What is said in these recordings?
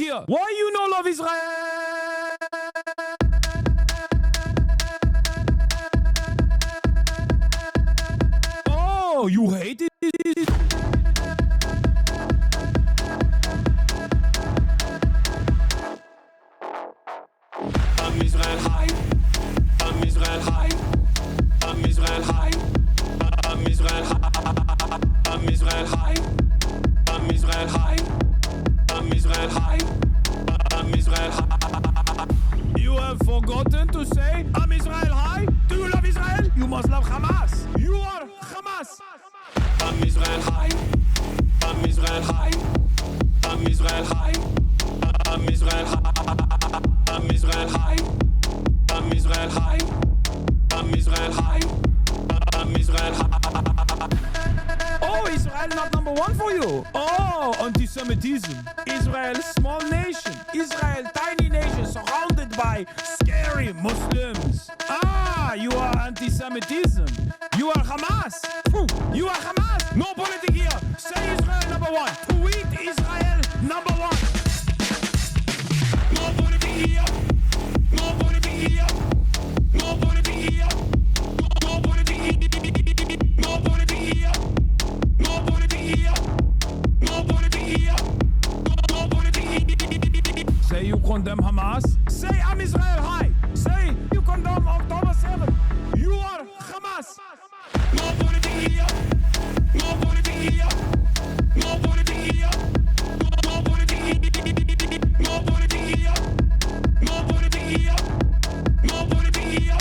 here. Why you no love Israel? Oh, you hate it? Israel high. Israel high. Israel high. Israel high. Israel high. Israel high. Israel high. Israel high. You have forgotten to say Israel high? Do you love Israel? You must love Hamas. You are Hamas. Israel high. Israel high. Israel high. Israel high. Israel high. Israel high. Israel high. Israel high. Oh, Israel not number one for you. Oh, anti-Semitism. Israel, small nation. Israel, tiny nation surrounded by scary Muslims. Ah, you are anti-Semitism. You are Hamas. You are Hamas. No politics here. Say Israel number one. Tweet Israel number one. No politics here. No politics here. No politics here. No politics here. No politics here. No politics here. No politics here. No politics here. Say you condemn Hamas. Say I'm Israel high. Say you condemn October 7th. You are Hamas. No politics here. No politics here. No politics here. No politics here. No politics here. No politics here. No politics here.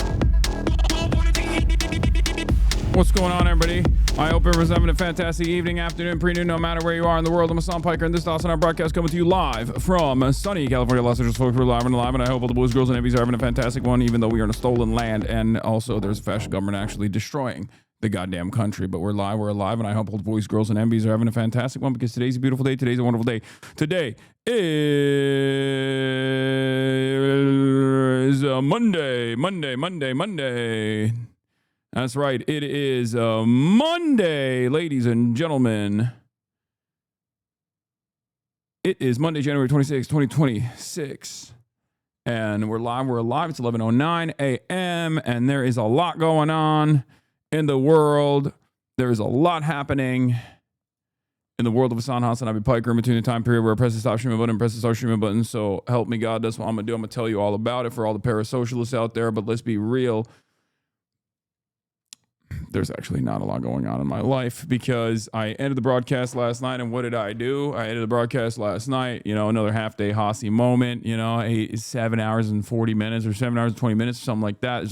No politics here. What's going on, everybody? I hope everyone's having a fantastic evening, afternoon, pre-noon, no matter where you are in the world. I'm Hasan Piker, and this is HasanAbi Broadcast coming to you live from sunny California, Los Angeles. Folks, we're live and alive, and I hope all the boys, girls, and babies are having a fantastic one, even though we are in a stolen land, and also there's a fascist government actually destroying the goddamn country. But we're live, and I hope all the boys, girls, and MBs are having a fantastic one, because today's a beautiful day. Today's a wonderful day. Today is Monday. That's right. It is Monday, ladies and gentlemen. It is Monday, January 26, 2026. And we're live. We're alive. It's 11:09 a.m. And there is a lot going on in the world. There is a lot happening in the world of HasanAbi Piker in between the time period where I press the stop streaming button and press the start streaming button. So help me God. That's what I'm going to do. I'm going to tell you all about it for all the parasocialists out there. But let's be real. There's actually not a lot going on in my life, because I ended the broadcast last night, and what did I do? I ended the broadcast last night, another half-day Hasi moment, 7 hours and 40 minutes or 7 hours and 20 minutes, something like that.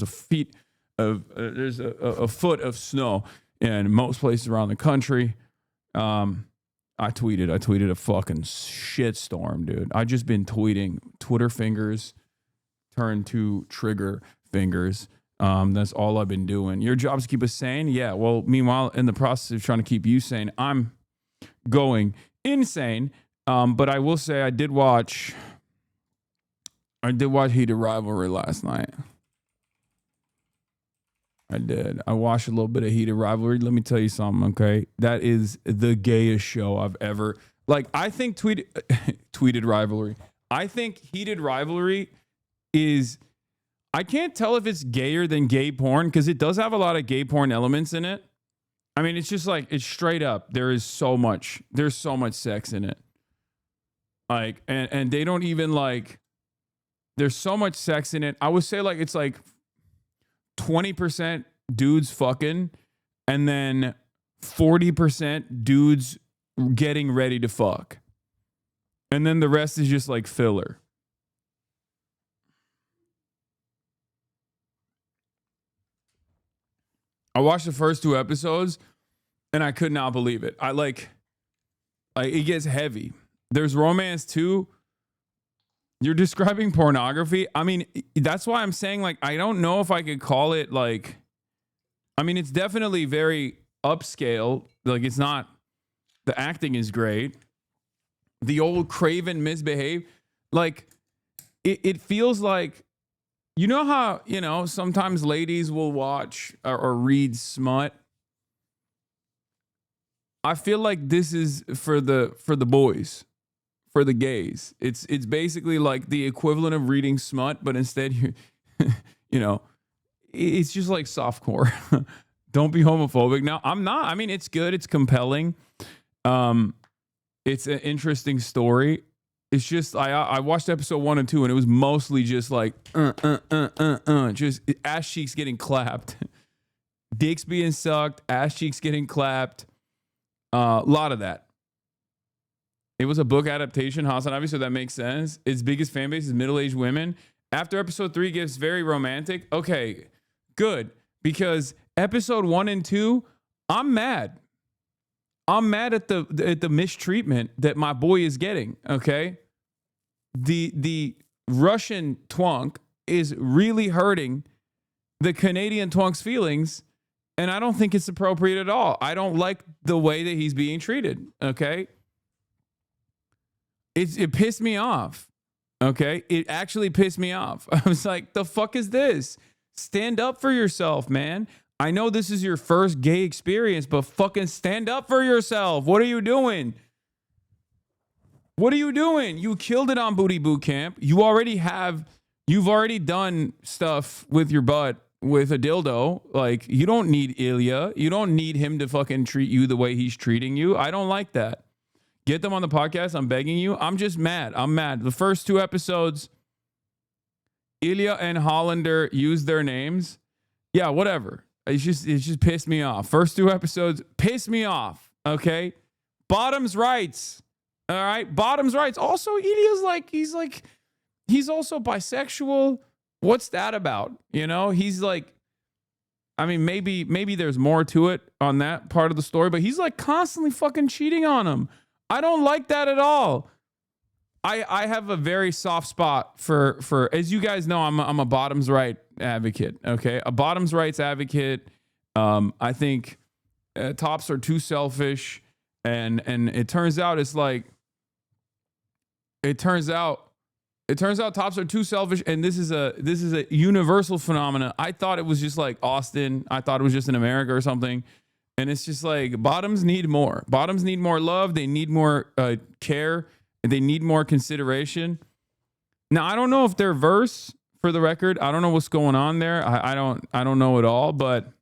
There's a foot of snow in most places around the country. I tweeted a fucking shitstorm, dude. I just been tweeting. Twitter fingers turned to trigger fingers. That's all I've been doing. Your job's to keep us sane. Yeah. Well, meanwhile, in the process of trying to keep you sane, I'm going insane. But I will say I did watch Heated Rivalry last night. I did. I watched a little bit of Heated Rivalry. Let me tell you something, okay? That is the gayest show I've ever... I think Tweeted Rivalry. I think Heated Rivalry is... I can't tell if it's gayer than gay porn, because it does have a lot of gay porn elements in it. I mean, it's just it's straight up. There's so much sex in it. And they don't even there's so much sex in it. I would say it's 20% dudes fucking, and then 40% dudes getting ready to fuck. And then the rest is just filler. I watched the first 2 episodes and I could not believe it. It gets heavy. There's romance too. You're describing pornography. I mean, that's why I'm saying I don't know if I could call it it's definitely very upscale. It's not, the acting is great. The old Craven misbehave. It feels like, you know how, sometimes ladies will watch or read smut. I feel like this is for the boys, for the gays. It's basically like the equivalent of reading smut, but instead you you know, it's just like softcore. Don't be homophobic. Now, I'm not. I mean, it's good. It's compelling. It's an interesting story. It's just I watched episode 1 and 2, and it was mostly just like just ass cheeks getting clapped, dicks being sucked, ass cheeks getting clapped. A lot of that. It was a book adaptation, HasanAbi, so that makes sense. Its biggest fan base is middle-aged women. After episode 3 gets very romantic. Okay, good, because episode 1 and 2, I'm mad. I'm mad at the mistreatment that my boy is getting. Okay, the Russian twunk is really hurting the Canadian twonk's feelings, and I don't think it's appropriate at all. I don't like the way that he's being treated. Okay, it pissed me off. Okay, it actually pissed me off. I was like, the fuck is this? Stand up for yourself, man. I know this is your first gay experience, but fucking stand up for yourself. What are you doing? What are you doing? You killed it on Booty Boot Camp. You've already done stuff with your butt with a dildo. Like, you don't need Ilya. You don't need him to fucking treat you the way he's treating you. I don't like that. Get them on the podcast. I'm begging you. I'm just mad. I'm mad. The first 2 episodes, Ilya and Hollander used their names. Yeah, whatever. It's just pissed me off. First 2 episodes pissed me off. Okay, bottoms rights. All right, bottoms rights. Also, Ilya's like he's also bisexual. What's that about? You know, he's like, I mean, maybe there's more to it on that part of the story, but he's like constantly fucking cheating on him. I don't like that at all. I have a very soft spot for as you guys know, I'm a bottoms right advocate. Okay, a bottoms rights advocate. I think tops are too selfish, and it turns out tops are too selfish, and this is a universal phenomenon. I thought it was just like Austin. I thought it was just in America or something. And it's just like bottoms need more. Bottoms need more love. They need more care. They need more consideration. Now, I don't know if they're verse, for the record. I don't know what's going on there. I don't know at all. But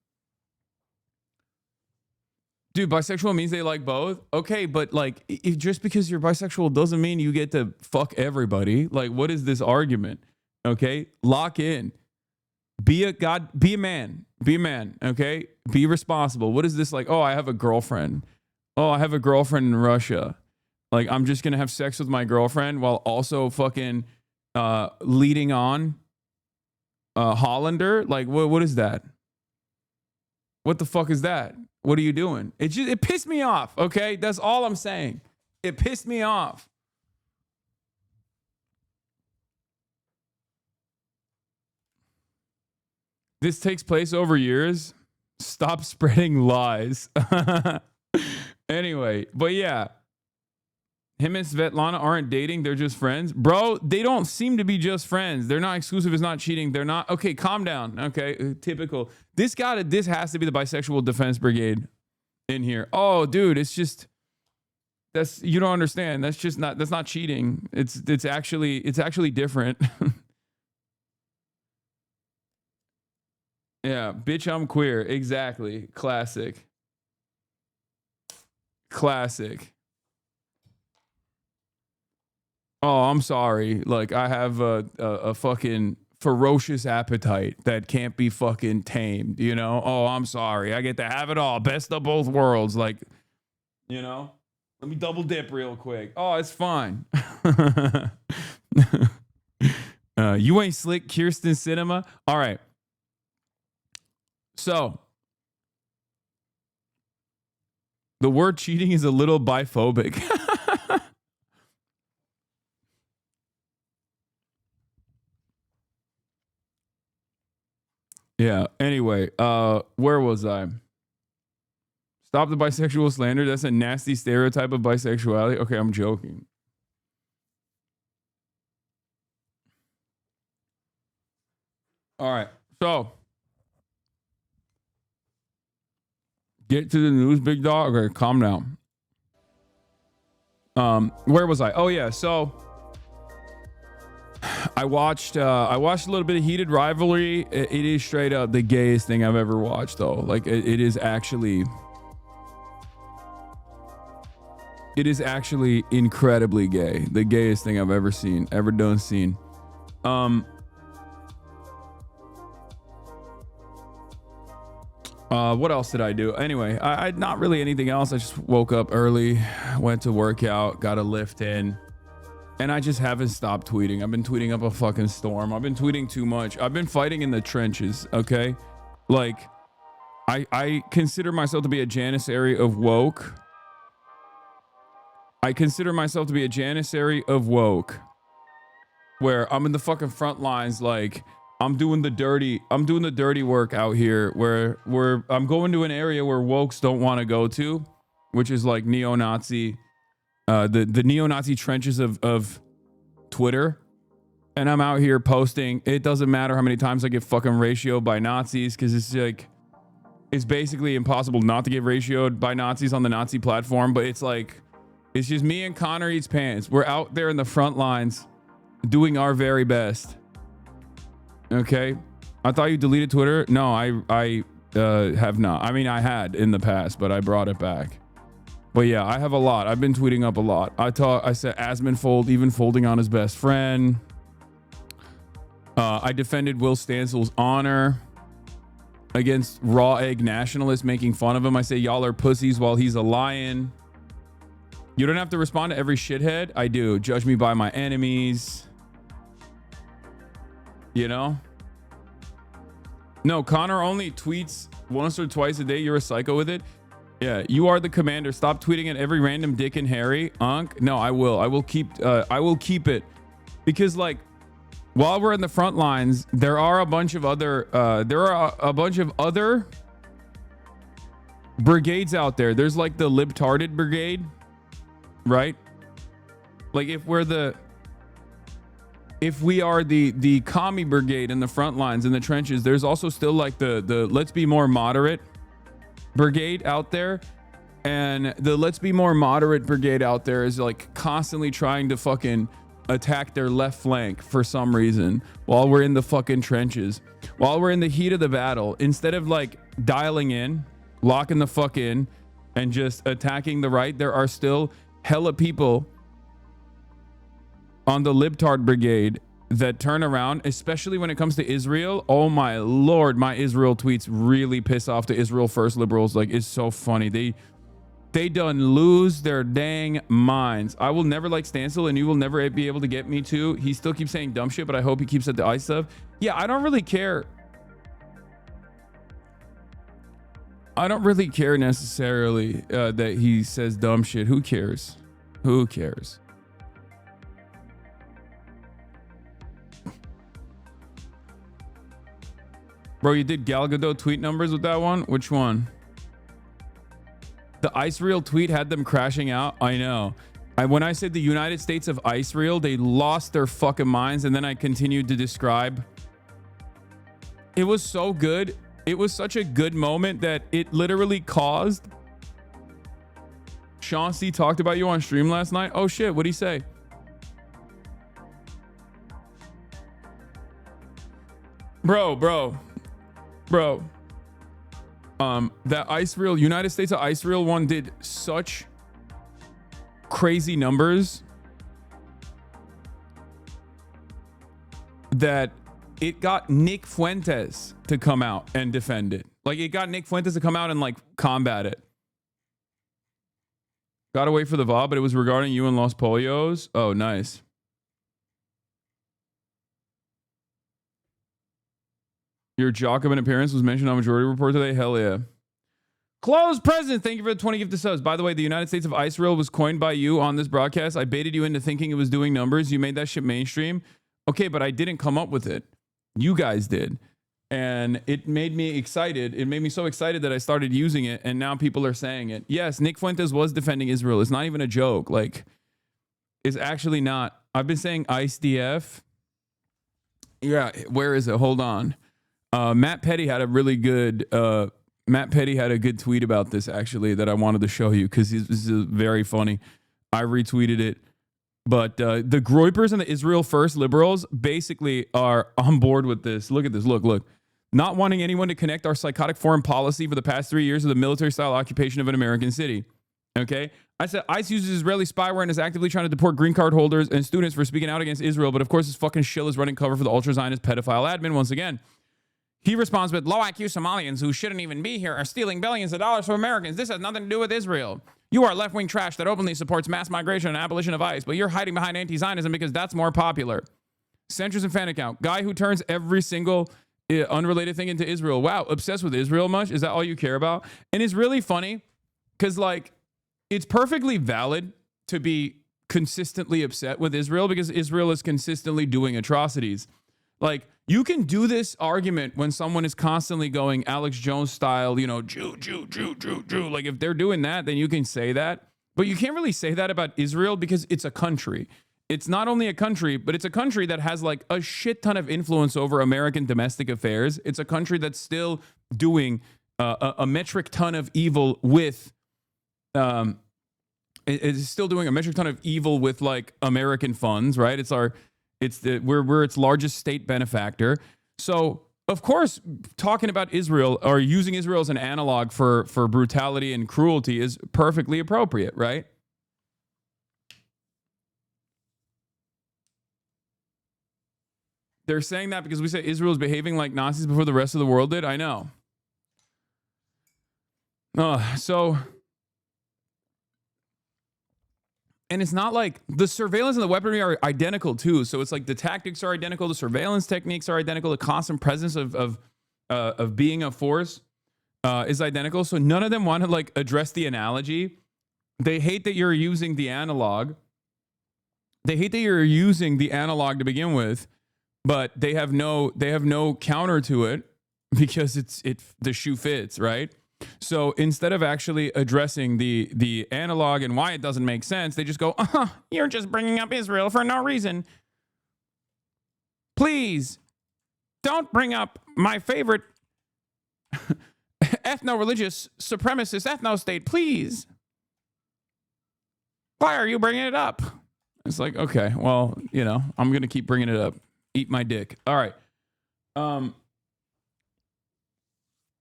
dude, bisexual means they like both. Okay, but like, if just because you're bisexual doesn't mean you get to fuck everybody. Like, what is this argument? Okay, lock in. Be a man. Be a man. Okay, be responsible. What is this like? Oh, I have a girlfriend. Oh, I have a girlfriend in Russia. Like, I'm just gonna have sex with my girlfriend while also fucking leading on Hollander. Like, what is that? What the fuck is that? What are you doing? It pissed me off. Okay, that's all I'm saying. It pissed me off. This takes place over years. Stop spreading lies. Anyway, but yeah. Him and Svetlana aren't dating. They're just friends. Bro, they don't seem to be just friends. They're not exclusive. It's not cheating. They're not. Okay, calm down. Okay, typical. This has to be the bisexual defense brigade in here. Oh, dude, it's just, you don't understand. That's not cheating. It's actually different. Yeah, bitch, I'm queer. Exactly. Classic. Oh, I'm sorry. Like, I have a fucking ferocious appetite that can't be fucking tamed, you know? Oh, I'm sorry. I get to have it all. Best of both worlds. Like, you know? Let me double dip real quick. Oh, it's fine. You ain't slick, Kirsten Cinema. All right. So, the word cheating is a little biphobic. Yeah. Anyway, where was I? Stop the bisexual slander. That's a nasty stereotype of bisexuality. Okay, I'm joking. All right. So, get to the news, big dog. Okay, calm down. Where was I? Oh yeah, so I watched a little bit of Heated Rivalry. It is straight up the gayest thing I've ever watched, though. Like it is actually incredibly gay. The gayest thing I've ever seen, ever done seen. What else did I do? Anyway, I not really anything else. I just woke up early, went to work out, got a lift in, and I just haven't stopped tweeting. I've been tweeting up a fucking storm. I've been tweeting too much. I've been fighting in the trenches, okay? Like, I consider myself to be a janissary of woke. Where I'm in the fucking front lines, like, I'm doing the dirty work out here where I'm going to an area where wokes don't want to go to, which is like neo-Nazi, the neo-Nazi trenches of Twitter. And I'm out here posting. It doesn't matter how many times I get fucking ratioed by Nazis, because it's like, it's basically impossible not to get ratioed by Nazis on the Nazi platform. But it's like, it's just me and Connor Eats Pants. We're out there in the front lines doing our very best. Okay, I thought you deleted Twitter. No, I have not. I mean, I had in the past, but I brought it back. But yeah, I have a lot. I've been tweeting up a lot. I said Asmonfold even folding on his best friend. I defended Will Stansel's honor against raw egg nationalists making fun of him. I say y'all are pussies while he's a lion. You don't have to respond to every shithead. I do. Judge me by my enemies. You know? No, Connor only tweets once or twice a day. You're a psycho with it. Yeah, you are the commander. Stop tweeting at every random Dick and Harry. Unk. No, I will. I will keep it. Because, like, while we're in the front lines, there are a bunch of other brigades out there. There's like the libtarded brigade, right? Like if we are the commie brigade in the front lines in the trenches, there's also still like the let's be more moderate brigade out there. And the let's be more moderate brigade out there is like constantly trying to fucking attack their left flank for some reason while we're in the fucking trenches, while we're in the heat of the battle. Instead of like dialing in, locking the fuck in, and just attacking the right, there are still hella people on the libtard brigade that turn around, especially when it comes to Israel. Oh my lord, my Israel tweets really piss off the Israel first liberals. Like, it's so funny. They done lose their dang minds. I will never like Stancil, and you will never be able to get me to. He still keeps saying dumb shit, but I hope he keeps at the ice stuff. Yeah, I don't really care. I don't really care necessarily that he says dumb shit. Who cares? Who cares? Bro, you did Gal Gadot tweet numbers with that one? Which one? The Icereal tweet had them crashing out. I know. When I said the United States of Icereal, they lost their fucking minds, and then I continued to describe. It was so good. It was such a good moment that it literally caused. Sean C talked about you on stream last night. Oh shit, what'd he say? Bro. That Icereal, United States of Icereal one did such crazy numbers that it got Nick Fuentes to come out and defend it. Like, it got Nick Fuentes to come out and like combat it. Gotta wait for the VOD, but it was regarding you and Los Polios. Oh, nice. Your Jacobin appearance was mentioned on Majority Report today. Hell yeah. Closed President, thank you for the 20 gifted subs. By the way, the United States of Icereal was coined by you on this broadcast. I baited you into thinking it was doing numbers. You made that shit mainstream. Okay, but I didn't come up with it. You guys did. And it made me excited. It made me so excited that I started using it, and now people are saying it. Yes, Nick Fuentes was defending Israel. It's not even a joke. Like, it's actually not. I've been saying IceDF. Yeah, where is it? Hold on. Matt Petty had a really good tweet about this, actually, that I wanted to show you because this is very funny. I retweeted it. But the Groypers and the Israel First liberals basically are on board with this. Look at this. Look. Not wanting anyone to connect our psychotic foreign policy for the past 3 years with the military-style occupation of an American city. Okay? I said ICE uses Israeli spyware and is actively trying to deport green card holders and students for speaking out against Israel. But of course, this fucking shill is running cover for the ultra-Zionist pedophile admin once again. He responds with, low IQ Somalians who shouldn't even be here are stealing billions of dollars from Americans. This has nothing to do with Israel. You are left-wing trash that openly supports mass migration and abolition of ICE, but you're hiding behind anti-Zionism because that's more popular. Centrist fan account. Guy who turns every single unrelated thing into Israel. Wow, obsessed with Israel much? Is that all you care about? And it's really funny because, like, it's perfectly valid to be consistently upset with Israel because Israel is consistently doing atrocities. Like, you can do this argument when someone is constantly going Alex Jones style, you know, Jew. Like, if they're doing that, then you can say that. But you can't really say that about Israel because it's a country. It's not only a country, but it's a country that has like a shit ton of influence over American domestic affairs. It's a country that's still doing a metric ton of evil with, it's still doing a metric ton of evil with like American funds, right? We're its largest state benefactor. So of course, talking about Israel or using Israel as an analog for brutality and cruelty is perfectly appropriate, right? They're saying that because we say Israel is behaving like Nazis before the rest of the world did. I know. And it's not like the surveillance and the weaponry are identical too. So it's like the tactics are identical, the surveillance techniques are identical, the constant presence of being a force is identical. So none of them want to like address the analogy. They hate that you're using the analog. They hate that you're using the analog to begin with. But they have no counter to it because the shoe fits, right? So instead of actually addressing the analog and why it doesn't make sense, they just go, you're just bringing up Israel for no reason. Please don't bring up my favorite ethno-religious supremacist ethno-state, please. Why are you bringing it up? It's like, okay, well, you know, I'm going to keep bringing it up. Eat my dick. All right.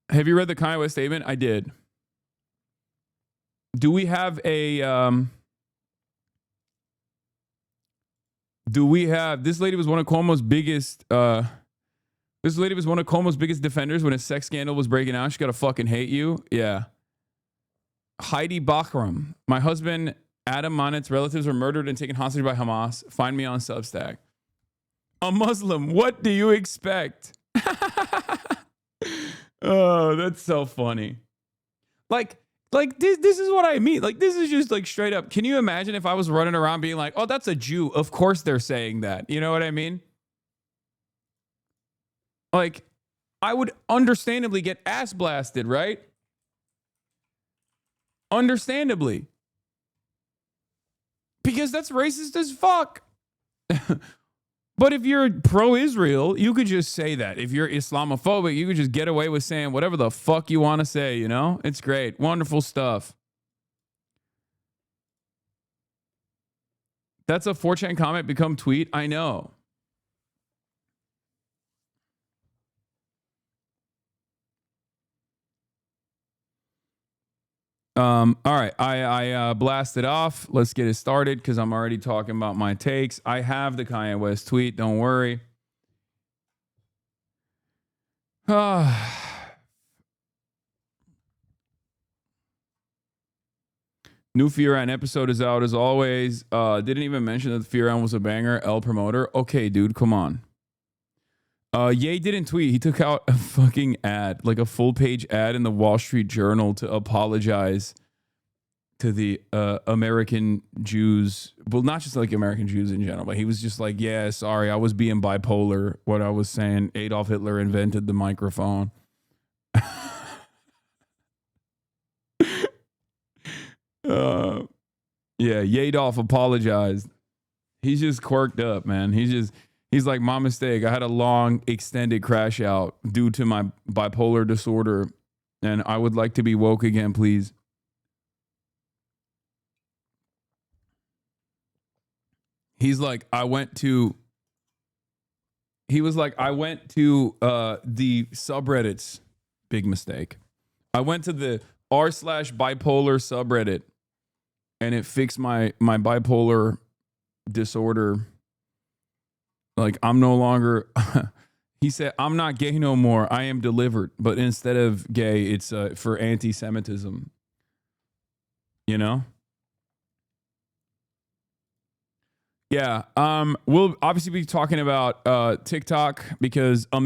Have you read the Kanye West statement? I did. Do we have a this lady was one of Cuomo's biggest defenders when a sex scandal was breaking out. She got to fucking hate you. Yeah. Heidi Bakram. My husband Adam Monet's relatives were murdered and taken hostage by Hamas. Find me on Substack. A Muslim, what do you expect? Oh, that's so funny. Like this is what I mean. Like, this is just like straight up. Can you imagine if I was running around being like, oh, that's a Jew? Of course they're saying that. You know what I mean? Like, I would understandably get ass blasted, right? Understandably. Because that's racist as fuck. But if you're pro-Israel, you could just say that. If you're Islamophobic, you could just get away with saying whatever the fuck you want to say, you know? It's great. Wonderful stuff. That's a 4chan comment become tweet? I know. All right, I blasted off. Let's get it started because I'm already talking about my takes. I have the Kanye West tweet. Don't worry. New Fearon episode is out as always. Didn't even mention that Fearon was a banger. L promoter. Okay, dude, come on. Ye didn't tweet. He took out a fucking ad, like a full page ad in the Wall Street Journal to apologize to the American Jews. Well, not just like American Jews in general, but he was just like, yeah, sorry, I was being bipolar. What I was saying, Adolf Hitler invented the microphone. Yeah, Yadolf apologized. He's just quirked up, man. He's like, my mistake. I had a long extended crash out due to my bipolar disorder, and I would like to be woke again, please. He's like, I went to the subreddits. Big mistake. I went to the r/bipolar subreddit and it fixed my bipolar disorder. Like, I'm no longer, he said, I'm not gay no more. I am delivered. But instead of gay, it's for anti-Semitism. You know? Yeah. We'll obviously be talking about TikTok because the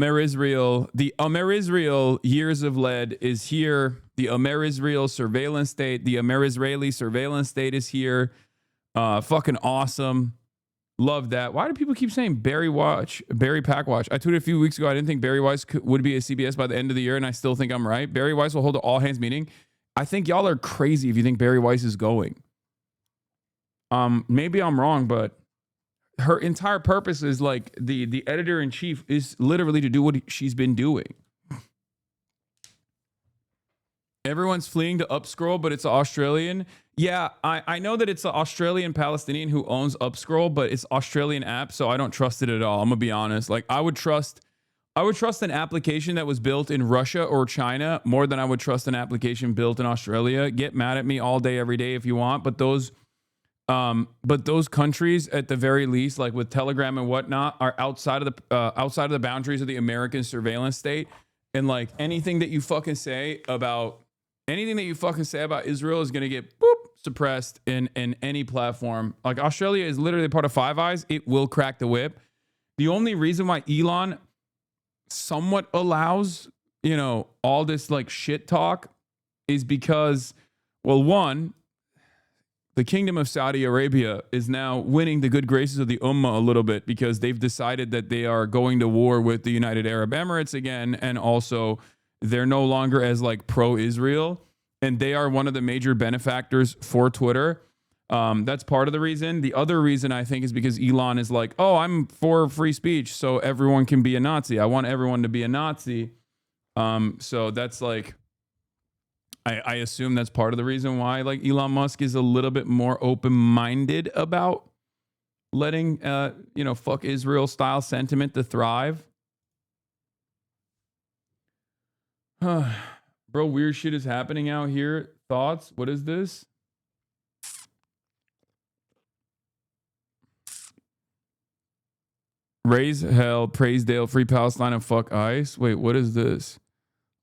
Amerisrael years of lead is here. The Amerisrael surveillance state, the Amerisraeli surveillance state is here. Fucking awesome. Love that. Why do people keep saying Barry Pack Watch? I tweeted a few weeks ago. I didn't think Barry Weiss would be a CBS by the end of the year, and I still think I'm right. Barry Weiss will hold an all hands meeting. I think y'all are crazy if you think Barry Weiss is going. Maybe I'm wrong, but her entire purpose is like the editor in chief is literally to do what she's been doing. Everyone's fleeing to Upscroll, but it's Australian. Yeah, I know that it's an Australian Palestinian who owns Upscroll, but it's Australian app, so I don't trust it at all. I'm gonna be honest. Like I would trust an application that was built in Russia or China more than I would trust an application built in Australia. Get mad at me all day, every day if you want, but those countries at the very least, like with Telegram and whatnot, are outside of the boundaries of the American surveillance state. And like anything that you fucking say about Israel is gonna get suppressed in any platform. Like Australia is literally part of Five Eyes. It will crack the whip. The only reason why Elon somewhat allows, all this like shit talk is because, well, one, the Kingdom of Saudi Arabia is now winning the good graces of the Ummah a little bit because they've decided that they are going to war with the United Arab Emirates again. And also they're no longer as like pro-Israel, and they are one of the major benefactors for Twitter. That's part of the reason. The other reason I think is because Elon is like, oh, I'm for free speech, so everyone can be a Nazi. I want everyone to be a Nazi. So that's like, I assume that's part of the reason why like Elon Musk is a little bit more open-minded about letting, fuck Israel style sentiment to thrive. Bro, weird shit is happening out here. Thoughts? What is this? Raise hell, praise Dale, free Palestine, and fuck ICE. Wait, what is this?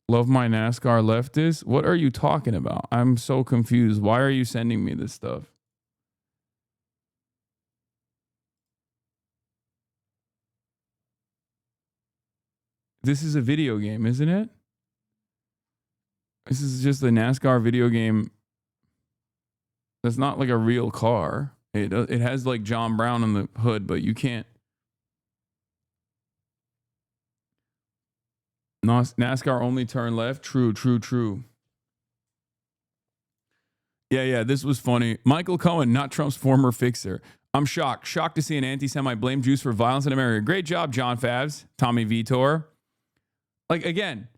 Love my NASCAR leftist? What are you talking about? I'm so confused. Why are you sending me this stuff? This is a video game, isn't it? This is just a NASCAR video game. That's not like a real car. It has like John Brown on the hood, but you can't. NASCAR only turn left. True. Yeah. This was funny. Michael Cohen, not Trump's former fixer. I'm shocked to see an anti-Semite blame Jews for violence in America. Great job, John Favs, Tommy Vitor. Like again,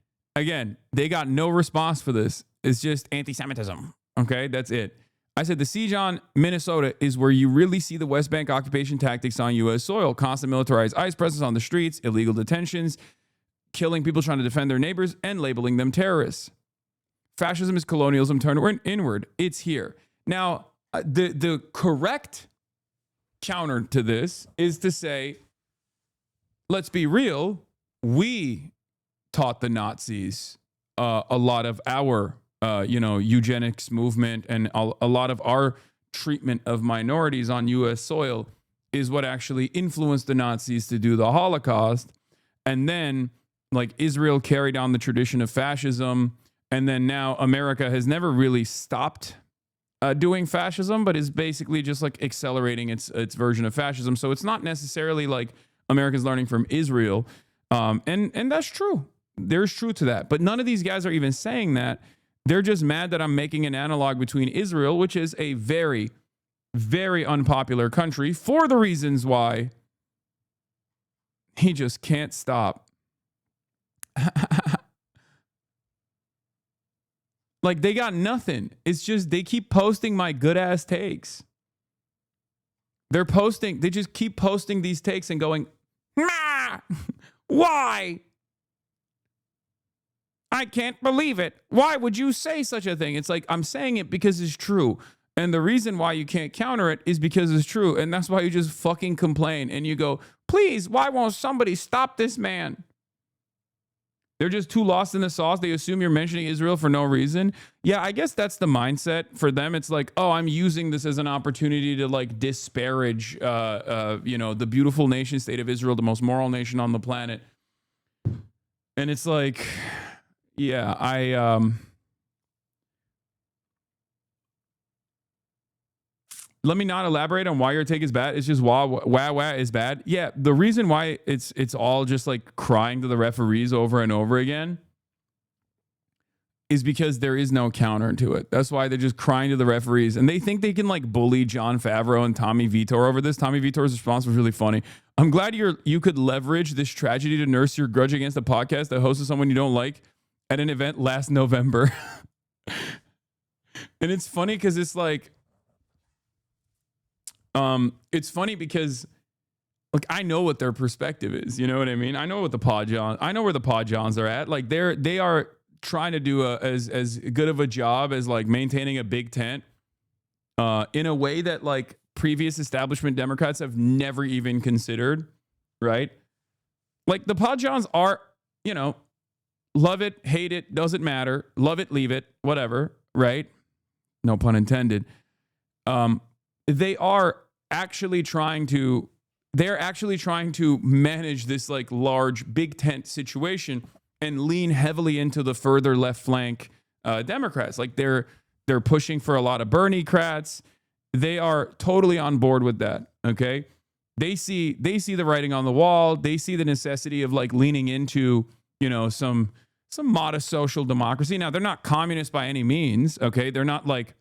they got no response for this. It's just anti-Semitism. Okay, that's it. I said the siege on Minnesota is where you really see the West Bank occupation tactics on U.S. soil. Constant militarized ICE presence on the streets, illegal detentions, killing people trying to defend their neighbors, and labeling them terrorists. Fascism is colonialism turned inward. It's here. Now, the correct counter to this is to say, let's be real, we taught the Nazis a lot of our, eugenics movement, and a lot of our treatment of minorities on U.S. soil is what actually influenced the Nazis to do the Holocaust. And then, like, Israel carried on the tradition of fascism. And then now America has never really stopped doing fascism, but is basically just like accelerating its version of fascism. So it's not necessarily like America's learning from Israel. And that's true. There's truth to that. But none of these guys are even saying that. They're just mad that I'm making an analog between Israel, which is a very, very unpopular country, for the reasons why he just can't stop. Like, they got nothing. It's just they keep posting my good ass takes. They're posting, they just keep posting these takes and going, nah, why? I can't believe it. Why would you say such a thing? It's like, I'm saying it because it's true. And the reason why you can't counter it is because it's true. And that's why you just fucking complain and you go, please, why won't somebody stop this man? They're just too lost in the sauce. They assume you're mentioning Israel for no reason. Yeah, I guess that's the mindset for them. It's like, oh, I'm using this as an opportunity to like disparage, the beautiful nation state of Israel, the most moral nation on the planet. And it's like, yeah, let me not elaborate on why your take is bad. It's just wah is bad. Yeah, the reason why it's all just like crying to the referees over and over again is because there is no counter to it. That's why they're just crying to the referees. And they think they can like bully Jon Favreau and Tommy Vitor over this. Tommy Vitor's response was really funny. I'm glad you could leverage this tragedy to nurse your grudge against a podcast that hosted someone you don't like at an event last November. And it's funny because it's like, it's funny because like I know what their perspective is, you know what I mean? I know what I know where the Pod Johns are at. Like they are trying to do as good of a job as like maintaining a big tent in a way that like previous establishment Democrats have never even considered, right? Like the Pod Johns are, love it, hate it, doesn't matter, love it, leave it, whatever, right? No pun intended. They're actually trying to manage this like large big tent situation and lean heavily into the further left flank Democrats. Like they're pushing for a lot of Bernie-crats. They are totally on board with that. Okay. They see the writing on the wall. They see the necessity of like leaning into, some modest social democracy. Now they're not communists by any means. Okay. They're not like,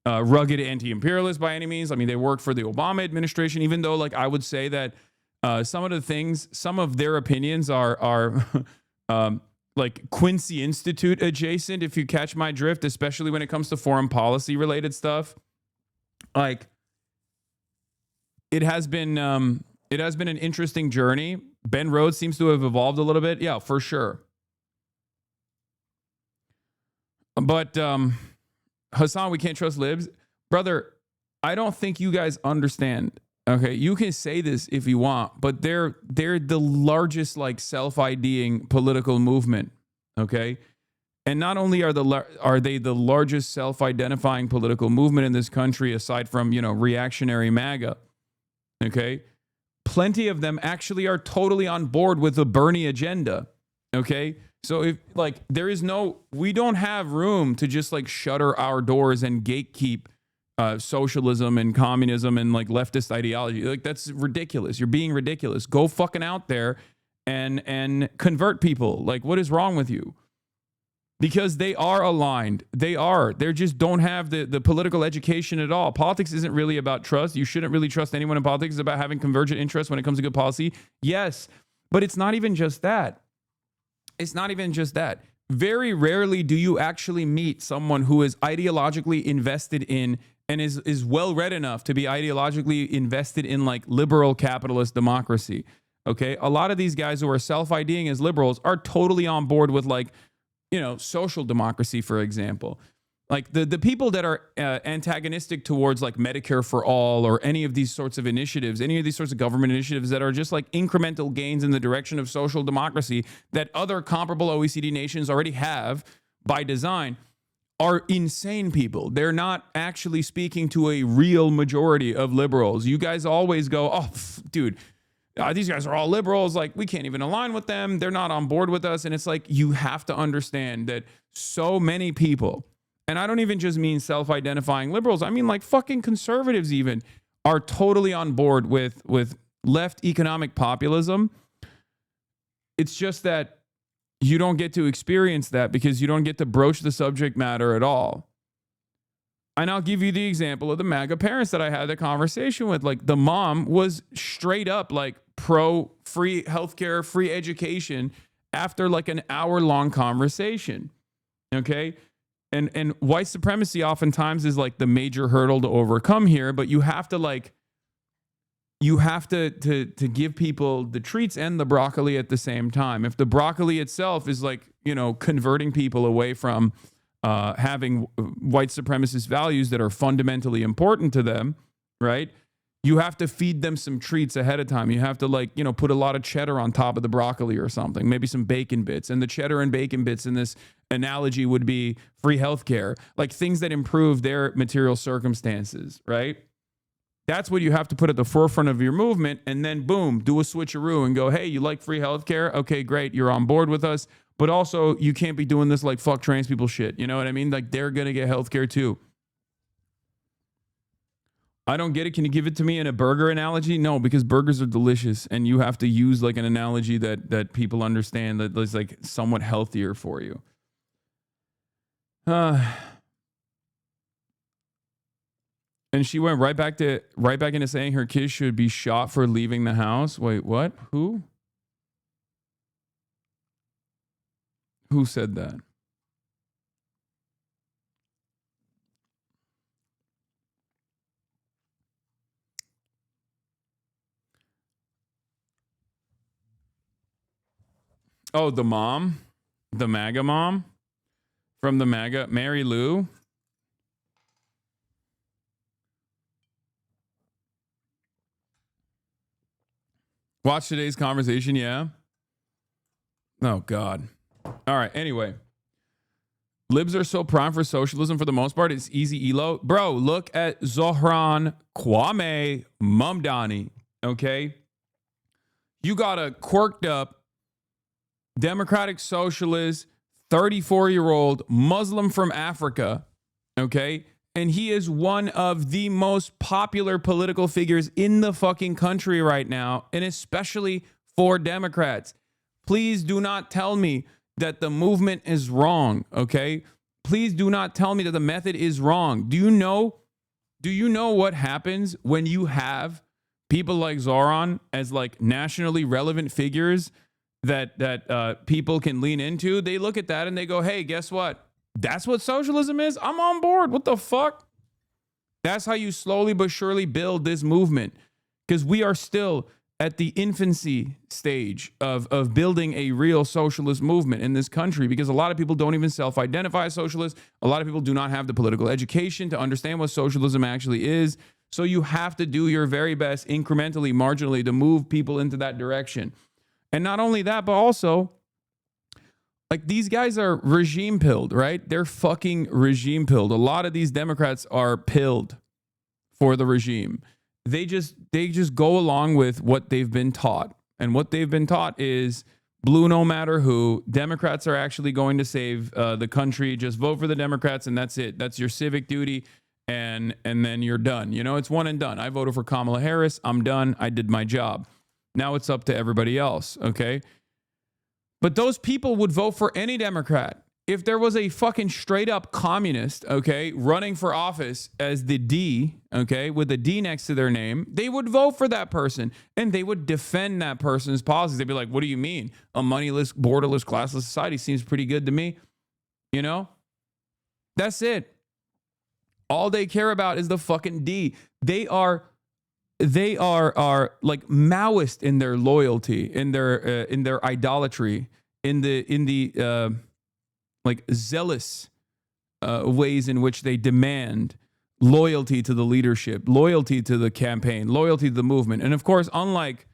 rugged anti-imperialist by any means. I mean, they worked for the Obama administration, even though like I would say that some of their opinions are like Quincy Institute adjacent, if you catch my drift, especially when it comes to foreign policy related stuff. Like it has been an interesting journey. Ben Rhodes seems to have evolved a little bit. Yeah, for sure. But Hasan, we can't trust libs. Brother, I don't think you guys understand. Okay, you can say this if you want, but they're the largest like self-IDing political movement. Okay, and not only are they the largest self-identifying political movement in this country, aside from reactionary MAGA. Okay, plenty of them actually are totally on board with the Bernie agenda. Okay. So if like we don't have room to just like shutter our doors and gatekeep socialism and communism and like leftist ideology. Like that's ridiculous. You're being ridiculous. Go fucking out there and convert people. Like what is wrong with you? Because they are aligned. They just don't have the political education at all. Politics isn't really about trust. You shouldn't really trust anyone in politics. It's about having convergent interests when it comes to good policy. Yes, but it's not even just that. Very rarely do you actually meet someone who is ideologically invested in and is well read enough to be ideologically invested in like liberal capitalist democracy. Okay. A lot of these guys who are self-IDing as liberals are totally on board with like, social democracy, for example. Like the people that are antagonistic towards like Medicare for all or any of these sorts of initiatives, any of these sorts of government initiatives that are just like incremental gains in the direction of social democracy that other comparable OECD nations already have by design are insane people. They're not actually speaking to a real majority of liberals. You guys always go, oh, dude, these guys are all liberals. Like we can't even align with them. They're not on board with us. And it's like, you have to understand that so many people, and I don't even just mean self-identifying liberals. I mean like fucking conservatives even are totally on board with left economic populism. It's just that you don't get to experience that because you don't get to broach the subject matter at all. And I'll give you the example of the MAGA parents that I had the conversation with. Like the mom was straight up like pro free healthcare, free education after like an hour-long conversation. Okay? And white supremacy oftentimes is like the major hurdle to overcome here, but you have to like you have to give people the treats and the broccoli at the same time. If the broccoli itself is like, converting people away from having white supremacist values that are fundamentally important to them, right? You have to feed them some treats ahead of time. You have to put a lot of cheddar on top of the broccoli or something, maybe some bacon bits. And the cheddar and bacon bits in this analogy would be free healthcare, like things that improve their material circumstances, right? That's what you have to put at the forefront of your movement. And then boom, do a switcheroo and go, hey, you like free healthcare? Okay, great. You're on board with us. But also you can't be doing this like fuck trans people shit. You know what I mean? Like they're going to get healthcare too. I don't get it. Can you give it to me in a burger analogy? No, because burgers are delicious and you have to use like an analogy that people understand that is like somewhat healthier for you. And she went right back into saying her kids should be shot for leaving the house. Wait, what? Who said that? Oh, the mom? The MAGA mom? From the MAGA, Mary Lou? Watch today's conversation, yeah? Oh, God. All right, anyway. Libs are so prime for socialism for the most part. It's easy elo. Bro, look at Zohran Kwame Mamdani, okay? You got a quirked up democratic socialist, 34-year-old Muslim from Africa, okay? And he is one of the most popular political figures in the fucking country right now, and especially for Democrats. Please do not tell me that the movement is wrong, okay? Please do not tell me that the method is wrong. Do you know what happens when you have people like Zoran as like nationally relevant figures that people can lean into? They look at that and they go, hey, guess what? That's what socialism is? I'm on board. What the fuck? That's how you slowly but surely build this movement, because we are still at the infancy stage of building a real socialist movement in this country, because a lot of people don't even self-identify as socialists. A lot of people do not have the political education to understand what socialism actually is. So you have to do your very best incrementally, marginally to move people into that direction. And not only that, but also, like, these guys are regime pilled, right? They're fucking regime pilled. A lot of these Democrats are pilled for the regime. They just go along with what they've been taught. And what they've been taught is blue no matter who. Democrats are actually going to save the country. Just vote for the Democrats and that's it. That's your civic duty. And then you're done. You know, it's one and done. I voted for Kamala Harris. I'm done. I did my job. Now it's up to everybody else, okay? But those people would vote for any Democrat. If there was a fucking straight up communist, okay, running for office as the D, okay, with a D next to their name, they would vote for that person and they would defend that person's policies. They'd be like, what do you mean? A moneyless, borderless, classless society seems pretty good to me. You know? That's it. All they care about is the fucking D. They are like Maoist in their loyalty, in their idolatry, in the like zealous ways in which they demand loyalty to the leadership, loyalty to the campaign, loyalty to the movement. And of course, unlike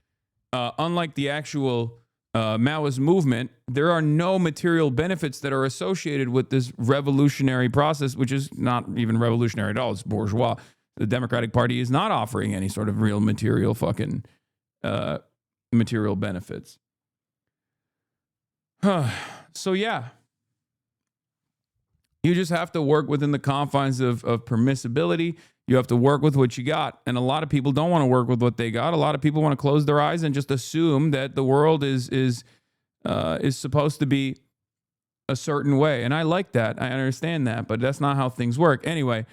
the actual Maoist movement, there are no material benefits that are associated with this revolutionary process, which is not even revolutionary at all. It's bourgeois. The Democratic Party is not offering any sort of real material fucking material benefits. So yeah, you just have to work within the confines of permissibility. You have to work with what you got. And a lot of people don't want to work with what they got. A lot of people want to close their eyes and just assume that the world is supposed to be a certain way. And I like that. I understand that, but that's not how things work. Anyway,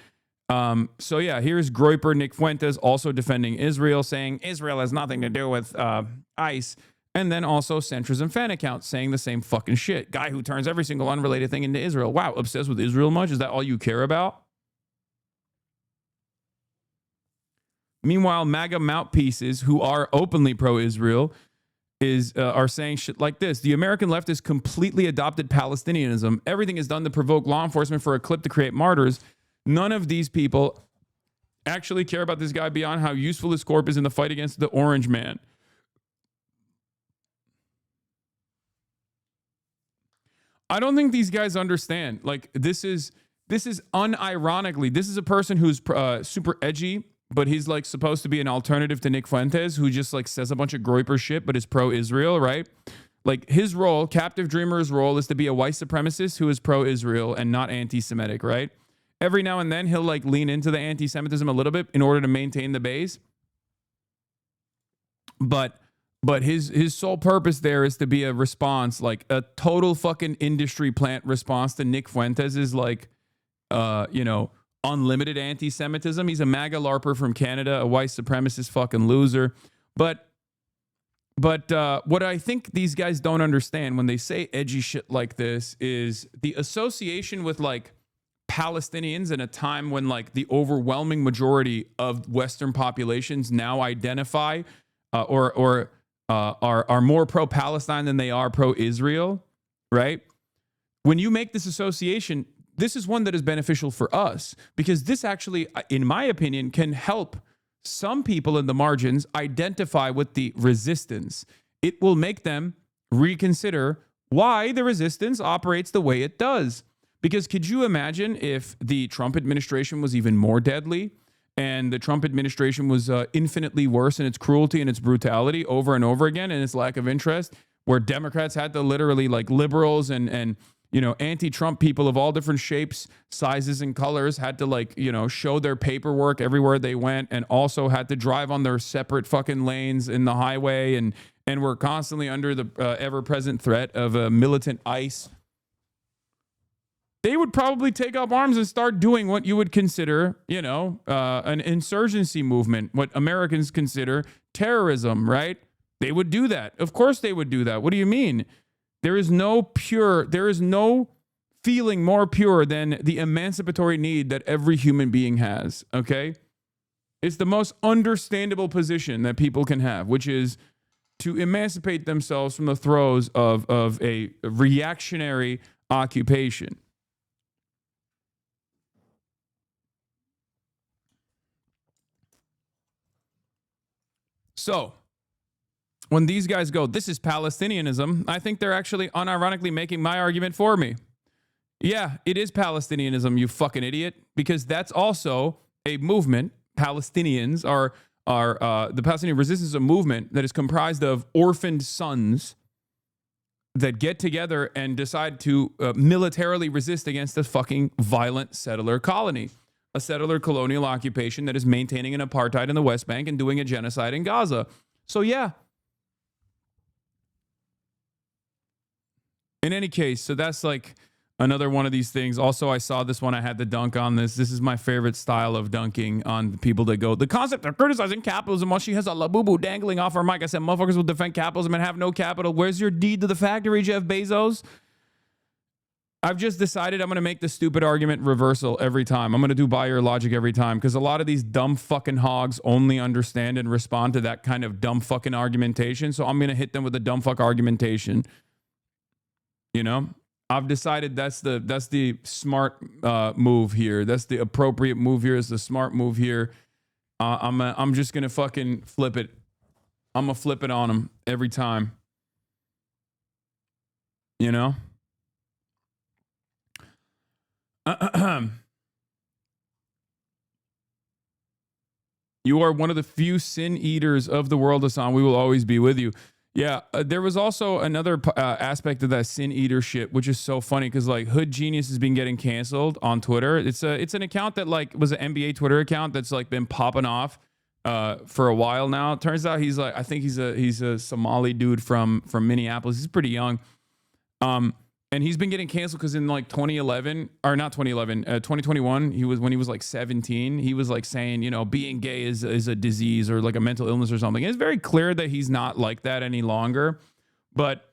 so yeah, here's Groyper Nick Fuentes also defending Israel, saying Israel has nothing to do with ICE. And then also Centrism fan accounts saying the same fucking shit. Guy who turns every single unrelated thing into Israel. Wow, obsessed with Israel much? Is that all you care about? Meanwhile, MAGA mouthpieces who are openly pro-Israel are saying shit like this. The American left has completely adopted Palestinianism. Everything is done to provoke law enforcement for a clip to create martyrs. None of these people actually care about this guy beyond how useful his corp is in the fight against the Orange Man. I don't think these guys understand. Like, this is unironically, this is a person who's super edgy, but he's like supposed to be an alternative to Nick Fuentes, who just like says a bunch of groiper shit, but is pro-Israel, right? Like, his role, Captive Dreamer's role, is to be a white supremacist who is pro-Israel and not anti-Semitic, right? Every now and then he'll like lean into the anti-Semitism a little bit in order to maintain the base. But his sole purpose there is to be a response, like a total fucking industry plant response to Nick Fuentes is like, unlimited anti-Semitism. He's a MAGA LARPer from Canada, a white supremacist fucking loser. But what I think these guys don't understand when they say edgy shit like this is the association with like Palestinians in a time when like the overwhelming majority of Western populations now identify or are more pro-Palestine than they are pro-Israel, right? When you make this association, this is one that is beneficial for us because this actually, in my opinion, can help some people in the margins identify with the resistance. It will make them reconsider why the resistance operates the way it does. Because could you imagine if the Trump administration was even more deadly and the Trump administration was infinitely worse in its cruelty and its brutality over and over again and its lack of interest, where Democrats had to literally, like, liberals and anti-Trump people of all different shapes, sizes, and colors had to, like, show their paperwork everywhere they went and also had to drive on their separate fucking lanes in the highway and were constantly under the ever-present threat of a militant ICE. They would probably take up arms and start doing what you would consider, an insurgency movement, what Americans consider terrorism, right? They would do that. Of course they would do that. What do you mean? There is no feeling more pure than the emancipatory need that every human being has, okay? It's the most understandable position that people can have, which is to emancipate themselves from the throes of a reactionary occupation. So, when these guys go, this is Palestinianism, I think they're actually unironically making my argument for me. Yeah, it is Palestinianism, you fucking idiot, because that's also a movement. Palestinians are the Palestinian resistance is a movement that is comprised of orphaned sons that get together and decide to militarily resist against a fucking violent settler colony. A settler colonial occupation that is maintaining an apartheid in the West Bank and doing a genocide in Gaza. So yeah. In any case, so that's like another one of these things. Also, I saw this one. I had to dunk on this. This is my favorite style of dunking on people that go, the concept of criticizing capitalism while she has a labubu dangling off her mic. I said, motherfuckers will defend capitalism and have no capital. Where's your deed to the factory, Jeff Bezos? I've just decided I'm going to make the stupid argument reversal every time. I'm going to do buy your logic every time because a lot of these dumb fucking hogs only understand and respond to that kind of dumb fucking argumentation. So I'm going to hit them with a dumb fuck argumentation. I've decided that's the smart move here. That's the appropriate move here. Is the smart move here. I'm just going to fucking flip it. I'm going to flip it on them every time. You are one of the few sin eaters of the world, Hasan. We will always be with you. Yeah, there was also another aspect of that sin eater shit, which is so funny because like Hood Genius has been getting canceled on Twitter. It's an account that like was an NBA Twitter account that's like been popping off for a while now. It turns out he's a Somali dude from Minneapolis. He's pretty young. And he's been getting canceled because in like 2011 or not 2011, 2021, when he was like 17, he was like saying, being gay is a disease or like a mental illness or something. And it's very clear that he's not like that any longer. But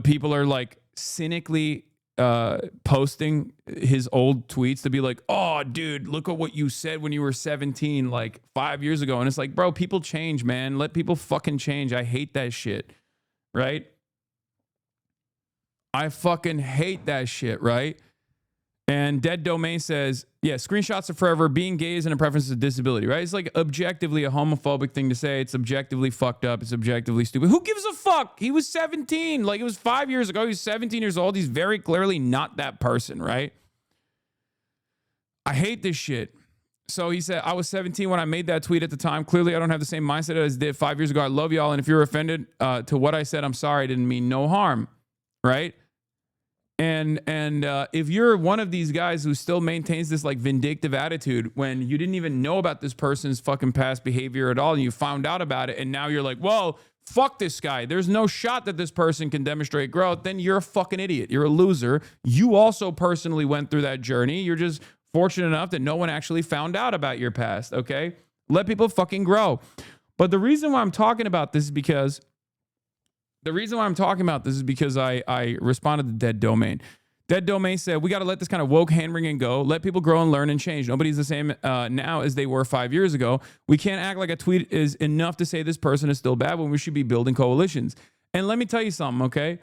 people are like cynically posting his old tweets to be like, oh, dude, look at what you said when you were 17, like 5 years ago. And it's like, bro, people change, man. Let people fucking change. I hate that shit, right? I fucking hate that shit, right? And Dead Domain says, yeah, screenshots are forever. Being gay isn't a preference of disability, right? It's like objectively a homophobic thing to say. It's objectively fucked up. It's objectively stupid. Who gives a fuck? He was 17. Like, it was 5 years ago. He's 17 years old. He's very clearly not that person, right? I hate this shit. So he said, I was 17 when I made that tweet at the time. Clearly, I don't have the same mindset as I did 5 years ago. I love y'all. And if you're offended to what I said, I'm sorry. I didn't mean no harm, right? And if you're one of these guys who still maintains this like vindictive attitude when you didn't even know about this person's fucking past behavior at all, and you found out about it, and now you're like, well, fuck this guy. There's no shot that this person can demonstrate growth. Then you're a fucking idiot. You're a loser. You also personally went through that journey. You're just fortunate enough that no one actually found out about your past. Okay, let people fucking grow. But the reason why I'm talking about this is because I responded to Dead Domain. Dead Domain said, we got to let this kind of woke hand-wringing go. Let people grow and learn and change. Nobody's the same now as they were 5 years ago. We can't act like a tweet is enough to say this person is still bad when we should be building coalitions. And let me tell you something, okay?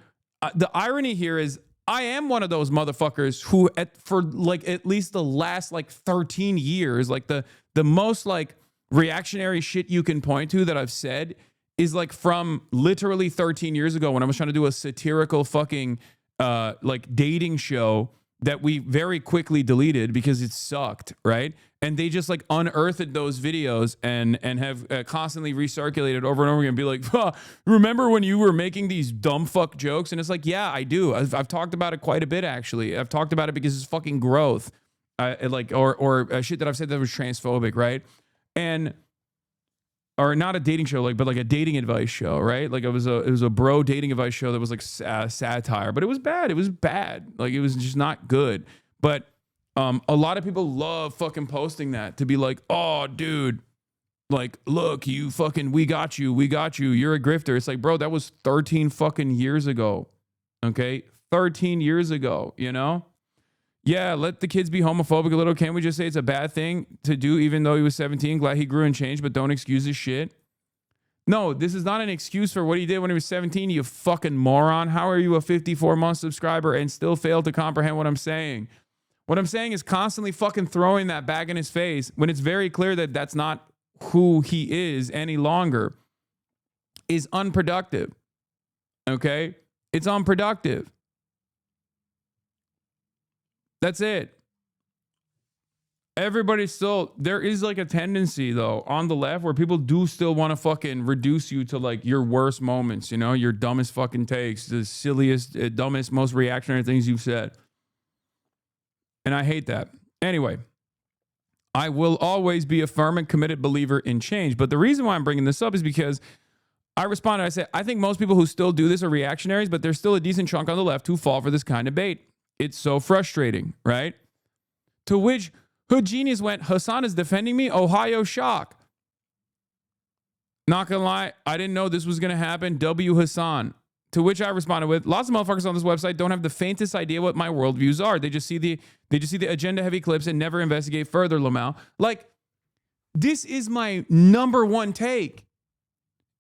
The irony here is I am one of those motherfuckers who for like at least the last like 13 years, like the most like reactionary shit you can point to that I've said is like from literally 13 years ago when I was trying to do a satirical fucking like dating show that we very quickly deleted because it sucked, right? And they just like unearthed those videos and have constantly recirculated over and over again and be like, huh, remember when you were making these dumb fuck jokes? And it's like, yeah, I do. I've talked about it quite a bit, actually. I've talked about it because it's fucking growth. Like, or shit that I've said that was transphobic, right? Or not a dating show, like, but like a dating advice show, right? Like it was a bro dating advice show that was like satire, but it was bad. It was bad. Like it was just not good. But a lot of people love fucking posting that to be like, oh, dude, like, look, you fucking, we got you. You're a grifter. It's like, bro, that was 13 fucking years ago. Okay, 13 years ago. You know. Yeah, let the kids be homophobic a little. Can't we just say it's a bad thing to do even though he was 17? Glad he grew and changed, but don't excuse his shit. No, this is not an excuse for what he did when he was 17, you fucking moron. How are you a 54-month subscriber and still fail to comprehend what I'm saying? What I'm saying is constantly fucking throwing that back in his face when it's very clear that that's not who he is any longer is unproductive. Okay? It's unproductive. That's it. Everybody still, there is like a tendency though on the left where people do still want to fucking reduce you to like your worst moments, you know, your dumbest fucking takes, the silliest, dumbest, most reactionary things you've said. And I hate that. Anyway, I will always be a firm and committed believer in change. But the reason why I'm bringing this up is because I responded, I said, I think most people who still do this are reactionaries, but there's still a decent chunk on the left who fall for this kind of bait. It's so frustrating, right? To which Hood Genius went, Hasan is defending me? Ohio shock. Not gonna lie, I didn't know this was gonna happen. W Hasan. To which I responded with, lots of motherfuckers on this website don't have the faintest idea what my worldviews are. They just see the agenda heavy clips and never investigate further, Lamau. Like, this is my number one take.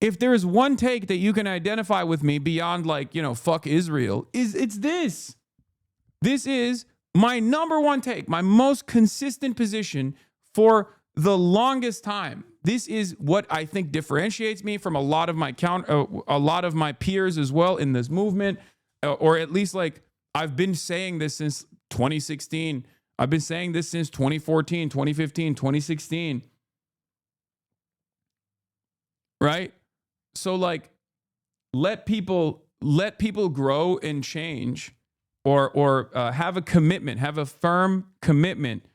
If there is one take that you can identify with me beyond like, you know, fuck Israel, it's this. This is my number one take, my most consistent position for the longest time. This is what I think differentiates me from a lot of my peers as well in this movement, or at least like I've been saying this since 2016. I've been saying this since 2014, 2015, 2016. Right? So like let people grow and change. Or have a commitment, have a firm commitment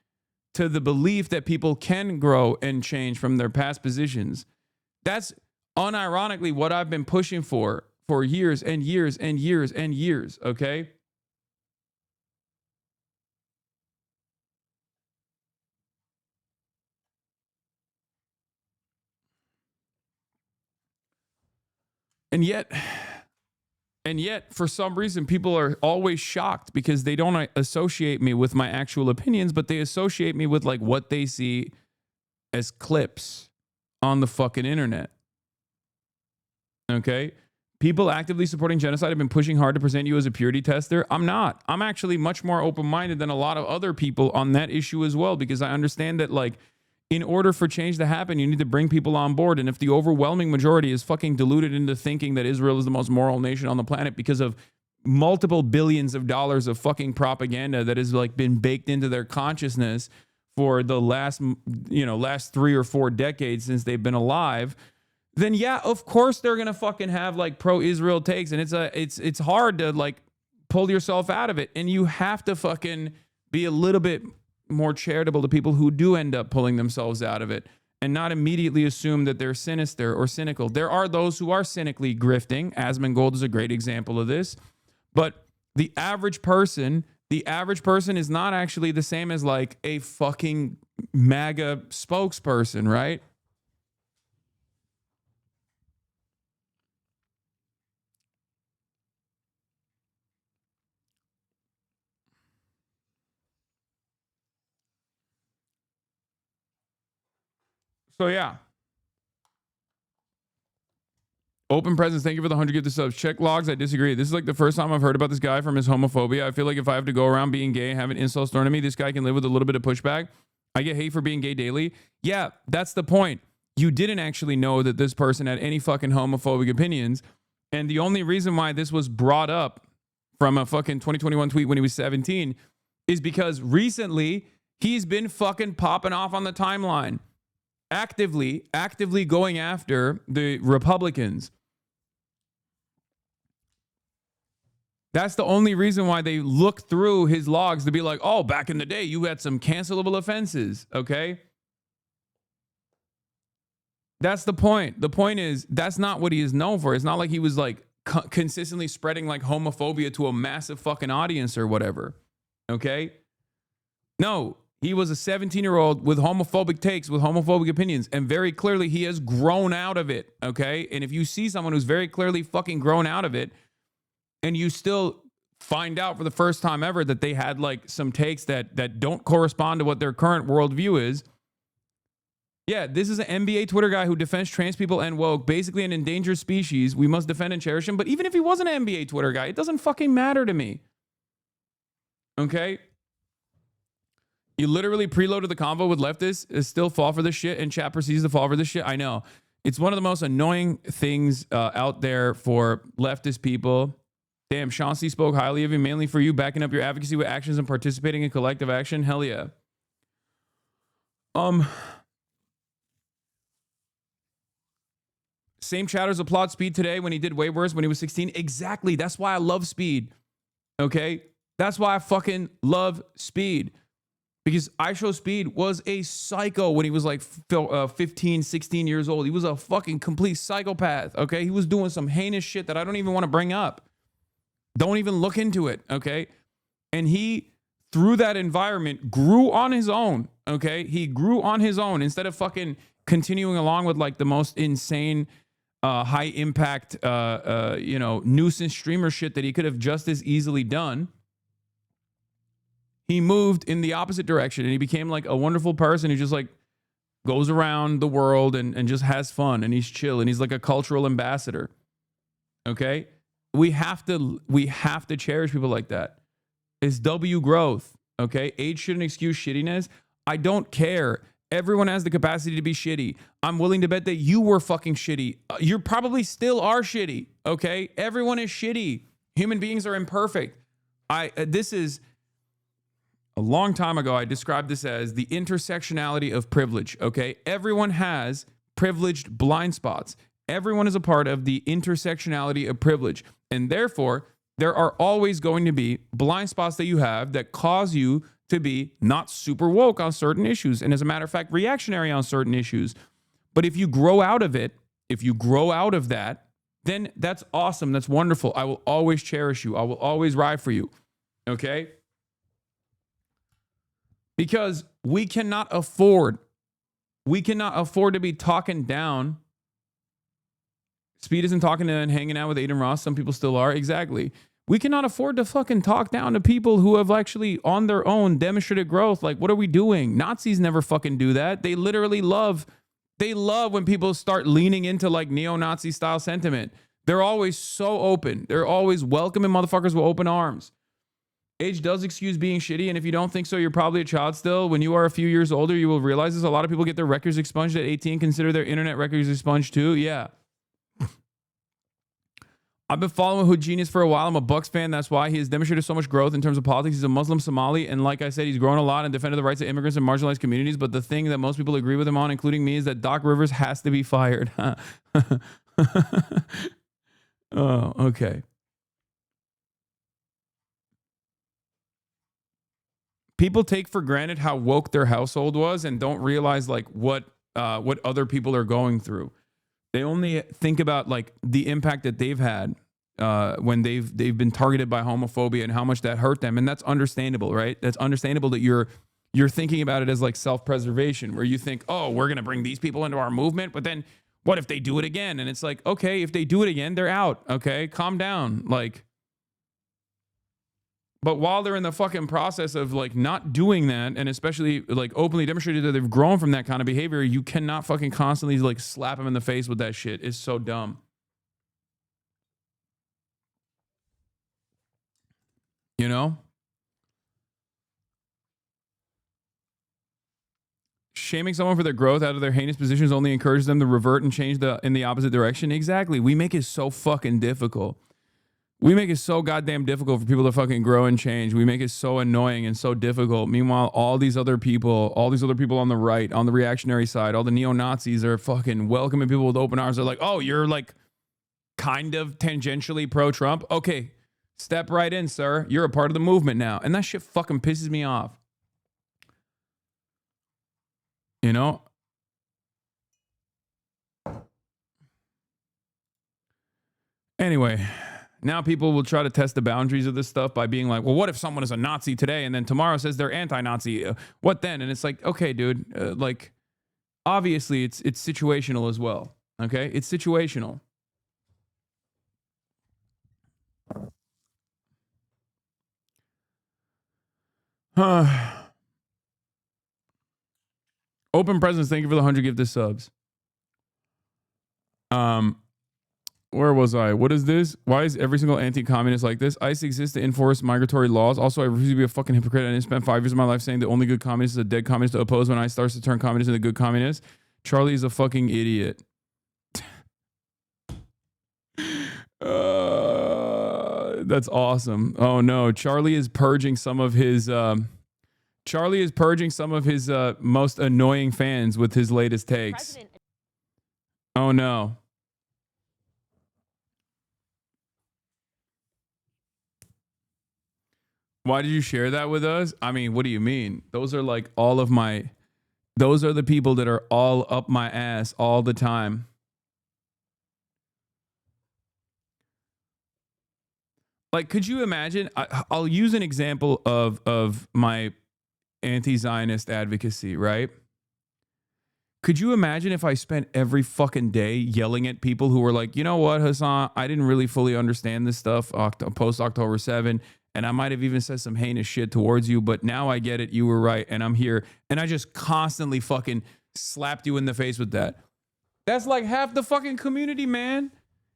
to the belief that people can grow and change from their past positions. That's unironically what I've been pushing for years and years and years and years, okay? And And yet, for some reason, people are always shocked because they don't associate me with my actual opinions, but they associate me with like what they see as clips on the fucking internet. Okay? People actively supporting genocide have been pushing hard to present you as a purity tester. I'm not. I'm actually much more open-minded than a lot of other people on that issue as well, because I understand that, like, in order for change to happen, you need to bring people on board. And if the overwhelming majority is fucking deluded into thinking that Israel is the most moral nation on the planet because of multiple billions of dollars of fucking propaganda that has like been baked into their consciousness for the last 3 or 4 decades since they've been alive, then yeah, of course they're gonna fucking have like pro-Israel takes, and it's hard to like pull yourself out of it, and you have to fucking be a little bit more charitable to people who do end up pulling themselves out of it and not immediately assume that they're sinister or cynical. There are those who are cynically grifting. Asmongold is a great example of this. But the average person is not actually the same as like a fucking MAGA spokesperson, right? So yeah. Open presence, thank you for the 100 gifted subs. Check logs, I disagree. This is like the first time I've heard about this guy from his homophobia. I feel like if I have to go around being gay and having insults thrown at me, this guy can live with a little bit of pushback. I get hate for being gay daily. Yeah, that's the point. You didn't actually know that this person had any fucking homophobic opinions. And the only reason why this was brought up from a fucking 2021 tweet when he was 17 is because recently he's been fucking popping off on the timeline. Actively going after the Republicans. That's the only reason why they look through his logs to be like, oh, back in the day, you had some cancelable offenses, okay? That's the point. The point is, that's not what he is known for. It's not like he was like consistently spreading like homophobia to a massive fucking audience or whatever, okay? No, he was a 17-year-old with homophobic takes, with homophobic opinions, and very clearly he has grown out of it, okay? And if you see someone who's very clearly fucking grown out of it, and you still find out for the first time ever that they had like some takes that don't correspond to what their current worldview is, yeah, this is an NBA Twitter guy who defends trans people and woke, basically an endangered species. We must defend and cherish him. But even if he wasn't an NBA Twitter guy, it doesn't fucking matter to me, okay? You literally preloaded the convo with leftists, still fall for this shit, and chat proceeds to fall for this shit. I know. It's one of the most annoying things out there for leftist people. Damn, Chauncey spoke highly of you, mainly for you backing up your advocacy with actions and participating in collective action. Hell yeah. Same chatters applaud Speed today when he did way worse when he was 16. Exactly. That's why I love Speed. Okay? That's why I fucking love Speed. Because IShowSpeed was a psycho when he was like 15, 16 years old. He was a fucking complete psychopath, okay? He was doing some heinous shit that I don't even want to bring up. Don't even look into it, okay? And he, through that environment, grew on his own, okay? He grew on his own instead of fucking continuing along with like the most insane, high impact, nuisance streamer shit that he could have just as easily done. He moved in the opposite direction and he became like a wonderful person who just like goes around the world and just has fun and he's chill and he's like a cultural ambassador. Okay? We have to cherish people like that. It's W growth. Okay? Age shouldn't excuse shittiness. I don't care. Everyone has the capacity to be shitty. I'm willing to bet that you were fucking shitty. You probably still are shitty. Okay? Everyone is shitty. Human beings are imperfect. This is a long time ago, I described this as the intersectionality of privilege, okay? Everyone has privileged blind spots. Everyone is a part of the intersectionality of privilege. And therefore, there are always going to be blind spots that you have that cause you to be not super woke on certain issues. And as a matter of fact, reactionary on certain issues. But if you grow out of it, if you grow out of that, then that's awesome. That's wonderful. I will always cherish you. I will always ride for you, okay? Because we cannot afford to be talking down Speed isn't talking to and hanging out with Aiden Ross. Some people still are. Exactly. We cannot afford to fucking talk down to people who have actually on their own demonstrated growth. Like, what are we doing? Nazis never fucking do that. They literally love when people start leaning into like neo-Nazi style sentiment. They're always so open. They're always welcoming motherfuckers with open arms. Age does excuse being shitty, and if you don't think so, you're probably a child still. When you are a few years older, you will realize this. A lot of people get their records expunged at 18, consider their internet records expunged too. Yeah. I've been following Hood Genius for a while. I'm a Bucks fan. That's why he has demonstrated so much growth in terms of politics. He's a Muslim Somali, and like I said, he's grown a lot and defended the rights of immigrants and marginalized communities. But the thing that most people agree with him on, including me, is that Doc Rivers has to be fired. Oh, okay. People take for granted how woke their household was and don't realize like what other people are going through. They only think about like the impact that they've had when they've been targeted by homophobia and how much that hurt them, and that's understandable, right? That's understandable that you're thinking about it as like self-preservation, where you think, oh, we're gonna bring these people into our movement, but then what if they do it again? And it's like, okay, if they do it again, they're out. Okay, calm down, like. But while they're in the fucking process of like not doing that, and especially like openly demonstrated that they've grown from that kind of behavior, you cannot fucking constantly like slap them in the face with that shit. It's so dumb. You know? Shaming someone for their growth out of their heinous positions only encourages them to revert and change in the opposite direction. Exactly. We make it so fucking difficult. We make it so goddamn difficult for people to fucking grow and change. We make it so annoying and so difficult. Meanwhile, all these other people on the right, on the reactionary side, all the neo-Nazis are fucking welcoming people with open arms. They're like, oh, you're like kind of tangentially pro-Trump? Okay, step right in, sir. You're a part of the movement now. And that shit fucking pisses me off. You know? Anyway, now people will try to test the boundaries of this stuff by being like, well, what if someone is a Nazi today and then tomorrow says they're anti-Nazi? What then? And it's like, okay, dude, like, obviously it's situational as well. Okay? It's situational. Open Presence, thank you for the 100 gifted subs. Where was I? What is this? Why is every single anti-communist like this? ICE exists to enforce migratory laws. Also, I refuse to be a fucking hypocrite. I didn't spend 5 years of my life saying the only good communist is a dead communist to oppose when ICE starts to turn communists into good communists. Charlie is a fucking idiot. That's awesome. Oh no, Charlie is purging some of his most annoying fans with his latest takes. Oh no. Why did you share that with us? I mean, what do you mean? Those are like those are the people that are all up my ass all the time. Like, could you imagine? I'll use an example of my anti-Zionist advocacy, right? Could you imagine if I spent every fucking day yelling at people who were like, you know what, Hasan, I didn't really fully understand this stuff post October 7, and I might have even said some heinous shit towards you, but now I get it. You were right, and I'm here. And I just constantly fucking slapped you in the face with that. That's like half the fucking community, man.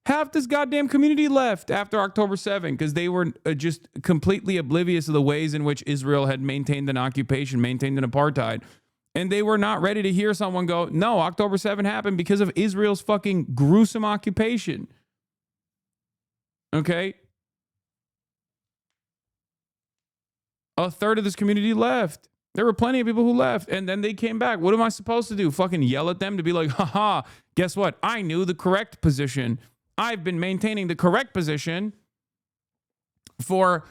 Half this goddamn community left after October 7 because they were just completely oblivious of the ways in which Israel had maintained an occupation, maintained an apartheid. And they were not ready to hear someone go, no, October 7 happened because of Israel's fucking gruesome occupation. Okay? A third of this community left. There were plenty of people who left, and then they came back. What am I supposed to do? Fucking yell at them to be like, haha, guess what? I knew the correct position. I've been maintaining the correct position for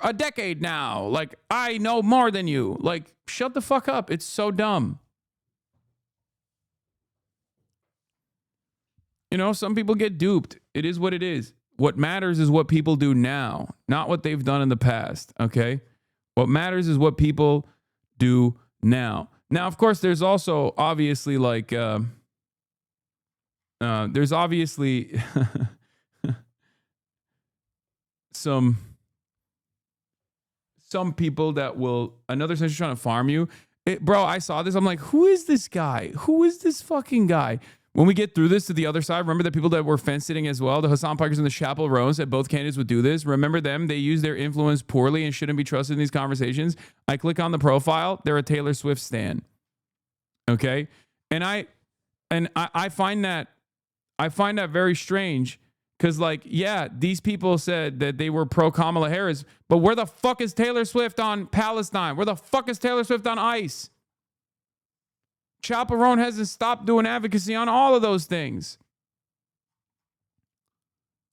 a decade now. Like, I know more than you. Like, shut the fuck up. It's so dumb. You know, some people get duped. It is what it is. What matters is what people do now, not what they've done in the past, okay? What matters is what people do now. Now, of course, there's also obviously like there's obviously some people that will, another sense trying to farm you. Bro, I saw this. I'm like, who is this guy? Who is this fucking guy? When we get through this to the other side, remember the people that were fence sitting as well? The Hasan Pikers and the Chapel Rose said both candidates would do this. Remember them? They use their influence poorly and shouldn't be trusted in these conversations. I click on the profile. They're a Taylor Swift stan. Okay? And I find that very strange because, like, yeah, these people said that they were pro Kamala Harris, but where the fuck is Taylor Swift on Palestine? Where the fuck is Taylor Swift on ICE? Chaperone hasn't stopped doing advocacy on all of those things.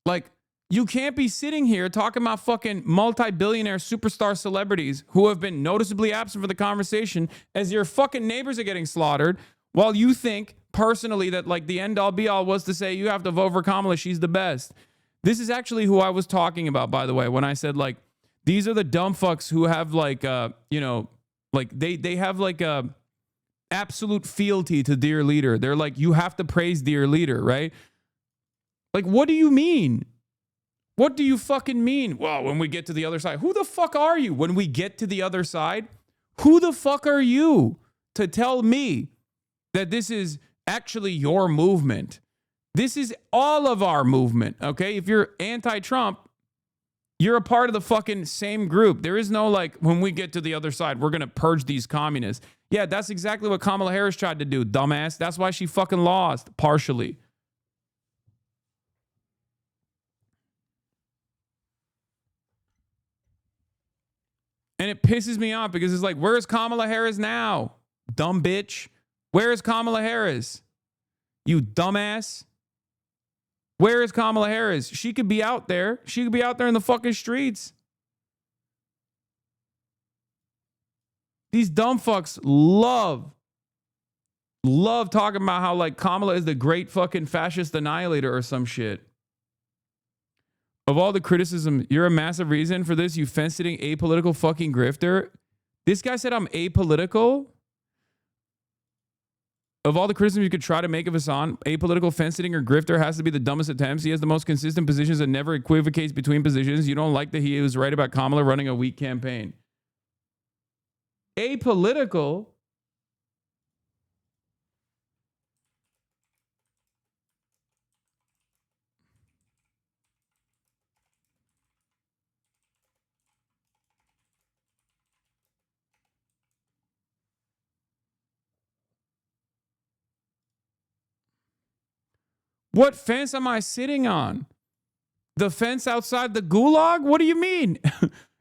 Like, you can't be sitting here talking about fucking multi-billionaire superstar celebrities who have been noticeably absent from the conversation as your fucking neighbors are getting slaughtered while you think personally that, like, the end all be all was to say you have to vote for Kamala, she's the best. This is actually who I was talking about, by the way, when I said, like, these are the dumb fucks who have, like, like they have, like, a absolute fealty to dear leader. They're like, you have to praise dear leader, right? Like, what do you mean? What do you fucking mean? Well, when we get to the other side, who the fuck are you? When we get to the other side, who the fuck are you to tell me that this is actually your movement? This is all of our movement, okay? If you're anti-Trump, you're a part of the fucking same group. There is no, like, when we get to the other side, we're going to purge these communists. Yeah, that's exactly what Kamala Harris tried to do, dumbass. That's why she fucking lost, partially. And it pisses me off because it's like, where's Kamala Harris now? Dumb bitch. Where is Kamala Harris? You dumbass. Where is Kamala Harris? She could be out there. She could be out there in the fucking streets. These dumb fucks love talking about how, like, Kamala is the great fucking fascist annihilator or some shit. Of all the criticism, you're a massive reason for this, you fence-sitting apolitical fucking grifter. This guy said I'm apolitical. Of all the criticism you could try to make of Hasan, apolitical fence-sitting or grifter has to be the dumbest attempts. He has the most consistent positions and never equivocates between positions. You don't like that he was right about Kamala running a weak campaign. Apolitical? What fence am I sitting on? The fence outside the gulag? What do you mean?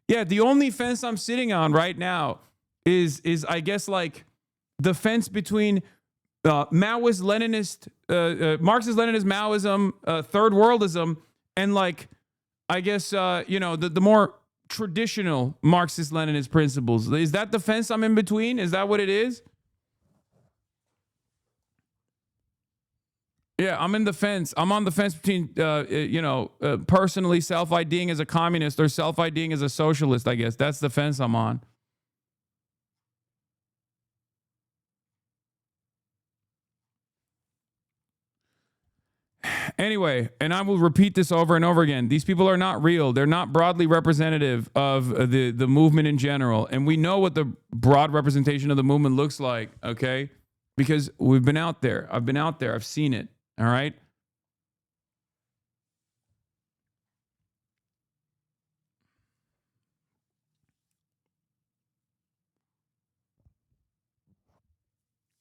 Yeah, the only fence I'm sitting on right now is I guess, like, the fence between Maoist Leninist, Marxist Leninist Maoism, third worldism, and, like, I guess the more traditional Marxist Leninist principles. Is that the fence I'm in between? Is that what it is? Yeah, I'm in the fence. I'm on the fence between, personally self-IDing as a communist or self-IDing as a socialist, I guess. That's the fence I'm on. Anyway, and I will repeat this over and over again. These people are not real. They're not broadly representative of the movement in general. And we know what the broad representation of the movement looks like, okay? Because we've been out there. I've been out there. I've seen it. All right.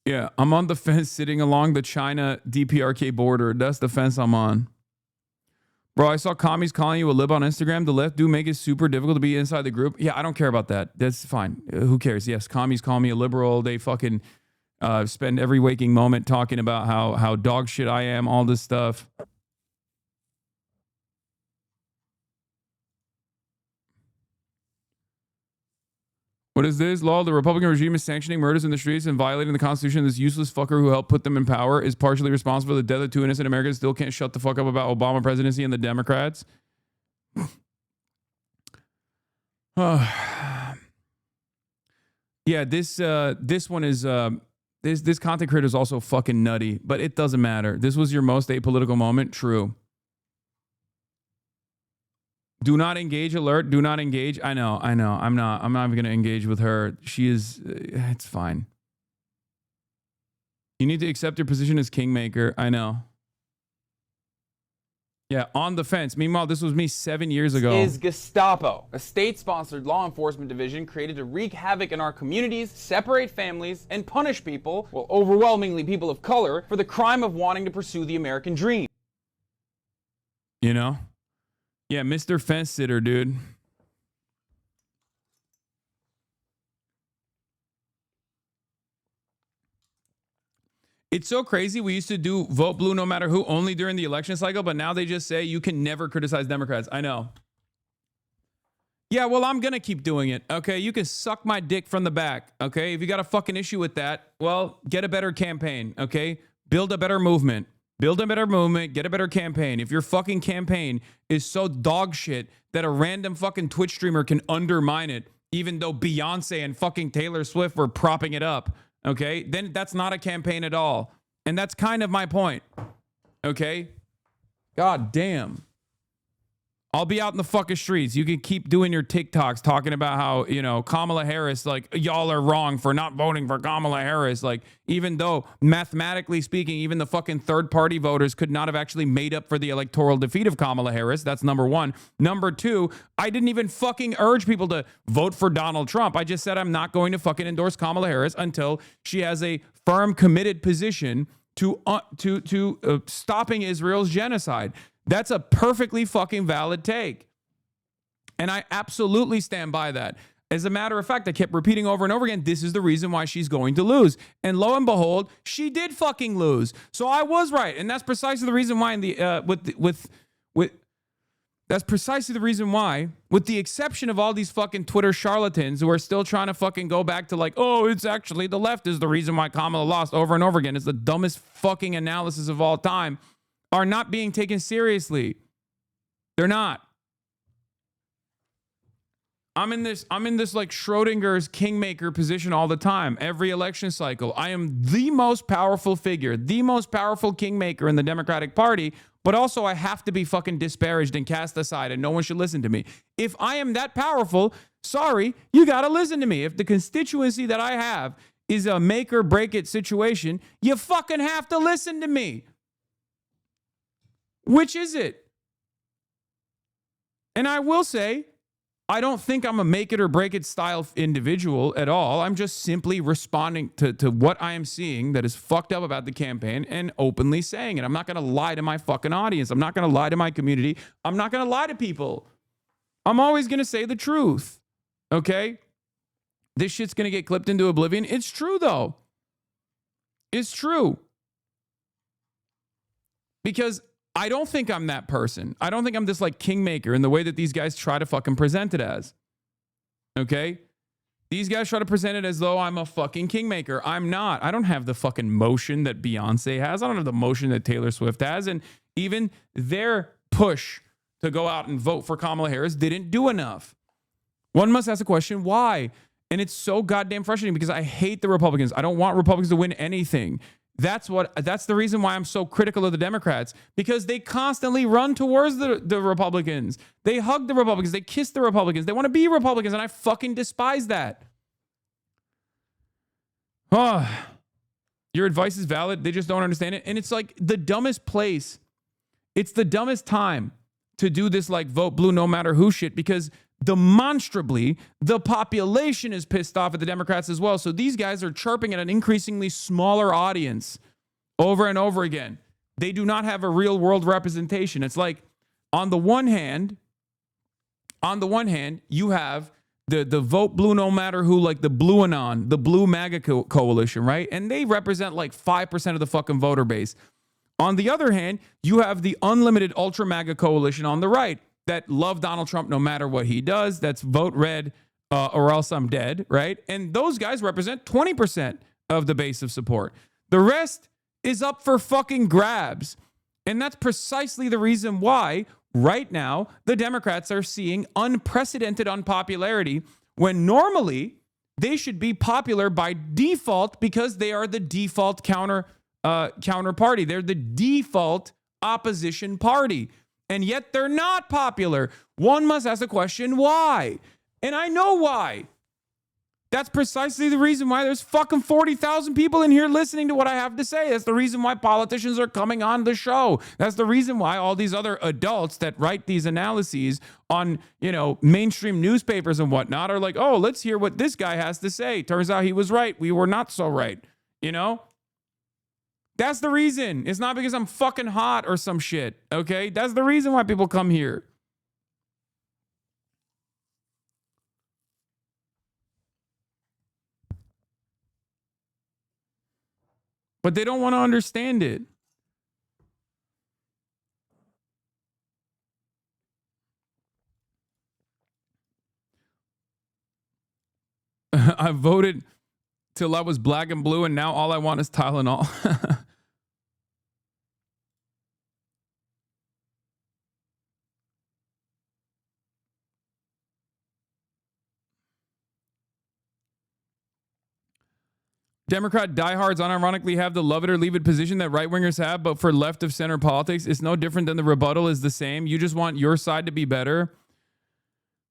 Yeah, I'm on the fence sitting along the China DPRK border. That's the fence I'm on. Bro, I saw commies calling you a lib on Instagram. The left do make it super difficult to be inside the group. Yeah, I don't care about that. That's fine. Who cares? Yes, commies call me a liberal. They fucking spend every waking moment talking about how dog shit I am, all this stuff. What is this? Law, the Republican regime is sanctioning murders in the streets and violating the Constitution. This useless fucker who helped put them in power is partially responsible for the death of 2 innocent Americans. Still can't shut the fuck up about Obama presidency and the Democrats. Yeah, this one is This content creator is also fucking nutty, but it doesn't matter. This was your most apolitical moment. True. Do not engage alert. Do not engage. I know. I'm not even going to engage with her. She is, it's fine. You need to accept your position as kingmaker. I know. Yeah, on the fence. Meanwhile, this was me 7 years ago. Is Gestapo, a state-sponsored law enforcement division created to wreak havoc in our communities, separate families, and punish people, well, overwhelmingly people of color, for the crime of wanting to pursue the American dream. You know? Yeah, Mr. Fence Sitter, dude. It's so crazy. We used to do vote blue no matter who only during the election cycle, but now they just say you can never criticize Democrats. I know. Yeah, well, I'm going to keep doing it. Okay, you can suck my dick from the back. Okay, if you got a fucking issue with that, well, get a better campaign. Okay, build a better movement. Build a better movement, get a better campaign. If your fucking campaign is so dog shit that a random fucking Twitch streamer can undermine it, even though Beyonce and fucking Taylor Swift were propping it up, okay, then that's not a campaign at all. And that's kind of my point. Okay? God damn. I'll be out in the fucking streets. You can keep doing your TikToks talking about how, you know, Kamala Harris, like, y'all are wrong for not voting for Kamala Harris. Like, even though mathematically speaking, even the fucking third party voters could not have actually made up for the electoral defeat of Kamala Harris. That's number one. Number two, I didn't even fucking urge people to vote for Donald Trump. I just said I'm not going to fucking endorse Kamala Harris until she has a firm, committed position to stopping Israel's genocide. That's a perfectly fucking valid take. And I absolutely stand by that. As a matter of fact, I kept repeating over and over again, this is the reason why she's going to lose. And lo and behold, she did fucking lose. So I was right. And that's precisely the reason why that's precisely the reason why, with the exception of all these fucking Twitter charlatans who are still trying to fucking go back to like, oh, it's actually the left is the reason why Kamala lost over and over again. It's the dumbest fucking analysis of all time. Are not being taken seriously. They're not. I'm in this like Schrodinger's kingmaker position all the time. Every election cycle, I am the most powerful figure, the most powerful kingmaker in the Democratic Party, but also I have to be fucking disparaged and cast aside and no one should listen to me. If I am that powerful, sorry, you got to listen to me. If the constituency that I have is a make or break it situation, you fucking have to listen to me. Which is it? And I will say, I don't think I'm a make it or break it style individual at all. I'm just simply responding to what I am seeing that is fucked up about the campaign and openly saying it. I'm not going to lie to my fucking audience. I'm not going to lie to my community. I'm not going to lie to people. I'm always going to say the truth. Okay? This shit's going to get clipped into oblivion. It's true, though. It's true. Because I don't think I'm that person. I don't think I'm this like kingmaker in the way that these guys try to fucking present it as. Okay? These guys try to present it as though I'm a fucking kingmaker. I'm not. I don't have the fucking motion that Beyonce has. I don't have the motion that Taylor Swift has. And even their push to go out and vote for Kamala Harris didn't do enough. One must ask the question, why? And it's so goddamn frustrating because I hate the Republicans. I don't want Republicans to win anything. That's the reason why I'm so critical of the Democrats, because they constantly run towards the Republicans. They hug the Republicans. They kiss the Republicans. They want to be Republicans, and I fucking despise that. Oh, your advice is valid. They just don't understand it. And it's like the dumbest place. It's the dumbest time to do this like vote blue no matter who shit, because demonstrably the population is pissed off at the Democrats as well. So these guys are chirping at an increasingly smaller audience over and over again. They do not have a real world representation. It's like on the one hand, you have the vote blue no matter who, like the Blue Anon, the Blue MAGA coalition, right? And they represent like 5% of the fucking voter base. On the other hand, you have the unlimited ultra MAGA coalition on the right that love Donald Trump no matter what he does. That's vote red or else I'm dead, right? And those guys represent 20% of the base of support. The rest is up for fucking grabs. And that's precisely the reason why right now the Democrats are seeing unprecedented unpopularity when normally they should be popular by default because they are the default counter party. They're the default opposition party. And yet they're not popular. One must ask the question, why? And I know why. That's precisely the reason why there's fucking 40,000 people in here listening to what I have to say. That's the reason why politicians are coming on the show. That's the reason why all these other adults that write these analyses on, mainstream newspapers and whatnot are like, oh, let's hear what this guy has to say. Turns out he was right. We were not so right. That's the reason. It's not because I'm fucking hot or some shit. Okay? That's the reason why people come here. But they don't want to understand it. I voted till I was black and blue, and now all I want is Tylenol. Democrat diehards unironically have the love it or leave it position that right-wingers have, but for left of center politics, it's no different than the rebuttal is the same. You just want your side to be better.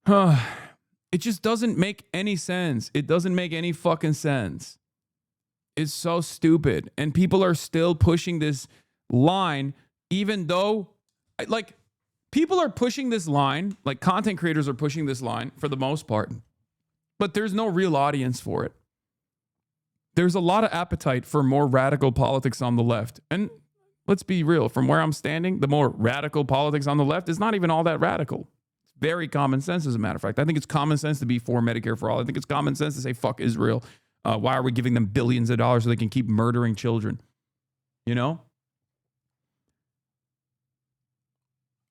It just doesn't make any sense. It doesn't make any fucking sense. It's so stupid. And people are still pushing this line, even though, people are pushing this line, like content creators are pushing this line for the most part, but there's no real audience for it. There's a lot of appetite for more radical politics on the left. And let's be real, from where I'm standing, the more radical politics on the left is not even all that radical. It's very common sense, as a matter of fact. I think it's common sense to be for Medicare for all. I think it's common sense to say, fuck Israel. Why are we giving them billions of dollars so they can keep murdering children?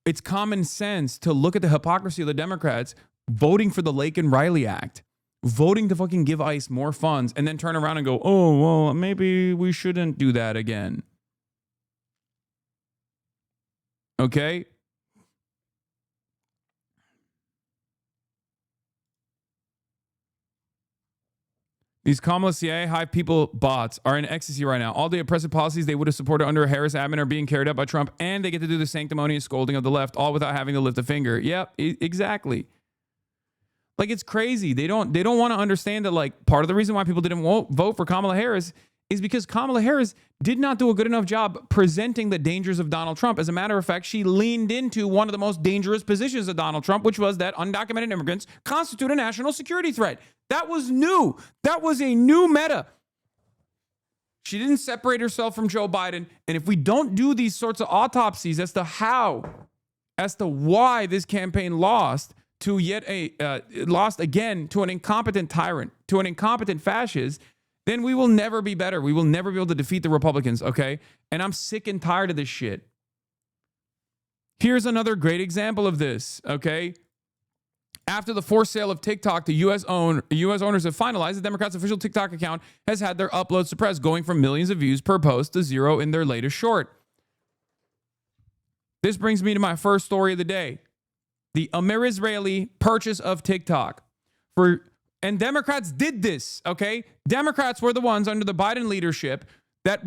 It's common sense to look at the hypocrisy of the Democrats voting for the Lake and Riley Act, voting to fucking give ICE more funds, and then turn around and go, oh, well, maybe we shouldn't do that again. Okay? These Kamala CIA hive people bots are in ecstasy right now. All the oppressive policies they would have supported under a Harris admin are being carried out by Trump, and they get to do the sanctimonious scolding of the left, all without having to lift a finger. Yep, exactly. It's crazy. They don't want to understand that, part of the reason why people didn't vote for Kamala Harris is because Kamala Harris did not do a good enough job presenting the dangers of Donald Trump. As a matter of fact, she leaned into one of the most dangerous positions of Donald Trump, which was that undocumented immigrants constitute a national security threat. That was new. That was a new meta. She didn't separate herself from Joe Biden. And if we don't do these sorts of autopsies as to why this campaign lost, lost again to an incompetent tyrant, to an incompetent fascist, then we will never be better. We will never be able to defeat the Republicans, okay? And I'm sick and tired of this shit. Here's another great example of this, okay? After the forced sale of TikTok, the U.S. owners have finalized the Democrats' official TikTok account has had their uploads suppressed, going from millions of views per post to 0 in their latest short. This brings me to my first story of the day. The Amerisrael purchase of TikTok. And Democrats did this, okay? Democrats were the ones under the Biden leadership that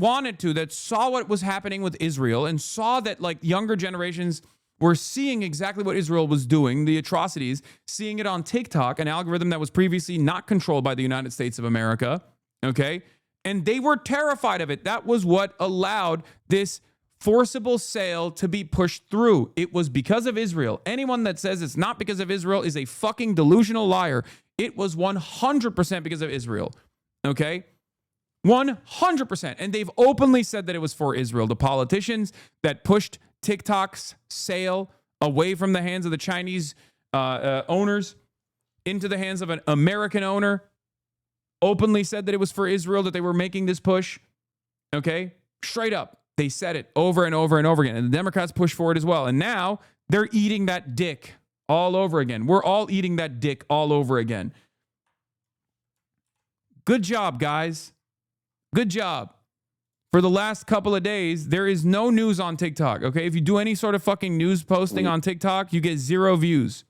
saw what was happening with Israel and saw that younger generations were seeing exactly what Israel was doing, the atrocities, seeing it on TikTok, an algorithm that was previously not controlled by the United States of America, okay? And they were terrified of it. That was what allowed this forcible sale to be pushed through. It was because of Israel. Anyone that says it's not because of Israel is a fucking delusional liar. It was 100% because of Israel. Okay? 100%. And they've openly said that it was for Israel. The politicians that pushed TikTok's sale away from the hands of the Chinese owners into the hands of an American owner openly said that it was for Israel, that they were making this push. Okay? Straight up. They said it over and over and over again. And the Democrats pushed for it as well. And now they're eating that dick all over again. We're all eating that dick all over again. Good job, guys. Good job. For the last couple of days, there is no news on TikTok. Okay? If you do any sort of fucking news posting on TikTok, you get 0 views.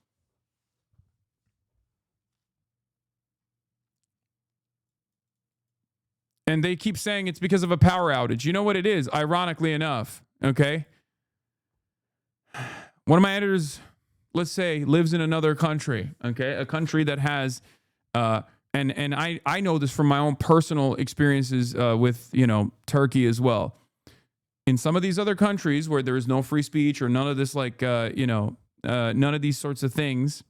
And they keep saying it's because of a power outage. You know what it is, ironically enough, okay? One of my editors, let's say, lives in another country, okay? A country that has, and I know this from my own personal experiences with, Turkey as well. In some of these other countries where there is no free speech or none of this, none of these sorts of things,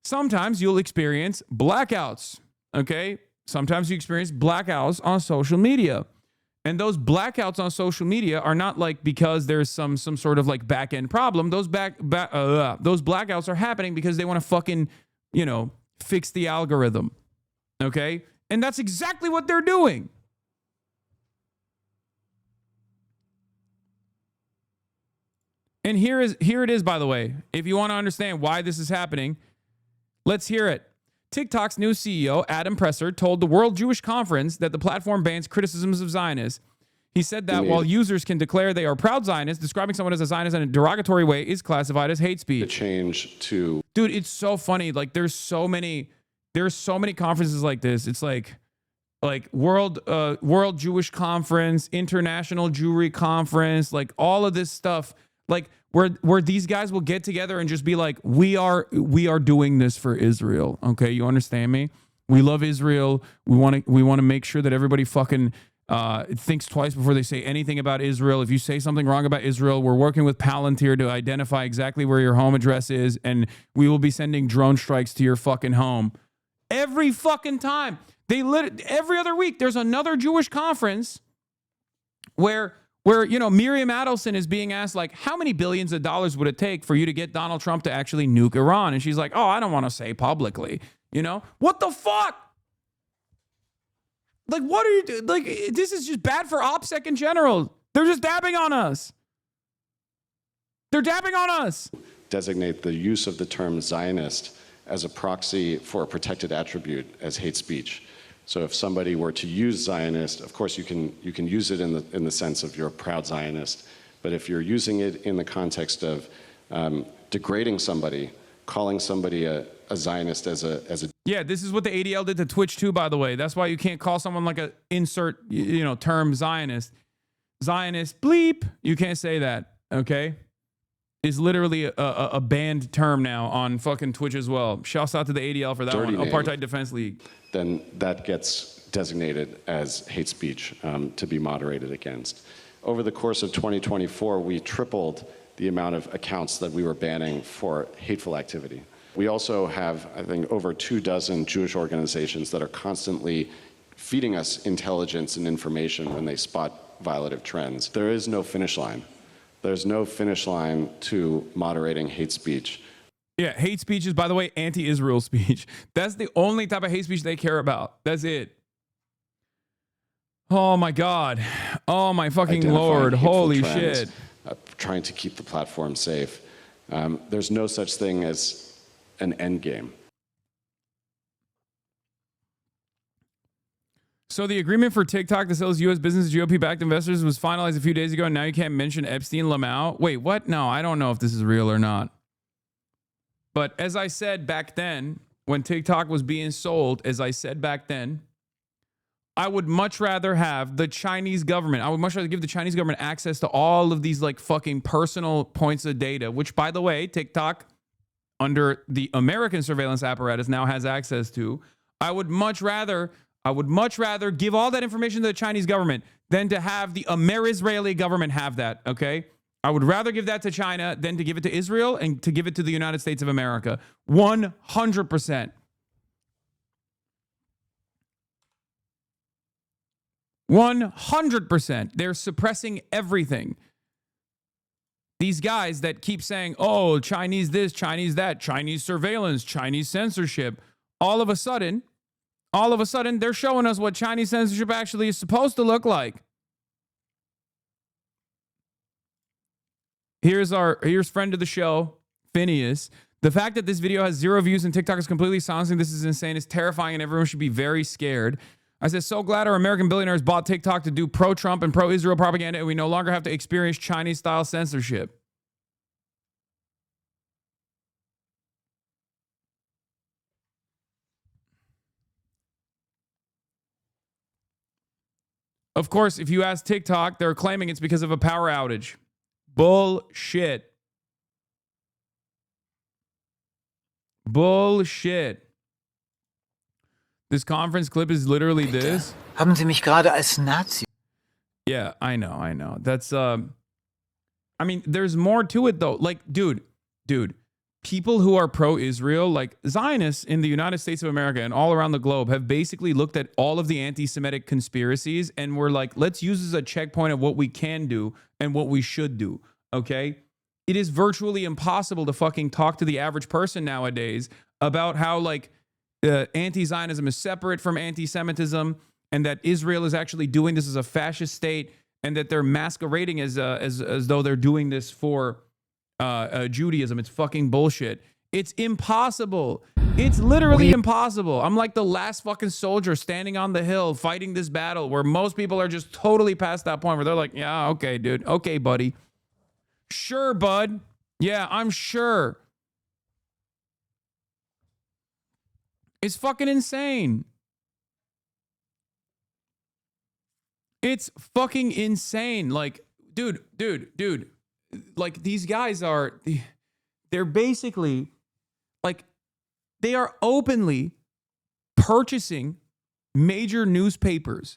sometimes you'll experience blackouts, okay? Sometimes you experience blackouts on social media. And those blackouts on social media are not like because there's some sort of like back end problem. Those blackouts are happening because they want to fucking, fix the algorithm. Okay? And that's exactly what they're doing. And here it is, by the way. If you want to understand why this is happening, let's hear it. TikTok's new CEO, Adam Presser, told the World Jewish Conference that the platform bans criticisms of Zionists. He said that while users can declare they are proud Zionists, describing someone as a Zionist in a derogatory way is classified as hate speech. Dude, it's so funny. Like, there's so many conferences like this. It's like World Jewish Conference, International Jewry Conference, like all of this stuff. Like where these guys will get together and just be like, we are doing this for Israel. Okay, you understand me? We love Israel. We want to make sure that everybody fucking thinks twice before they say anything about Israel. If you say something wrong about Israel, we're working with Palantir to identify exactly where your home address is, and we will be sending drone strikes to your fucking home. Every fucking time. Every other week there's another Jewish conference where Miriam Adelson is being asked, like, how many billions of dollars would it take for you to get Donald Trump to actually nuke Iran? And she's like, oh, I don't want to say publicly. What the fuck? Like, what are you doing? Like, this is just bad for OPSEC in general. They're just dabbing on us. They're dabbing on us. Designate the use of the term Zionist as a proxy for a protected attribute as hate speech. So if somebody were to use Zionist, of course you can use it in the sense of you're a proud Zionist, but if you're using it in the context of degrading somebody, calling somebody a Zionist as a yeah, this is what the ADL did to Twitch too, by the way. That's why you can't call someone like a insert term Zionist bleep. You can't say that. Okay, is literally a banned term now on fucking Twitch as well. Shouts out to the ADL for that one. Apartheid Defense League. Then that gets designated as hate speech to be moderated against. Over the course of 2024, we tripled the amount of accounts that we were banning for hateful activity. We also have, I think, over 24 Jewish organizations that are constantly feeding us intelligence and information when they spot violative trends. There is no finish line. There's no finish line to moderating hate speech. Yeah, hate speech is, by the way, anti-Israel speech. That's the only type of hate speech they care about. That's it. Oh my God. Oh my fucking Lord. Holy shit. Trying to keep the platform safe. There's no such thing as an end game. So the agreement for TikTok to sell its U.S. business to GOP-backed investors was finalized a few days ago, and now you can't mention Epstein, Lamau. Wait, what? No, I don't know if this is real or not. But as I said back then, when TikTok was being sold, I would much rather have the Chinese government. I would much rather give the Chinese government access to all of these like fucking personal points of data, which, by the way, TikTok, under the American surveillance apparatus, now has access to. I would much rather give all that information to the Chinese government than to have the Amerisraeli government have that, okay? I would rather give that to China than to give it to Israel and to give it to the United States of America. 100%. 100%. They're suppressing everything. These guys that keep saying, oh, Chinese this, Chinese that, Chinese surveillance, Chinese censorship, all of a sudden, they're showing us what Chinese censorship actually is supposed to look like. Here's friend of the show, Phineas. The fact that this video has 0 views and TikTok is completely silencing this is insane. It's terrifying and everyone should be very scared. I said, so glad our American billionaires bought TikTok to do pro-Trump and pro-Israel propaganda and we no longer have to experience Chinese-style censorship. Of course, if you ask TikTok, they're claiming it's because of a power outage. Bullshit. Bullshit. This conference clip is literally this. Haben Sie mich gerade als Nazi? Yeah, I know. That's I mean, there's more to it though. Like, dude, people who are pro-Israel, like Zionists in the United States of America and all around the globe, have basically looked at all of the anti-Semitic conspiracies and were like, let's use this as a checkpoint of what we can do and what we should do. Okay? It is virtually impossible to fucking talk to the average person nowadays about how like anti-Zionism is separate from anti-Semitism and that Israel is actually doing this as a fascist state and that they're masquerading as though they're doing this for Judaism. It's fucking bullshit. It's impossible. It's literally impossible. I'm like the last fucking soldier standing on the hill fighting this battle where most people are just totally past that point where they're like, yeah, okay, dude. Okay, buddy. Sure, bud. Yeah, I'm sure. It's fucking insane. It's fucking insane. Like, dude. Like, these guys they're basically, like, they are openly purchasing major newspapers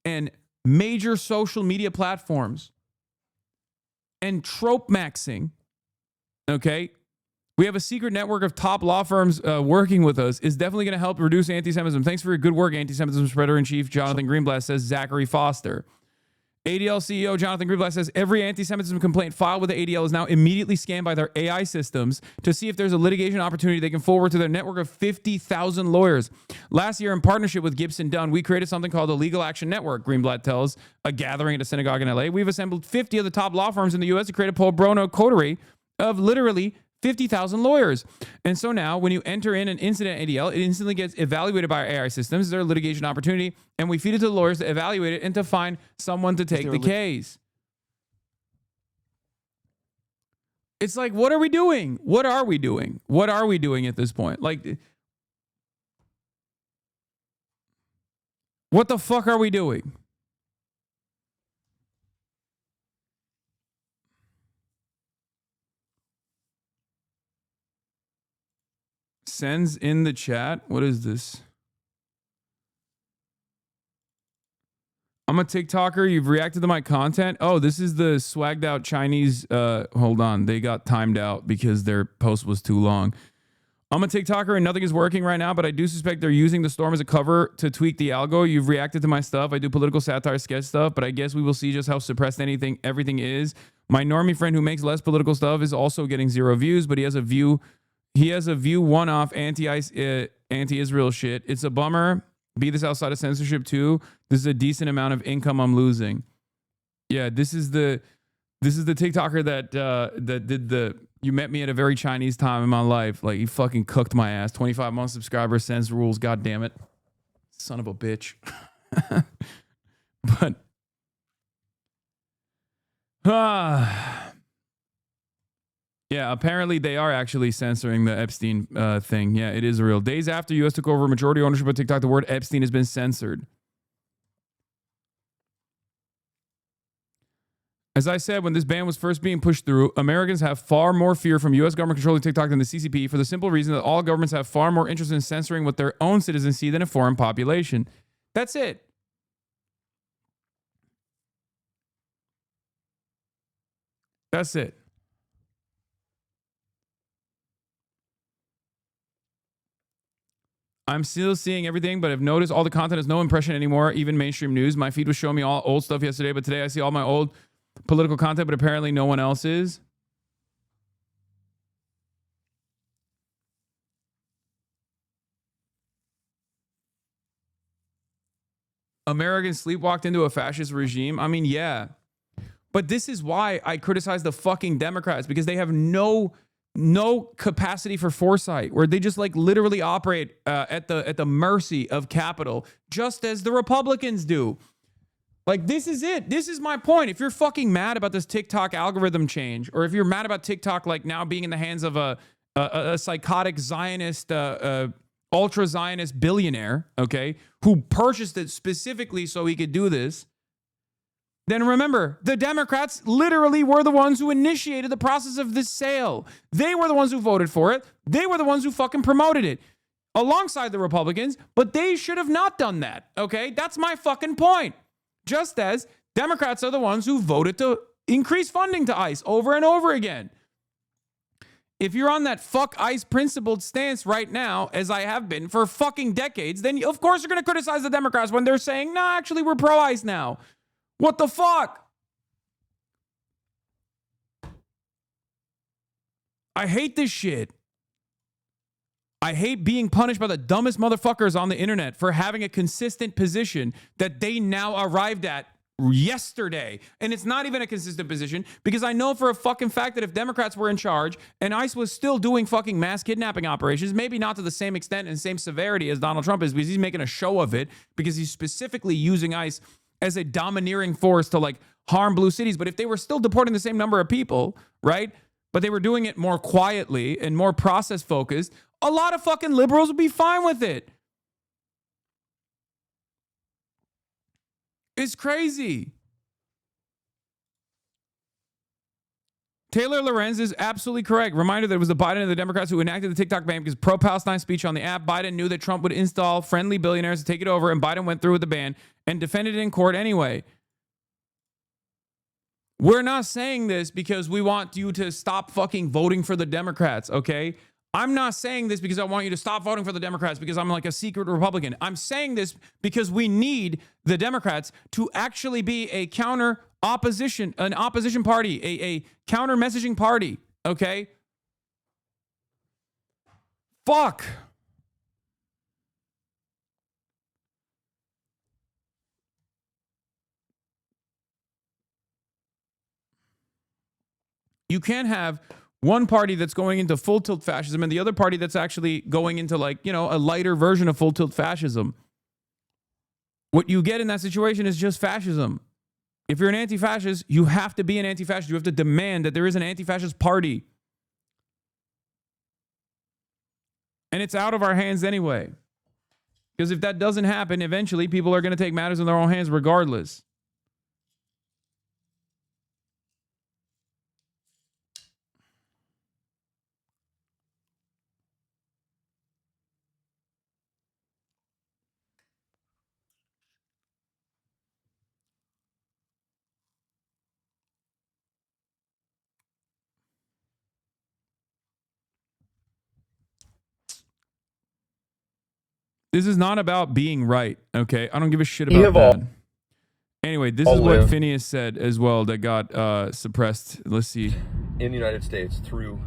and major social media platforms and trope maxing, okay? We have a secret network of top law firms working with us. Is definitely going to help reduce anti-Semitism. Thanks for your good work, anti-Semitism spreader-in-chief Jonathan Greenblatt, says Zachary Foster. ADL CEO Jonathan Greenblatt says every anti-Semitism complaint filed with the ADL is now immediately scanned by their AI systems to see if there's a litigation opportunity they can forward to their network of 50,000 lawyers. Last year, in partnership with Gibson Dunn, we created something called the Legal Action Network, Greenblatt tells a gathering at a synagogue in LA. We've assembled 50 of the top law firms in the U.S. to create a pro bono coterie of literally 50,000 lawyers. And so now when you enter in an incident ADL, it instantly gets evaluated by our AI systems. Is there a litigation opportunity? And we feed it to the lawyers to evaluate it and to find someone to take the case. It's like, what are we doing? What are we doing? What are we doing at this point? Like, what the fuck are we doing? Sends in the chat. What is this? I'm a TikToker. You've reacted to my content. Oh, this is the swagged out Chinese. Hold on. They got timed out because their post was too long. I'm a TikToker and nothing is working right now, but I do suspect they're using the storm as a cover to tweak the algo. You've reacted to my stuff. I do political satire sketch stuff, but I guess we will see just how suppressed everything is. My normie friend who makes less political stuff is also getting 0 views, but he has a view one-off anti-Israel shit. It's a bummer. Be this outside of censorship too. This is a decent amount of income I'm losing. Yeah, this is the TikToker that did the you met me at a very Chinese time in my life. Like, he fucking cooked my ass. 25 month subscriber, sends rules, god damn it. Son of a bitch. But yeah, apparently they are actually censoring the Epstein thing. Yeah, it is real. Days after U.S. took over majority ownership of TikTok, the word Epstein has been censored. As I said, when this ban was first being pushed through, Americans have far more fear from U.S. government controlling TikTok than the CCP for the simple reason that all governments have far more interest in censoring what their own citizens see than a foreign population. That's it. That's it. I'm still seeing everything, but I've noticed all the content has no impression anymore, even mainstream news. My feed was showing me all old stuff yesterday, but today I see all my old political content, but apparently no one else is. Americans sleepwalked into a fascist regime. I mean, yeah. But this is why I criticize the fucking Democrats, because they have no capacity for foresight, where they just like literally operate at the mercy of capital, just as the Republicans do. Like, this is it. This is my point. If you're fucking mad about this TikTok algorithm change, or if you're mad about TikTok like now being in the hands of a psychotic Zionist, ultra Zionist billionaire, okay, who purchased it specifically so he could do this, then remember, the Democrats literally were the ones who initiated the process of this sale. They were the ones who voted for it. They were the ones who fucking promoted it alongside the Republicans, but they should have not done that, okay? That's my fucking point. Just as Democrats are the ones who voted to increase funding to ICE over and over again. If you're on that fuck ICE principled stance right now, as I have been for fucking decades, then of course you're going to criticize the Democrats when they're saying, no, actually we're pro-ICE now. What the fuck? I hate this shit. I hate being punished by the dumbest motherfuckers on the internet for having a consistent position that they now arrived at yesterday. And it's not even a consistent position because I know for a fucking fact that if Democrats were in charge and ICE was still doing fucking mass kidnapping operations, maybe not to the same extent and same severity as Donald Trump is, because he's making a show of it because he's specifically using ICE as a domineering force to like harm blue cities. But if they were still deporting the same number of people, right? But they were doing it more quietly and more process focused, a lot of fucking liberals would be fine with it. It's crazy. Taylor Lorenz is absolutely correct. Reminder that it was the Biden and the Democrats who enacted the TikTok ban because pro-Palestine speech on the app. Biden knew that Trump would install friendly billionaires to take it over, and Biden went through with the ban and defended it in court anyway. We're not saying this because we want you to stop fucking voting for the Democrats, okay? I'm not saying this because I want you to stop voting for the Democrats because I'm like a secret Republican. I'm saying this because we need the Democrats to actually be a counter opposition, an opposition party, a counter messaging party, okay? Fuck. You can't have one party that's going into full tilt fascism and the other party that's actually going into like, you know, a lighter version of full tilt fascism. What you get in that situation is just fascism. If you're an anti-fascist, you have to be an anti-fascist. You have to demand that there is an anti-fascist party. And it's out of our hands anyway. Because if that doesn't happen, eventually people are going to take matters in their own hands regardless. This is not about being right, okay? I don't give a shit about that. Anyway, this is what Phineas said as well that got suppressed. Let's see. In the United States through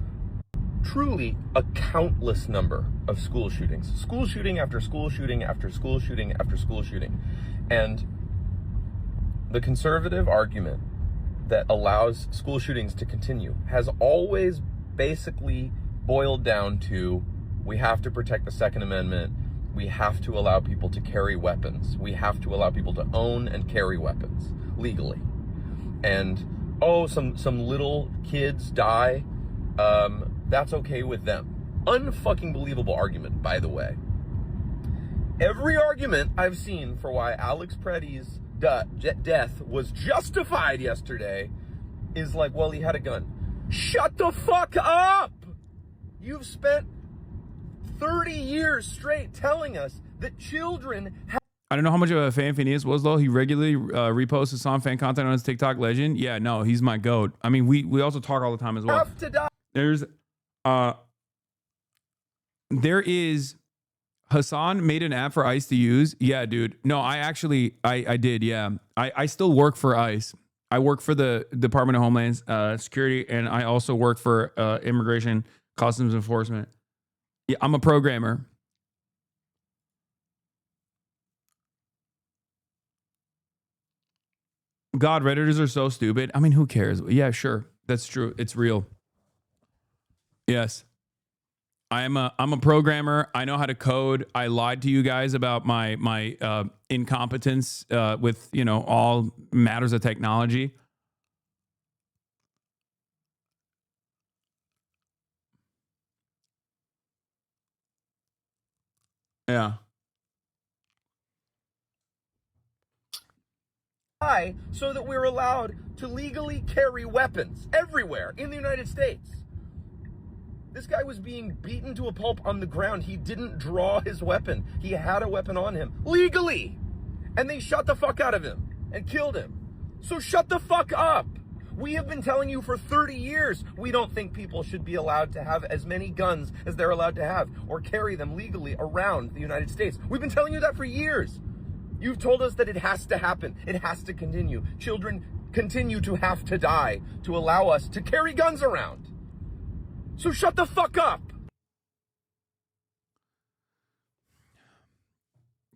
truly a countless number of school shootings. School shooting after school shooting after school shooting after school shooting. And the conservative argument that allows school shootings to continue has always basically boiled down to we have to protect the Second Amendment. We have to allow people to carry weapons. We have to allow people to own and carry weapons legally. And, oh, some little kids die. That's okay with them. Unfucking believable argument, by the way. Every argument I've seen for why Alex Preddy's death was justified yesterday is like, well, he had a gun. Shut the fuck up! You've spent 30 years straight telling us that children I don't know how much of a fan Phineas was, though. He regularly reposts Hasan fan content on his TikTok legend. Yeah, no, he's my goat. I mean, we also talk all the time as well. have to die. There is Hasan made an app for ICE to use. Yeah, dude. No, I did. Yeah. I still work for ICE. I work for the Department of Homeland Security, and I also work for Immigration Customs Enforcement. Yeah, I'm a programmer. God, Redditors are so stupid. I mean, who cares? Yeah, sure. That's true. It's real. Yes. I'm a programmer. I know how to code. I lied to you guys about my incompetence with, you know, all matters of technology. Yeah. die so that we're allowed to legally carry weapons everywhere in the United States. This guy was being beaten to a pulp on the ground. He didn't draw his weapon. He had a weapon on him legally. And they shot the fuck out of him and killed him. So shut the fuck up. We have been telling you for 30 years we don't think people should be allowed to have as many guns as they're allowed to have or carry them legally around the United States. We've been telling you that for years. You've told us that it has to happen. It has to continue. Children continue to have to die to allow us to carry guns around. So shut the fuck up.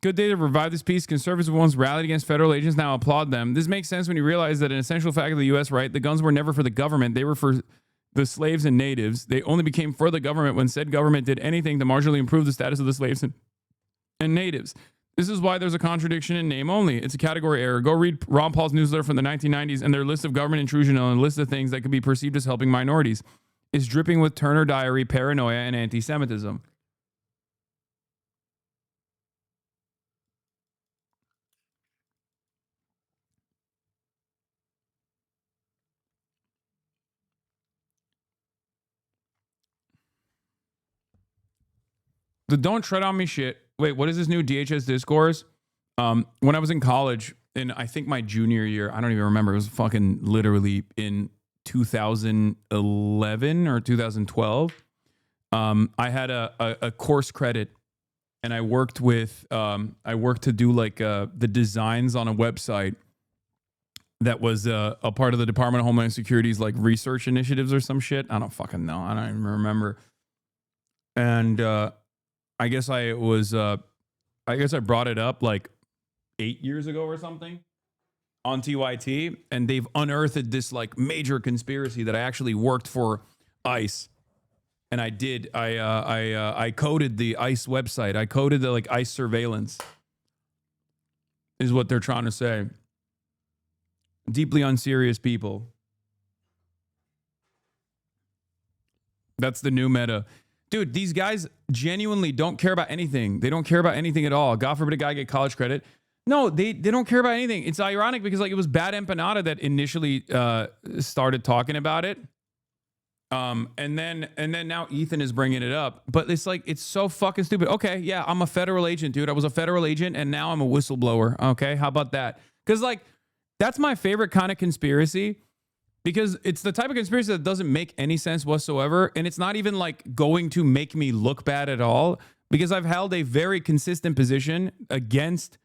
Good day to revive this peace. Conservatives once rallied against federal agents, now applaud them. This makes sense when you realize that an essential fact of the U.S., right? The guns were never for the government. They were for the slaves and natives. They only became for the government when said government did anything to marginally improve the status of the slaves and natives. This is why there's a contradiction in name only. It's a category error. Go read Ron Paul's newsletter from the 1990s and their list of government intrusion and a list of things that could be perceived as helping minorities. It's dripping with Turner Diary, paranoia, and anti-Semitism. The don't tread on me shit. Wait, what is this new DHS discourse? When I was in college, in I think my junior year, I don't even remember. It was fucking literally in 2011 or 2012. I had a course credit, and I worked with to do like the designs on a website that was a part of the Department of Homeland Security's like research initiatives or some shit. I don't fucking know. I don't even remember. And I guess I brought it up like 8 years ago or something on TYT, and they've unearthed this like major conspiracy that I actually worked for ICE, and I coded the ICE website. I coded the like ICE surveillance, is what they're trying to say. Deeply unserious people. That's the new meta. Dude, these guys genuinely don't care about anything. They don't care about anything at all. God forbid a guy get college credit. No, they don't care about anything. It's ironic because like it was Bad Empanada that initially started talking about it. And then now Ethan is bringing it up. But it's like, it's so fucking stupid. Okay, yeah, I'm a federal agent, dude. I was a federal agent and now I'm a whistleblower. Okay, how about that? Because like, that's my favorite kind of conspiracy. Because it's the type of conspiracy that doesn't make any sense whatsoever. And it's not even like going to make me look bad at all. Because I've held a very consistent position against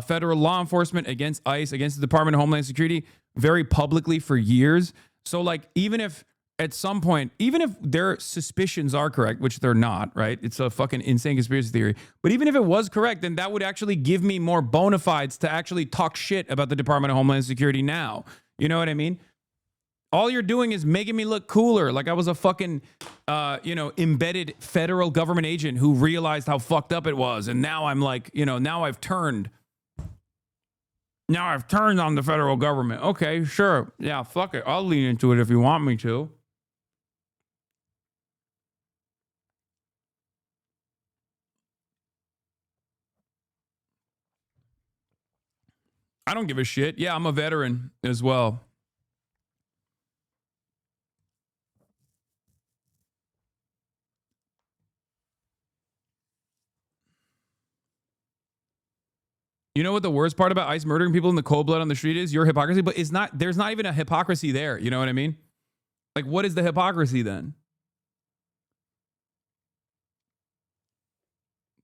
federal law enforcement, against ICE, against the Department of Homeland Security very publicly for years. So like, even if at some point, even if their suspicions are correct, which they're not, right? It's a fucking insane conspiracy theory. But even if it was correct, then that would actually give me more bona fides to actually talk shit about the Department of Homeland Security now. You know what I mean? All you're doing is making me look cooler. Like I was a fucking, embedded federal government agent who realized how fucked up it was. And now I'm like, now I've turned. Now I've turned on the federal government. Okay, sure. Yeah, fuck it. I'll lean into it if you want me to. I don't give a shit. Yeah, I'm a veteran as well. You know what the worst part about ICE murdering people in the cold blood on the street is? Your hypocrisy, but there's not even a hypocrisy there. You know what I mean? Like, what is the hypocrisy then?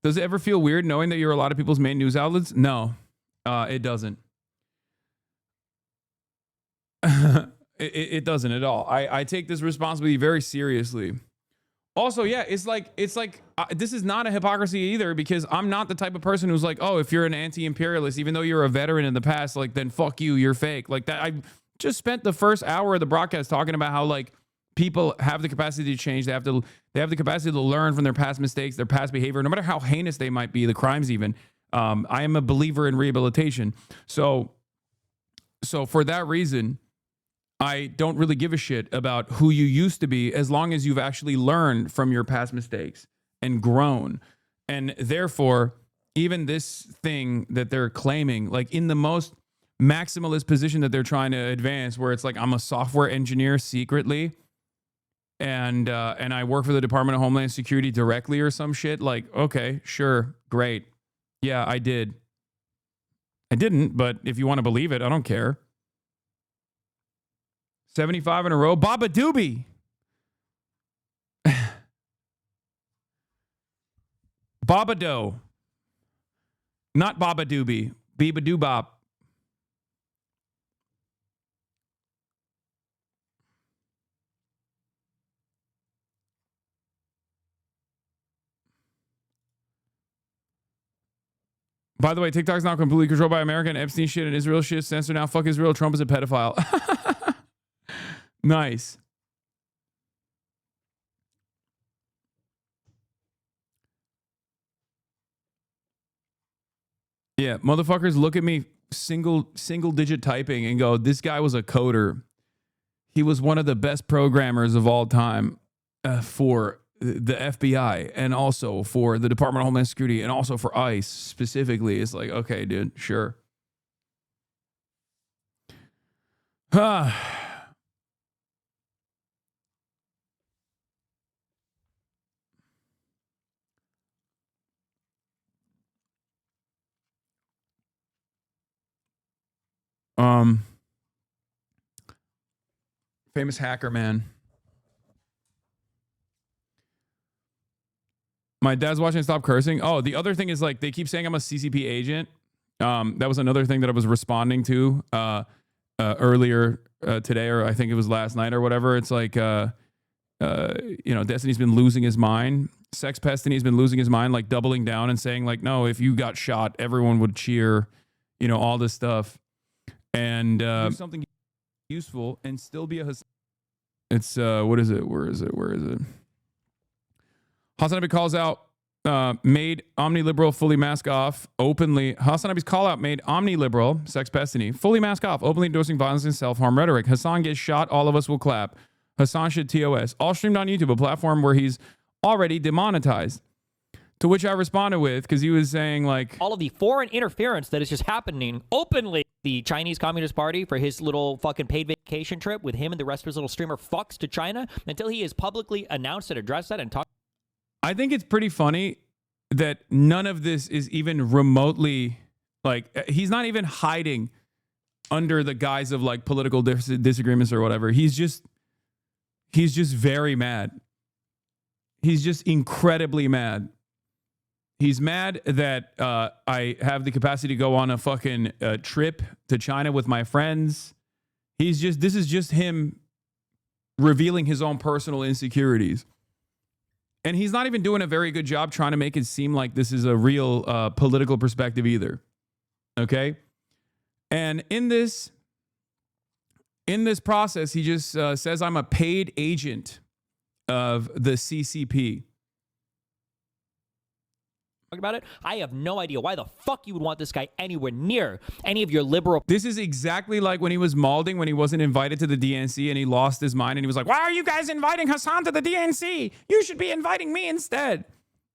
Does it ever feel weird knowing that you're a lot of people's main news outlets? No, it doesn't. It doesn't at all. I take this responsibility very seriously. Also, yeah, it's like this is not a hypocrisy either, because I'm not the type of person who's like, oh, if you're an anti-imperialist, even though you're a veteran in the past, like, then fuck you, you're fake. Like that. I just spent the first hour of the broadcast talking about how like people have the capacity to change. They have the capacity to learn from their past mistakes, their past behavior, no matter how heinous they might be, the crimes even. I am a believer in rehabilitation. So for that reason, I don't really give a shit about who you used to be as long as you've actually learned from your past mistakes and grown. And therefore, even this thing that they're claiming, like in the most maximalist position that they're trying to advance, where it's like I'm a software engineer secretly, and I work for the Department of Homeland Security directly or some shit. Like, okay, sure, great, yeah, I did. I didn't, but if you want to believe it, I don't care. 75 in a row, Baba Doobie. Baba Doe. Not Baba Doobie. Biba Doobop. By the way, TikTok's not completely controlled by America, and Epstein shit and Israel shit. Censor now. Fuck Israel. Trump is a pedophile. Nice. Yeah, motherfuckers look at me single digit typing and go, this guy was a coder. He was one of the best programmers of all time for the FBI and also for the Department of Homeland Security and also for ICE specifically. It's like, okay, dude, sure. Famous hacker, man. My dad's watching Stop Cursing. Oh, the other thing is like they keep saying I'm a CCP agent. That was another thing that I was responding to earlier today, or I think it was last night or whatever. It's like, Destiny's been losing his mind. Sex Pestany's been losing his mind, like doubling down and saying like, no, if you got shot, everyone would cheer, all this stuff. And do something useful and still be a Hasan. It's what is it? Where is it? HasanAbi calls out made omni-liberal fully mask off openly. HasanAbi's call out made omni-liberal Sex Pestany fully mask off, openly endorsing violence and self-harm rhetoric. Hasan gets shot, all of us will clap. Hasan should TOS. All streamed on YouTube, a platform where he's already demonetized. To which I responded with, because he was saying like, all of the foreign interference that is just happening openly. The Chinese Communist Party for his little fucking paid vacation trip with him and the rest of his little streamer fucks to China until he has publicly announced and addressed that and talked. I think it's pretty funny that none of this is even remotely like, he's not even hiding under the guise of like political disagreements or whatever. He's just very mad. He's just incredibly mad. He's mad that I have the capacity to go on a fucking trip to China with my friends. This is just him revealing his own personal insecurities. And he's not even doing a very good job trying to make it seem like this is a real political perspective either. Okay? And in this process, he just says I'm a paid agent of the CCP. About it. I have no idea why the fuck you would want this guy anywhere near any of your liberal. This is exactly like when he was malding when he wasn't invited to the DNC and he lost his mind and he was like, why are you guys inviting Hasan to the DNC? You should be inviting me instead.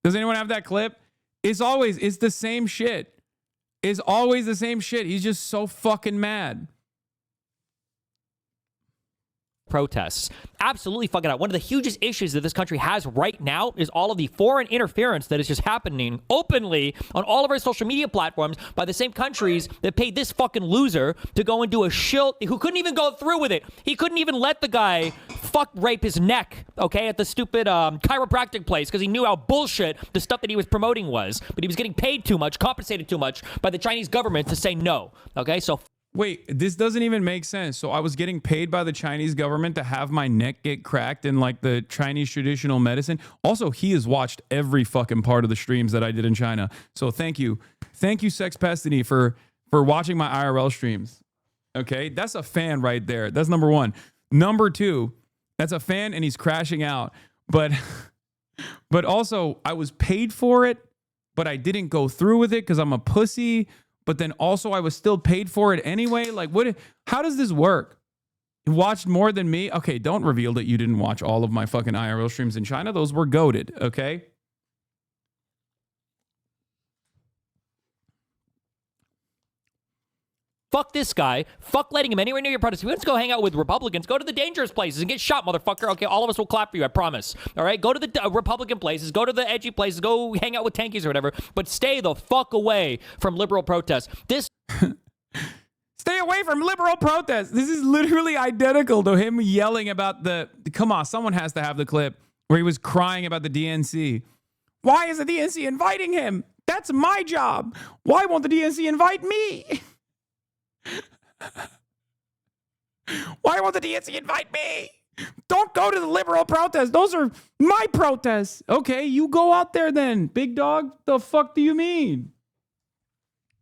Does anyone have that clip? It's the same shit. It's always the same shit. He's just so fucking mad. Protests. Absolutely fucking out. One of the hugest issues that this country has right now is all of the foreign interference that is just happening openly on all of our social media platforms by the same countries that paid this fucking loser to go and do a shill who couldn't even go through with it. He couldn't even let the guy rape his neck, okay, at the stupid chiropractic place because he knew how bullshit the stuff that he was promoting was. But he was getting paid too much, compensated too much by the Chinese government to say no, okay? So wait, this doesn't even make sense. So I was getting paid by the Chinese government to have my neck get cracked in like the Chinese traditional medicine. Also, he has watched every fucking part of the streams that I did in China. So thank you. Thank you, Sex Pestany, for watching my IRL streams. Okay, that's a fan right there. That's number one. Number two, that's a fan and he's crashing out. But also, I was paid for it, but I didn't go through with it because I'm a pussy. But then also I was still paid for it anyway. Like, how does this work? You watched more than me? Okay, don't reveal that you didn't watch all of my fucking IRL streams in China. Those were goated, okay? Fuck this guy. Fuck letting him anywhere near your protest. If you want to go hang out with Republicans, go to the dangerous places and get shot, motherfucker. Okay, all of us will clap for you, I promise. All right, go to the Republican places, go to the edgy places, go hang out with tankies or whatever, but stay the fuck away from liberal protests. Stay away from liberal protests. This is literally identical to him yelling about come on, someone has to have the clip where he was crying about the DNC. Why is the DNC inviting him? That's my job. Why won't the DNC invite me? Why won't the DNC invite me? Don't go to the liberal protests. Those are my protests. Okay, you go out there then, big dog. The fuck do you mean?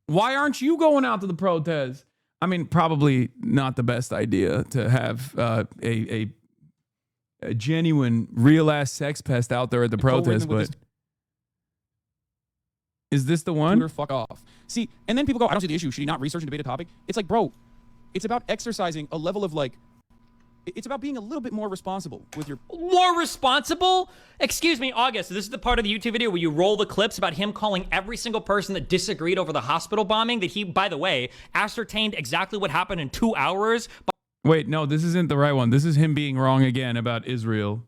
Why aren't you going out to the protests? I mean, probably not the best idea to have a genuine, real-ass sex pest out there at the protest, but is this the one? Fuck off. See, and then people go, I don't see the issue. Should he not research and debate a topic? It's like, bro, it's about exercising a level of it's about being a little bit more responsible with your... More responsible? Excuse me, August, this is the part of the YouTube video where you roll the clips about him calling every single person that disagreed over the hospital bombing that he, by the way, ascertained exactly what happened in 2 hours. Wait, no, this isn't the right one. This is him being wrong again about Israel.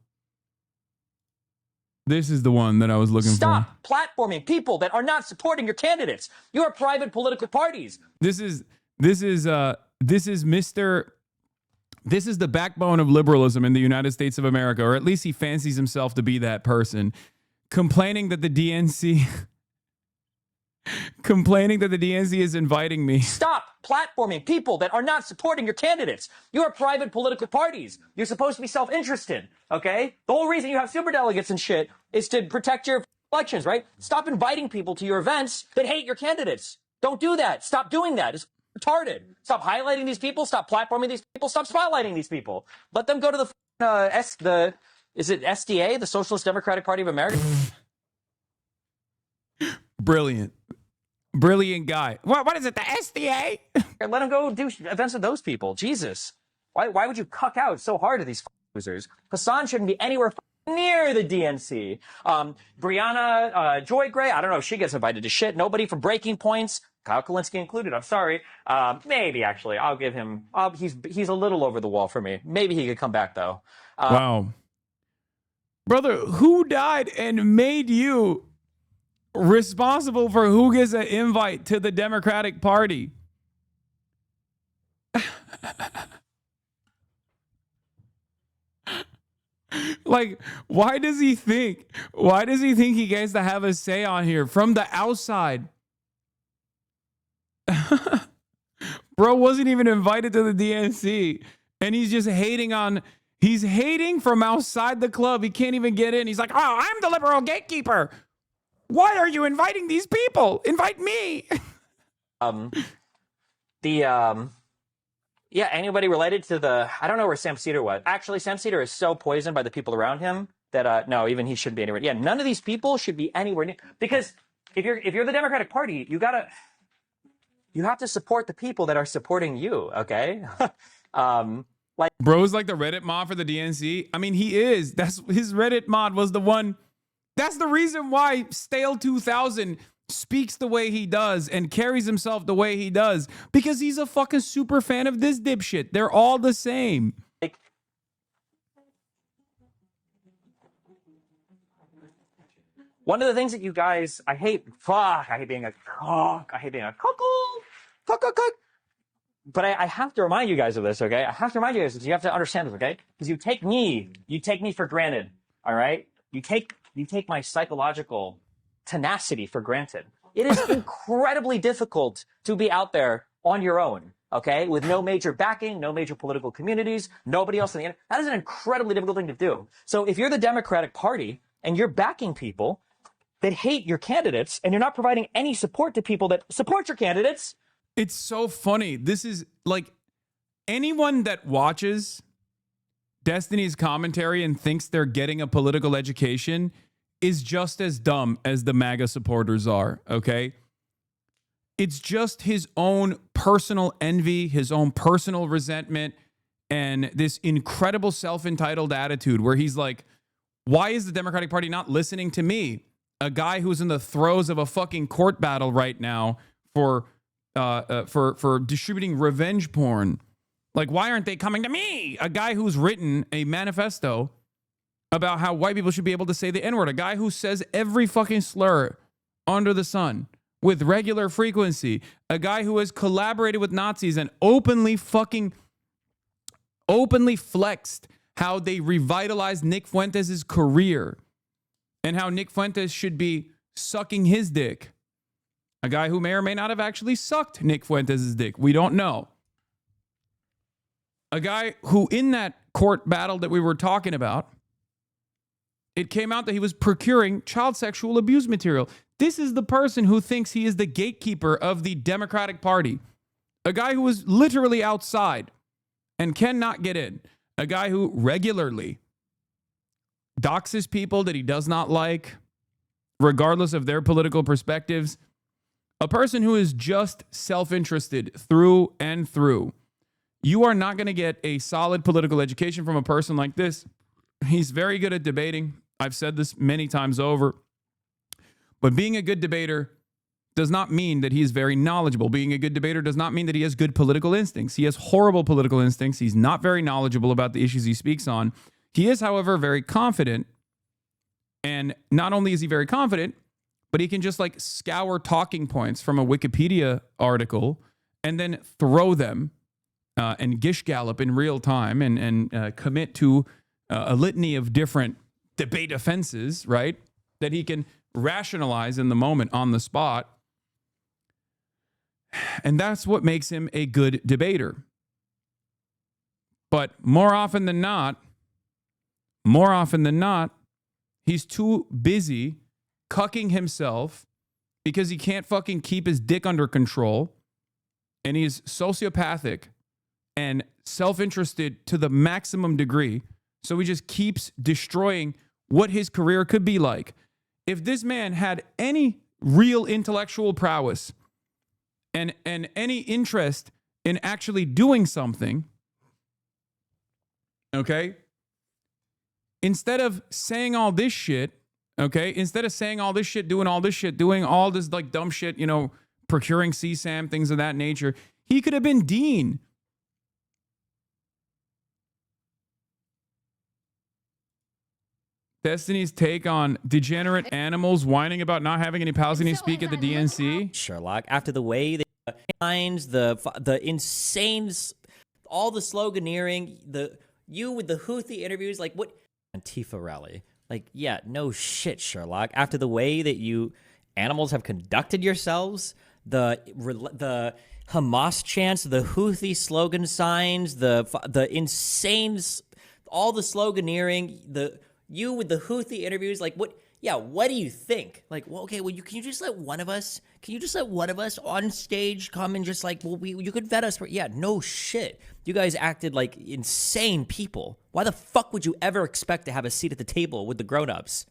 This is the one that I was looking for. Stop platforming people that are not supporting your candidates. You are private political parties. This is the backbone of liberalism in the United States of America, or at least he fancies himself to be that person, complaining that the DNC is inviting me. Stop platforming people that are not supporting your candidates. You are private political parties. You're supposed to be self-interested, okay? The whole reason you have superdelegates and shit is to protect your elections, right? Stop inviting people to your events that hate your candidates. Don't do that. Stop doing that. It's retarded. Stop highlighting these people. Stop platforming these people. Stop spotlighting these people. Let them go to is it SDA, the Socialist Democratic Party of America? Brilliant guy. What is it, the SDA? Let them go do events with those people. Jesus. Why would you cuck out so hard at these losers? Hasan shouldn't be anywhere near the DNC. Brianna Joy Gray, I don't know if she gets invited to shit. Nobody from Breaking Points, Kyle Kalinske included. I'm sorry. Maybe actually, I'll give him. He's a little over the wall for me. Maybe he could come back though. Wow, brother, who died and made you responsible for who gets an invite to the Democratic Party? Like, why does he think he gets to have a say on here from the outside? Bro wasn't even invited to the DNC, and he's just he's hating from outside the club. He can't even get in. He's like, oh, I'm the liberal gatekeeper. Why are you inviting these people? Invite me. Yeah, anybody related to I don't know where Sam Cedar was. Actually, Sam Cedar is so poisoned by the people around him that, no, even he shouldn't be anywhere. Yeah, none of these people should be anywhere near, because if you're the Democratic Party, you have to support the people that are supporting you, okay? Bro's like the Reddit mod for the DNC. I mean, he is. That's his Reddit mod was the one. That's the reason why Stale 2000 speaks the way he does and carries himself the way he does, because he's a fucking super fan of this dipshit. They're all the same. One of the things that you guys, I hate being a cock. I hate being a cuck. But I have to remind you guys of this, okay? I have to remind you guys because you have to understand this, okay? Because you take me for granted, all right? You take my psychological tenacity for granted. It is incredibly difficult to be out there on your own, okay? With no major backing, no major political communities, nobody else in the end. That is an incredibly difficult thing to do. So if you're the Democratic Party and you're backing people that hate your candidates and you're not providing any support to people that support your candidates. It's so funny. This is like anyone that watches Destiny's commentary and thinks they're getting a political education is just as dumb as the MAGA supporters are, okay? It's just his own personal envy, his own personal resentment, and this incredible self-entitled attitude where he's like, why is the Democratic Party not listening to me? A guy who's in the throes of a fucking court battle right now for for distributing revenge porn. Like, why aren't they coming to me? A guy who's written a manifesto about how white people should be able to say the N-word. A guy who says every fucking slur under the sun with regular frequency. A guy who has collaborated with Nazis and openly flexed how they revitalized Nick Fuentes' career and how Nick Fuentes should be sucking his dick. A guy who may or may not have actually sucked Nick Fuentes' dick. We don't know. A guy who, in that court battle that we were talking about, it came out that he was procuring child sexual abuse material. This is the person who thinks he is the gatekeeper of the Democratic Party. A guy who is literally outside and cannot get in. A guy who regularly doxes people that he does not like, regardless of their political perspectives. A person who is just self-interested through and through. You are not going to get a solid political education from a person like this. He's very good at debating. I've said this many times over. But being a good debater does not mean that he is very knowledgeable. Being a good debater does not mean that he has good political instincts. He has horrible political instincts. He's not very knowledgeable about the issues he speaks on. He is, however, very confident. And not only is he very confident, but he can just like scour talking points from a Wikipedia article and then throw them and gish gallop in real time and commit to a litany of different debate offenses, right? That he can rationalize in the moment on the spot. And that's what makes him a good debater. But more often than not, he's too busy cucking himself because he can't fucking keep his dick under control. And he's sociopathic and self-interested to the maximum degree. So he just keeps destroying what his career could be like. If this man had any real intellectual prowess and any interest in actually doing something, okay, instead of saying all this shit, okay, doing all this like dumb shit, you know, procuring CSAM, things of that nature, he could have been dean. Destiny's take on degenerate animals whining about not having any Palestinians speak at the DNC. Sherlock, after the way they lines, the insane, all the sloganeering, you with the Houthi interviews, like what Antifa rally, like yeah, no shit, Sherlock. After the way that you animals have conducted yourselves, the Hamas chants, the Houthi slogan signs, the insane, all the sloganeering, you with the Houthi interviews, like what? Yeah, what do you think? Like, well, okay, well, can you just let one of us? Can you just let one of us on stage come and just like, well, you could vet us for? Yeah, no shit. You guys acted like insane people. Why the fuck would you ever expect to have a seat at the table with the grown-ups?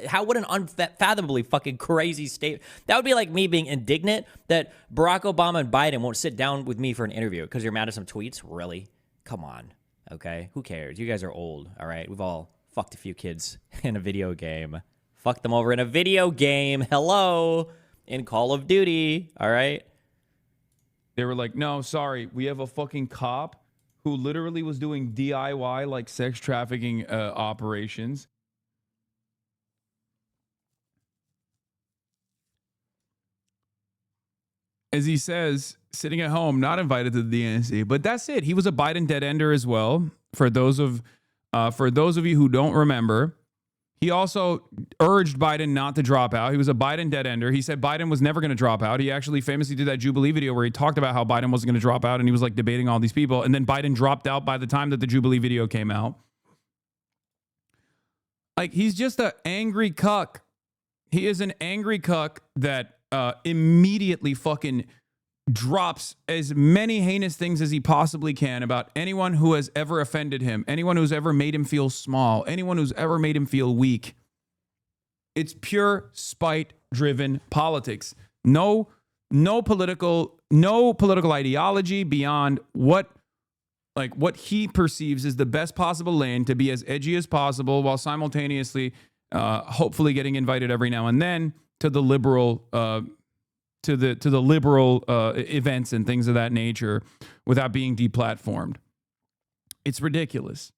How would an unfathomably fucking crazy state? That would be like me being indignant that Barack Obama and Biden won't sit down with me for an interview because you're mad at some tweets. Really? Come on. Okay, who cares? You guys are old. All right, we've all fucked a few kids in a video game. Fucked them over in a video game. Hello. In Call of Duty. All right. They were like, no, sorry. We have a fucking cop who literally was doing DIY, like sex trafficking operations. As he says, sitting at home, not invited to the DNC. But that's it. He was a Biden dead ender as well. For those of you who don't remember, he also urged Biden not to drop out. He was a Biden dead ender. He said Biden was never going to drop out. He actually famously did that Jubilee video where he talked about how Biden wasn't going to drop out, and he was like debating all these people. And then Biden dropped out by the time that the Jubilee video came out. Like, he's just an angry cuck. He is an angry cuck that immediately fucking drops as many heinous things as he possibly can about anyone who has ever offended him, anyone who's ever made him feel small, anyone who's ever made him feel weak. It's pure spite-driven politics. No political ideology beyond what he perceives is the best possible lane to be as edgy as possible while simultaneously hopefully getting invited every now and then to the liberal to the liberal events and things of that nature without being deplatformed. It's ridiculous.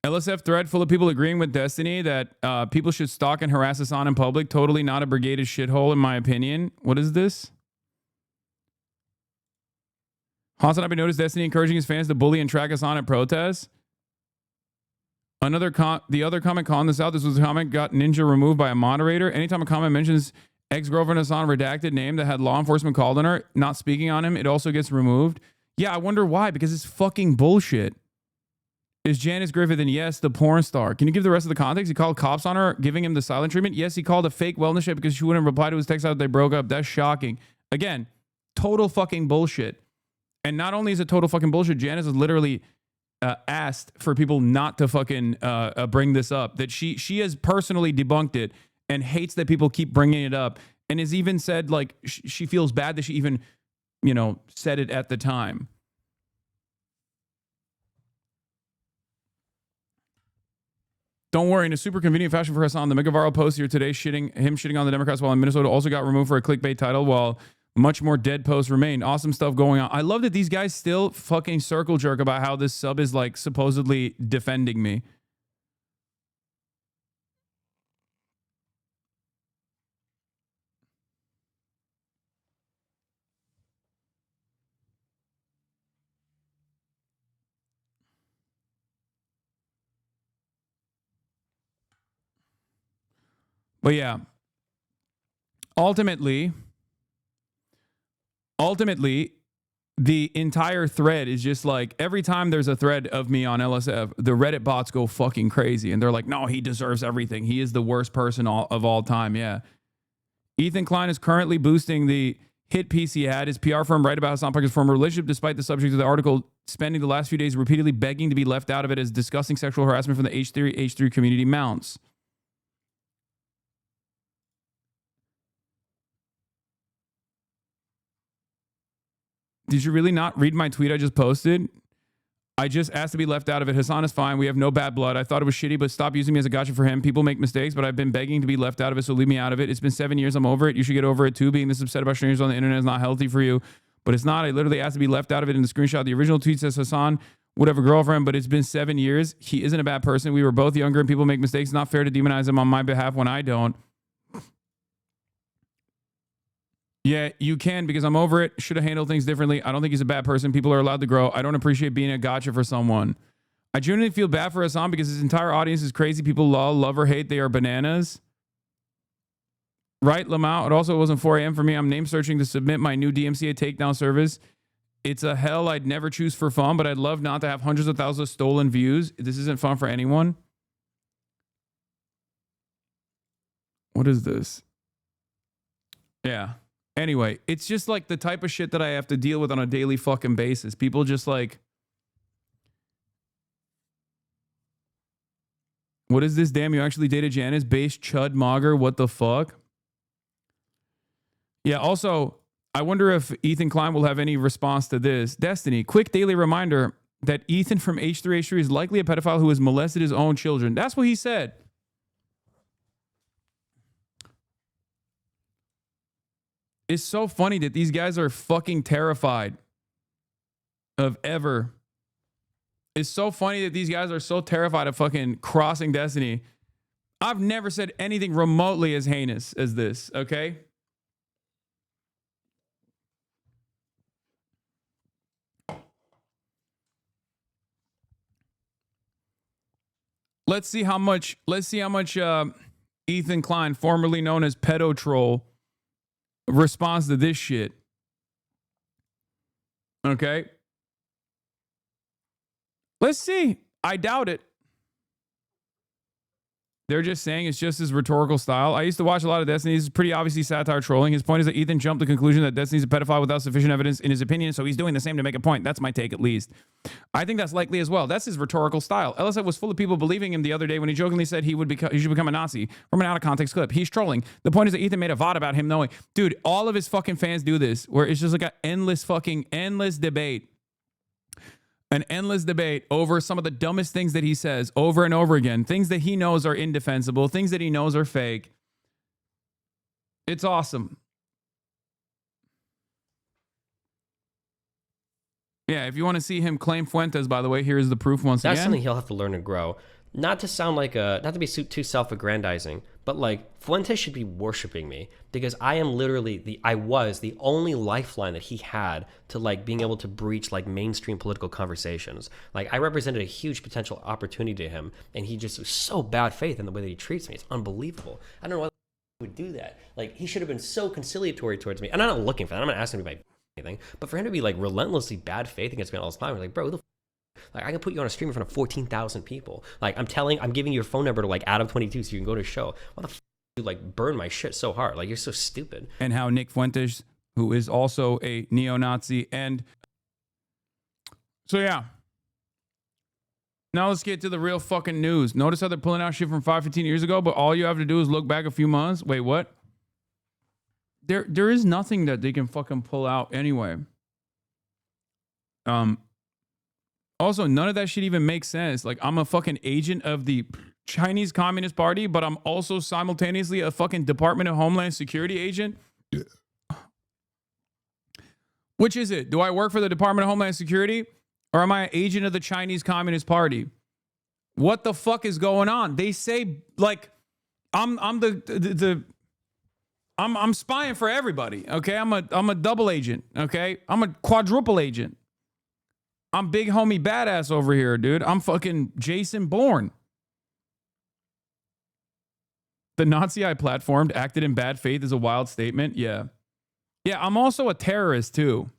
LSF thread full of people agreeing with Destiny that people should stalk and harass Hasan in public. Totally not a brigaded shithole, in my opinion. What is this? HasanAbi noticed Destiny encouraging his fans to bully and track Hasan at protests. The other comment calling this out, this was a comment got Ninja removed by a moderator. Anytime a comment mentions ex-girlfriend Hasan redacted name that had law enforcement called on her, not speaking on him, it also gets removed. Yeah, I wonder why, because it's fucking bullshit. Is Janice Griffith, and yes, the porn star. Can you give the rest of the context? He called cops on her, giving him the silent treatment. Yes, he called a fake wellness check because she wouldn't reply to his text out they broke up. That's shocking. Again, total fucking bullshit. And not only is it total fucking bullshit, Janice has literally asked for people not to fucking bring this up. That she has personally debunked it and hates that people keep bringing it up. And has even said, like, she feels bad that she even, said it at the time. Don't worry, in a super convenient fashion for Hasan, the mega viral post here today shitting on the Democrats while in Minnesota also got removed for a clickbait title, while much more dead posts remain. Awesome stuff going on. I love that these guys still fucking circle jerk about how this sub is like supposedly defending me. But yeah, ultimately, the entire thread is just like, every time there's a thread of me on LSF, the Reddit bots go fucking crazy. And they're like, no, he deserves everything. He is the worst person of all time. Yeah. Ethan Klein is currently boosting the hit piece he had. His PR firm right about Hasan Piker's former relationship, despite the subject of the article spending the last few days repeatedly begging to be left out of it as discussing sexual harassment from the H3 community mounts. Did you really not read my tweet I just posted? I just asked to be left out of it. Hasan is fine. We have no bad blood. I thought it was shitty, but stop using me as a gotcha for him. People make mistakes, but I've been begging to be left out of it, so leave me out of it. It's been 7 years. I'm over it. You should get over it too. Being this upset about strangers on the internet is not healthy for you, but it's not. I literally asked to be left out of it in the screenshot. The original tweet says Hasan would have a girlfriend, but it's been 7 years. He isn't a bad person. We were both younger and people make mistakes. It's not fair to demonize him on my behalf when I don't. Yeah, you can, because I'm over it. Should have handled things differently. I don't think he's a bad person. People are allowed to grow. I don't appreciate being a gotcha for someone. I genuinely feel bad for Hasan because his entire audience is crazy. People love or hate. They are bananas. Right, Lamau? It also wasn't 4 a.m. for me. I'm name searching to submit my new DMCA takedown service. It's a hell I'd never choose for fun, but I'd love not to have hundreds of thousands of stolen views. This isn't fun for anyone. What is this? Yeah. Anyway, it's just like the type of shit that I have to deal with on a daily fucking basis. People just like, what is this? Damn, you actually dated Janice? Base Chud Mogger? What the fuck? Yeah, also, I wonder if Ethan Klein will have any response to this. Destiny, quick daily reminder that Ethan from H3H3 is likely a pedophile who has molested his own children. That's what he said. It's so funny that these guys are fucking terrified of ever. It's so funny that these guys are so terrified of fucking crossing Destiny. I've never said anything remotely as heinous as this, okay? Let's see how much Ethan Klein, formerly known as Pedo Troll, responds to this shit. Okay. Let's see. I doubt it. They're just saying it's just his rhetorical style. I used to watch a lot of Destiny. This is pretty obviously satire trolling. His point is that Ethan jumped to the conclusion that Destiny's a pedophile without sufficient evidence in his opinion, so he's doing the same to make a point. That's my take, at least. I think that's likely as well. That's his rhetorical style. LSF was full of people believing him the other day when he jokingly said he should become a Nazi from an out-of-context clip. He's trolling. The point is that Ethan made a VOD about him knowing. Dude, all of his fucking fans do this, where it's just like an endless debate. an endless debate over some of the dumbest things that he says over and over again, things that he knows are indefensible, things that he knows are fake. It's awesome. Yeah, if you want to see him claim Fuentes, by the way, here's the proof once That's again. something he'll have to learn and grow. Not to sound like not to be too self-aggrandizing, but like Fuentes should be worshiping me because I am literally I was the only lifeline that he had to like being able to breach like mainstream political conversations. Like I represented a huge potential opportunity to him, and he just was so bad faith in the way that he treats me. It's unbelievable. I don't know why he would do that. Like he should have been so conciliatory towards me, and I'm not looking for that. I'm not asking him to be anything, but for him to be like relentlessly bad faith against me all the time, like bro, who the like I can put you on a stream in front of 14,000 people. Like I'm giving you your phone number to like Adam22 so you can go to a show. Why the f you like burn my shit so hard? Like you're so stupid. And how Nick Fuentes, who is also a neo-Nazi, and so yeah. Now let's get to the real fucking news. Notice how they're pulling out shit from 15 years ago, but all you have to do is look back a few months. Wait, what? There is nothing that they can fucking pull out anyway. Also, none of that shit even makes sense. Like, I'm a fucking agent of the Chinese Communist Party, but I'm also simultaneously a fucking Department of Homeland Security agent. Which is it? Do I work for the Department of Homeland Security, or am I an agent of the Chinese Communist Party? What the fuck is going on? They say like I'm spying for everybody. Okay, I'm a double agent. Okay, I'm a quadruple agent. I'm big homie badass over here, dude. I'm fucking Jason Bourne. The Nazi I platformed acted in bad faith is a wild statement. Yeah. Yeah, I'm also a terrorist too.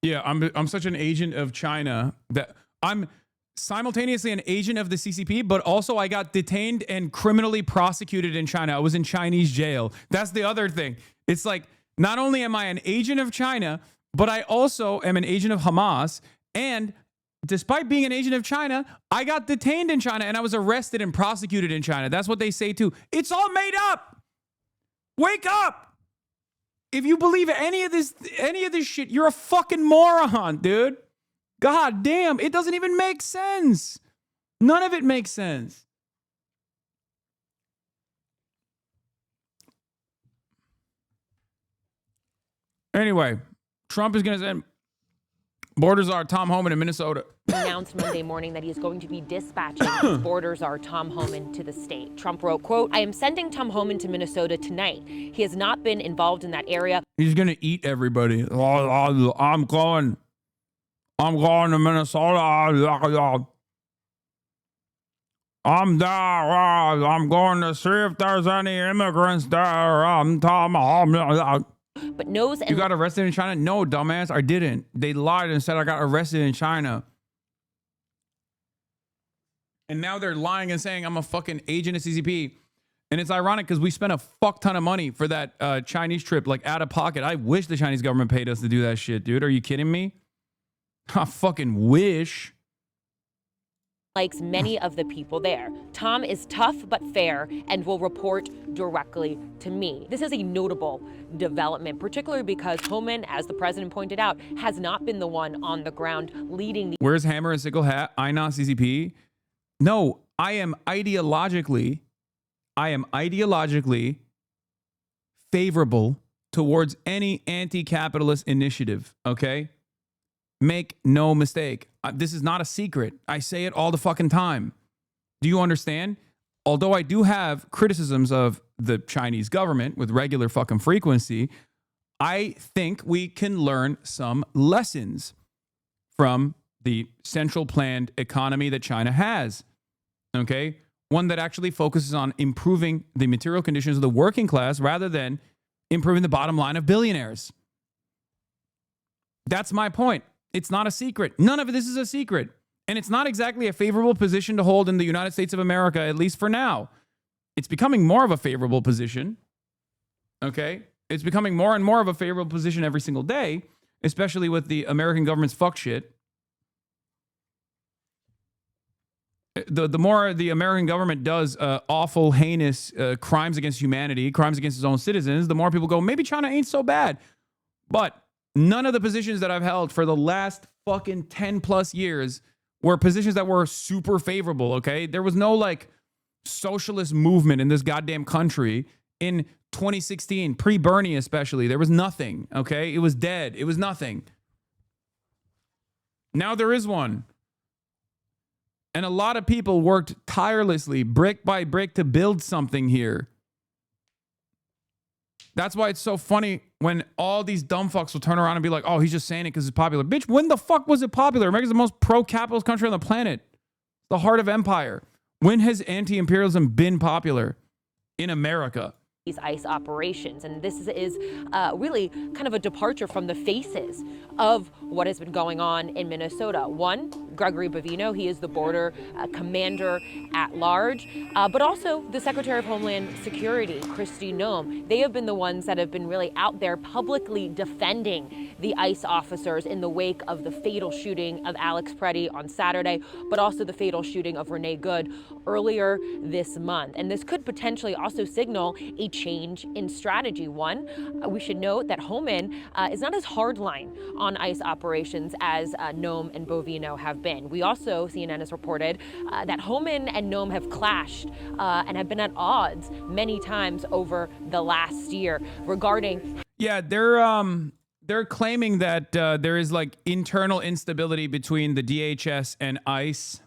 Yeah, I'm such an agent of China that I'm simultaneously an agent of the CCP, but also I got detained and criminally prosecuted in China. I was in Chinese jail. That's the other thing. It's like, not only am I an agent of China, but I also am an agent of Hamas. And despite being an agent of China, I got detained in China and I was arrested and prosecuted in China. That's what they say too. It's all made up. Wake up. If you believe any of this shit, you're a fucking moron, dude. God damn, it doesn't even make sense. None of it makes sense. Anyway, Trump is going to send border czar Tom Homan in Minnesota. Announced Monday morning that he is going to be dispatching his border czar Tom Homan to the state. Trump wrote, quote, "I am sending Tom Homan to Minnesota tonight. He has not been involved in that area." He's going to eat everybody. I'm going to Minnesota. I'm there. I'm going to see if there's any immigrants there. I'm Tom Homan. But knows and you got arrested in China? No, dumbass, I didn't. They lied and said I got arrested in China. And now they're lying and saying I'm a fucking agent of CCP. And it's ironic because we spent a fuck ton of money for that Chinese trip, like out of pocket. I wish the Chinese government paid us to do that shit, dude. Are you kidding me? I fucking wish. likes many of the people there. Tom is tough but fair and will report directly to me. This is a notable development, particularly because Homan, as the president pointed out, has not been the one on the ground leading the— Where's Hammer and Sickle Hat? I not CCP? No, I am ideologically favorable towards any anti-capitalist initiative, okay? Make no mistake. This is not a secret. I say it all the fucking time. Do you understand? Although I do have criticisms of the Chinese government with regular fucking frequency, I think we can learn some lessons from the central planned economy that China has, okay? One that actually focuses on improving the material conditions of the working class rather than improving the bottom line of billionaires. That's my point. It's not a secret. None of this is a secret. And it's not exactly a favorable position to hold in the United States of America, at least for now. It's becoming more of a favorable position, okay? It's becoming more and more of a favorable position every single day, especially with the American government's fuck shit. The more the American government does awful, heinous crimes against humanity, crimes against its own citizens, the more people go, maybe China ain't so bad. But None of the positions that I've held for the last fucking 10 plus years were positions that were super favorable, okay? There was no like socialist movement in this goddamn country in 2016, pre-Bernie especially. There was nothing, okay? It was dead. It was nothing. Now there is one. And a lot of people worked tirelessly, brick by brick, to build something here. That's why it's so funny when all these dumb fucks will turn around and be like, oh, he's just saying it because it's popular. Bitch, when the fuck was it popular? America's the most pro-capitalist country on the planet. The heart of empire. When has anti-imperialism been popular in America? These ICE operations. And this is really kind of a departure from the faces of what has been going on in Minnesota. One, Gregory Bovino, he is the border commander at large, but also the Secretary of Homeland Security, Kristi Noem. They have been the ones that have been really out there publicly defending the ICE officers in the wake of the fatal shooting of Alex Preddy on Saturday, but also the fatal shooting of Renee Good earlier this month. And this could potentially also signal a change in strategy. One, we should note that Homan is not as hardline on ICE operations as Noem and Bovino have been. We also, CNN has reported that Homan and Noem have clashed and have been at odds many times over the last year regarding. Yeah, they're claiming that there is like internal instability between the DHS and ICE.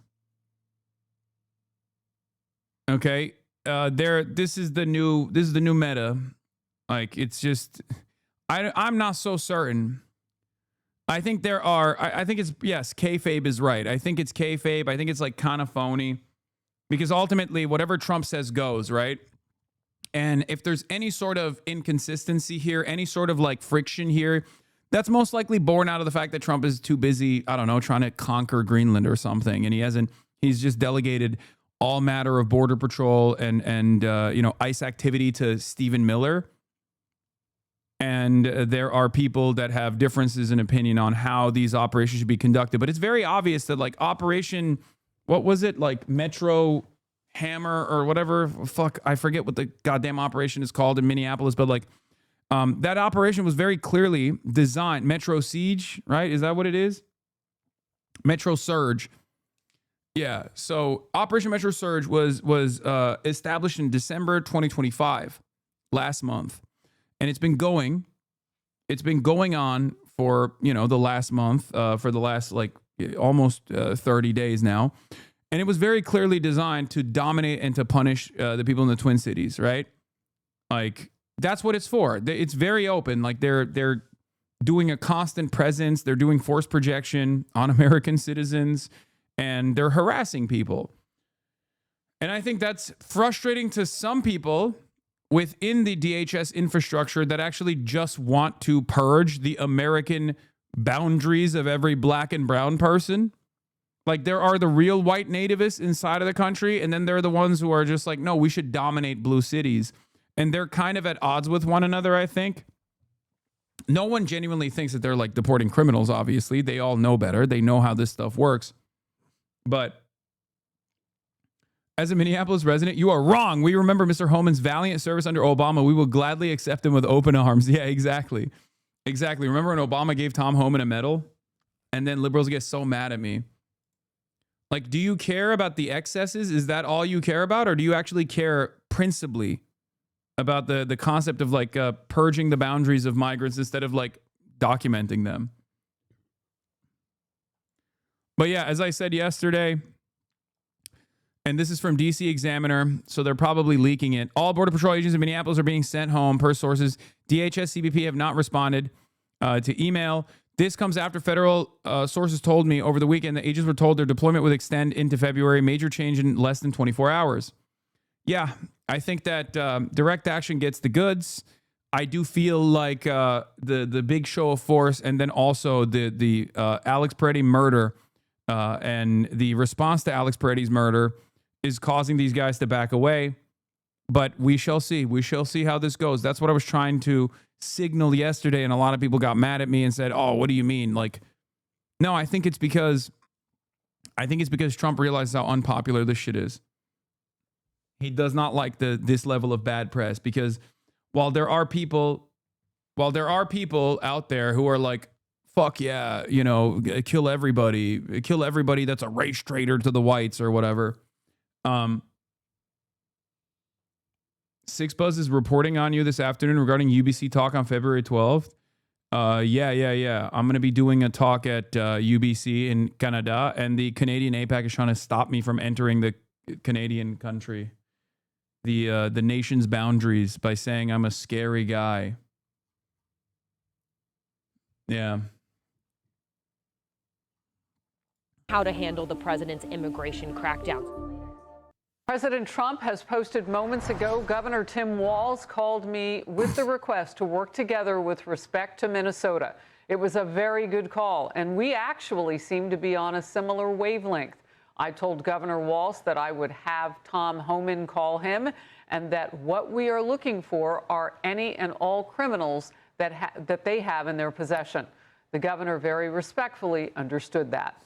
Okay. This is the new meta. Like, it's just, I'm not so certain. I think I think it's, yes, kayfabe is right. I think it's kayfabe. I think it's like kind of phony because ultimately whatever Trump says goes, right? And if there's any sort of inconsistency here, any sort of like friction here, that's most likely born out of the fact that Trump is too busy, I don't know, trying to conquer Greenland or something. And he's just delegated all matter of border patrol and ICE activity to Stephen Miller. And there are people that have differences in opinion on how these operations should be conducted. But it's very obvious that like Operation, what was it? Like Metro Hammer or whatever. Fuck, I forget what the goddamn operation is called in Minneapolis. But like that operation was very clearly designed. Metro Siege, right? Is that what it is? Metro Surge. Yeah, so Operation Metro Surge was established in December 2025, last month, and it's been going on for the last month, for the last like almost 30 days now, and it was very clearly designed to dominate and to punish the people in the Twin Cities, right? Like that's what it's for. It's very open. Like they're doing a constant presence. They're doing force projection on American citizens. And they're harassing people. And I think that's frustrating to some people within the DHS infrastructure that actually just want to purge the American boundaries of every black and brown person. Like there are the real white nativists inside of the country, and then there are the ones who are just like, no, we should dominate blue cities. And they're kind of at odds with one another, I think. No one genuinely thinks that they're like deporting criminals, obviously. They all know better. They know how this stuff works. But as a Minneapolis resident, you are wrong. We remember Mr. Homan's valiant service under Obama. We will gladly accept him with open arms. Yeah, exactly. Exactly. Remember when Obama gave Tom Homan a medal? And then liberals get so mad at me. Like, do you care about the excesses? Is that all you care about? Or do you actually care principally about the concept of like purging the boundaries of migrants instead of like documenting them? But yeah, as I said yesterday, and this is from DC Examiner, so they're probably leaking it. All Border Patrol agents in Minneapolis are being sent home per sources. DHS, CBP have not responded to email. This comes after federal sources told me over the weekend that agents were told their deployment would extend into February. Major change in less than 24 hours. Yeah, I think that direct action gets the goods. I do feel like the big show of force, and then also the Alex Preddy murder. And the response to Alex Preddy's murder is causing these guys to back away. But we shall see. We shall see how this goes. That's what I was trying to signal yesterday. And a lot of people got mad at me and said, oh, what do you mean? Like, no, I think it's because Trump realizes how unpopular this shit is. He does not like this level of bad press because while there are people while there are people out there who are like, fuck yeah, you know, kill everybody that's a race traitor to the whites or whatever. Six Buzz is reporting on you this afternoon regarding UBC talk on February 12th. Yeah. I'm going to be doing a talk at UBC in Canada, and the Canadian APAC is trying to stop me from entering the Canadian country, the nation's boundaries, by saying I'm a scary guy. Yeah. How to handle the president's immigration crackdown. President Trump has posted moments ago, Governor Tim Walz called me with the request to work together with respect to Minnesota. It was a very good call, and we actually seem to be on a similar wavelength. I told Governor Walz that I would have Tom Homan call him, and that what we are looking for are any and all criminals that they have in their possession. The governor very respectfully understood that.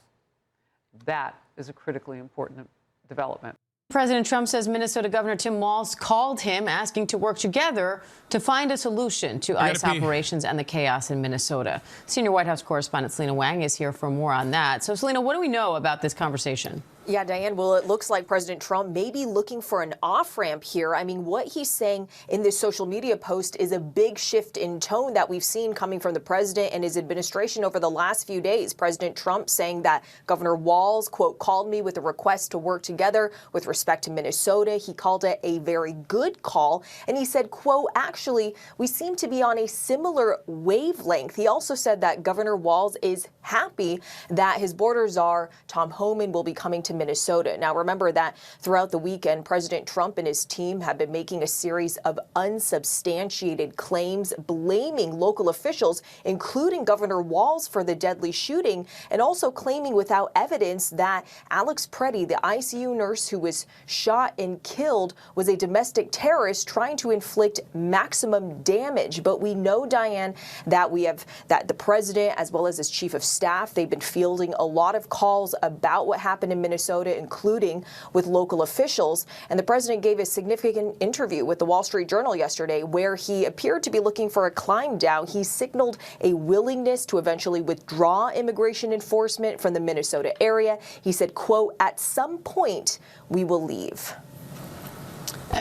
That is a critically important development. President Trump says Minnesota Governor Tim Walz called him asking to work together to find a solution to ICE operations and the chaos in Minnesota. Senior White House correspondent Selena Wang is here for more on that. So, Selena, what do we know about this conversation? Yeah, Diane, well, it looks like President Trump may be looking for an off-ramp here. I mean, what he's saying in this social media post is a big shift in tone that we've seen coming from the president and his administration over the last few days. President Trump saying that Governor Walz, quote, called me with a request to work together with respect to Minnesota. He called it a very good call. And he said, quote, actually, we seem to be on a similar wavelength. He also said that Governor Walz is happy that his border czar, Tom Homan, will be coming to Minnesota. Now, remember that throughout the weekend, President Trump and his team have been making a series of unsubstantiated claims, blaming local officials, including Governor Walz, for the deadly shooting, and also claiming without evidence that Alex Preddy, the ICU nurse who was shot and killed, was a domestic terrorist trying to inflict maximum damage. But we know, Diane, that the president, as well as his chief of staff, they've been fielding a lot of calls about what happened in Minnesota, including with local officials. And the president gave a significant interview with the Wall Street Journal yesterday where he appeared to be looking for a climb down. He signaled a willingness to eventually withdraw immigration enforcement from the Minnesota area. He said, quote, at some point, we will leave.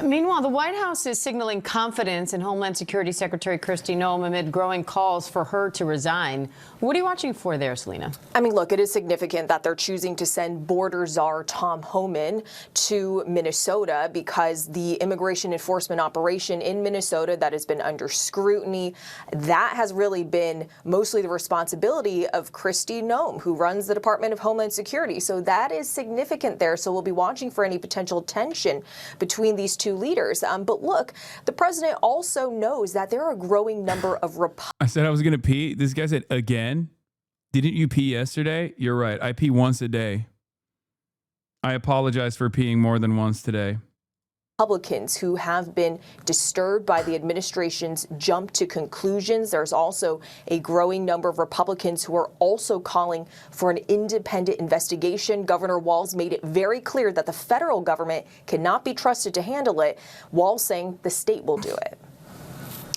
Meanwhile, the White House is signaling confidence in Homeland Security Secretary Kristi Noem amid growing calls for her to resign. What are you watching for there, Selena? I mean, look, it is significant that they're choosing to send border czar Tom Homan to Minnesota because the immigration enforcement operation in Minnesota that has been under scrutiny, that has really been mostly the responsibility of Kristi Noem, who runs the Department of Homeland Security. So that is significant there. So we'll be watching for any potential tension between these two leaders. But look, the president also knows that there are a growing number of Republicans. I said I was going to pee. This guy said, again? Didn't you pee yesterday? You're right. I pee once a day. I apologize for peeing more than once today. Republicans who have been disturbed by the administration's jump to conclusions. There's also a growing number of Republicans who are also calling for an independent investigation. Governor Walz made it very clear that the federal government cannot be trusted to handle it. Walz saying the state will do it.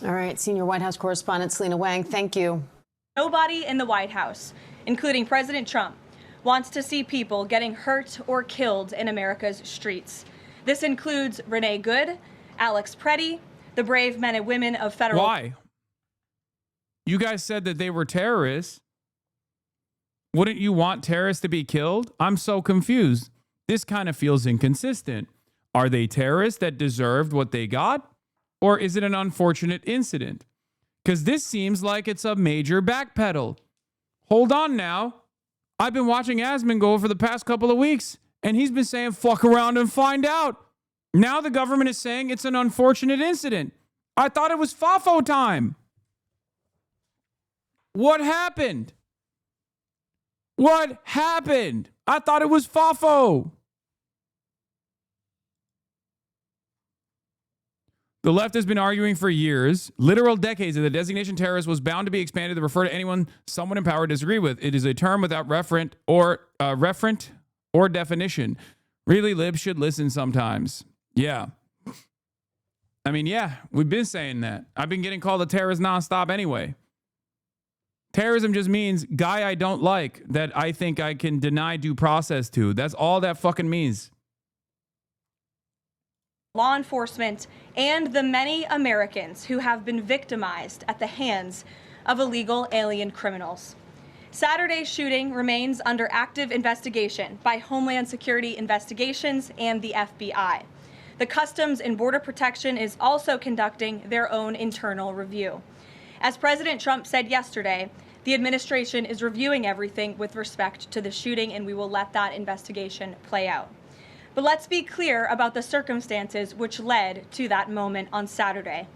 All right, senior White House correspondent Selena Wang, thank you. Nobody in the White House, including President Trump, wants to see people getting hurt or killed in America's streets. This includes Renee Good, Alex Preddy, the brave men and women of federal... Why? You guys said that they were terrorists. Wouldn't you want terrorists to be killed? I'm so confused. This kind of feels inconsistent. Are they terrorists that deserved what they got? Or is it an unfortunate incident? Because this seems like it's a major backpedal. Hold on now. I've been watching Asman go for the past couple of weeks, and he's been saying, fuck around and find out. Now the government is saying it's an unfortunate incident. I thought it was FAFO time. What happened? What happened? I thought it was FAFO. The left has been arguing for years, literal decades, that the designation terrorist was bound to be expanded to refer to anyone someone in power disagree with. It is a term without referent or definition. Really, libs should listen sometimes. Yeah. I mean, yeah, we've been saying that. I've been getting called a terrorist nonstop anyway. Terrorism just means guy I don't like that I think I can deny due process to. That's all that fucking means. Law enforcement and the many Americans who have been victimized at the hands of illegal alien criminals. Saturday's shooting remains under active investigation by Homeland Security Investigations and the FBI. The Customs and Border Protection is also conducting their own internal review. As President Trump said yesterday, the administration is reviewing everything with respect to the shooting, and we will let that investigation play out. But let's be clear about the circumstances which led to that moment on Saturday.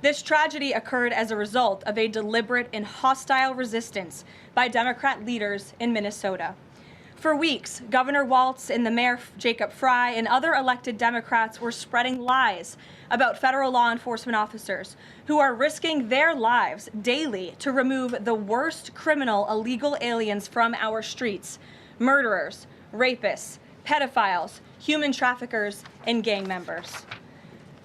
This tragedy occurred as a result of a deliberate and hostile resistance by Democrat leaders in Minnesota. For weeks, Governor Walz and the Mayor Jacob Frey and other elected Democrats were spreading lies about federal law enforcement officers who are risking their lives daily to remove the worst criminal illegal aliens from our streets: murderers, rapists, pedophiles, human traffickers, and gang members.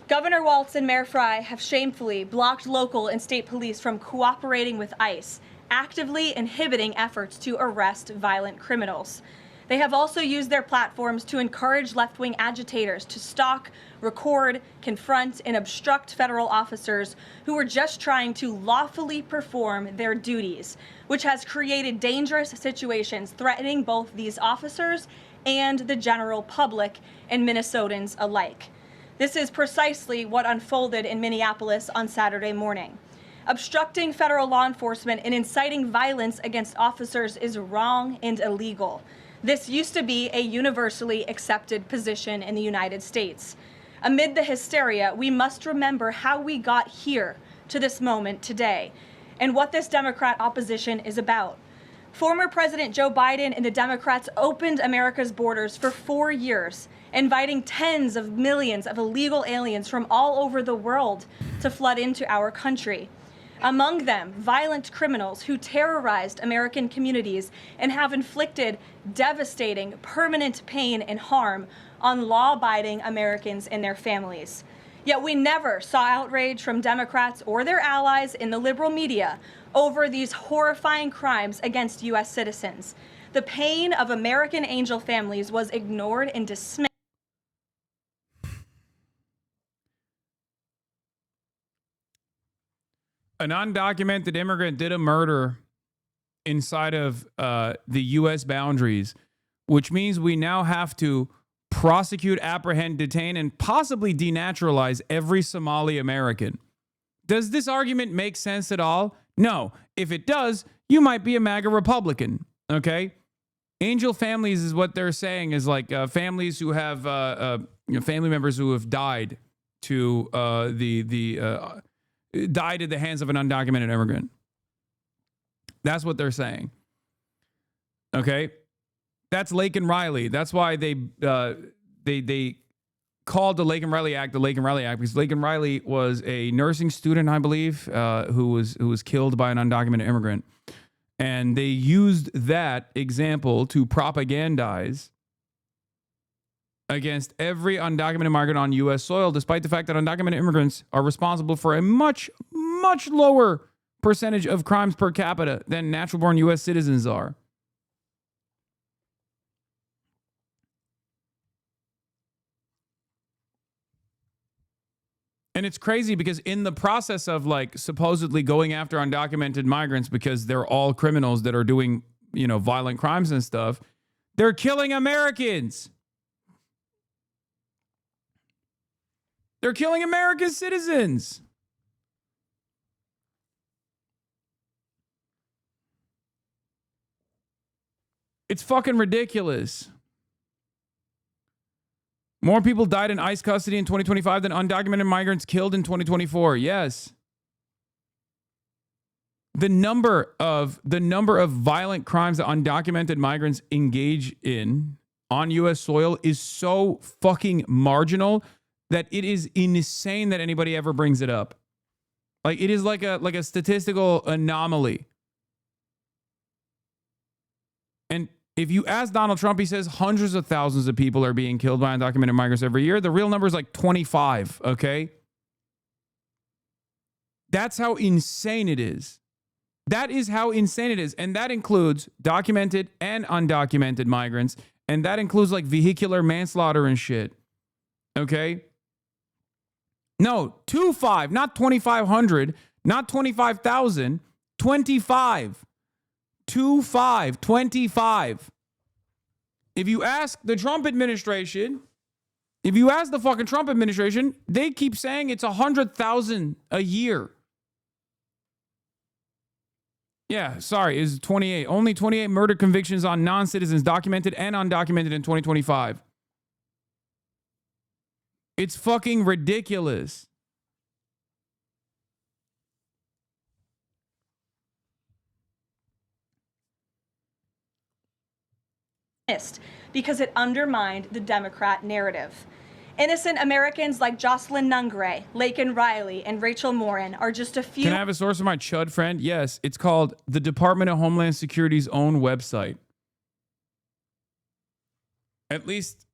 Governor Walz and Mayor Frey have shamefully blocked local and state police from cooperating with ICE, actively inhibiting efforts to arrest violent criminals. They have also used their platforms to encourage left-wing agitators to stalk, record, confront, and obstruct federal officers who are just trying to lawfully perform their duties, which has created dangerous situations threatening both these officers and the general public and Minnesotans alike. This is precisely what unfolded in Minneapolis on Saturday morning. Obstructing federal law enforcement and inciting violence against officers is wrong and illegal. This used to be a universally accepted position in the United States. Amid the hysteria, we must remember how we got here to this moment today and what this Democrat opposition is about. Former President Joe Biden and the Democrats opened America's borders for 4 years, inviting tens of millions of illegal aliens from all over the world to flood into our country. Among them, violent criminals who terrorized American communities and have inflicted devastating, permanent pain and harm on law-abiding Americans and their families. Yet we never saw outrage from Democrats or their allies in the liberal media over these horrifying crimes against U.S. citizens. The pain of American angel families was ignored and dismissed. An undocumented immigrant did a murder inside of the U.S. boundaries, which means we now have to prosecute, apprehend, detain, and possibly denaturalize every Somali American. Does this argument make sense at all? No. If it does, you might be a MAGA Republican, okay? Angel families is what they're saying is like families who have family members who have died to died at the hands of an undocumented immigrant. That's what they're saying. Okay? That's Laken Riley. That's why they called the Laken Riley Act the Laken Riley Act, because Laken Riley was a nursing student, I believe, who was killed by an undocumented immigrant. And they used that example to propagandize against every undocumented migrant on U.S. soil, despite the fact that undocumented immigrants are responsible for a much, much lower percentage of crimes per capita than natural-born U.S. citizens are. And it's crazy because in the process of like supposedly going after undocumented migrants because they're all criminals that are doing, violent crimes and stuff, they're killing Americans. They're killing American citizens. It's fucking ridiculous. More people died in ICE custody in 2025 than undocumented migrants killed in 2024. Yes. The number of violent crimes that undocumented migrants engage in on U.S. soil is so fucking marginal that it is insane that anybody ever brings it up. Like it is like a statistical anomaly. And if you ask Donald Trump, he says hundreds of thousands of people are being killed by undocumented migrants every year. The real number is like 25, okay? That's how insane it is. That is how insane it is. And that includes documented and undocumented migrants. And that includes like vehicular manslaughter and shit. Okay? No, 25, not 2,500, not 25,000, 25. 25. If you ask the Trump administration, if you ask the fucking Trump administration, they keep saying it's 100,000 a year. Yeah, sorry, it's 28. Only 28 murder convictions on non-citizens documented and undocumented in 2025. It's fucking ridiculous. Because it undermined the Democrat narrative. Innocent Americans like Jocelyn Nungray, Laken Riley, and Rachel Morin are just a few. Can I have a source of my chud friend? Yes, it's called the Department of Homeland Security's own website. At least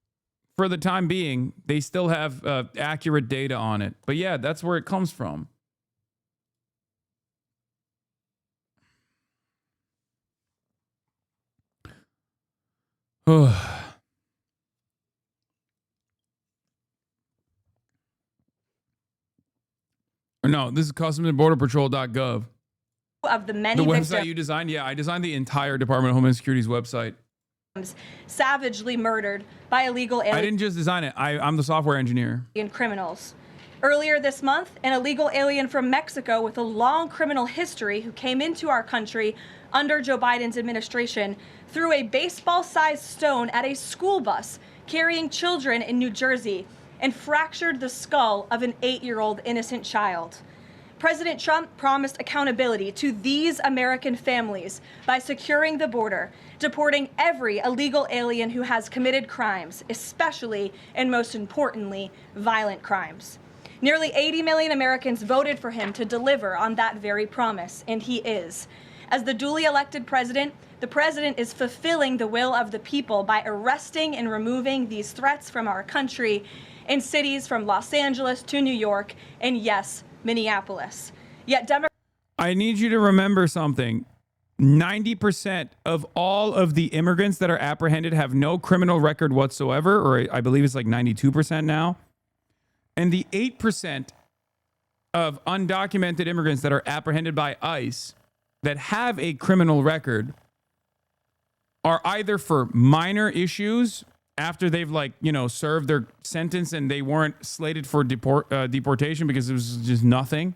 for the time being, they still have accurate data on it. But yeah, that's where it comes from. No, this is customs-and-border-patrol.gov. Of the many website victims you designed? Yeah, I designed the entire Department of Homeland Security's website. savagely murdered by illegal aliens. I didn't just design it. I'm the software engineer. Criminals. Earlier this month, an illegal alien from Mexico with a long criminal history who came into our country under Joe Biden's administration threw a baseball-sized stone at a school bus carrying children in New Jersey and fractured the skull of an 8-year-old innocent child. President Trump promised accountability to these American families by securing the border, deporting every illegal alien who has committed crimes, especially and most importantly, violent crimes. Nearly 80 million Americans voted for him to deliver on that very promise, and he is. As the duly elected president, the president is fulfilling the will of the people by arresting and removing these threats from our country in cities from Los Angeles to New York, and yes, Minneapolis. Yet I need you to remember something. 90% of all of the immigrants that are apprehended have no criminal record whatsoever, or I believe it's like 92% now. And the 8% of undocumented immigrants that are apprehended by ICE that have a criminal record are either for minor issues after they've served their sentence and they weren't slated for deportation because it was just nothing,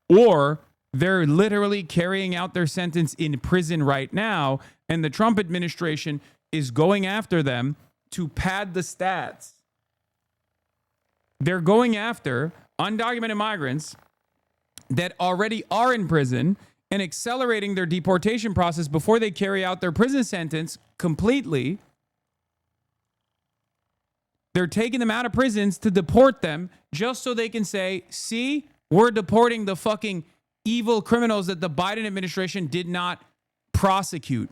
or they're literally carrying out their sentence in prison right now, and the Trump administration is going after them to pad the stats. They're going after undocumented migrants that already are in prison and accelerating their deportation process before they carry out their prison sentence completely. They're taking them out of prisons to deport them just so they can say, see, we're deporting the fucking evil criminals that the Biden administration did not prosecute.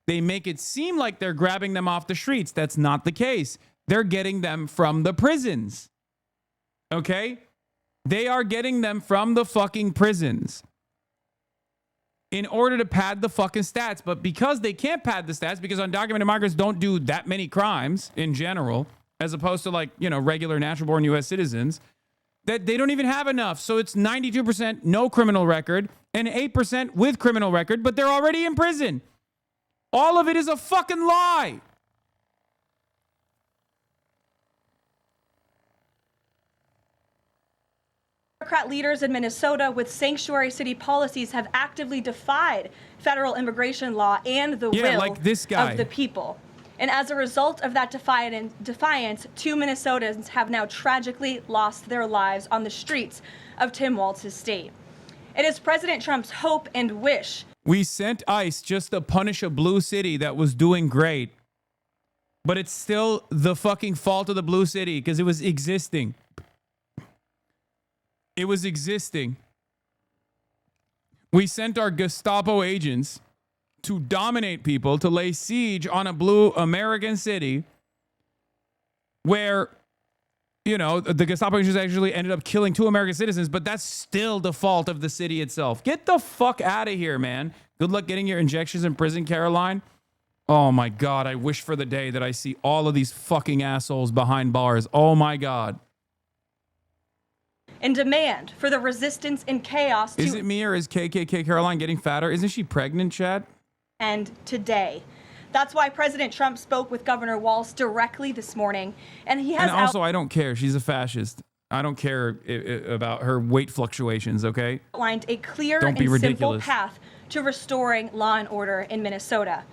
They make it seem like they're grabbing them off the streets. That's not the case. They're getting them from the prisons. Okay? They are getting them from the fucking prisons in order to pad the fucking stats. But because they can't pad the stats, because undocumented migrants don't do that many crimes in general, as opposed to regular natural-born U.S. citizens, that they don't even have enough. So it's 92% no criminal record and 8% with criminal record, but they're already in prison. All of it is a fucking lie. Democrat leaders in Minnesota with sanctuary city policies have actively defied federal immigration law and the will like this guy. of the people. And as a result of that defiance, 2 Minnesotans have now tragically lost their lives on the streets of Tim Walz's state. It is President Trump's hope and wish. We sent ICE just to punish a blue city that was doing great. But it's still the fucking fault of the blue city because it was existing. It was existing. We sent our Gestapo agents to dominate people, to lay siege on a blue American city where the Gestapo agents actually ended up killing 2 American citizens, but that's still the fault of the city itself. Get the fuck out of here, man. Good luck getting your injections in prison, Caroline. Oh my God, I wish for the day that I see all of these fucking assholes behind bars. Oh my God. And demand for the resistance and chaos to Is it me or is KKK Caroline getting fatter? Isn't she pregnant, Chad? end today. That's why President Trump spoke with Governor Walz directly this morning. And he has And also, I don't care. She's a fascist. I don't care about her weight fluctuations, okay? outlined a clear Don't be and simple ridiculous. path to restoring law and order in Minnesota.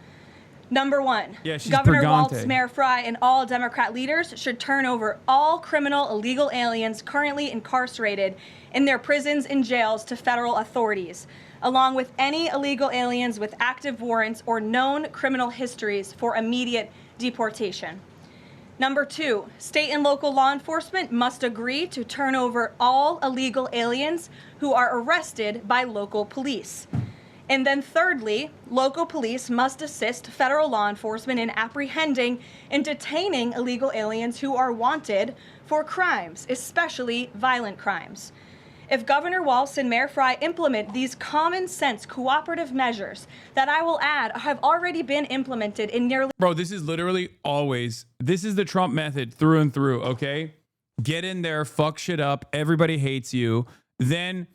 Number one, Yeah, she's Governor Purgante. Walz, Mayor Fry, and all Democrat leaders should turn over all criminal illegal aliens currently incarcerated in their prisons and jails to federal authorities, along with any illegal aliens with active warrants or known criminal histories for immediate deportation. Number two, state and local law enforcement must agree to turn over all illegal aliens who are arrested by local police. And then thirdly, local police must assist federal law enforcement in apprehending and detaining illegal aliens who are wanted for crimes, especially violent crimes. If Governor Walz and Mayor Fry implement these common sense cooperative measures that I will add have already been implemented in nearly... Bro, this is literally always, this is the Trump method through and through, okay? Get in there, fuck shit up, everybody hates you. Then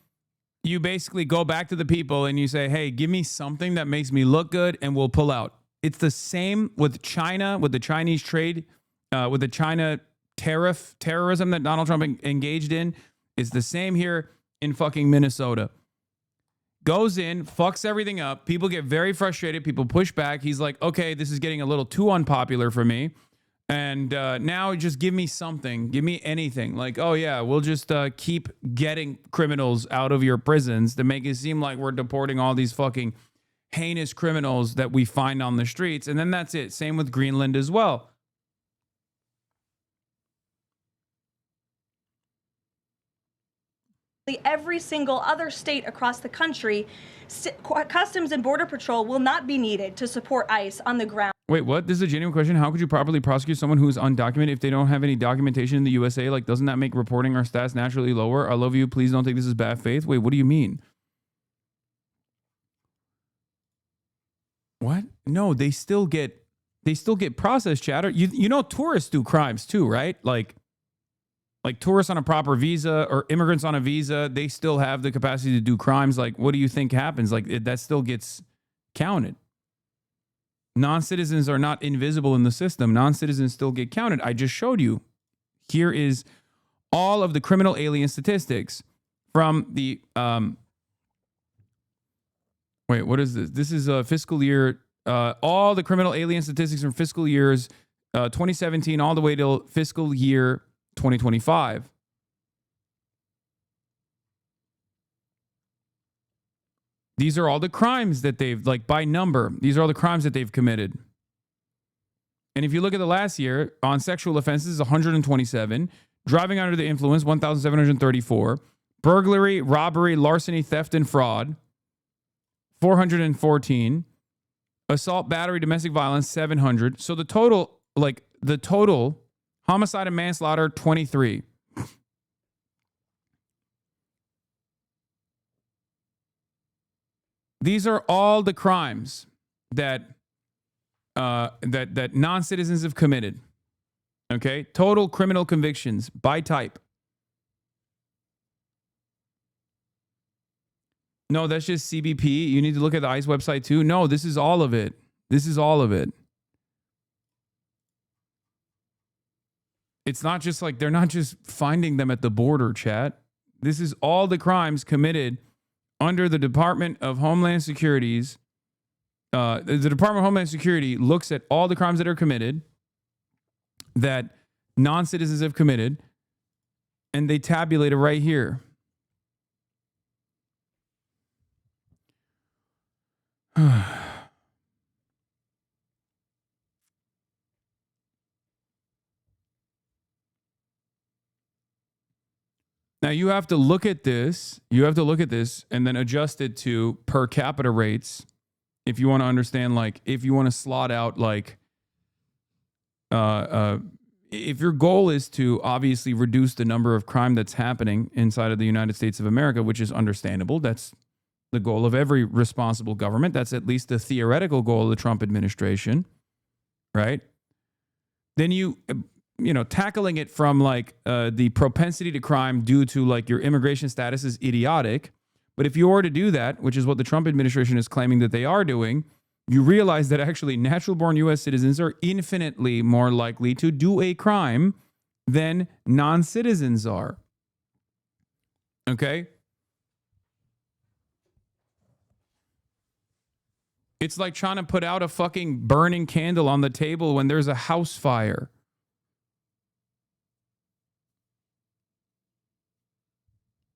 you basically go back to the people and you say, hey, give me something that makes me look good and we'll pull out. It's the same with China, with the Chinese trade, with the China terrorism that Donald Trump engaged in. It's the same here in fucking Minnesota. Goes in, fucks everything up. People get very frustrated. People push back. He's like, okay, this is getting a little too unpopular for me. And now just give me something. Give me anything. Like, oh, yeah, we'll just keep getting criminals out of your prisons to make it seem like we're deporting all these fucking heinous criminals that we find on the streets. And then that's it. Same with Greenland as well. every single other state across the country, Customs and Border Patrol will not be needed to support ICE on the ground. Wait, what? This is a genuine question. How could you properly prosecute someone who is undocumented if they don't have any documentation in the USA? Like, doesn't that make reporting our stats naturally lower? I love you. Please don't take this as bad faith. Wait, what do you mean? What? No, they still get processed, chatter. You know tourists do crimes too, right? Like tourists on a proper visa or immigrants on a visa, they still have the capacity to do crimes. Like, what do you think happens? Like, that still gets counted. Non-citizens are not invisible in the system. Non-citizens still get counted. I just showed you. Here is all of the criminal alien statistics from the wait, what is this? This is a fiscal year. All the criminal alien statistics from fiscal years 2017 all the way till fiscal year 2025. These are all the crimes that they've, like, by number, these are all the crimes that they've committed. And if you look at the last year, on sexual offenses, 127, driving under the influence, 1,734, burglary, robbery, larceny, theft, and fraud, 414, assault, battery, domestic violence, 700. So the total homicide and manslaughter, 23. These are all the crimes that non-citizens have committed. Okay? Total criminal convictions by type. No, that's just CBP. You need to look at the ICE website too. No, this is all of it. This is all of it. It's not just like, they're not just finding them at the border, chat. This is all the crimes committed under the Department of Homeland Security's. The Department of Homeland Security looks at all the crimes that are committed, that non-citizens have committed, and they tabulate it right here. Now you have to look at this. You have to look at this and then adjust it to per capita rates. If you want to understand, like, if you want to slot out, like, if your goal is to obviously reduce the number of crime that's happening inside of the United States of America, which is understandable, that's the goal of every responsible government. That's at least the theoretical goal of the Trump administration, right? Then you know, tackling it from like the propensity to crime due to like your immigration status is idiotic. But if you were to do that, which is what the Trump administration is claiming that they are doing, you realize that actually natural-born U.S. citizens are infinitely more likely to do a crime than non-citizens are. Okay? It's like trying to put out a fucking burning candle on the table when there's a house fire.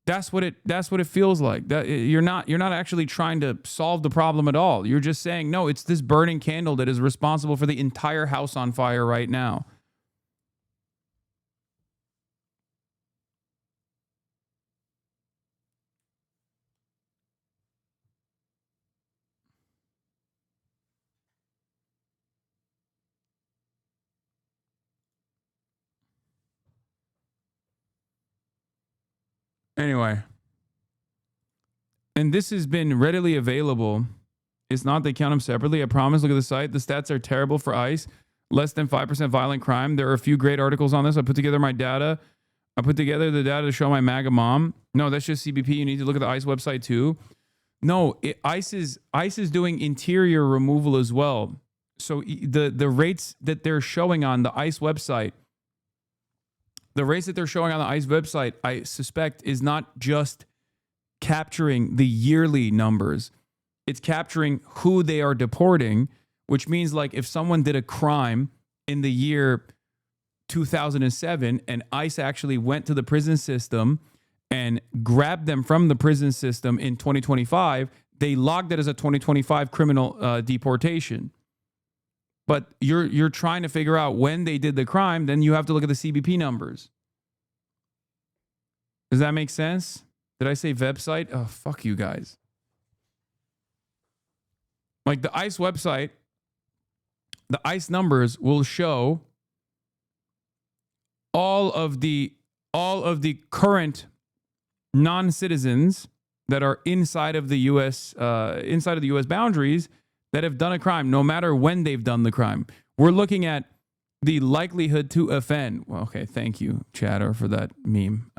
That's what it feels like. That you're not actually trying to solve the problem at all. You're just saying, no, it's this burning candle that is responsible for the entire house on fire right now. Anyway, and this has been readily available. It's not they count them separately. I promise. Look at the site. The stats are terrible for ICE. Less than 5% violent crime. There are a few great articles on this. I put together my data. I put together the data to show my MAGA mom. No, that's just CBP. You need to look at the ICE website too. No, ICE is doing interior removal as well. So the rates that they're showing on the ICE website, I suspect, is not just capturing the yearly numbers. It's capturing who they are deporting, which means like if someone did a crime in the year 2007 and ICE actually went to the prison system and grabbed them from the prison system in 2025, they logged it as a 2025 criminal deportation. But you're trying to figure out when they did the crime, then you have to look at the CBP numbers. Does that make sense? Did I say website? Oh, fuck you guys. Like the ICE website, the ICE numbers will show all of the current non-citizens that are inside of the U.S. Boundaries that have done a crime, no matter when they've done the crime. We're looking at the likelihood to offend. Well, okay, thank you, Chatter, for that meme.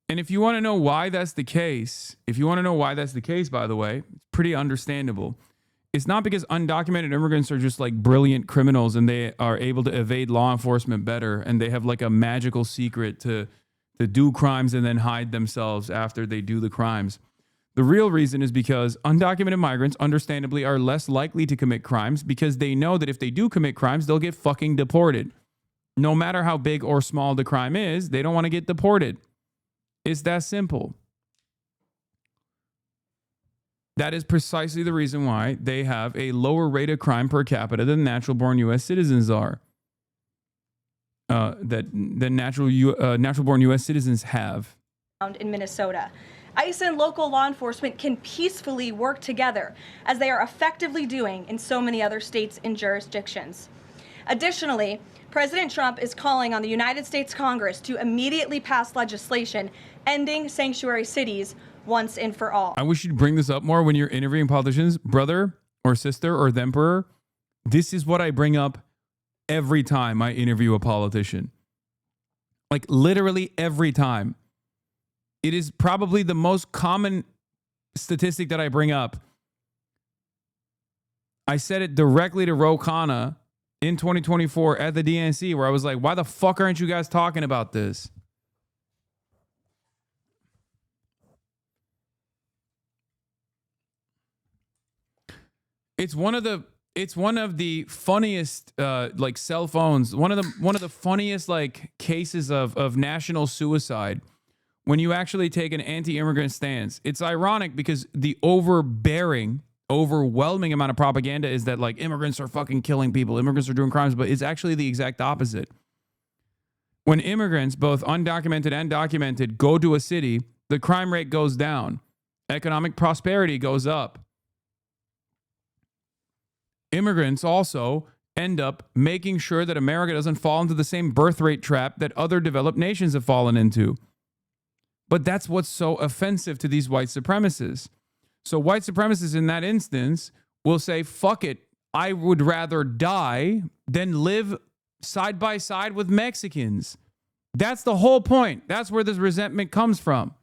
And if you want to know why that's the case, by the way, it's pretty understandable. It's not because undocumented immigrants are just like brilliant criminals and they are able to evade law enforcement better and they have like a magical secret to do crimes and then hide themselves after they do the crimes. The real reason is because undocumented migrants, understandably, are less likely to commit crimes because they know that if they do commit crimes, they'll get fucking deported. No matter how big or small the crime is, they don't want to get deported. It's that simple. That is precisely the reason why they have a lower rate of crime per capita than natural-born U.S. citizens are. That natural-born U.S. citizens have. In Minnesota, ICE and local law enforcement can peacefully work together, as they are effectively doing in so many other states and jurisdictions. Additionally, President Trump is calling on the United States Congress to immediately pass legislation ending sanctuary cities once and for all. I wish you'd bring this up more when you're interviewing politicians, brother or sister or themperor. This is what I bring up every time I interview a politician. Like literally every time. It is probably the most common statistic that I bring up. I said it directly to Ro Khanna in 2024 at the DNC where I was like, why the fuck aren't you guys talking about this? It's one of the funniest like cell phones. One of the funniest like cases of national suicide when you actually take an anti-immigrant stance. It's ironic because the overbearing overwhelming amount of propaganda is that like immigrants are fucking killing people, immigrants are doing crimes, but it's actually the exact opposite. When immigrants, both undocumented and documented, go to a city, the crime rate goes down. Economic prosperity goes up. Immigrants also end up making sure that America doesn't fall into the same birth rate trap that other developed nations have fallen into. But that's what's so offensive to these white supremacists. So white supremacists in that instance will say, fuck it, I would rather die than live side by side with Mexicans. That's the whole point. That's where this resentment comes from.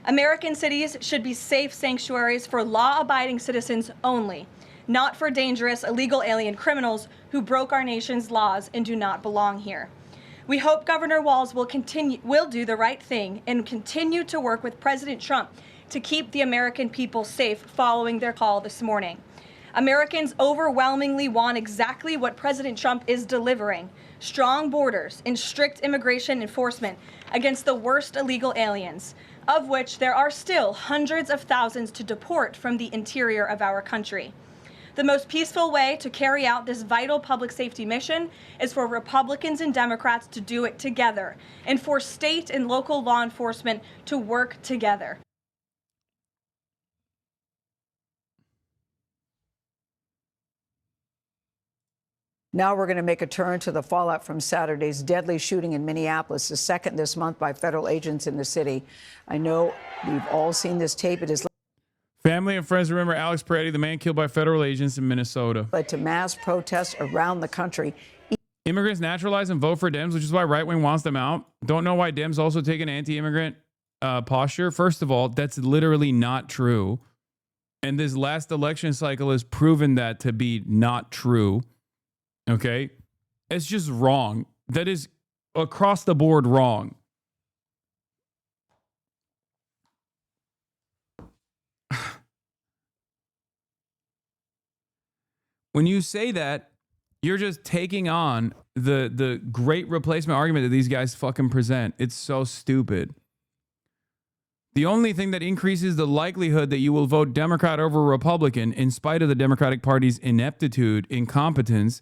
American cities should be safe sanctuaries for law-abiding citizens only, not for dangerous illegal alien criminals who broke our nation's laws and do not belong here. We hope Governor Walz will do the right thing and continue to work with President Trump to keep the American people safe following their call this morning. Americans overwhelmingly want exactly what President Trump is delivering: strong borders and strict immigration enforcement against the worst illegal aliens, of which there are still hundreds of thousands to deport from the interior of our country. The most peaceful way to carry out this vital public safety mission is for Republicans and Democrats to do it together and for state and local law enforcement to work together. Now we're going to make a turn to the fallout from Saturday's deadly shooting in Minneapolis, the second this month by federal agents in the city. I know we've all seen this tape. It is Family and friends remember Alex Peretti, the man killed by federal agents in Minnesota. led to mass protests around the country. Immigrants naturalize and vote for Dems, which is why right wing wants them out. Don't know why Dems also take an anti-immigrant posture. First of all, that's literally not true. And this last election cycle has proven that to be not true. Okay? It's just wrong. That is across the board wrong. When you say that, you're just taking on the great replacement argument that these guys fucking present. It's so stupid. The only thing that increases the likelihood that you will vote Democrat over Republican, in spite of the Democratic Party's ineptitude, incompetence,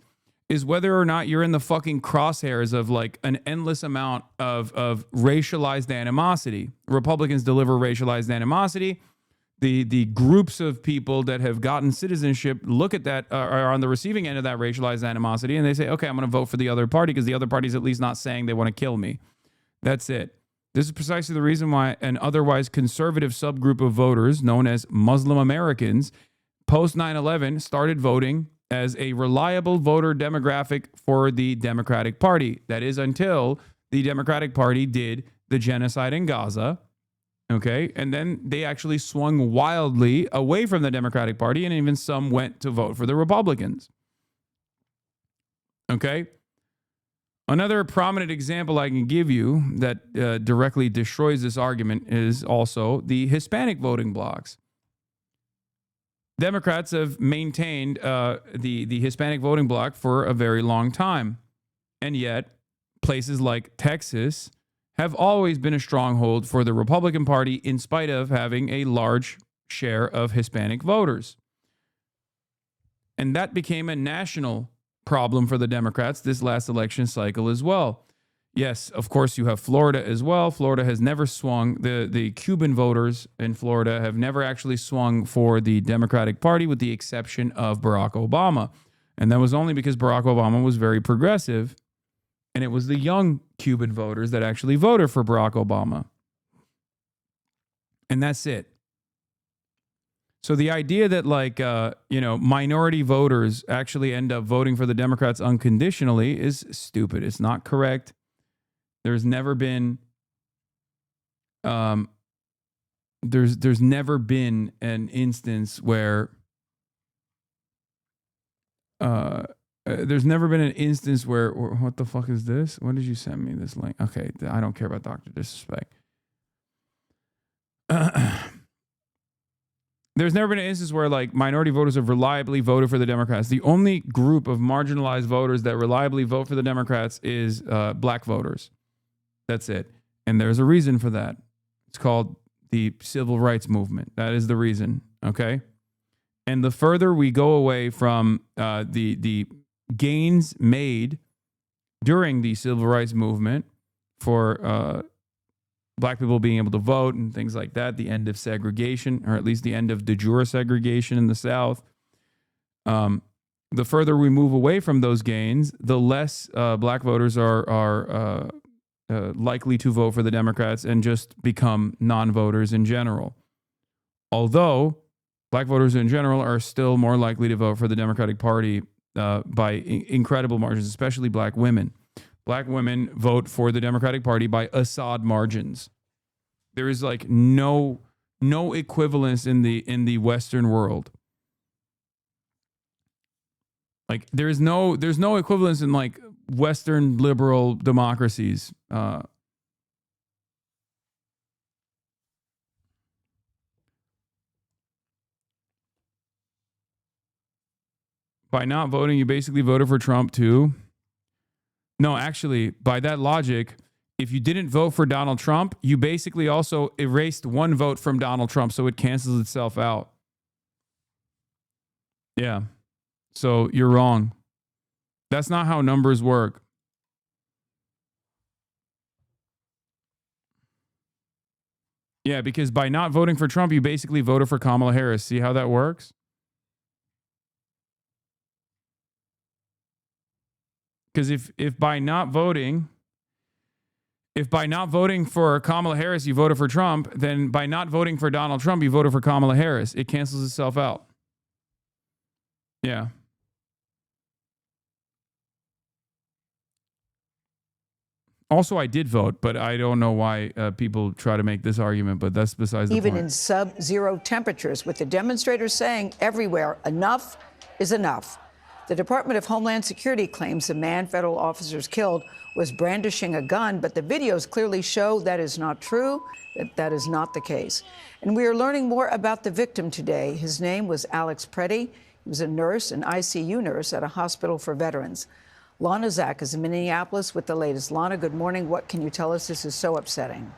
is whether or not you're in the fucking crosshairs of like an endless amount of racialized animosity. Republicans deliver racialized animosity. The groups of people that have gotten citizenship look at that, are on the receiving end of that racialized animosity, and they say, okay, I'm going to vote for the other party because the other party's at least not saying they want to kill me. That's it. This is precisely the reason why an otherwise conservative subgroup of voters, known as Muslim Americans, post 9/11 started voting as a reliable voter demographic for the Democratic Party. That is until the Democratic Party did the genocide in Gaza. Okay, and then they actually swung wildly away from the Democratic Party, and even some went to vote for the Republicans. Okay, another prominent example I can give you that directly destroys this argument is also the Hispanic voting blocks. Democrats have maintained the Hispanic voting bloc for a very long time, and yet places like Texas have always been a stronghold for the Republican Party in spite of having a large share of Hispanic voters. And that became a national problem for the Democrats this last election cycle as well. Yes, of course, you have Florida as well. Florida has never swung. The Cuban voters in Florida have never actually swung for the Democratic Party with the exception of Barack Obama. And that was only because Barack Obama was very progressive. And it was the young Cuban voters that actually voted for Barack Obama. And that's it. So the idea that minority voters actually end up voting for the Democrats unconditionally is stupid. It's not correct. There's never been there's never been an instance where what the fuck is this? When did you send me this link? Okay, I don't care about Dr. Disrespect. There's never been an instance where like minority voters have reliably voted for the Democrats. The only group of marginalized voters that reliably vote for the Democrats is black voters. That's it. And there's a reason for that. It's called the civil rights movement. That is the reason, okay? And the further we go away from the gains made during the civil rights movement for black people being able to vote and things like that, the end of segregation, or at least the end of de jure segregation in the South, the further we move away from those gains, the less black voters are likely to vote for the Democrats and just become non-voters in general. Although black voters in general are still more likely to vote for the Democratic Party by incredible margins, especially black women. Black women vote for the Democratic Party by Assad margins. There is like no equivalence in the Western world. Like there's no equivalence in like Western liberal democracies. By not voting, you basically voted for Trump too. No, actually, by that logic, if you didn't vote for Donald Trump, you basically also erased one vote from Donald Trump, so it cancels itself out. Yeah. So you're wrong. That's not how numbers work. Yeah, because by not voting for Trump, you basically voted for Kamala Harris. See how that works? Because if by not voting for Kamala Harris, you voted for Trump, then by not voting for Donald Trump, you voted for Kamala Harris. It cancels itself out. Yeah. Also, I did vote, but I don't know why people try to make this argument, but that's besides the point. Even in sub-zero temperatures, with the demonstrators saying everywhere, enough is enough. The Department of Homeland Security claims the man federal officers killed was brandishing a gun, but the videos clearly show that is not true, that is not the case. And we are learning more about the victim today. His name was Alex Preddy. He was a nurse, an ICU nurse at a hospital for veterans. Lana Zach is in Minneapolis with the latest. Lana, good morning. What can you tell us? This is so upsetting.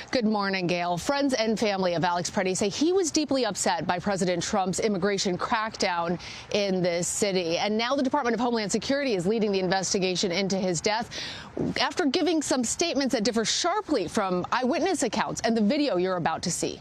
Good morning, Gail. Friends and family of Alex Preddy say he was deeply upset by President Trump's immigration crackdown in this city. And now the Department of Homeland Security is leading the investigation into his death after giving some statements that differ sharply from eyewitness accounts and the video you're about to see.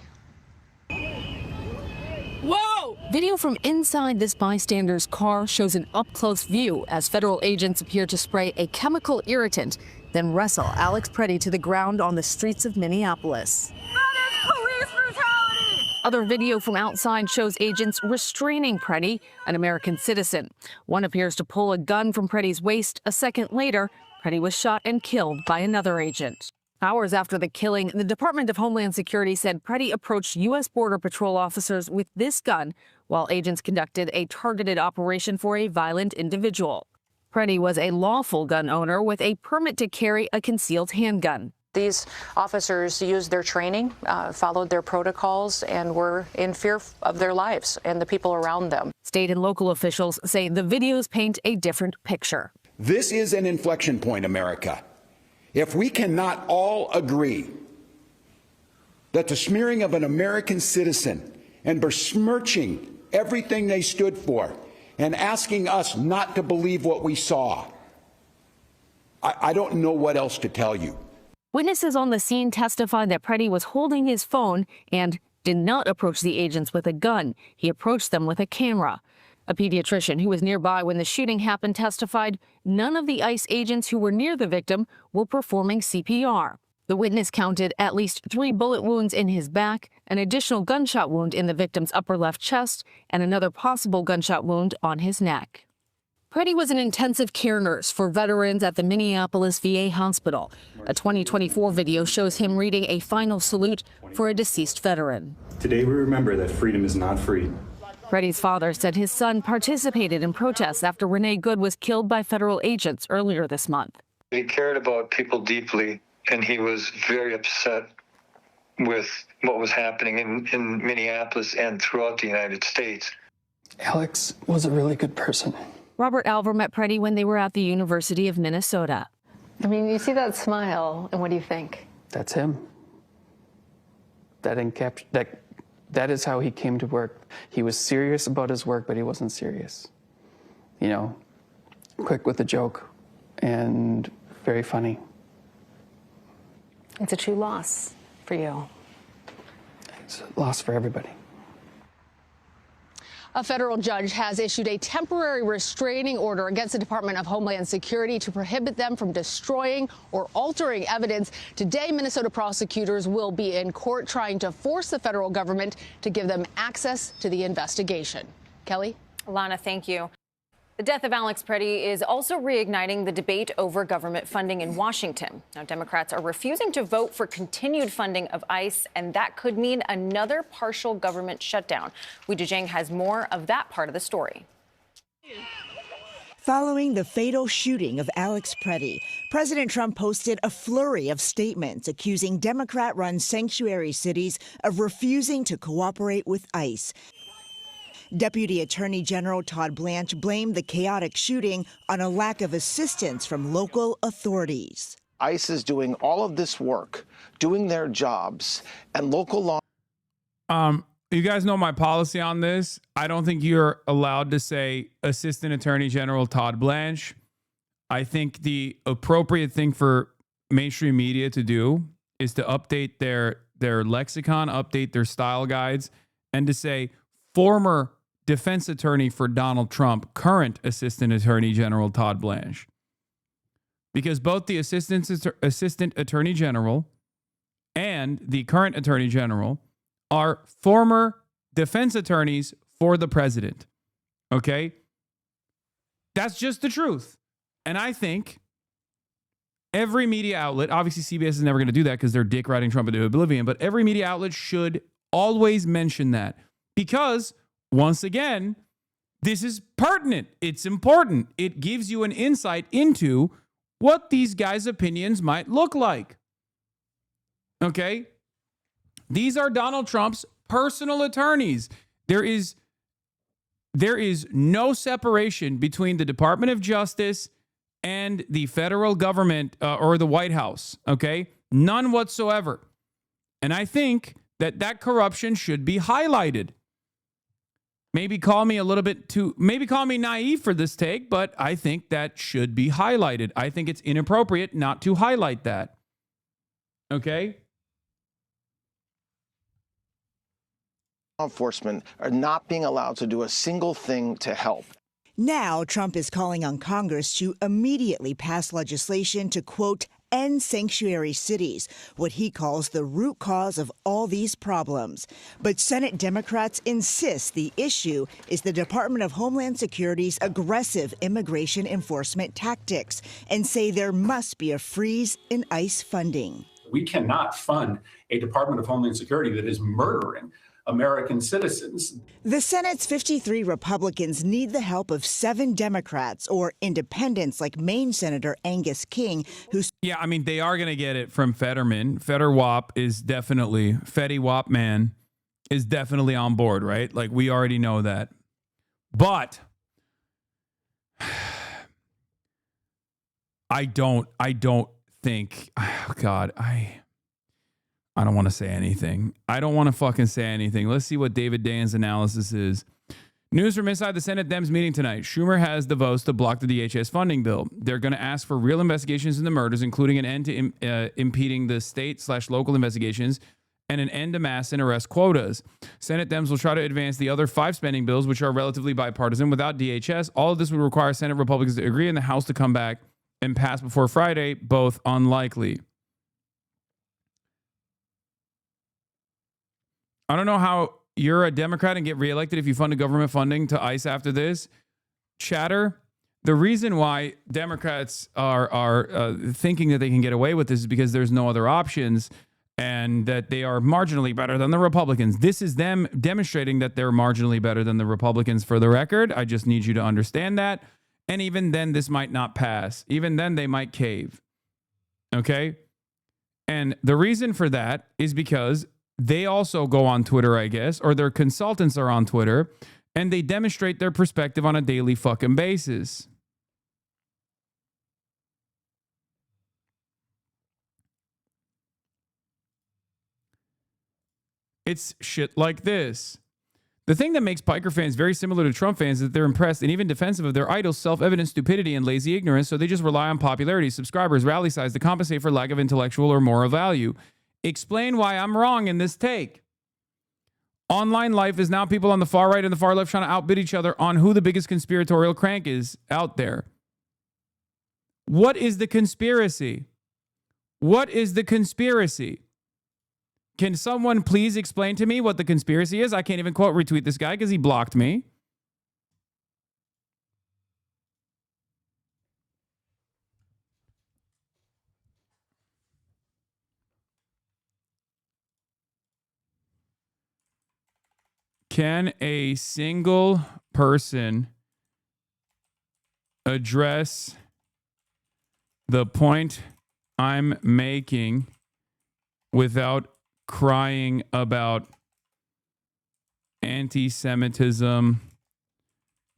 Whoa! Video from inside this bystander's car shows an up-close view as federal agents appear to spray a chemical irritant, then wrestle Alex Preddy to the ground on the streets of Minneapolis. That is police brutality! Other video from outside shows agents restraining Preddy, an American citizen. One appears to pull a gun from Preddy's waist. A second later, Preddy was shot and killed by another agent. Hours after the killing, the Department of Homeland Security said Preddy approached U.S. Border Patrol officers with this gun while agents conducted a targeted operation for a violent individual. Preddy was a lawful gun owner with a permit to carry a concealed handgun. These officers used their training, followed their protocols, and were in fear of their lives and the people around them. State and local officials say the videos paint a different picture. This is an inflection point, America. If we cannot all agree that the smearing of an American citizen and besmirching everything they stood for and asking us not to believe what we saw, I don't know what else to tell you. Witnesses on the scene testified that Preddy was holding his phone and did not approach the agents with a gun. He approached them with a camera. A pediatrician who was nearby when the shooting happened testified none of the ICE agents who were near the victim were performing CPR. The witness counted at least 3 bullet wounds in his back, an additional gunshot wound in the victim's upper left chest, and another possible gunshot wound on his neck. Preddy was an intensive care nurse for veterans at the Minneapolis VA hospital. A 2024 video shows him reading a final salute for a deceased veteran. Today we remember that freedom is not free. Preddy's father said his son participated in protests after Renee Good was killed by federal agents earlier this month. He cared about people deeply, and he was very upset with what was happening in Minneapolis and throughout the United States. Alex was a really good person. Robert Alver met Preddy when they were at the University of Minnesota. I mean, you see that smile, and what do you think? That's him. That is how he came to work. He was serious about his work, but he wasn't serious. You know, quick with a joke and very funny. It's a true loss for you. It's a loss for everybody. A federal judge has issued a temporary restraining order against the Department of Homeland Security to prohibit them from destroying or altering evidence. Today, Minnesota prosecutors will be in court trying to force the federal government to give them access to the investigation. Kelly? Alana, thank you. The death of Alex Preddy is also reigniting the debate over government funding in Washington. Now, Democrats are refusing to vote for continued funding of ICE, and that could mean another partial government shutdown. Wei Zhang has more of that part of the story. Following the fatal shooting of Alex Preddy, President Trump posted a flurry of statements accusing Democrat-run sanctuary cities of refusing to cooperate with ICE. Deputy Attorney General Todd Blanche blamed the chaotic shooting on a lack of assistance from local authorities. ICE is doing all of this work, doing their jobs, and local law. You guys know my policy on this. I don't think you're allowed to say Assistant Attorney General Todd Blanche. I think the appropriate thing for mainstream media to do is to update their lexicon, update their style guides, and to say former defense attorney for Donald Trump, current Assistant Attorney General Todd Blanche. Because both the Assistant Attorney General and the current Attorney General are former defense attorneys for the president. Okay? That's just the truth. And I think every media outlet, obviously CBS is never going to do that because they're dick riding Trump into oblivion, but every media outlet should always mention that. Because, once again, this is pertinent. It's important. It gives you an insight into what these guys' opinions might look like. Okay? These are Donald Trump's personal attorneys. There is no separation between the Department of Justice and the federal government or the White House. Okay? None whatsoever. And I think that corruption should be highlighted. Maybe call me naive for this take, but I think that should be highlighted. I think it's inappropriate not to highlight that. Okay? Law enforcement are not being allowed to do a single thing to help. Now, Trump is calling on Congress to immediately pass legislation to, quote, end sanctuary cities, what he calls the root cause of all these problems. But Senate Democrats insist the issue is the Department of Homeland Security's aggressive immigration enforcement tactics and say there must be a freeze in ICE funding. We cannot fund a Department of Homeland Security that is murdering American citizens. The Senate's 53 Republicans need the help of 7 Democrats or independents like Maine Senator Angus King, who's... Yeah, I mean, they are going to get it from Fetterman. Fetterwap is definitely, Fetty Wap Man is definitely on board, right? Like, we already know that. But I don't think, oh God, I don't want to say anything. I don't want to fucking say anything. Let's see what David Dayen's analysis is. News from inside the Senate Dems meeting tonight. Schumer has the votes to block the DHS funding bill. They're going to ask for real investigations into murders, including an end to impeding the state/local investigations and an end to mass and arrest quotas. Senate Dems will try to advance the other 5 spending bills, which are relatively bipartisan. Without DHS, all of this would require Senate Republicans to agree and the House to come back and pass before Friday, both unlikely. I don't know how you're a Democrat and get reelected if you fund government funding to ICE after this. Chatter, the reason why Democrats are thinking that they can get away with this is because there's no other options and that they are marginally better than the Republicans. This is them demonstrating that they're marginally better than the Republicans for the record. I just need you to understand that. And even then, this might not pass. Even then, they might cave. Okay? And the reason for that is because they also go on Twitter, I guess, or their consultants are on Twitter, and they demonstrate their perspective on a daily fucking basis. It's shit like this. The thing that makes Piker fans very similar to Trump fans is that they're impressed and even defensive of their idol's self-evident stupidity and lazy ignorance, so they just rely on popularity, subscribers, rally size to compensate for lack of intellectual or moral value. Explain why I'm wrong in this take. Online life is now people on the far right and the far left trying to outbid each other on who the biggest conspiratorial crank is out there. What is the conspiracy? What is the conspiracy? Can someone please explain to me what the conspiracy is? I can't even quote retweet this guy because he blocked me. Can a single person address the point I'm making without crying about anti-Semitism,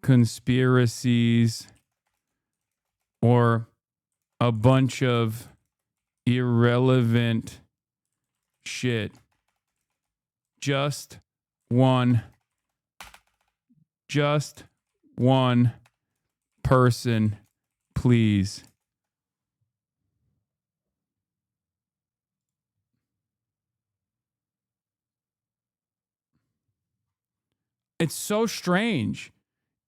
conspiracies, or a bunch of irrelevant shit? Just one person, please. It's so strange.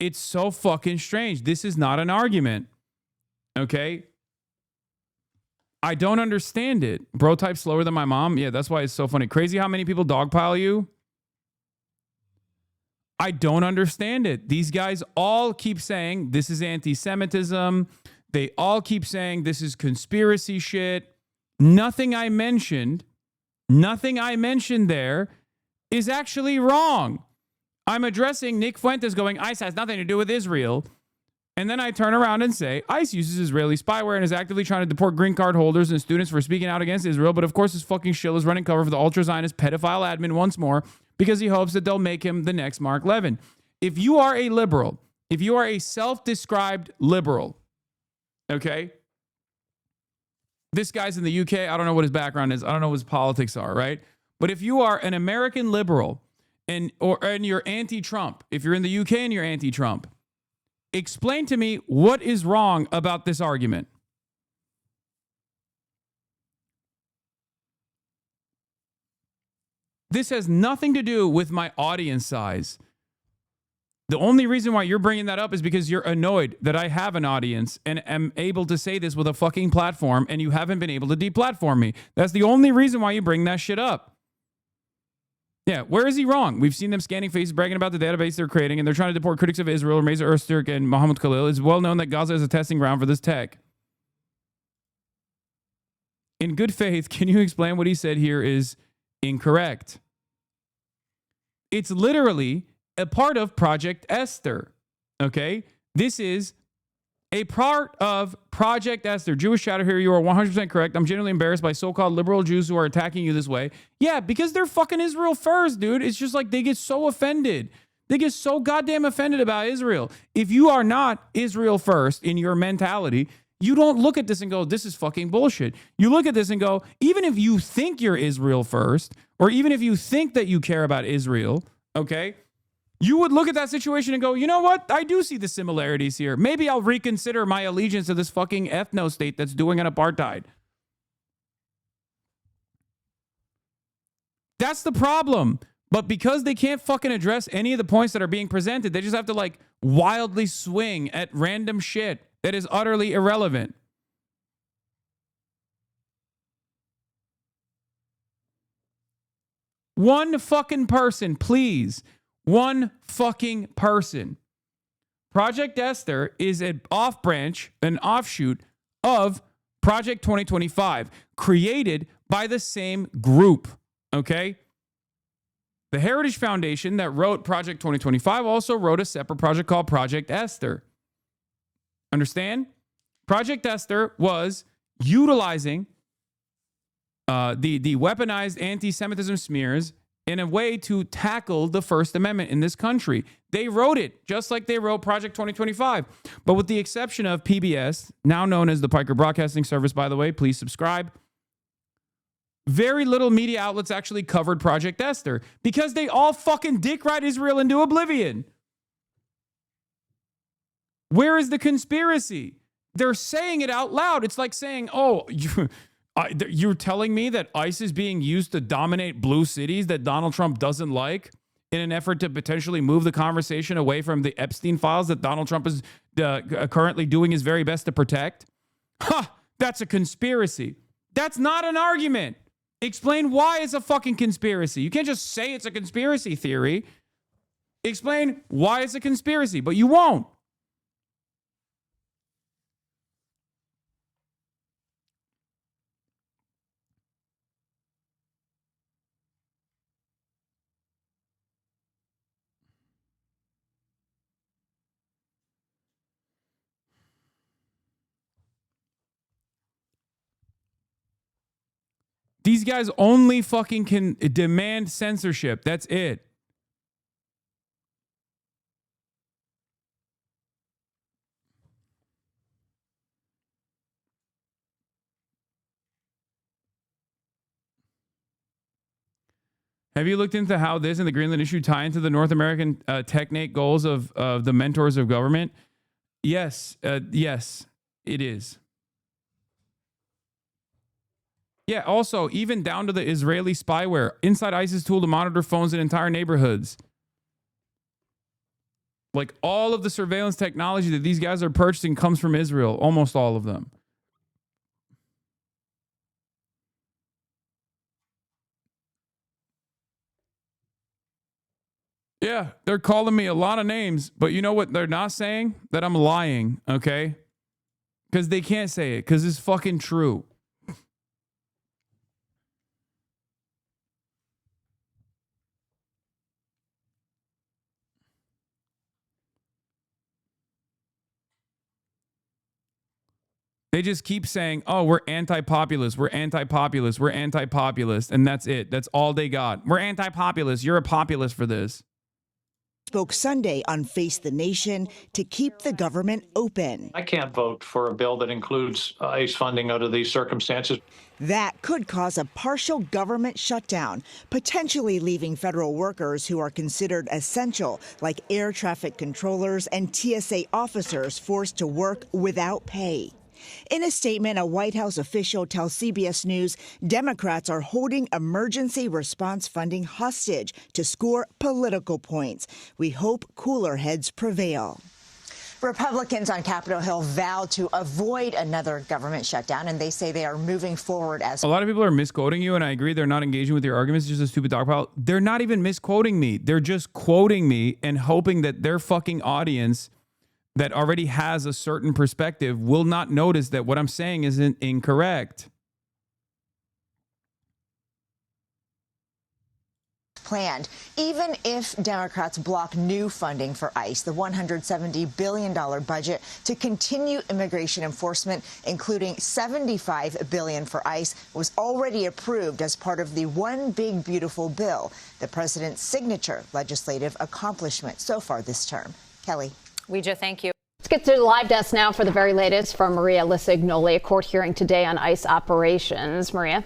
It's so fucking strange. This is not an argument. Okay? I don't understand it. Bro type slower than my mom. Yeah, that's why it's so funny. Crazy how many people dogpile you. I don't understand it. These guys all keep saying this is anti-Semitism. They all keep saying this is conspiracy shit. Nothing I mentioned there is actually wrong. I'm addressing Nick Fuentes going, ICE has nothing to do with Israel. And then I turn around and say, ICE uses Israeli spyware and is actively trying to deport green card holders and students for speaking out against Israel. But of course, this fucking shill is running cover for the ultra-Zionist pedophile admin once more because he hopes that they'll make him the next Mark Levin. If you are a liberal, if you are a self-described liberal, okay? This guy's in the UK. I don't know what his background is. I don't know what his politics are, right? But if you are an American liberal and you're anti-Trump, if you're in the UK and you're anti-Trump, explain to me what is wrong about this argument. This has nothing to do with my audience size. The only reason why you're bringing that up is because you're annoyed that I have an audience and am able to say this with a fucking platform and you haven't been able to deplatform me. That's the only reason why you bring that shit up. Yeah, where is he wrong? We've seen them scanning faces, bragging about the database they're creating, and they're trying to deport critics of Israel. Reza Öztürk and Mohammed Khalil. It's well known that Gaza is a testing ground for this tech. In good faith, can you explain what he said here is incorrect? It's literally a part of Project Esther, okay? This is a part of Project Esther. Jewish chatter here, you are 100% correct. I'm genuinely embarrassed by so-called liberal Jews who are attacking you this way. Yeah, because they're fucking Israel first, dude. It's just like they get so offended. They get so goddamn offended about Israel. If you are not Israel first in your mentality, you don't look at this and go, this is fucking bullshit. You look at this and go, even if you think you're Israel first, or even if you think that you care about Israel, okay, you would look at that situation and go, you know what? I do see the similarities here. Maybe I'll reconsider my allegiance to this fucking ethno-state that's doing an apartheid. That's the problem. But because they can't fucking address any of the points that are being presented, they just have to like wildly swing at random shit that is utterly irrelevant. One fucking person, please. One fucking person. Project Esther is an off-branch, an offshoot of Project 2025, created by the same group, okay? The Heritage Foundation that wrote Project 2025 also wrote a separate project called Project Esther. Understand? Project Esther was utilizing the weaponized anti-Semitism smears in a way to tackle the First Amendment in this country. They wrote it just like they wrote Project 2025. But with the exception of PBS, now known as the Piker Broadcasting Service, by the way, please subscribe. Very little media outlets actually covered Project Esther because they all fucking dick ride Israel into oblivion. Where is the conspiracy? They're saying it out loud. It's like saying, oh, you're telling me that ICE is being used to dominate blue cities that Donald Trump doesn't like in an effort to potentially move the conversation away from the Epstein files that Donald Trump is currently doing his very best to protect? Ha! That's a conspiracy. That's not an argument. Explain why it's a fucking conspiracy. You can't just say it's a conspiracy theory. Explain why it's a conspiracy, but you won't. These guys only fucking can demand censorship. That's it. Have you looked into how this and the Greenland issue tie into the North American technate goals of the mentors of government? Yes. Yes, it is. Yeah, also, even down to the Israeli spyware, inside ISIS tool to monitor phones in entire neighborhoods. Like, all of the surveillance technology that these guys are purchasing comes from Israel, almost all of them. Yeah, they're calling me a lot of names, but you know what they're not saying? That I'm lying, okay? Because they can't say it, because it's fucking true. They just keep saying, oh, we're anti-populist, we're anti-populist, we're anti-populist, and that's it. That's all they got. We're anti-populist. You're a populist for this. Spoke Sunday on Face the Nation to keep the government open. I can't vote for a bill that includes ICE funding under these circumstances. That could cause a partial government shutdown, potentially leaving federal workers who are considered essential, like air traffic controllers and TSA officers, forced to work without pay. In a statement, a White House official tells CBS News Democrats are holding emergency response funding hostage to score political points. We hope cooler heads prevail. Republicans on Capitol Hill vowed to avoid another government shutdown, and they say they are moving forward as... A lot of people are misquoting you, and I agree they're not engaging with your arguments. It's just a stupid dog pile. They're not even misquoting me. They're just quoting me and hoping that their fucking audience that already has a certain perspective will not notice that what I'm saying isn't incorrect. Planned, even if Democrats block new funding for ICE, the $170 billion budget to continue immigration enforcement, including $75 billion for ICE, was already approved as part of the One Big Beautiful Bill, the president's signature legislative accomplishment so far this term. Kelly. Ouija, thank you. Let's get to the live desk now for the very latest from Maria Lisignoli, a court hearing today on ICE operations. Maria.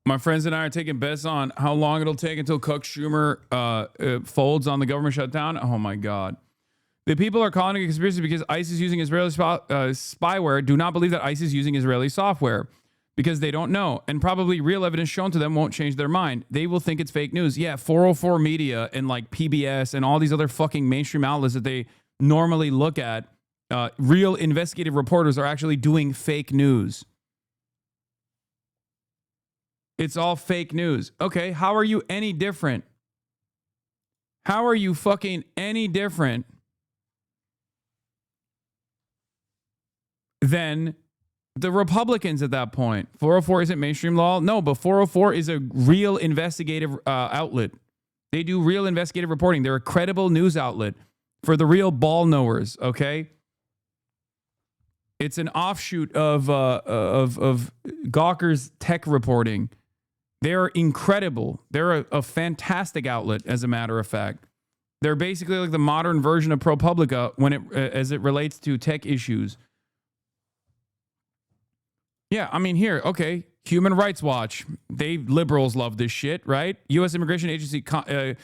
My friends and I are taking bets on how long it'll take until Chuck Schumer folds on the government shutdown. Oh, my God. The people are calling it a conspiracy because ICE is using Israeli spyware do not believe that ICE is using Israeli software because they don't know. And probably real evidence shown to them won't change their mind. They will think it's fake news. Yeah, 404 Media and like PBS and all these other fucking mainstream outlets that they normally look at, real investigative reporters are actually doing fake news. It's all fake news. Okay, how are you any different? How are you fucking any different than the Republicans at that point? 404 isn't mainstream law? No, but 404 is a real investigative outlet. They do real investigative reporting. They're a credible news outlet for the real ball knowers, okay? It's an offshoot of Gawker's tech reporting. They're incredible. They're a fantastic outlet, as a matter of fact. They're basically like the modern version of ProPublica when it as it relates to tech issues. Yeah, I mean, here, okay, Human Rights Watch. Liberals love this shit, right? U.S. Immigration Agency contract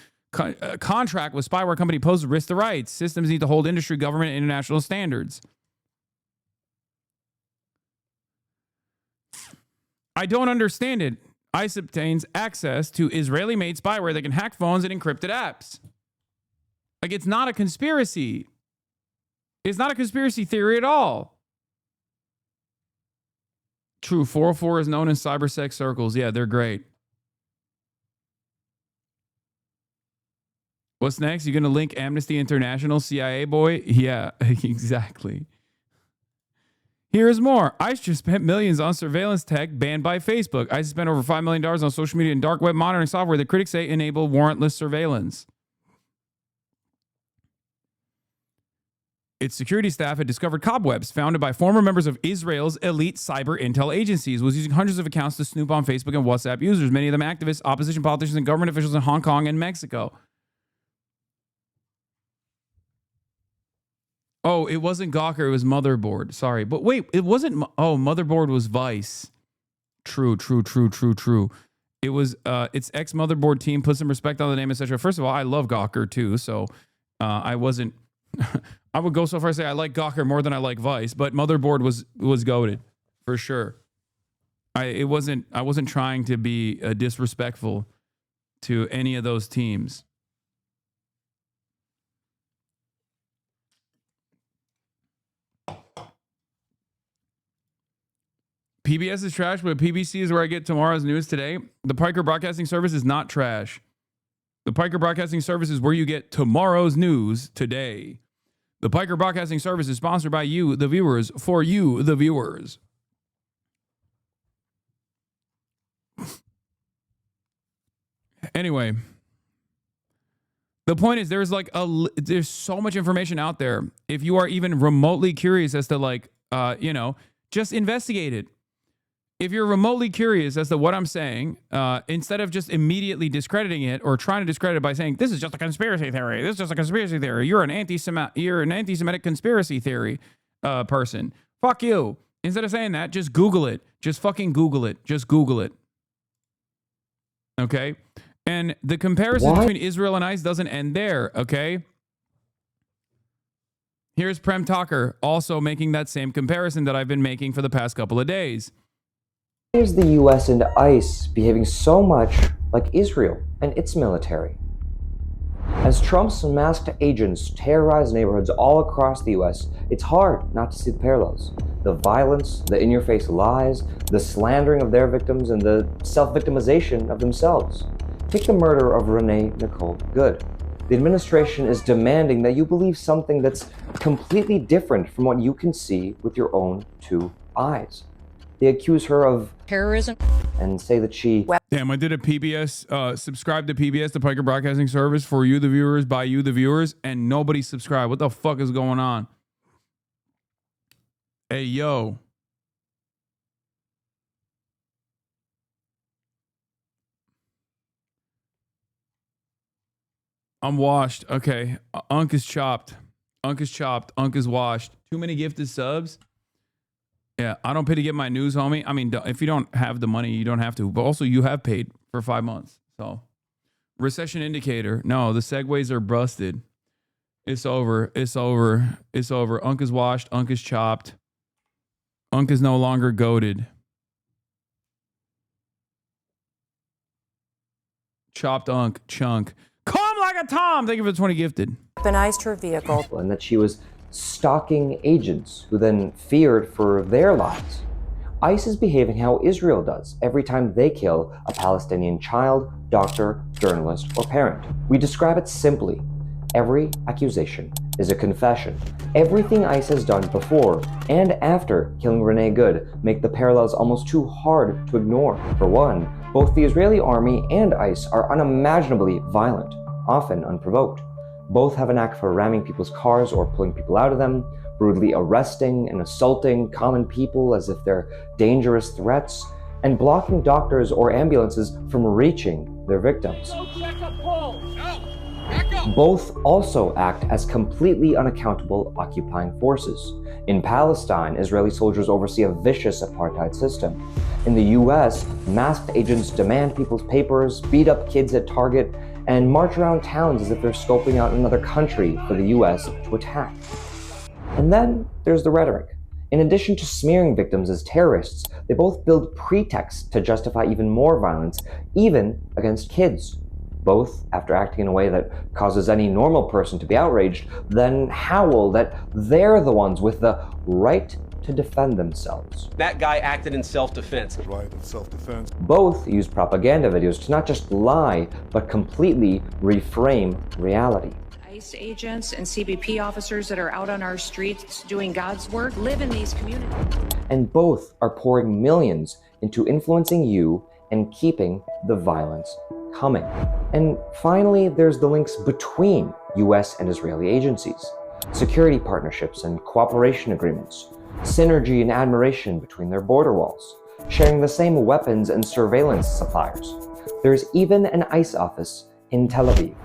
with spyware company poses risk to rights. Systems need to hold industry, government, and international standards. I don't understand it. ICE obtains access to Israeli-made spyware that can hack phones and encrypted apps. Like, it's not a conspiracy. It's not a conspiracy theory at all. True, 404 is known in cybersec circles. Yeah, they're great. What's next? You're going to link Amnesty International, CIA boy? Yeah, exactly. Here's more. ICE just spent millions on surveillance tech banned by Facebook. ICE spent over $5 million on social media and dark web monitoring software that critics say enable warrantless surveillance. Its security staff had discovered cobwebs founded by former members of Israel's elite cyber intel agencies, was using hundreds of accounts to snoop on Facebook and WhatsApp users, many of them activists, opposition politicians, and government officials in Hong Kong and Mexico. Oh, it wasn't Gawker, it was Motherboard. Sorry. But wait, it wasn't... Oh, Motherboard was Vice. True. It was... its ex-Motherboard team put some respect on the name, etc. First of all, I love Gawker too, so I wasn't... I would go so far as to say I like Gawker more than I like Vice, but Motherboard was goated for sure. I wasn't trying to be disrespectful to any of those teams. PBS is trash, but PBC is where I get tomorrow's news today. The Piker Broadcasting Service is not trash. The Piker Broadcasting Service is where you get tomorrow's news today. The Piker Broadcasting Service is sponsored by you, the viewers, for you, the viewers. Anyway, the point is there's so much information out there. If you are even remotely curious as to just investigate it. If you're remotely curious as to what I'm saying, instead of just immediately discrediting it or trying to discredit it by saying, this is just a conspiracy theory. This is just a conspiracy theory. You're an anti-Semitic conspiracy theory person. Fuck you. Instead of saying that, just Google it. Just fucking Google it. Just Google it. Okay? And the comparison between Israel and ICE doesn't end there, okay? Here's Prem Tucker also making that same comparison that I've been making for the past couple of days. Why is the U.S. and ICE behaving so much like Israel and its military? As Trump's masked agents terrorize neighborhoods all across the U.S., it's hard not to see the parallels. The violence, the in-your-face lies, the slandering of their victims, and the self-victimization of themselves. Take the murder of Renee Nicole Good. The administration is demanding that you believe something that's completely different from what you can see with your own two eyes. They accuse her of terrorism and say that she... Damn, I did a PBS, subscribe to PBS, the Piker Broadcasting Service, for you, the viewers, by you, the viewers, and nobody subscribed. What the fuck is going on? Hey, yo. I'm washed. Okay. Unk is chopped. Unk is chopped. Unk is washed. Too many gifted subs. Yeah, I don't pay to get my news, homie. I mean, if you don't have the money, you don't have to. But also, you have paid for 5 months. So, recession indicator. No, the segues are busted. It's over. It's over. It's over. Unk is washed. Unk is chopped. Unk is no longer goated. Chopped Unk. Chunk. Calm like a Tom. Thank you for the 20 gifted. Weaponized her vehicle. And that she was stalking agents who then feared for their lives. ICE is behaving how Israel does every time they kill a Palestinian child, doctor, journalist, or parent. We describe it simply. Every accusation is a confession. Everything ICE has done before and after killing Renee Good make the parallels almost too hard to ignore. For one, both the Israeli army and ICE are unimaginably violent, often unprovoked. Both have a knack for ramming people's cars or pulling people out of them, brutally arresting and assaulting common people as if they're dangerous threats, and blocking doctors or ambulances from reaching their victims. Go check a pulse. No, back up. Both also act as completely unaccountable occupying forces. In Palestine, Israeli soldiers oversee a vicious apartheid system. In the US, masked agents demand people's papers, beat up kids at Target, and march around towns as if they're scoping out another country for the US to attack. And then there's the rhetoric. In addition to smearing victims as terrorists, they both build pretexts to justify even more violence, even against kids. Both, after acting in a way that causes any normal person to be outraged, then howl that they're the ones with the right to defend themselves. That guy acted in self-defense. Right, in self-defense. Both use propaganda videos to not just lie, but completely reframe reality. ICE agents and CBP officers that are out on our streets doing God's work live in these communities. And both are pouring millions into influencing you and keeping the violence coming. And finally, there's the links between US and Israeli agencies, security partnerships and cooperation agreements, synergy and admiration between their border walls, sharing the same weapons and surveillance suppliers. There's even an ICE office in Tel Aviv.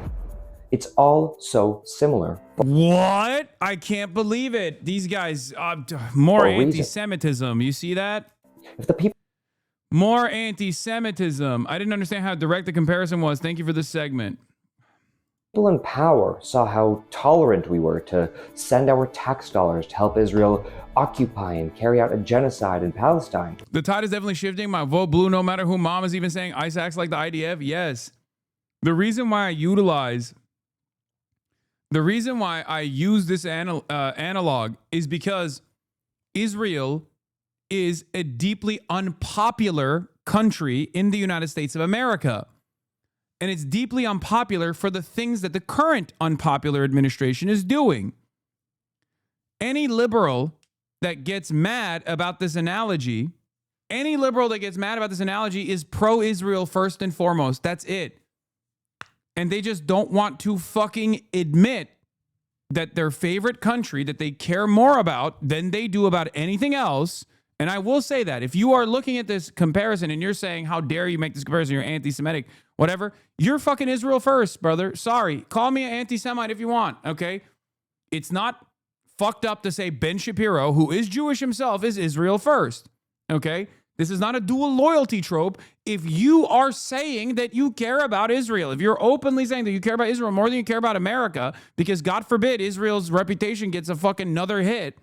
It's all so similar. What? I can't believe it. These guys, more anti-Semitism. You see that? If the people More anti-Semitism. I didn't understand how direct the comparison was. Thank you for this segment. People in power saw how tolerant we were to send our tax dollars to help Israel occupy and carry out a genocide in Palestine. The tide is definitely shifting. My vote blue, no matter who mom is even saying ICE acts like the IDF. Yes. The reason why I use this analog is because Israel is a deeply unpopular country in the United States of America. And it's deeply unpopular for the things that the current unpopular administration is doing. Any liberal that gets mad about this analogy, is pro-Israel first and foremost. That's it. And they just don't want to fucking admit that their favorite country that they care more about than they do about anything else. And I will say that if you are looking at this comparison and you're saying, how dare you make this comparison, you're anti-Semitic, whatever, you're fucking Israel first, brother. Sorry. Call me an anti-Semite if you want, okay? It's not fucked up to say Ben Shapiro, who is Jewish himself, is Israel first, okay? This is not a dual loyalty trope. If you are saying that you care about Israel, if you're openly saying that you care about Israel more than you care about America, because God forbid Israel's reputation gets a fucking another hit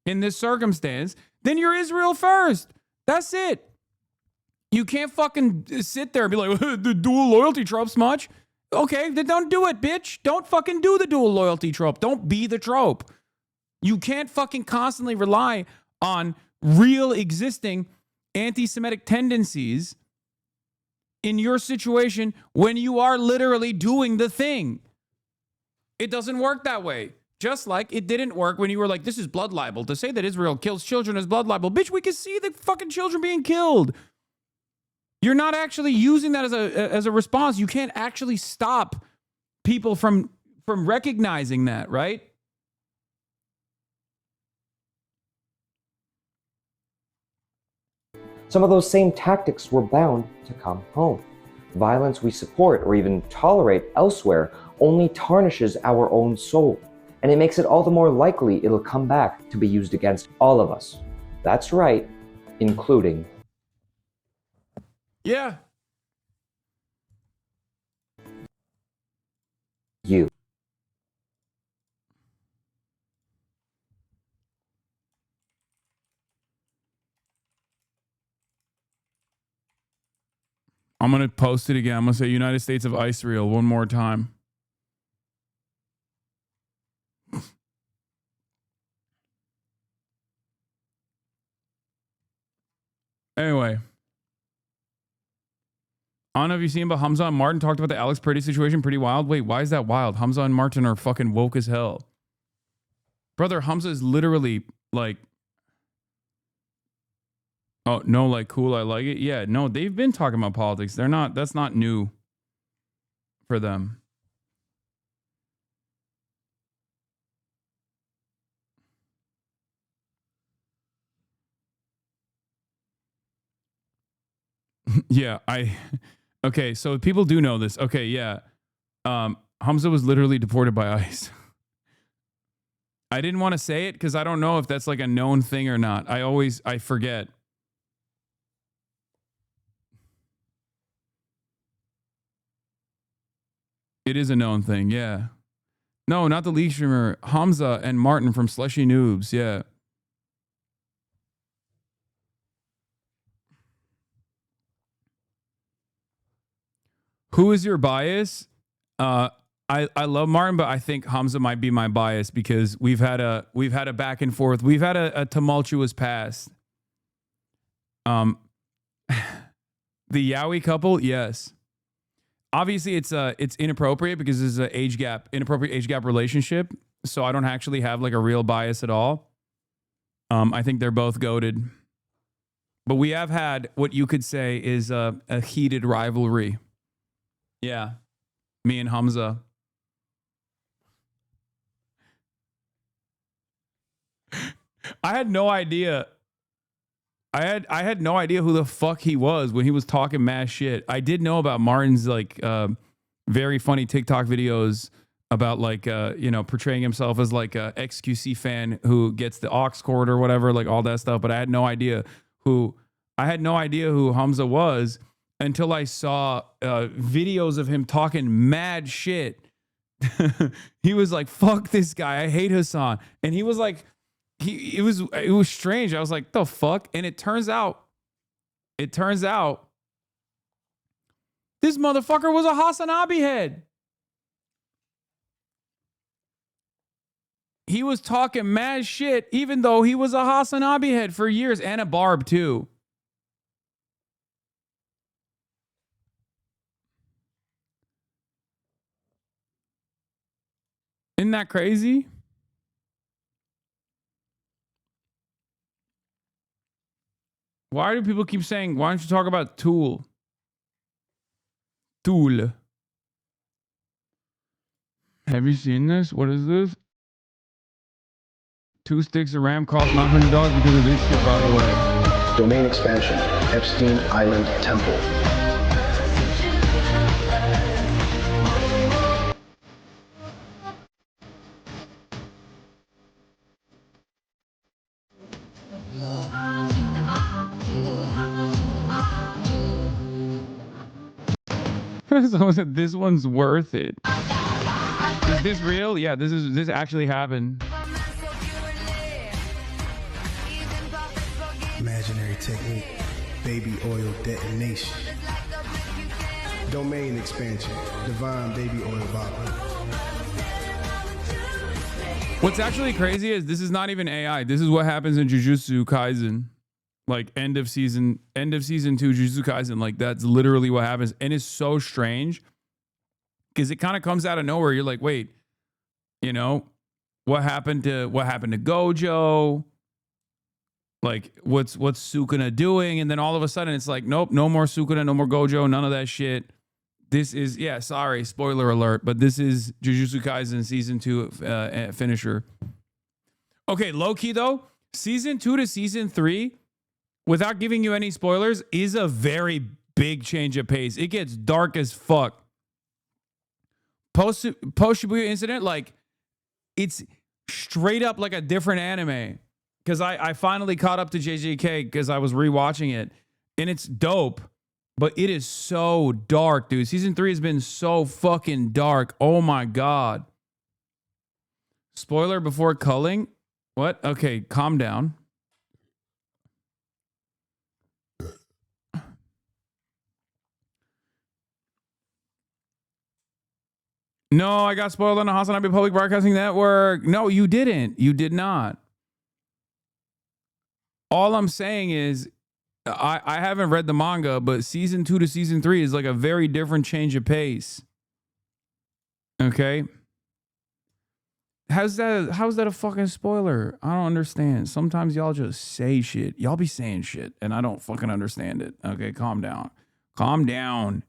in this circumstance, then you're Israel first. That's it. You can't fucking sit there and be like, the dual loyalty trope's much. Okay, then don't do it, bitch. Don't fucking do the dual loyalty trope. Don't be the trope. You can't fucking constantly rely on real existing anti-Semitic tendencies in your situation when you are literally doing the thing. It doesn't work that way. Just like it didn't work when you were like, this is blood libel. To say that Israel kills children is blood libel. Bitch, we can see the fucking children being killed. You're not actually using that as a response. You can't actually stop people from recognizing that, right? Some of those same tactics were bound to come home. Violence we support or even tolerate elsewhere only tarnishes our own soul. And it makes it all the more likely it'll come back to be used against all of us. That's right, including yeah. You. I'm going to post it again. I'm going to say United States of Israel one more time. Anyway. I don't know if you've seen, but Hamza and Martin talked about the Alex Pretty situation. Pretty wild. Wait, why is that wild? Hamza and Martin are fucking woke as hell. Brother, Hamza is literally like, oh, no, like, cool, I like it. Yeah, no, they've been talking about politics. That's not new for them. Yeah, okay, so people do know this. Okay, yeah. Hamza was literally deported by ICE. I didn't want to say it because I don't know if that's like a known thing or not. I forget. It is a known thing, yeah. No, not the league streamer. Hamza and Martin from Slushy Noobs, yeah. Who is your bias? I love Martin, but I think Hamza might be my bias because we've had a back and forth. We've had a tumultuous past. The Yowie couple, yes. Obviously, it's inappropriate because there's an inappropriate age gap relationship. So I don't actually have like a real bias at all. I think they're both goated. But we have had what you could say is a heated rivalry. Yeah, me and Hamza. I had no idea. I had no idea who the fuck he was when he was talking mad shit. I did know about Martin's like very funny TikTok videos about like portraying himself as like a XQC fan who gets the aux cord or whatever, like all that stuff. But I had no idea who Hamza was until I saw videos of him talking mad shit. He was like, "Fuck this guy, I hate Hasan," and he was like. It was strange. I was like, the fuck? And it turns out this motherfucker was a HasanAbi head. He was talking mad shit, even though he was a HasanAbi head for years and a barb too. Isn't that crazy? Why do people keep saying, why don't you talk about Tool? Tool. Have you seen this? What is this? 2 sticks of RAM cost $900 because of this shit, by the way. Domain expansion, Epstein Island Temple. Someone said this one's worth it. Is this real? Yeah, this actually happened. Imaginary technique, baby oil detonation. Domain expansion, divine baby oil vodka. What's actually crazy is this is not even AI. This is what happens in Jujutsu Kaisen. Like end of season 2 Jujutsu Kaisen, like that's literally what happens. And it's so strange because it kind of comes out of nowhere. You're like, wait, what happened to Gojo? Like what's Sukuna doing? And then all of a sudden it's like, nope, no more Sukuna, no more Gojo, none of that shit. This is, sorry, spoiler alert, but this is Jujutsu Kaisen season 2 finisher. Okay, low key though, season 2 to season 3, without giving you any spoilers, is a very big change of pace. It gets dark as fuck. Post Shibuya incident, like it's straight up like a different anime. Because I finally caught up to JJK because I was rewatching it, and it's dope, but it is so dark, dude. Season 3 has been so fucking dark. Oh my god. Spoiler before culling? What? Okay, calm down. No, I got spoiled on the HasanAbi Public Broadcasting Network. No, you didn't. You did not. All I'm saying is I haven't read the manga, but season 2 to season 3 is like a very different change of pace. Okay? How's that a fucking spoiler? I don't understand. Sometimes y'all just say shit. Y'all be saying shit, and I don't fucking understand it. Okay, calm down. Calm down.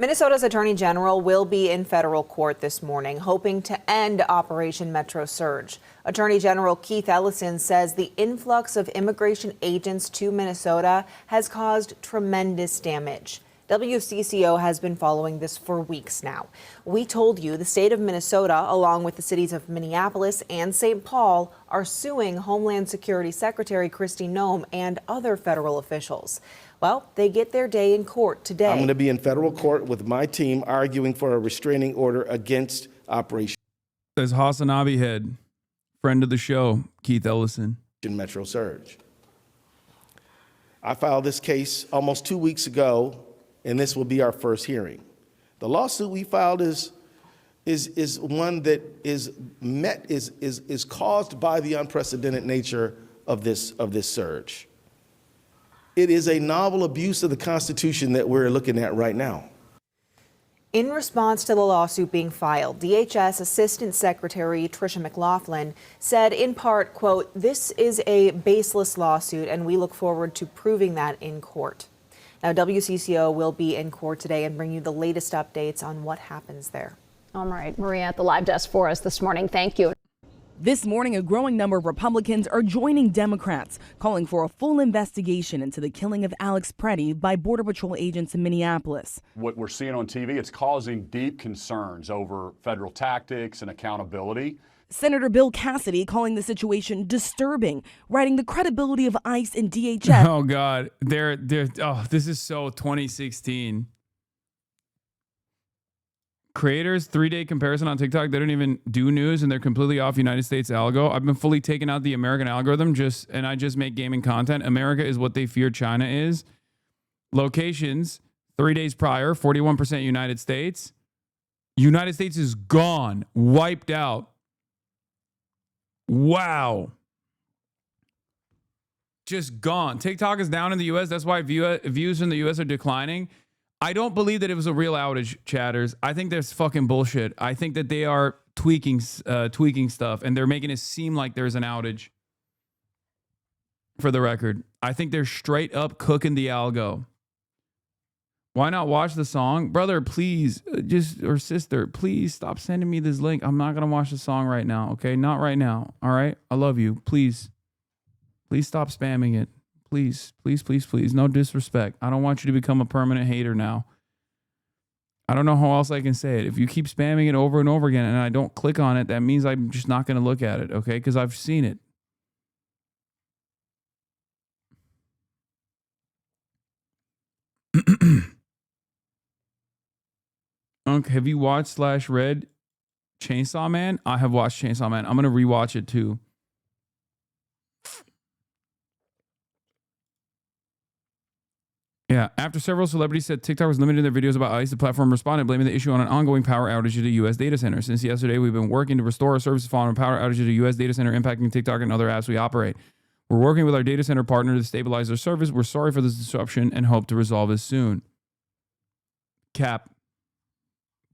Minnesota's Attorney General will be in federal court this morning, hoping to end Operation Metro Surge. Attorney General Keith Ellison says the influx of immigration agents to Minnesota has caused tremendous damage. WCCO has been following this for weeks now. We told you the state of Minnesota, along with the cities of Minneapolis and St. Paul, are suing Homeland Security Secretary Kristi Noem and other federal officials. Well, they get their day in court today. I'm going to be in federal court with my team arguing for a restraining order against Operation There's HasanAbi Head, friend of the show, Keith Ellison. Metro Surge. I filed this case almost 2 weeks ago, and this will be our first hearing. The lawsuit we filed is one that is caused by the unprecedented nature of this surge. It is a novel abuse of the Constitution that we're looking at right now. In response to the lawsuit being filed, DHS Assistant Secretary Tricia McLaughlin said in part, quote, "This is a baseless lawsuit and we look forward to proving that in court." Now, WCCO will be in court today and bring you the latest updates on what happens there. All right, Maria at the live desk for us this morning. Thank you. This morning, a growing number of Republicans are joining Democrats, calling for a full investigation into the killing of Alex Preddy by Border Patrol agents in Minneapolis. What we're seeing on TV, it's causing deep concerns over federal tactics and accountability. Senator Bill Cassidy calling the situation disturbing, writing the credibility of ICE and DHS. Oh, God. This is so 2016. Creators, 3-day comparison on TikTok. They don't even do news and they're completely off United States algo. I've been fully taking out the American algorithm and I just make gaming content. America is what they fear China is. Locations, 3 days prior, 41% United States. United States is gone, wiped out. Wow. Just gone. TikTok is down in the U.S. That's why views in the U.S. are declining. I don't believe that it was a real outage, chatters. I think that's fucking bullshit. I think that they are tweaking stuff and they're making it seem like there's an outage. For the record, I think they're straight up cooking the algo. Why not watch the song? Brother, please, or sister, please stop sending me this link. I'm not going to watch the song right now, okay? Not right now, all right? I love you. Please stop spamming it. Please, please, please, please. No disrespect. I don't want you to become a permanent hater now. I don't know how else I can say it. If you keep spamming it over and over again and I don't click on it, that means I'm just not going to look at it, okay? Because I've seen it. Okay, have you watched / read Chainsaw Man? I have watched Chainsaw Man. I'm going to rewatch it too. Yeah, after several celebrities said TikTok was limiting their videos about ICE, the platform responded, blaming the issue on an ongoing power outage at a U.S. data center. Since yesterday, we've been working to restore our services following a power outage at a U.S. data center impacting TikTok and other apps we operate. We're working with our data center partner to stabilize their service. We're sorry for this disruption and hope to resolve this soon. Cap.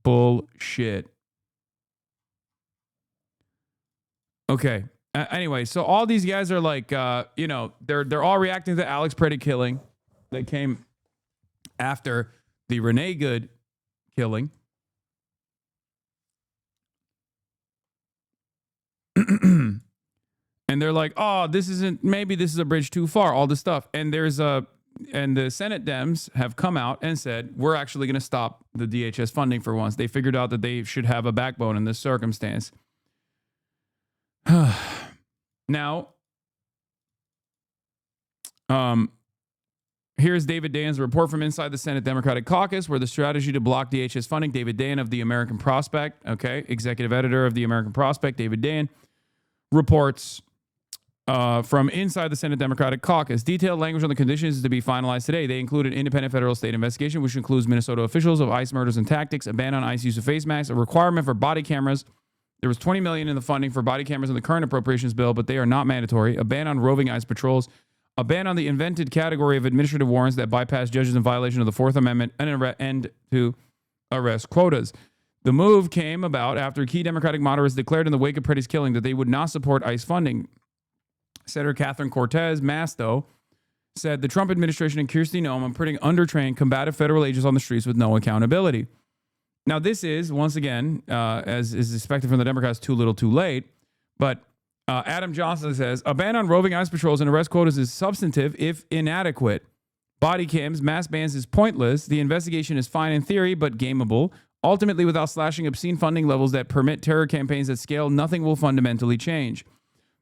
Bullshit. Okay. Anyway, so all these guys are like, they're all reacting to the Alex Preddy killing that came after the Renee Good killing. And they're like, oh, maybe this is a bridge too far, all this stuff. And the Senate Dems have come out and said, we're actually going to stop the DHS funding for once. They figured out that they should have a backbone in this circumstance. Now, here's David Dayen's report from inside the Senate Democratic Caucus, where the strategy to block DHS funding. David Dayen of the American Prospect, executive editor of the American Prospect, David Dayen, reports from inside the Senate Democratic Caucus. Detailed language on the conditions is to be finalized today. They include an independent federal state investigation, which includes Minnesota officials of ICE murders and tactics, a ban on ICE use of face masks, a requirement for body cameras. There was $20 million in the funding for body cameras in the current appropriations bill, but they are not mandatory. A ban on roving ICE patrols, a ban on the invented category of administrative warrants that bypass judges in violation of the Fourth Amendment, and an end to arrest quotas. The move came about after key Democratic moderates declared in the wake of Preddy's killing that they would not support ICE funding. Senator Catherine Cortez Masto said the Trump administration and Kristi Noem are putting undertrained combative federal agents on the streets with no accountability. Now, this is, once again, as is expected from the Democrats, too little, too late. But Adam Johnson says, a ban on roving ICE patrols and arrest quotas is substantive, if inadequate. body cams, mass bans is pointless. The investigation is fine in theory, but gameable. Ultimately, without slashing obscene funding levels that permit terror campaigns at scale, nothing will fundamentally change.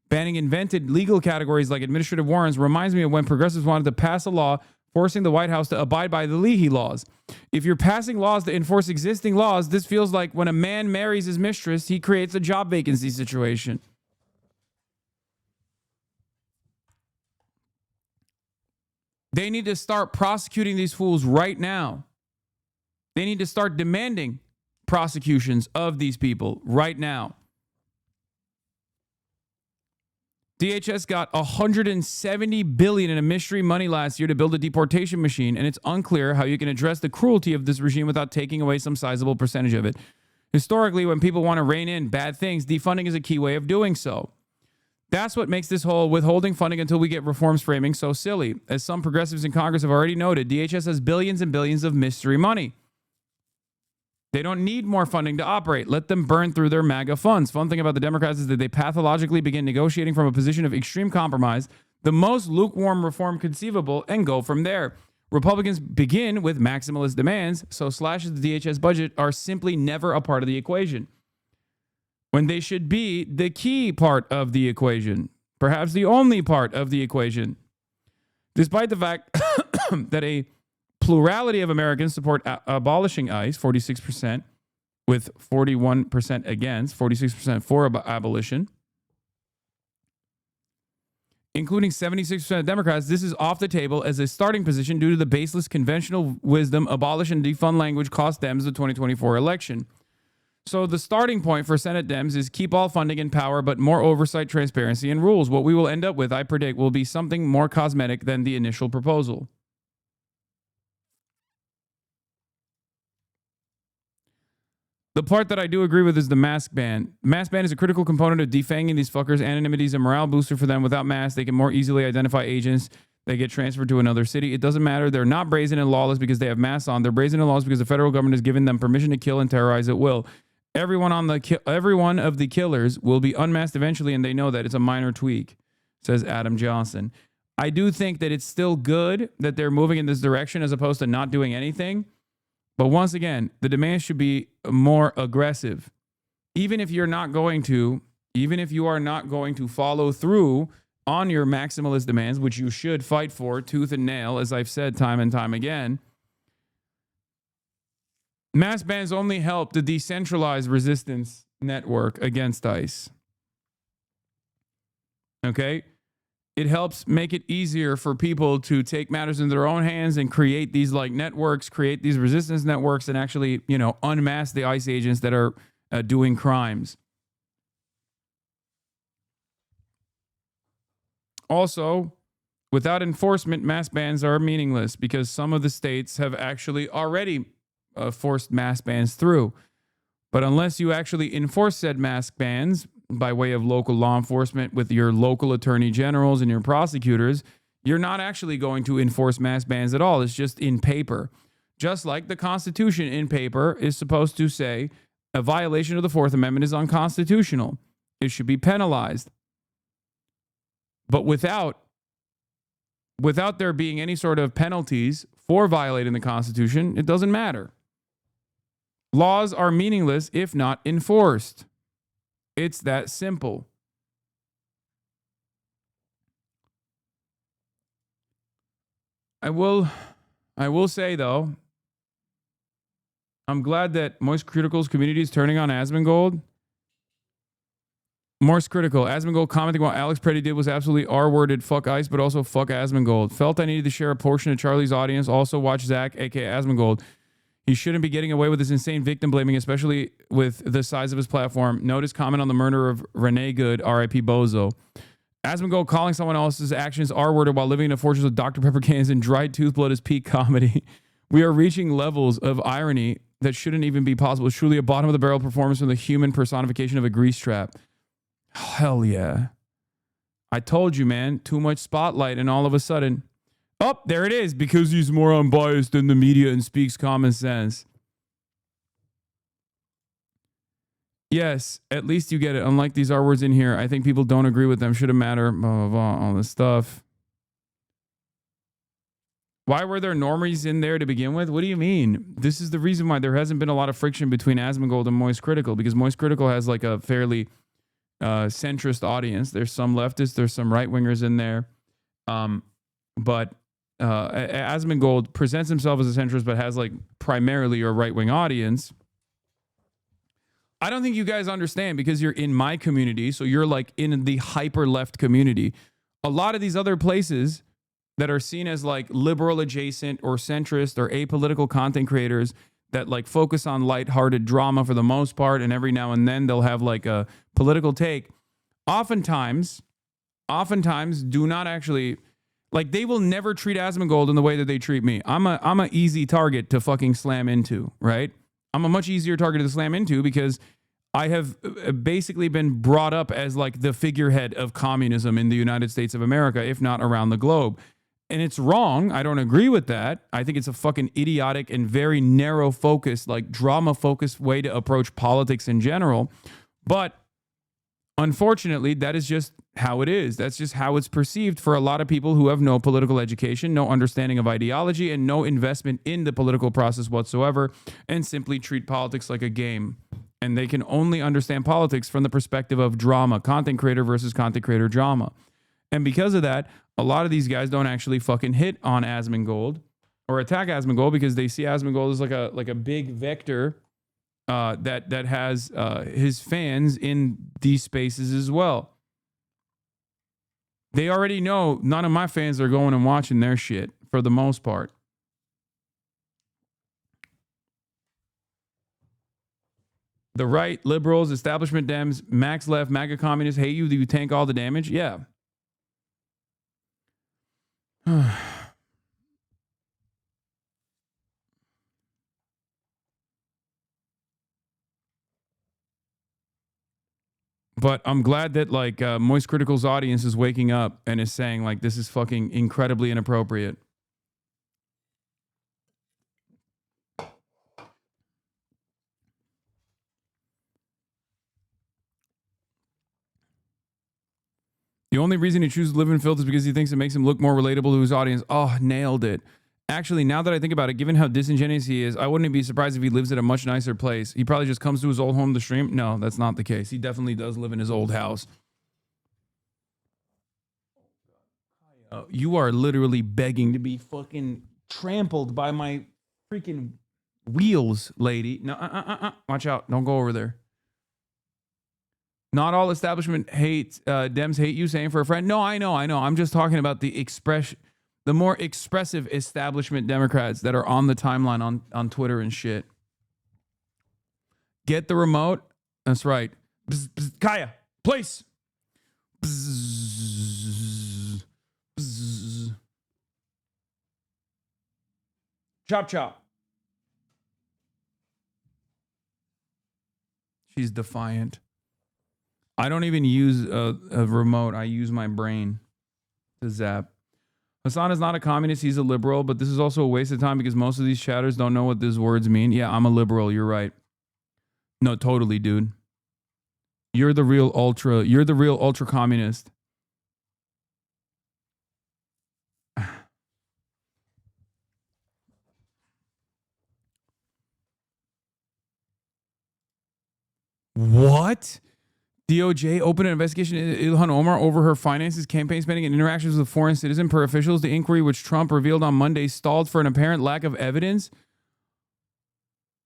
Banning invented legal categories like administrative warrants reminds me of when progressives wanted to pass a law forcing the White House to abide by the Leahy laws. If you're passing laws to enforce existing laws, this feels like when a man marries his mistress, he creates a job vacancy situation. They need to start prosecuting these fools right now. They need to start demanding prosecutions of these people right now. DHS got $170 billion in a mystery money last year to build a deportation machine, and it's unclear how you can address the cruelty of this regime without taking away some sizable percentage of it. Historically, when people want to rein in bad things, defunding is a key way of doing so. That's what makes this whole withholding funding until we get reforms framing so silly. As some progressives in Congress have already noted, DHS has billions and billions of mystery money. They don't need more funding to operate. Let them burn through their MAGA funds. Fun thing about the Democrats is that they pathologically begin negotiating from a position of extreme compromise, the most lukewarm reform conceivable, and go from there. Republicans begin with maximalist demands, so slashes to the DHS budget are simply never a part of the equation, when they should be the key part of the equation, perhaps the only part of the equation. Despite the fact that a plurality of Americans support abolishing ICE, 46%, with 41% against, 46% for abolition, including 76% of Democrats, this is off the table as a starting position due to the baseless conventional wisdom abolish and defund language cost Dems the 2024 election. So the starting point for Senate Dems is keep all funding in power, but more oversight, transparency, and rules. What we will end up with, I predict, will be something more cosmetic than the initial proposal. The part that I do agree with is the mask ban. Mask ban is a critical component of defanging these fuckers. Anonymity is a morale booster for them. Without masks, they can more easily identify agents that get transferred to another city. It doesn't matter. They're not brazen and lawless because they have masks on. They're brazen and lawless because the federal government has given them permission to kill and terrorize at will. Every one of the killers will be unmasked eventually, and they know that. It's a minor tweak, says Adam Johnson. I do think that it's still good that they're moving in this direction as opposed to not doing anything. But once again, the demand should be more aggressive. Even if you are not going to follow through on your maximalist demands, which you should fight for tooth and nail, as I've said time and time again, mask bans only help the decentralized resistance network against ICE. Okay? It helps make it easier for people to take matters into their own hands and create these networks, create these resistance networks, and actually, unmask the ICE agents that are doing crimes. Also, without enforcement, mask bans are meaningless because some of the states have actually already forced mask bans through. But unless you actually enforce said mask bans by way of local law enforcement with your local attorney generals and your prosecutors, you're not actually going to enforce mask bans at all. It's just in paper. Just like the Constitution in paper is supposed to say a violation of the Fourth Amendment is unconstitutional. It should be penalized. But without there being any sort of penalties for violating the Constitution, it doesn't matter. Laws are meaningless if not enforced. It's that simple. I will say, though, I'm glad that Moist Critical's community is turning on Asmongold. Moist Critical. Asmongold commenting what Alex Preddy did was absolutely R-worded. Fuck ICE, but also fuck Asmongold. Felt I needed to share a portion of Charlie's audience. Also watch Zach, a.k.a. Asmongold. He shouldn't be getting away with this insane victim blaming, especially with the size of his platform. Note his comment on the murder of Renee Good, R.I.P. Bozo. Asmongold calling someone else's actions R-worded while living in a fortress with Dr. Pepper cans and dried tooth blood is peak comedy. We are reaching levels of irony that shouldn't even be possible. It's truly a bottom-of-the-barrel performance from the human personification of a grease trap. Hell yeah. I told you, man. Too much spotlight, and all of a sudden... Oh, there it is. Because he's more unbiased than the media and speaks common sense. Yes, at least you get it. Unlike these R words in here, I think people don't agree with them. Shouldn't matter. Blah, blah, blah, all this stuff. Why were there normies in there to begin with? What do you mean? This is the reason why there hasn't been a lot of friction between Asmongold and Moist Critical, because Moist Critical has like a fairly centrist audience. There's some leftists, there's some right-wingers in there. But Asmongold presents himself as a centrist, but has like primarily a right-wing audience. I don't think you guys understand because you're in my community, so you're like in the hyper-left community. A lot of these other places that are seen as like liberal adjacent or centrist or apolitical content creators that like focus on lighthearted drama for the most part, and every now and then they'll have like a political take, oftentimes do not actually, like, they will never treat Asmongold in the way that they treat me. I'm a easy target to fucking slam into, right? I'm a much easier target to slam into because I have basically been brought up as like the figurehead of communism in the United States of America, if not around the globe. And it's wrong. I don't agree with that. I think it's a fucking idiotic and very narrow focused, like drama focused way to approach politics in general. But unfortunately, that is just how it is. That's just how it's perceived for a lot of people who have no political education, no understanding of ideology, and no investment in the political process whatsoever, and simply treat politics like a game. And they can only understand politics from the perspective of drama, content creator versus content creator drama. And because of that, a lot of these guys don't actually fucking hit on Asmongold or attack Asmongold because they see Asmongold as like a big vector that has his fans in these spaces as well. They already know none of my fans are going and watching their shit for the most part. The right, liberals, establishment Dems, max left, MAGA communists hate you. Do you tank all the damage? Yeah. But I'm glad that like Moist Critical's audience is waking up and is saying like this is fucking incredibly inappropriate. The only reason he chooses to live in filth is because he thinks it makes him look more relatable to his audience. Oh, nailed it. Actually, now that I think about it, given how disingenuous he is, I wouldn't be surprised if he lives at a much nicer place. He probably just comes to his old home to stream. No, that's not the case. He definitely does live in his old house. You are literally begging to be fucking trampled by my freaking wheels, lady. No, watch out. Don't go over there. Not all establishment Dems hate you, saying for a friend. No, I know. I'm just talking about the more expressive establishment Democrats that are on the timeline on Twitter and shit. Get the remote. That's right. Bzz, bzz, Kaya, please. Bzz, bzz. Chop, chop. She's defiant. I don't even use a remote. I use my brain to zap. Hasan is not a communist. He's a liberal, but this is also a waste of time because most of these chatters don't know what these words mean. Yeah, I'm a liberal. You're right. No, totally, dude. You're the real ultra communist. What? DOJ opened an investigation into Ilhan Omar over her finances, campaign spending, and interactions with a foreign citizen per officials. The inquiry, which Trump revealed on Monday, stalled for an apparent lack of evidence.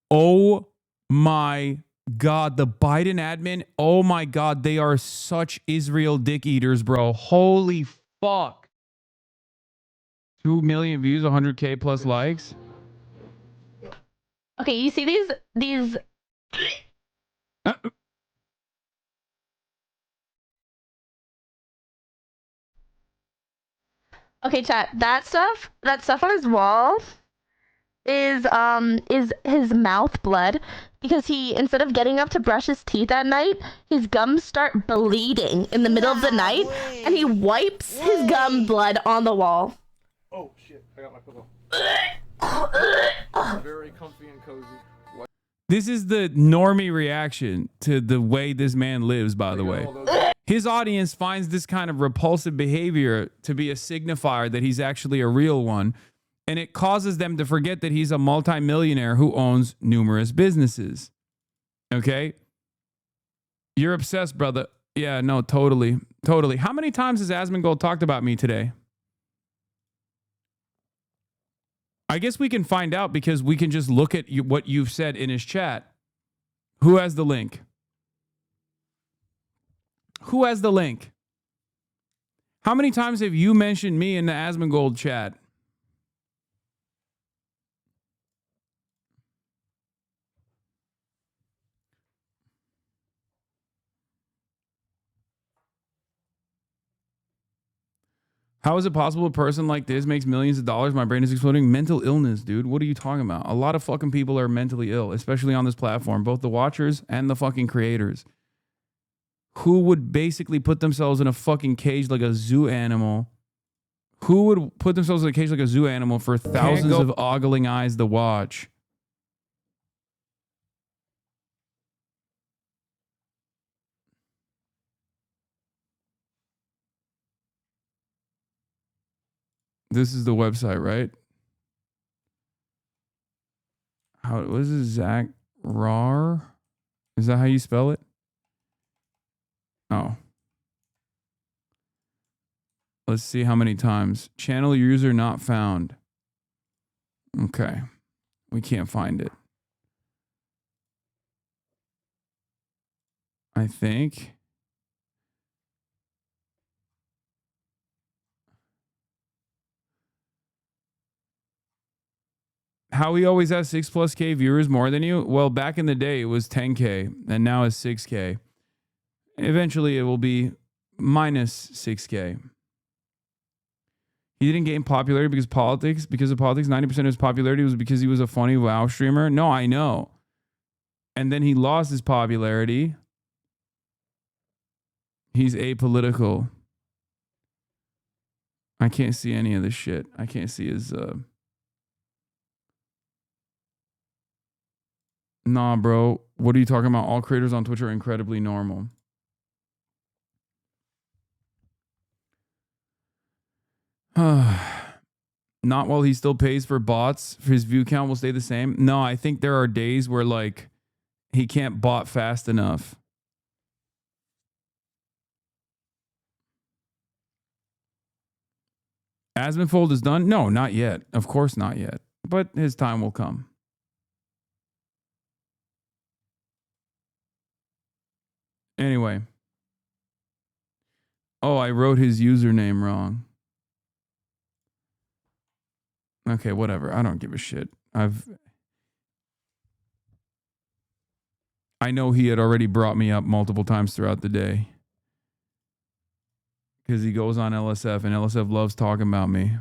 Oh my God. The Biden admin. Oh my God. They are such Israel dick eaters, bro. Holy fuck. 2 million views, 100K plus likes. Okay, you see these Okay, chat. That stuff on his wall is his mouth blood because he, instead of getting up to brush his teeth at night, his gums start bleeding in the middle of the night, and he wipes his gum blood on the wall. Oh shit! I got my pillow. Very comfy and cozy. This is the normie reaction to the way this man lives, by the way. His audience finds this kind of repulsive behavior to be a signifier that he's actually a real one. And it causes them to forget that he's a multimillionaire who owns numerous businesses. Okay? You're obsessed, brother. Yeah, no, totally. Totally. How many times has Asmongold talked about me today? I guess we can find out because we can just look at what you've said in his chat. Who has the link? Who has the link? How many times have you mentioned me in the Asmongold chat? How is it possible a person like this makes millions of dollars? My brain is exploding. Mental illness, dude. What are you talking about? A lot of fucking people are mentally ill, especially on this platform, both the watchers and the fucking creators. Who would basically put themselves in a fucking cage like a zoo animal? Who would put themselves in a cage like a zoo animal for thousands of ogling eyes to watch? This is the website, right? What is it? Zach Rar? Is that how you spell it? Oh. Let's see how many times. Channel user not found. Okay. We can't find it. I think. How he always has 6+ K viewers more than you? Well, back in the day, it was 10K, and now it's 6K. Eventually, it will be minus 6K. He didn't gain popularity because of politics. 90% of his popularity was because he was a funny WoW streamer. No, I know. And then he lost his popularity. He's apolitical. I can't see any of this shit. I can't see his... Nah, bro. What are you talking about? All creators on Twitch are incredibly normal. Not while he still pays for bots. His view count will stay the same. No, I think there are days where like he can't bot fast enough. Asmonfold is done? No, not yet. Of course not yet. But his time will come. Anyway. Oh, I wrote his username wrong. Okay, whatever. I don't give a shit. I know he had already brought me up multiple times throughout the day. Because he goes on LSF, and LSF loves talking about me.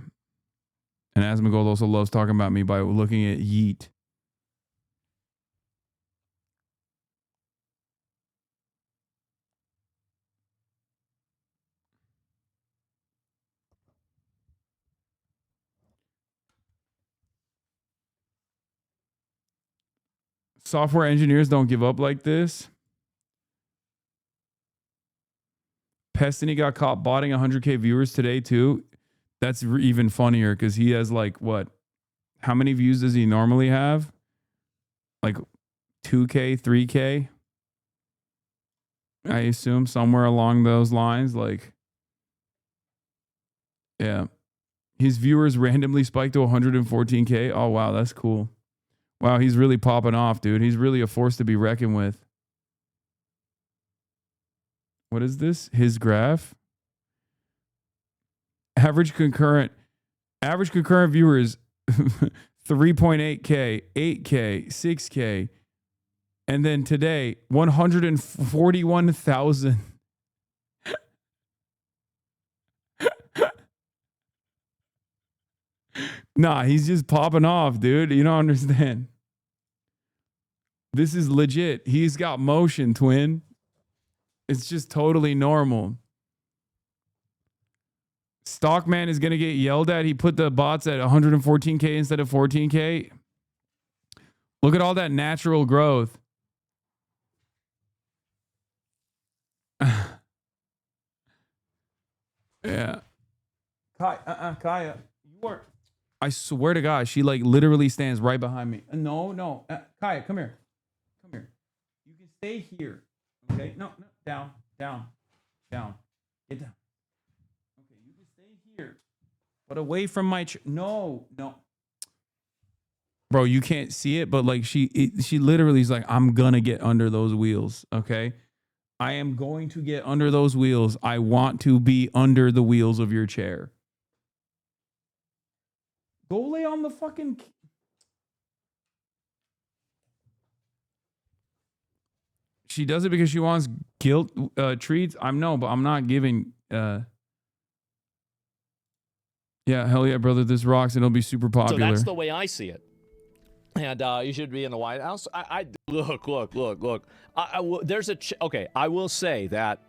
And Asmongold also loves talking about me by looking at Yeet. Software engineers don't give up like this. Pestany got caught botting 100K viewers today too. That's even funnier because he has like what? How many views does he normally have? Like 2K, 3K? I assume somewhere along those lines. Like, yeah. His viewers randomly spiked to 114K. Oh, wow. That's cool. Wow. He's really popping off, dude. He's really a force to be reckoned with. What is this? His graph? Average concurrent viewers 3.8K, 8K, 6K. And then today, 141,000. Nah, he's just popping off, dude. You don't understand. This is legit. He's got motion, twin. It's just totally normal. Stockman is going to get yelled at. He put the bots at 114K instead of 14K. Look at all that natural growth. Yeah. Kaya, you weren't. I swear to God, she like literally stands right behind me. No. Kaya, come here. Come here. You can stay here. Okay? No. Down. Get down. Okay, you can stay here. But away from my no. Bro, you can't see it, but like she literally is like, I'm gonna get under those wheels. Okay? I am going to get under those wheels. I want to be under the wheels of your chair. Go lay on the fucking... She does it because she wants guilt treats. But I'm not giving... Yeah, hell yeah, brother. This rocks and it'll be super popular. So that's the way I see it. And you should be in the White House. Look. I will say that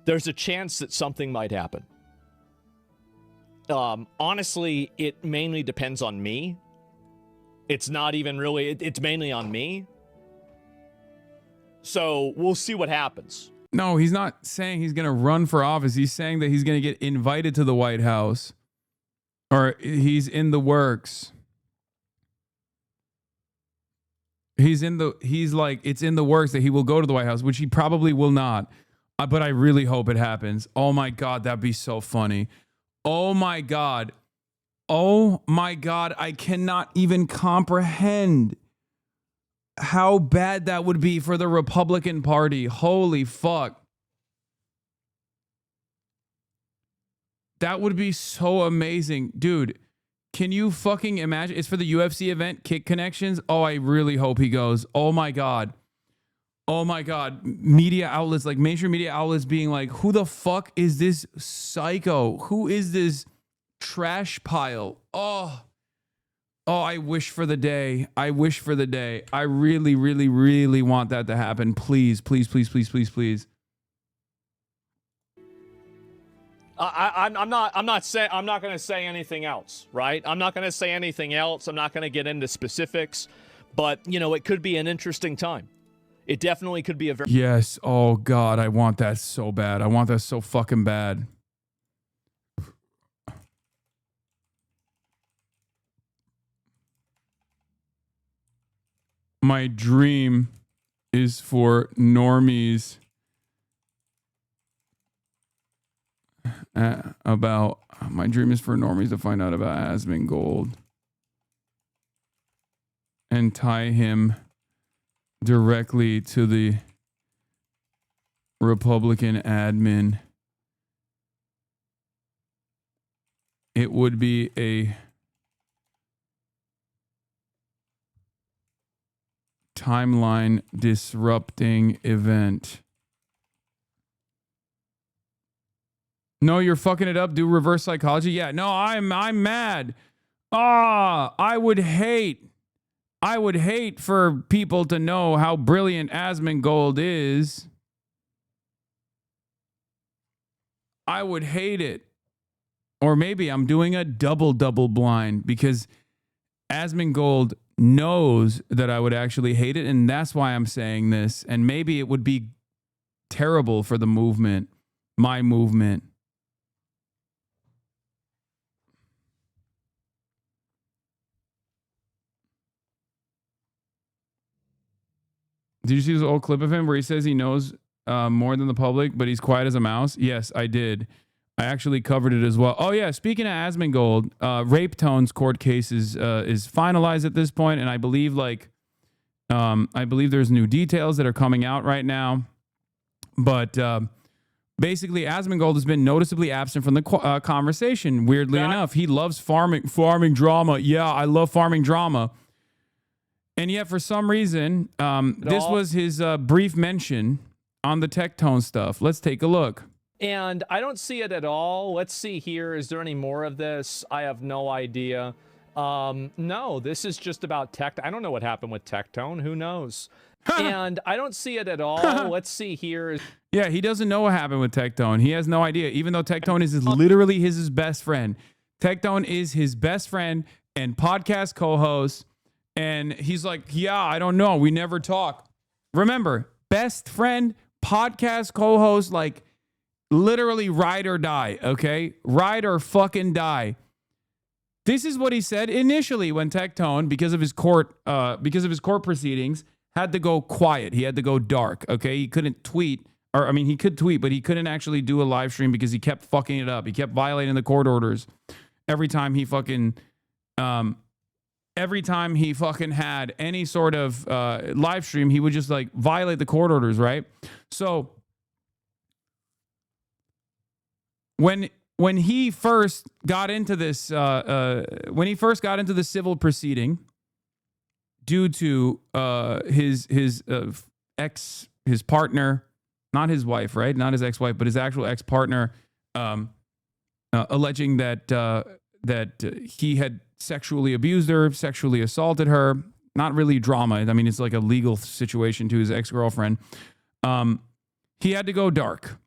there's a chance that something might happen. Honestly, it mainly depends on me. It's not even really, it's mainly on me. So we'll see what happens. No, he's not saying he's going to run for office. He's saying that he's going to get invited to the White House. Or he's in the works. It's in the works that he will go to the White House, which he probably will not. But I really hope it happens. Oh my God, that'd be so funny. Oh my God. I cannot even comprehend how bad that would be for the Republican Party. Holy fuck. That would be so amazing. Dude, can you fucking imagine? It's for the UFC event, Kick Connections. Oh, I really hope he goes. Oh my God. Media outlets, like mainstream media outlets being like, who the fuck is this psycho? Who is this trash pile? Oh, I wish for the day. I really, really, really want that to happen. Please. I'm not going to say anything else, right? I'm not going to say anything else. I'm not going to get into specifics, but it could be an interesting time. It definitely could be a very... Yes. Oh God, I want that so bad. I want that so fucking bad. My dream is for normies to find out about Asmongold and tie him directly to the Republican admin. It would be a timeline disrupting event. No, you're fucking it up. Do reverse psychology. Yeah, no, I'm mad. I would hate for people to know how brilliant Asmongold is. I would hate it. Or maybe I'm doing a double blind because Asmongold knows that I would actually hate it, and that's why I'm saying this. And maybe it would be terrible for the movement, my movement. Did you see this old clip of him where he says he knows more than the public, but he's quiet as a mouse? Yes, I did. I actually covered it as well. Oh yeah, speaking of Asmongold, Rape Tone's court case is finalized at this point, and I believe there's new details that are coming out right now. But basically, Asmongold has been noticeably absent from the conversation. Weirdly enough, he loves farming drama. Yeah, I love farming drama. And yet, for some reason, this was his brief mention on the Tectone stuff. Let's take a look. And I don't see it at all. Let's see here. Is there any more of this? I have no idea. No, this is just about Tect. I don't know what happened with Tectone. Who knows? And I don't see it at all. Let's see here. Yeah, he doesn't know what happened with Tectone. He has no idea, even though Tectone is literally his best friend. Tectone is his best friend and podcast co-host. And he's like, yeah, I don't know. We never talk. Remember, best friend, podcast co-host, like, Literally ride or die, okay? Ride or fucking die. This is what he said initially when Tectone, because of his court proceedings, had to go quiet. He had to go dark, okay? He couldn't tweet, or I mean, he could tweet, but he couldn't actually do a live stream because he kept fucking it up. He kept violating the court orders every time he fucking had any sort of live stream. He would just like violate the court orders, right? So when he first got into this, civil proceeding, due to his partner, not his wife, right? Not his ex-wife, but his actual ex-partner, alleging that he had sexually abused her, sexually assaulted her. Not really drama. I mean, it's like a legal situation to his ex-girlfriend. He had to go dark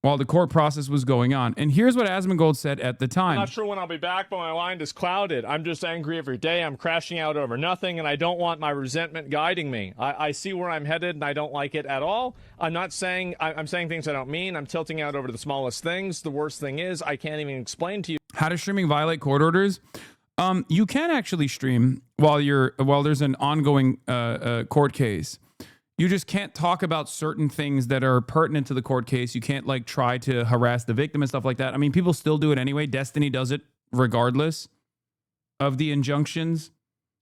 while the court process was going on. And here's what Asmongold said at the time. I'm not sure when I'll be back, but my mind is clouded. I'm just angry every day. I'm crashing out over nothing, and I don't want my resentment guiding me. I see where I'm headed, and I don't like it at all. I'm saying things I don't mean. I'm tilting out over the smallest things. The worst thing is I can't even explain to you. How does streaming violate court orders? You can actually stream while there's an ongoing court case. You just can't talk about certain things that are pertinent to the court case. You can't like try to harass the victim and stuff like that. I mean, people still do it anyway. Destiny does it regardless of the injunctions.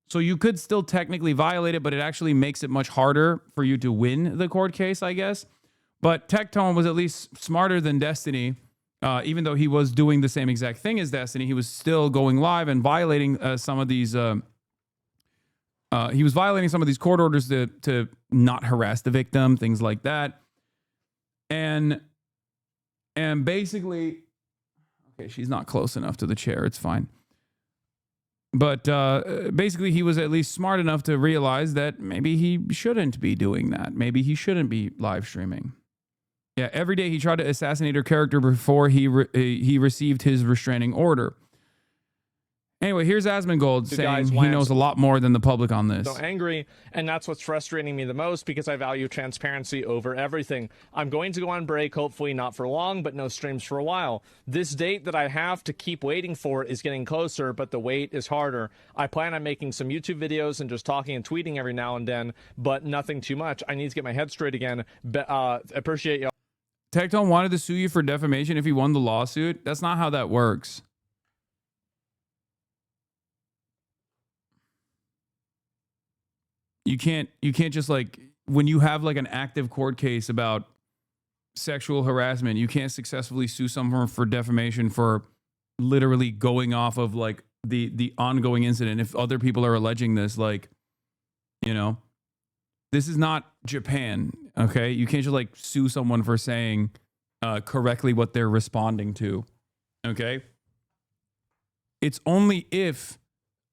So you could still technically violate it, but it actually makes it much harder for you to win the court case, I guess. But Tectone was at least smarter than Destiny. Even though he was doing the same exact thing as Destiny, he was still going live and violating some of these court orders to not harass the victim, things like that. And basically, okay, she's not close enough to the chair. It's fine. But basically, he was at least smart enough to realize that maybe he shouldn't be doing that. Maybe he shouldn't be live streaming. Yeah, every day he tried to assassinate her character before he received his restraining order. Anyway, here's Asmongold saying he knows a lot more than the public on this. So angry, and that's what's frustrating me the most because I value transparency over everything. I'm going to go on break, hopefully not for long, but no streams for a while. This date that I have to keep waiting for is getting closer, but the wait is harder. I plan on making some YouTube videos and just talking and tweeting every now and then, but nothing too much. I need to get my head straight again. Appreciate y'all. Tectone wanted to sue you for defamation if he won the lawsuit. That's not how that works. You can't just like, when you have like an active court case about sexual harassment, you can't successfully sue someone for defamation for literally going off of like the ongoing incident. If other people are alleging this, like, you know, this is not Japan, okay? You can't just like sue someone for saying correctly what they're responding to, okay? It's only if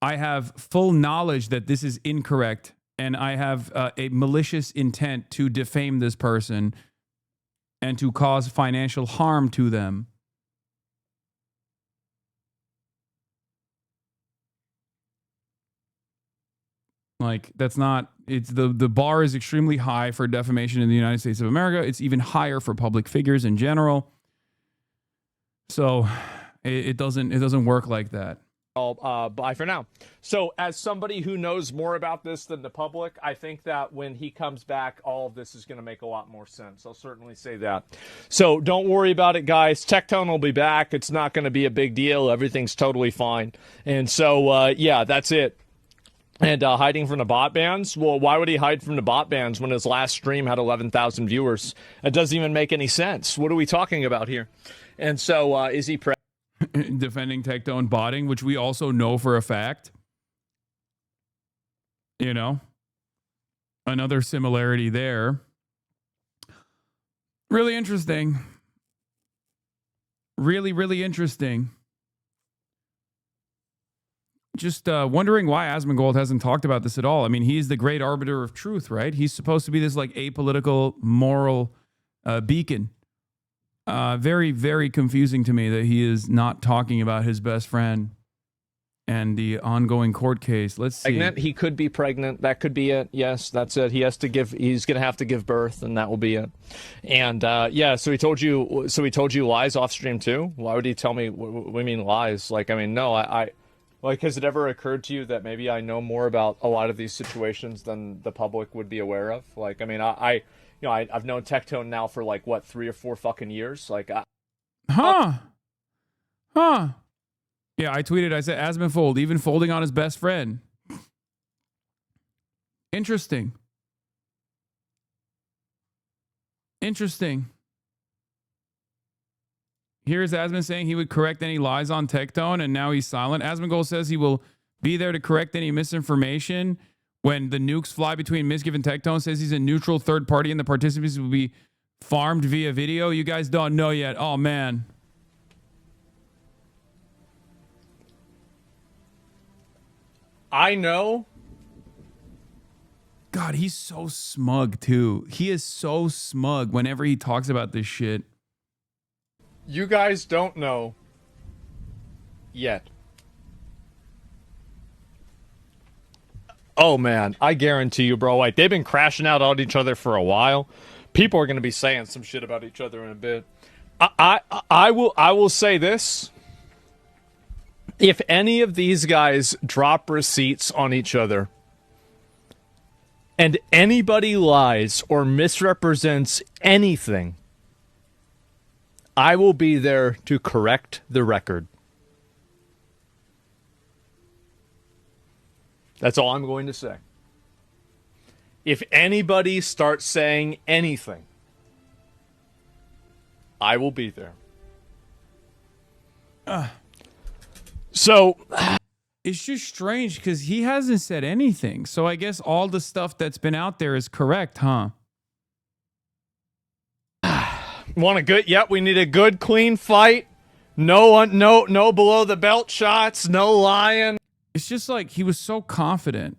I have full knowledge that this is incorrect and I have a malicious intent to defame this person and to cause financial harm to them. Like, that's not, it's the bar is extremely high for defamation in the United States of America. It's even higher for public figures in general. So it doesn't work like that. Bye for now. So as somebody who knows more about this than the public, I think that when he comes back, all of this is going to make a lot more sense. I'll certainly say that. So don't worry about it, guys. Tectone will be back. It's not going to be a big deal. Everything's totally fine. And so, yeah, that's it. And hiding from the bot bans? Well, why would he hide from the bot bans when his last stream had 11,000 viewers? It doesn't even make any sense. What are we talking about here? And so is he defending Tectone botting, which we also know for a fact? You know, another similarity there. Really interesting. Really, really interesting. Just wondering why Asmongold hasn't talked about this at all. I mean, he's the great arbiter of truth, right? He's supposed to be this like apolitical, moral beacon. Very, very confusing to me that he is not talking about his best friend and the ongoing court case. Let's see. Pregnant? He could be pregnant. That could be it. Yes, that's it. He's going to have to give birth, and that will be it. And yeah, so he told you lies off stream too? Why would he tell me? What do you mean lies? Like, I mean, no, I like, has it ever occurred to you that maybe I know more about a lot of these situations than the public would be aware of? Like, I mean, I've known Tectone now for like, what, 3 or 4 fucking years? Like, Huh. Yeah, I tweeted, I said, Asmonfold, even folding on his best friend. Interesting. Here's Asmon saying he would correct any lies on Tectone, and now he's silent. Asmongold says he will be there to correct any misinformation when the nukes fly between Misgiv and Tectone. Says he's a neutral third party, and the participants will be farmed via video. You guys don't know yet. Oh, man. I know. God, he's so smug, too. He is so smug whenever he talks about this shit. You guys don't know yet. Oh, man, I guarantee you, bro. Like, they've been crashing out on each other for a while. People are going to be saying some shit about each other in a bit. I will say this. If any of these guys drop receipts on each other and anybody lies or misrepresents anything, I will be there to correct the record. That's all I'm going to say. If anybody starts saying anything, I will be there. So it's just strange because he hasn't said anything. So I guess all the stuff that's been out there is correct, huh? Want a good? Yep, we need a good, clean fight. No below the belt shots. No lying. It's just like he was so confident.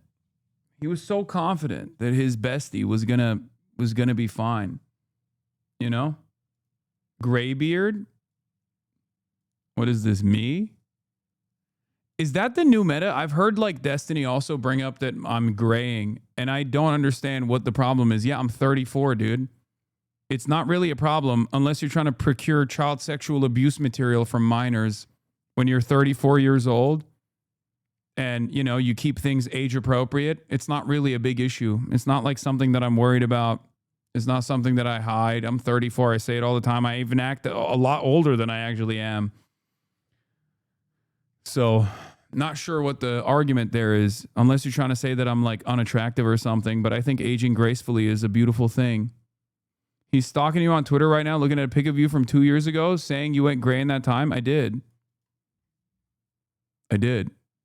He was so confident that his bestie was gonna be fine. You know, Graybeard. What is this? Me? Is that the new meta? I've heard like Destiny also bring up that I'm graying, and I don't understand what the problem is. Yeah, I'm 34, dude. It's not really a problem unless you're trying to procure child sexual abuse material from minors when you're 34 years old and, you know, you keep things age appropriate. It's not really a big issue. It's not like something that I'm worried about. It's not something that I hide. I'm 34. I say it all the time. I even act a lot older than I actually am. So not sure what the argument there is, unless you're trying to say that I'm like unattractive or something. But I think aging gracefully is a beautiful thing. He's stalking you on Twitter right now, looking at a pic of you from 2 years ago, saying you went gray in that time. I did.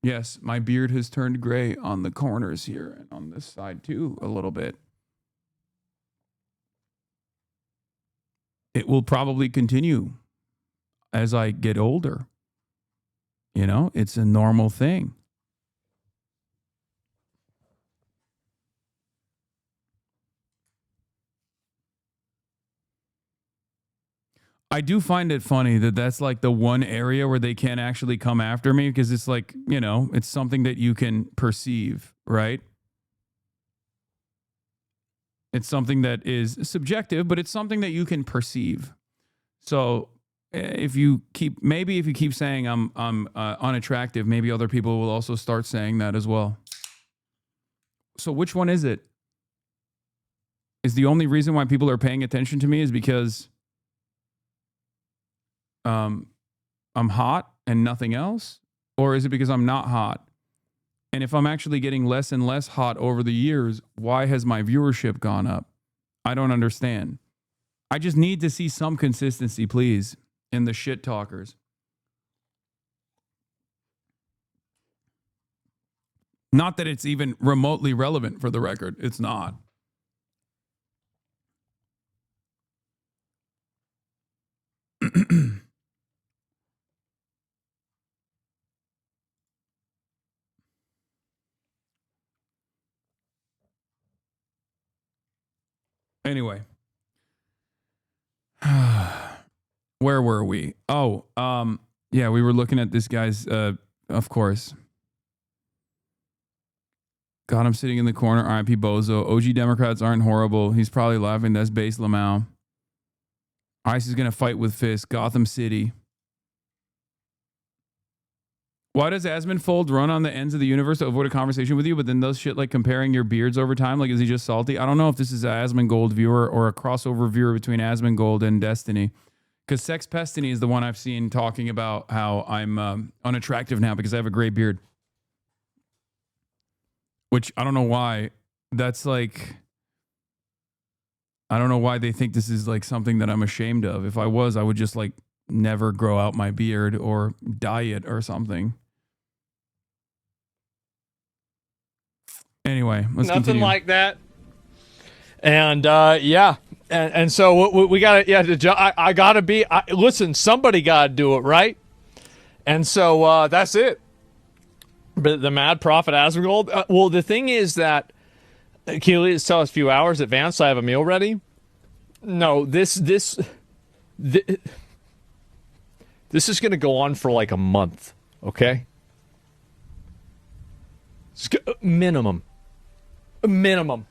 Yes, my beard has turned gray on the corners here and on this side too, a little bit. It will probably continue as I get older. You know, it's a normal thing. I do find it funny that that's like the one area where they can't actually come after me because it's like, you know, it's something that you can perceive, right? It's something that is subjective, but it's something that you can perceive. So if you keep saying I'm unattractive, maybe other people will also start saying that as well. So which one is it? Is the only reason why people are paying attention to me is because I'm hot and nothing else? Or is it because I'm not hot? And if I'm actually getting less and less hot over the years, why has my viewership gone up? I don't understand. I just need to see some consistency, please, in the shit talkers. Not that it's even remotely relevant for the record. It's not. Anyway, where were we? Oh, yeah, we were looking at this guy's, of course, God, I'm sitting in the corner. R.I.P. Bozo. OG Democrats aren't horrible. He's probably laughing. That's base Lamau. ICE is going to fight with Fisk. Gotham City. Why does Asmonfold run on the ends of the universe to avoid a conversation with you, but then does shit like comparing your beards over time? Like, is he just salty? I don't know if this is an Asmongold viewer or a crossover viewer between Asmongold and Destiny. Because Sex Pestiny is the one I've seen talking about how I'm unattractive now because I have a gray beard. Which I don't know why. That's like... I don't know why they think this is like something that I'm ashamed of. If I was, I would just like never grow out my beard or dye it or something. Anyway, let's Nothing continue. like that. And yeah, and so we got to, yeah. I got to be. Listen, somebody got to do it, right? And so that's it. But the Mad Prophet Asmongold. Well, the thing is that Keely is telling us a few hours advance. So I have a meal ready. No, this is going to go on for like a month. Okay, minimum.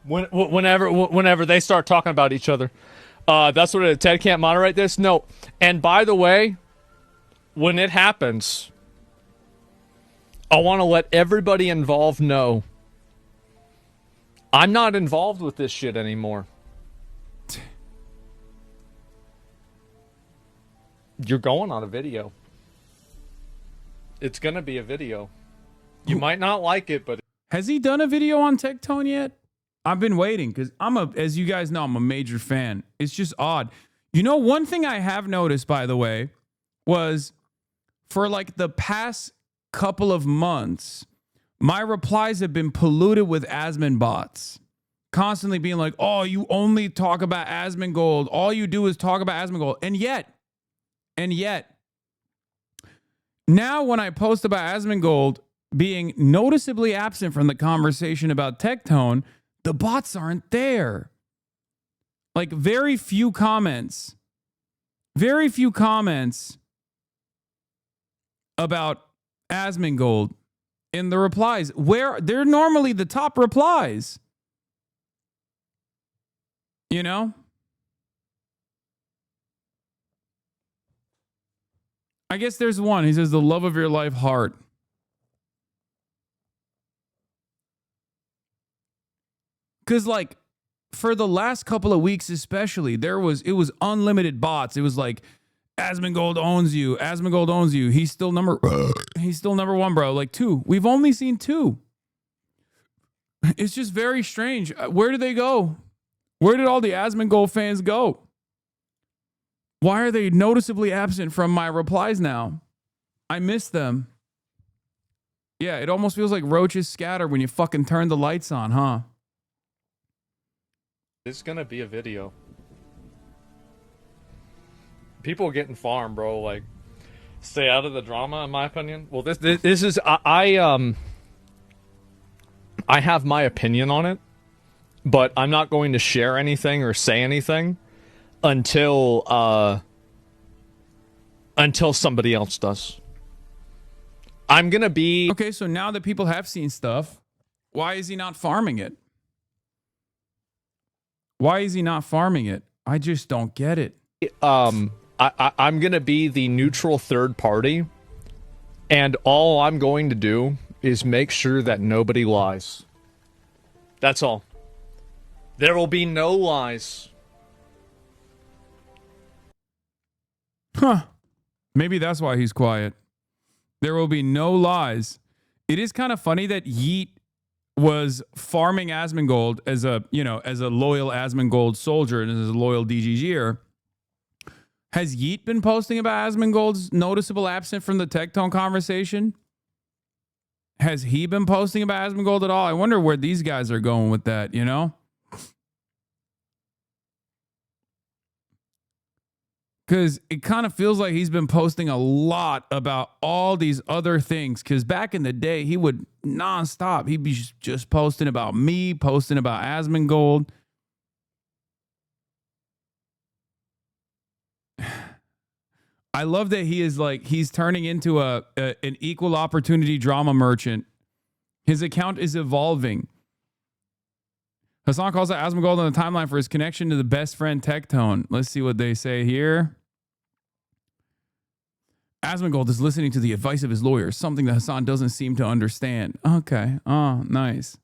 Whenever they start talking about each other, that's what it is. Ted can't moderate this. No, and by the way, when it happens, I want to let everybody involved know I'm not involved with this shit anymore. You're going on a video. It's gonna be a video. You might not like it, but Has he done a video on Tectone yet? I've been waiting because as you guys know, I'm a major fan. It's just odd. You know, one thing I have noticed, by the way, was for like the past couple of months, my replies have been polluted with Asmon bots. Constantly being like, oh, you only talk about Asmongold. All you do is talk about Asmongold. And yet, now when I post about Asmongold being noticeably absent from the conversation about Tectone, the bots aren't there. Like very few comments about Asmongold in the replies, where they're normally the top replies. You know? I guess there's one. He says, the love of your life, heart. Because, like, for the last couple of weeks especially, it was unlimited bots. It was like, Asmongold owns you. Asmongold owns you. He's still number one, bro. Like, 2. We've only seen 2. It's just very strange. Where did they go? Where did all the Asmongold fans go? Why are they noticeably absent from my replies now? I miss them. Yeah, it almost feels like roaches scatter when you fucking turn the lights on, huh? it's gonna be a video. People are getting farmed, bro. Like, stay out of the drama, in my opinion. Well, this is I have my opinion on it, but I'm not going to share anything or say anything until somebody else does. I'm gonna be okay. So now that people have seen stuff, why is he not farming it? Why is he not farming it? I just don't get it. I'm gonna be the neutral third party, and all I'm going to do is make sure that nobody lies. That's all. There will be no lies. Huh. Maybe that's why he's quiet. There will be no lies. It is kind of funny that Yeet was farming Asmongold as a loyal Asmongold soldier and as a loyal DGGer. Has Yeet been posting about Asmongold's noticeable absence from the Tectone conversation? Has he been posting about Asmongold at all? I wonder where these guys are going with that, you know? Because it kind of feels like he's been posting a lot about all these other things. Because back in the day, he would nonstop. He'd be just posting about me, posting about Asmongold. I love that he is like, he's turning into an equal opportunity drama merchant. His account is evolving. Hasan calls out Asmongold on the timeline for his connection to the best friend Tectone. Let's see what they say here. Asmongold is listening to the advice of his lawyer, something that Hasan doesn't seem to understand. Okay. Oh, nice.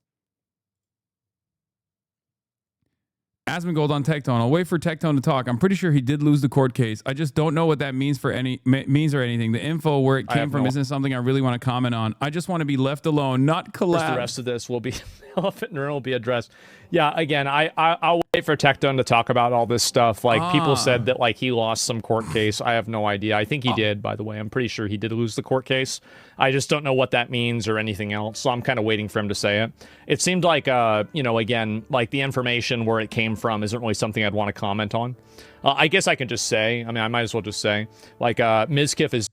Asmongold on Tectone. I'll wait for Tectone to talk. I'm pretty sure he did lose the court case. I just don't know what that means means or anything. The info where it came from isn't something I really want to comment on. I just want to be left alone, not collab. The rest of this will be elephant in the room will be addressed. Yeah, again, I'll wait for Tectone to talk about all this stuff. Like people said that like he lost some court case. I have no idea. I think he did, by the way. I'm pretty sure he did lose the court case. I just don't know what that means or anything else. So I'm kind of waiting for him to say it. It seemed like again, like the information where it came from isn't really something I'd want to comment on. I guess I can just say, I might as well just say, like Mizkif is.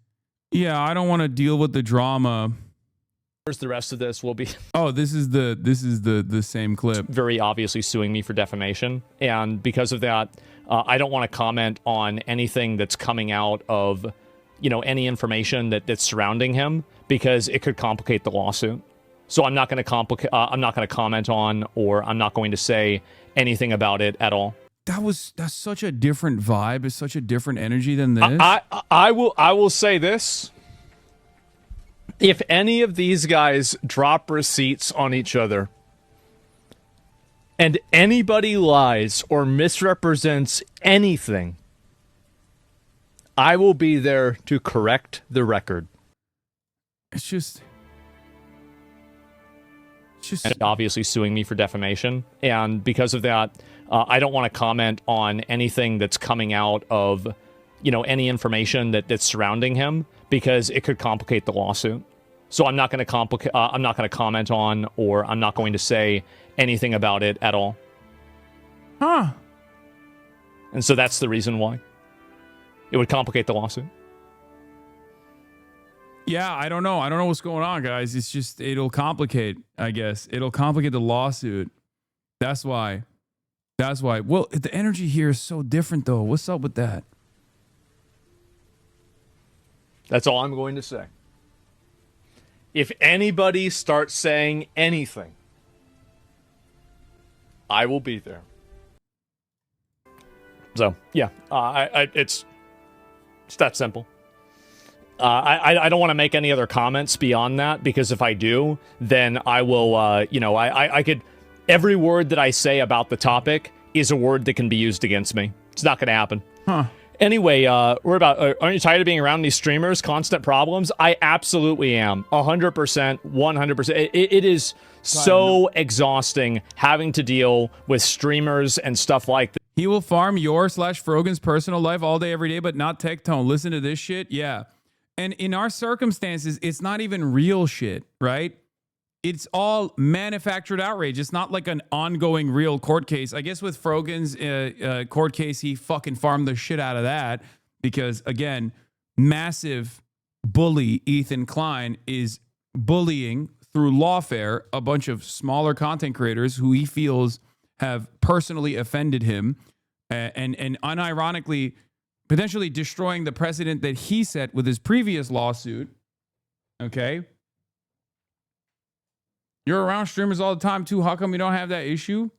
Yeah, I don't want to deal with the drama. The rest of this will be. Oh, this is the same clip. Very obviously suing me for defamation, and because of that, I don't want to comment on anything that's coming out of, any information that's surrounding him because it could complicate the lawsuit. So I'm not going to I'm not going to comment on, or I'm not going to say anything about it at all. That's such a different vibe. It's such a different energy than this. I will say this. If any of these guys drop receipts on each other and anybody lies or misrepresents anything, I will be there to correct the record. It's just and obviously suing me for defamation. And because of that, I don't want to comment on anything that's coming out of, any information that's surrounding him because it could complicate the lawsuit. So I'm not going to I'm not going to comment on, or I'm not going to say anything about it at all. Huh. And so that's the reason why. It would complicate the lawsuit. Yeah, I don't know. I don't know what's going on, guys. It's just, it'll complicate, I guess. It'll complicate the lawsuit. That's why. Well, the energy here is so different, though. What's up with that? That's all I'm going to say. If anybody starts saying anything, I will be there. So, yeah, it's that simple. I don't want to make any other comments beyond that, because if I do, then I will, I could, every word that I say about the topic is a word that can be used against me. It's not going to happen. Huh. Anyway, aren't you tired of being around these streamers? Constant problems? I absolutely am. 100%, 100%. It is so exhausting having to deal with streamers and stuff like that. He will farm your/Frogan's personal life all day, every day, but not Tectone. Listen to this shit. Yeah. And in our circumstances, it's not even real shit, right? It's all manufactured outrage. It's not like an ongoing real court case. I guess with Frogan's court case, he fucking farmed the shit out of that because, again, massive bully Ethan Klein is bullying through lawfare a bunch of smaller content creators who he feels have personally offended him and unironically potentially destroying the precedent that he set with his previous lawsuit. Okay? You're around streamers all the time too. How come you don't have that issue?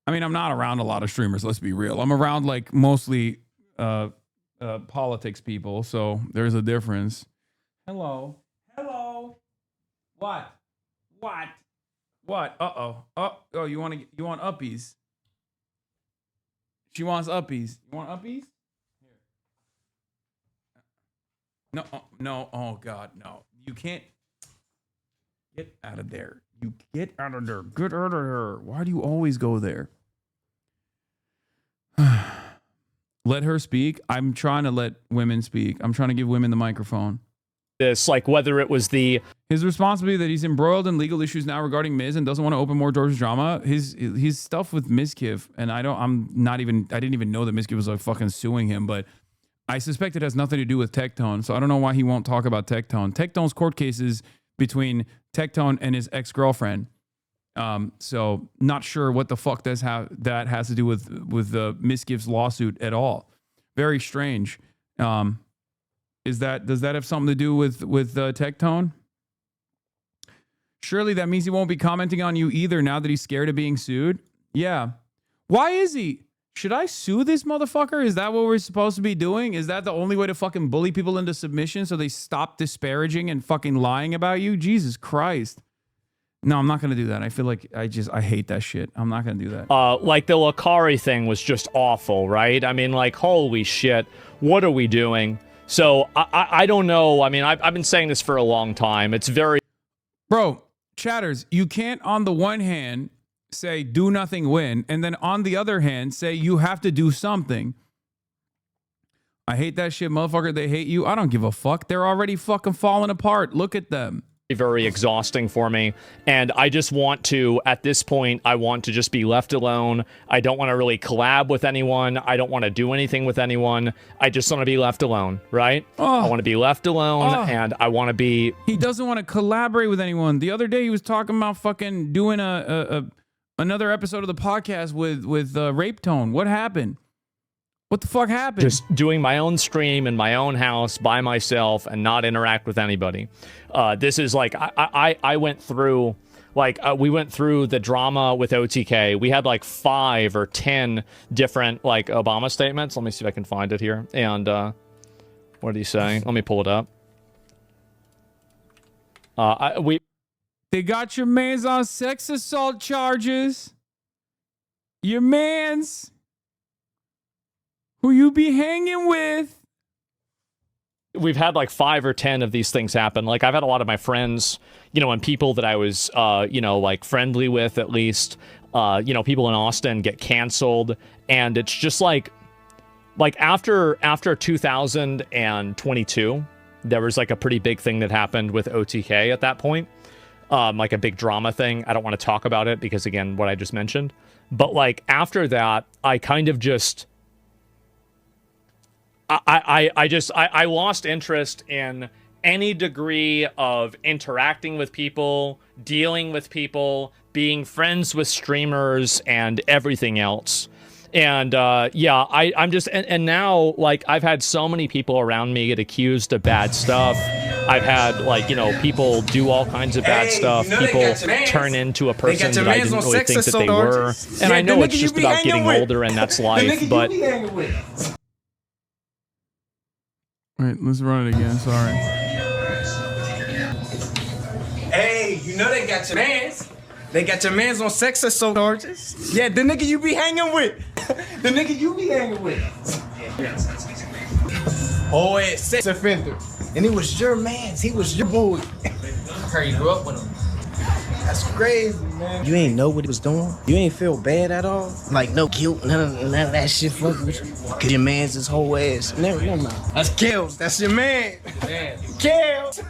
I mean, I'm not around a lot of streamers, let's be real. I'm around like mostly politics people, so there's a difference. Hello. What? Uh-oh. Oh, you want uppies? She wants uppies. You want uppies? No. Oh God, no. You can't. Get out of there. You get out of there. Get out of there. Why do you always go there? Let her speak. I'm trying to let women speak. I'm trying to give women the microphone. This, like whether it was his responsibility that he's embroiled in legal issues now regarding Miz and doesn't want to open more doors to drama. His stuff with Mizkif, and I didn't even know that Mizkif was like fucking suing him, but I suspect it has nothing to do with Tectone. So I don't know why he won't talk about Tectone. Tectone's court cases between Tectone and his ex-girlfriend. So not sure what the fuck that has to do with the Mizkif's lawsuit at all. Very strange. Does that have something to do with Tectone? Surely that means he won't be commenting on you either now that he's scared of being sued. Yeah. Why is he? Should I sue this motherfucker? Is that what we're supposed to be doing? Is that the only way to fucking bully people into submission so they stop disparaging and fucking lying about you? Jesus Christ. No, I'm not going to do that. I feel like I hate that shit. I'm not going to do that. Like the Lakari thing was just awful, right? I mean, like, holy shit. What are we doing? So I don't know. I mean, I've been saying this for a long time. It's very... Bro, chatters, you can't on the one hand say do nothing, win, and then on the other hand say you have to do something. I hate that shit, motherfucker. They hate you. I don't give a fuck. They're already fucking falling apart. Look at them. Very exhausting for me, and I just want to, at this point, I want to just be left alone. I don't want to really collab with anyone. I don't want to do anything with anyone. I just want to be left alone, right? I want to be left alone, and I want to be... He doesn't want to collaborate with anyone. The other day he was talking about fucking doing another episode of the podcast with Rape Tone. What happened? What the fuck happened? Just doing my own stream in my own house by myself and not interact with anybody. This is like, I went through, like, we went through the drama with OTK. We had like 5 or 10 different, like, Obama statements. Let me see if I can find it here. And what did he say? Let me pull it up. They got your mans on sex assault charges. Your mans who you be hanging with. We've had like 5 or 10 of these things happen. Like, I've had a lot of my friends, you know, and people that I was, you know, like friendly with at least, you know, people in Austin get canceled. And it's just like after 2022, there was like a pretty big thing that happened with OTK at that point. Like a big drama thing. I don't want to talk about it because, again, what I just mentioned. But like after that, I kind of just... I lost interest in any degree of interacting with people, dealing with people, being friends with streamers, and everything else. And yeah, I'm just, and now, like, I've had so many people around me get accused of bad stuff. I've had, like, you know, people do all kinds of bad stuff. People turn into a person that I didn't really think that they were. And I know it's just about getting older, and that's life, but... Wait, let's run it again. Sorry. Hey, you know they got your mans. They got your mans on sex assault charges. Yeah, the nigga you be hanging with. The nigga you be hanging with. Oh, it's sex offender. And it was your mans. He was your boy. I heard you grew up with him. That's crazy, man. You ain't know what he was doing? You ain't feel bad at all? Like, no guilt, none of that shit fuck with you? Cause your man's his whole ass. Never mind. That's Kels. That's your man. Kels.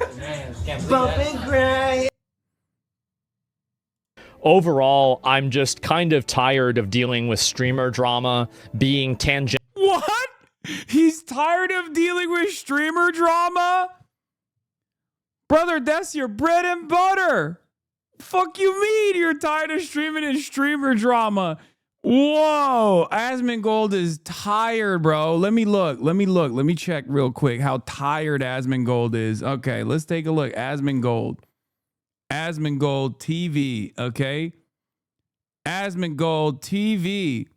Bump and grind. Overall, I'm just kind of tired of dealing with streamer drama, being tangent. What? He's tired of dealing with streamer drama? Brother, that's your bread and butter. Fuck you mean you're tired of streaming and streamer drama? Whoa, Asmongold is tired, bro. Let me look. Let me check real quick how tired Asmongold is. Okay, let's take a look. Asmongold TV, okay? Asmongold TV.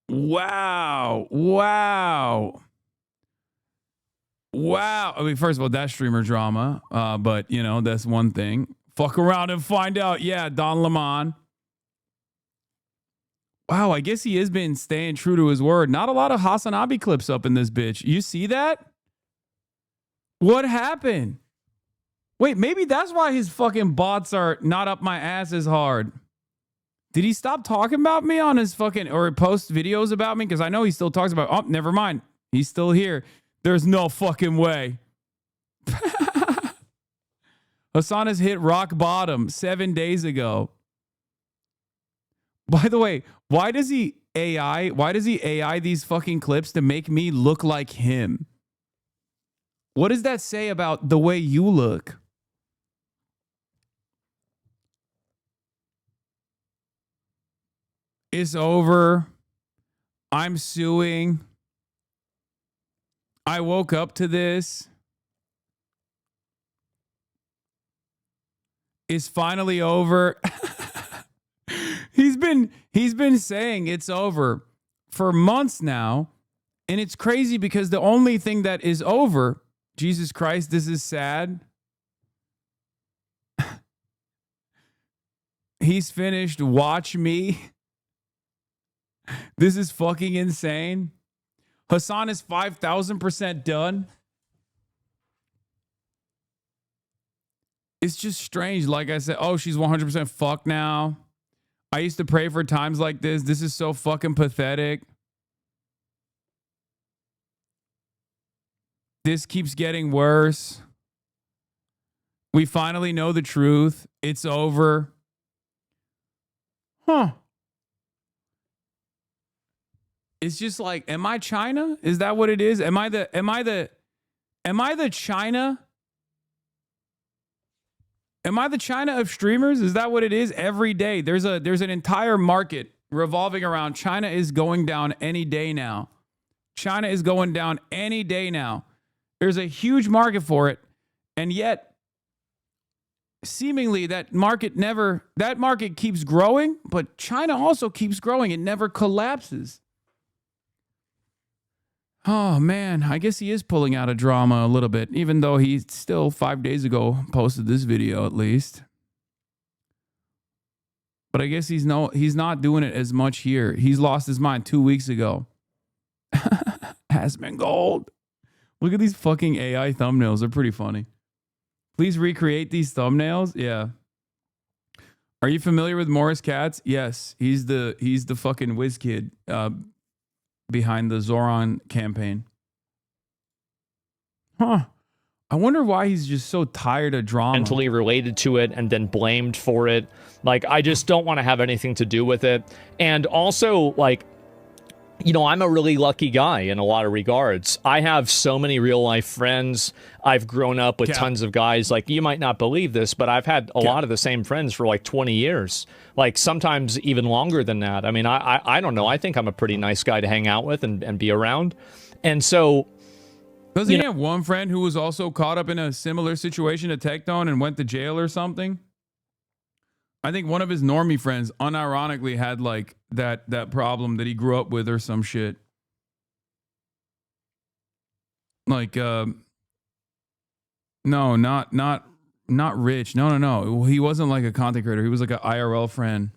Wow. I mean, first of all, that's streamer drama, but, you know, that's one thing. Fuck around and find out. Yeah, Don Lemon. Wow, I guess he has been staying true to his word. Not a lot of HasanAbi clips up in this bitch. You see that? What happened? Wait, maybe that's why his fucking bots are not up my ass as hard. Did he stop talking about me on his fucking, or post videos about me? Because I know he still talks about, oh, never mind. He's still here. There's no fucking way. Hasan has hit rock bottom 7 days ago. By the way, why does he AI these fucking clips to make me look like him? What does that say about the way you look? It's over. I'm suing. I woke up to this. It's finally over. been saying it's over for months now. And it's crazy because the only thing that is over, Jesus Christ, this is sad. He's finished. Watch me. This is fucking insane. Hasan is 5,000% done. It's just strange. Like I said, oh, she's 100% fucked now. I used to pray for times like this. This is so fucking pathetic. This keeps getting worse. We finally know the truth. It's over. Huh. It's just like, am I China? Is that what it is? Am I the China? Am I the China of streamers? Is that what it is? Every day there's an entire market revolving around China is going down any day now. China is going down any day now. There's a huge market for it. And yet seemingly that market keeps growing, but China also keeps growing. It never collapses. Oh, man, I guess he is pulling out a drama a little bit, even though he still 5 days ago posted this video at least. But I guess he's not doing it as much here. He's lost his mind 2 weeks ago. Has been gold. Look at these fucking AI thumbnails. They're pretty funny. Please recreate these thumbnails. Yeah. Are you familiar with Morris Katz? Yes. He's the fucking whiz kid. Behind the Zoran campaign. Huh. I wonder why he's just so tired of drama. Mentally related to it and then blamed for it. Like, I just don't want to have anything to do with it. And also, like, you know, I'm a really lucky guy in a lot of regards. I have so many real life friends. I've grown up with tons of guys. Like, you might not believe this, but I've had a lot of the same friends for like 20 years. Like, sometimes even longer than that. I mean, I don't know. I think I'm a pretty nice guy to hang out with and be around. And so... Doesn't he have one friend who was also caught up in a similar situation to Tectone and went to jail or something? I think one of his normie friends unironically had like that problem that he grew up with or some shit. Like no, not Rich. No. He wasn't like a content creator. He was like an IRL friend.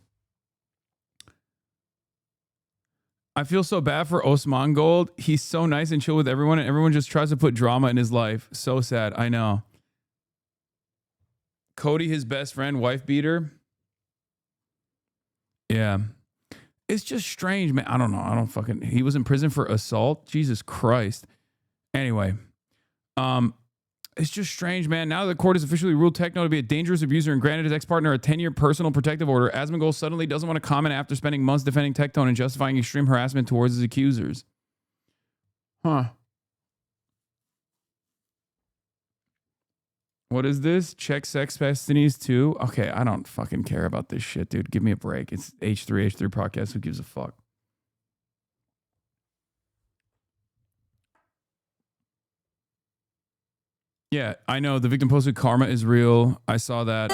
I feel so bad for Osman Gold. He's so nice and chill with everyone, and everyone just tries to put drama in his life. So sad. I know. Cody, his best friend, wife beater. Yeah. It's just strange, man. I don't know. He was in prison for assault. Jesus Christ. Anyway. It's just strange, man. Now the court has officially ruled Techno to be a dangerous abuser and granted his ex-partner a 10-year personal protective order. Asmongold suddenly doesn't want to comment after spending months defending Tectone and justifying extreme harassment towards his accusers. Huh. What is this? Check Sex Destinies 2? Okay, I don't fucking care about this shit, dude. Give me a break. It's H3 podcast. Who gives a fuck? Yeah, I know. The victim posted karma is real. I saw that.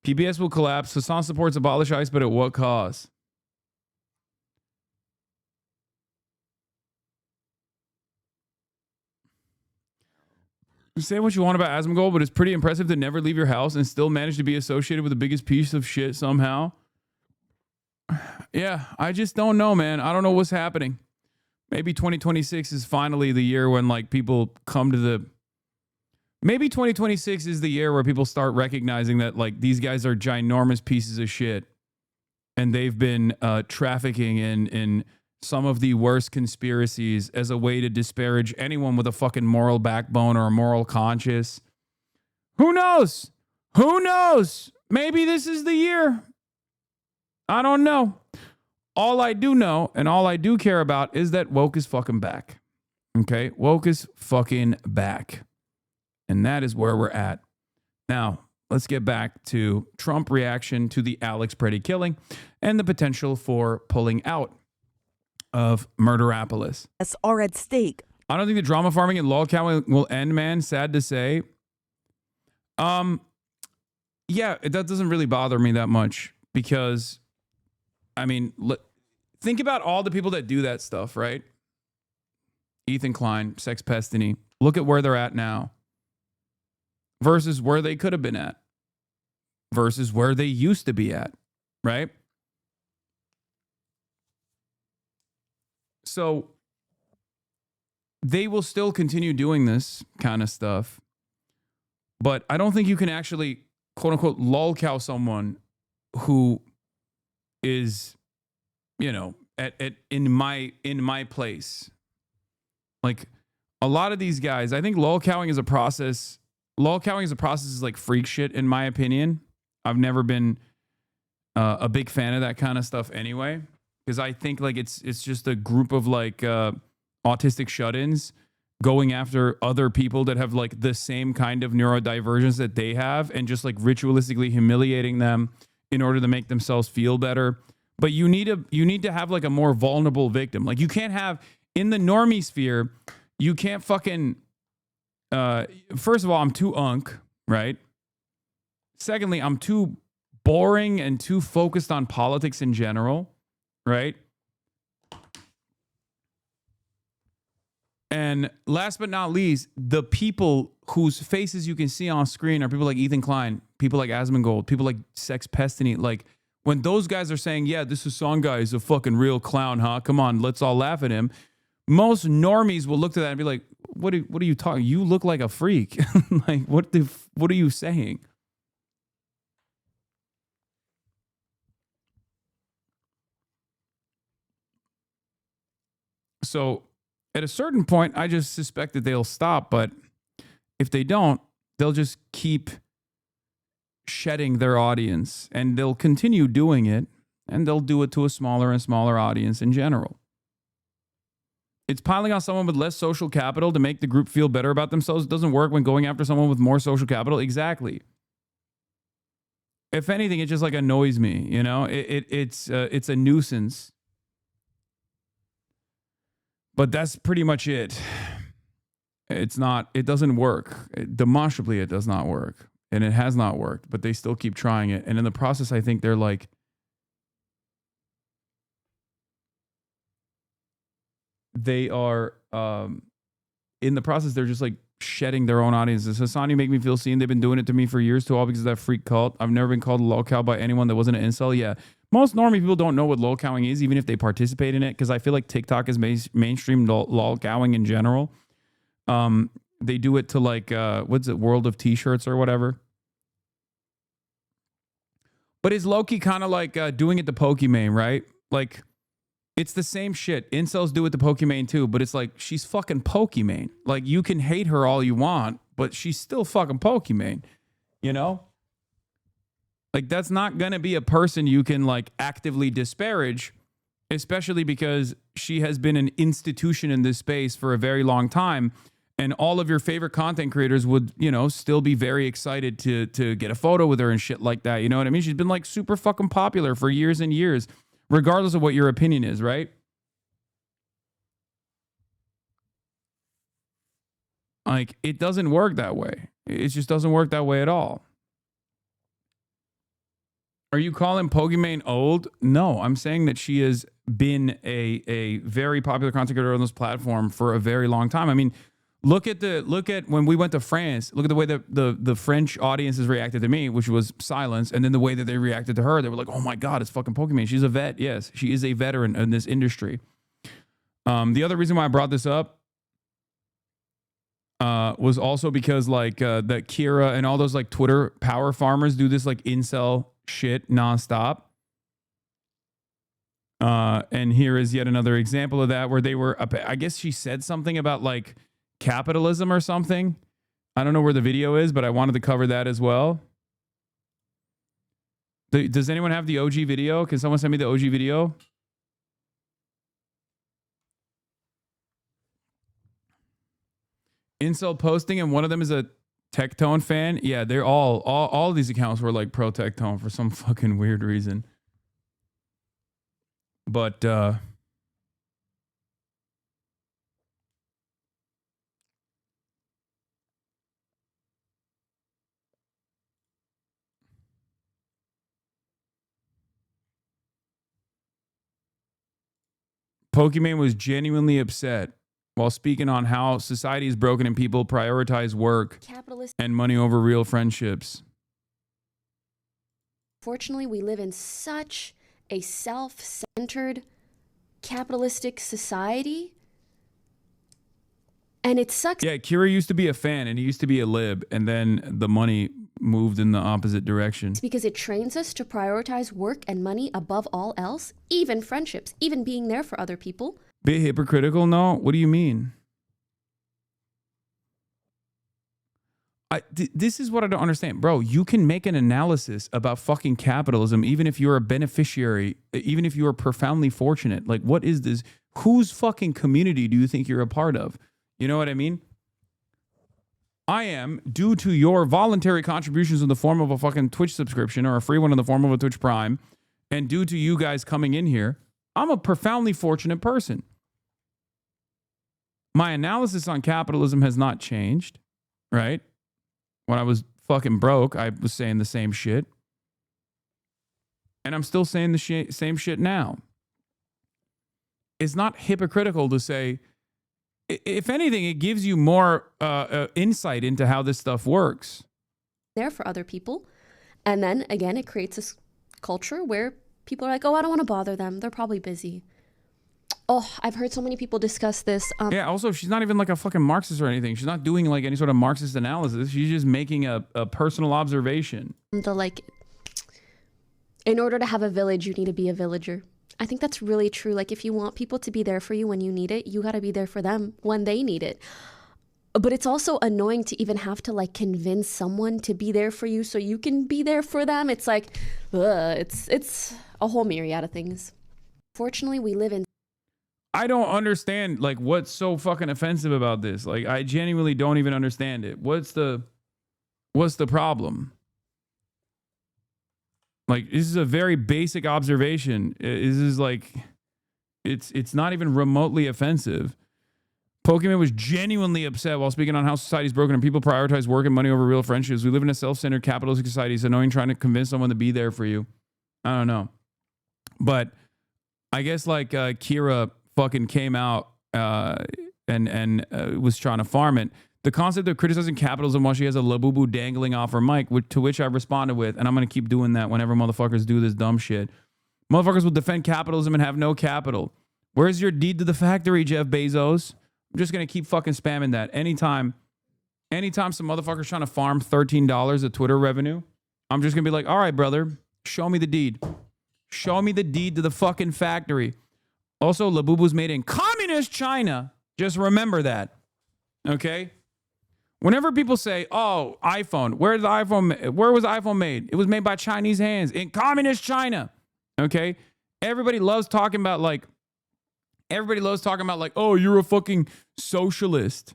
PBS will collapse. Hasan supports abolish ICE, but at what cost? You say what you want about Asmongold, but it's pretty impressive to never leave your house and still manage to be associated with the biggest piece of shit somehow. Yeah, I just don't know, man. I don't know what's happening. Maybe 2026 is finally the year when like people come to the... Maybe 2026 is the year where people start recognizing that like these guys are ginormous pieces of shit and they've been trafficking in some of the worst conspiracies as a way to disparage anyone with a fucking moral backbone or a moral conscience. Who knows? Who knows? Maybe this is the year. I don't know. All I do know and all I do care about is that woke is fucking back. Okay? Woke is fucking back. And that is where we're at. Now, let's get back to Trump reaction to the Alex Preddy killing and the potential for pulling out. of Murderapolis are at stake. I don't think the drama farming and log cowing will end, man. Sad to say. Yeah, that doesn't really bother me that much because, I mean, think about all the people that do that stuff, right? Ethan Klein, Sex Pestiny. Look at where they're at now versus where they could have been at versus where they used to be at, right? So they will still continue doing this kind of stuff, but I don't think you can actually, quote unquote, lolcow someone who is, you know, in my place. Like a lot of these guys, I think lolcowing is a process. Lolcowing is a process is like freak shit, in my opinion. I've never been a big fan of that kind of stuff anyway, because I think like it's just a group of like autistic shut-ins going after other people that have like the same kind of neurodivergence that they have and just like ritualistically humiliating them in order to make themselves feel better. But you need to have like a more vulnerable victim. Like you can't have in the normie sphere, you can't fucking first of all, I'm too unk, right? Secondly, I'm too boring and too focused on politics in general, right? And last but not least, the people whose faces you can see on screen are people like Ethan Klein, people like Asmongold, people like Sex Pestiny. Like when those guys are saying, yeah, this Hasan guy is a fucking real clown, huh? Come on, let's all laugh at him. Most normies will look to that and be like, what are you talking? You look like a freak. Like, what are you saying? So at a certain point, I just suspect that they'll stop. But if they don't, they'll just keep shedding their audience and they'll continue doing it and they'll do it to a smaller and smaller audience in general. It's piling on someone with less social capital to make the group feel better about themselves. It doesn't work when going after someone with more social capital. Exactly. If anything, it just like annoys me, you know? It's a nuisance. But that's pretty much it. It doesn't work. Demonstrably, it does not work. And it has not worked, but they still keep trying it. And in the process, I think they're like, they are, in the process, they're just like shedding their own audiences. Hasan, you make me feel seen. They've been doing it to me for years too, all because of that freak cult. I've never been called a lolcow by anyone that wasn't an incel. Yeah. Most normie people don't know what lolcowing is, even if they participate in it, because I feel like TikTok is mainstream lolcowing in general. They do it to like, what's it, World of T-shirts or whatever. But it's low-key kind of like doing it to Pokimane, right? Like, it's the same shit. Incels do it to Pokimane too, but it's like, she's fucking Pokimane. Like, you can hate her all you want, but she's still fucking Pokimane, you know? Like, that's not going to be a person you can, like, actively disparage, especially because she has been an institution in this space for a very long time. And all of your favorite content creators would, you know, still be very excited to get a photo with her and shit like that. You know what I mean? She's been, like, super fucking popular for years and years, regardless of what your opinion is, right? Like, it doesn't work that way. It just doesn't work that way at all. Are you calling Pokimane old? No, I'm saying that she has been a very popular content creator on this platform for a very long time. I mean, look at when we went to France. Look at the way that the French audiences reacted to me, which was silence, and then the way that they reacted to her, they were like, "Oh my God, it's fucking Pokimane. She's a vet." Yes, she is a veteran in this industry. The other reason why I brought this up was also because like that Kira and all those like Twitter power farmers do this like incel shit nonstop. And here is yet another example of that where they were, I guess she said something about like capitalism or something. I don't know where the video is, but I wanted to cover that as well. Does anyone have the OG video? Can someone send me the OG video? Incel posting, and one of them is a Tectone fan. Yeah, they're all these accounts were like pro Tectone for some fucking weird reason. But Pokimane was genuinely upset while speaking on how society is broken and people prioritize work and money over real friendships. Fortunately, we live in such a self-centered, capitalistic society. And it sucks. Yeah, Kira used to be a fan and he used to be a lib, and then the money moved in the opposite direction. It's because it trains us to prioritize work and money above all else, even friendships, even being there for other people. Bit hypocritical? No. What do you mean? This is what I don't understand. Bro, you can make an analysis about fucking capitalism even if you're a beneficiary, even if you are profoundly fortunate. Like, what is this? Whose fucking community do you think you're a part of? You know what I mean? I am, due to your voluntary contributions in the form of a fucking Twitch subscription or a free one in the form of a Twitch Prime, and due to you guys coming in here, I'm a profoundly fortunate person. My analysis on capitalism has not changed, right? When I was fucking broke, I was saying the same shit. And I'm still saying the same shit now. It's not hypocritical to say, if anything, it gives you more insight into how this stuff works. There for other people. And then, again, it creates this culture where people are like, oh, I don't want to bother them. They're probably busy. Oh, I've heard so many people discuss this. Yeah, also, she's not even like a fucking Marxist or anything. She's not doing like any sort of Marxist analysis. She's just making a personal observation. In order to have a village, you need to be a villager. I think that's really true. Like, if you want people to be there for you when you need it, you got to be there for them when they need it. But it's also annoying to even have to like convince someone to be there for you so you can be there for them. It's like, it's a whole myriad of things. Fortunately, we live in. I don't understand like what's so fucking offensive about this. Like, I genuinely don't even understand it. What's the problem? Like, this is a very basic observation. This is like, it's not even remotely offensive. Pokimane was genuinely upset while speaking on how society is broken and people prioritize work and money over real friendships. We live in a self-centered capitalistic society. It's annoying trying to convince someone to be there for you. I don't know. But I guess like Kira fucking came out and was trying to farm it. The concept of criticizing capitalism while she has a labubu dangling off her mic, to which I responded with, and I'm going to keep doing that whenever motherfuckers do this dumb shit. Motherfuckers will defend capitalism and have no capital. Where's your deed to the factory, Jeff Bezos? I'm just going to keep fucking spamming that. Anytime some motherfucker's trying to farm $13 of Twitter revenue, I'm just going to be like, all right, brother, show me the deed. Show me the deed to the fucking factory. Also, labubu's made in communist China. Just remember that. Okay? Whenever people say, oh, iPhone, where was the iPhone made? It was made by Chinese hands in communist China. Okay? Everybody loves talking about like, oh, you're a fucking socialist.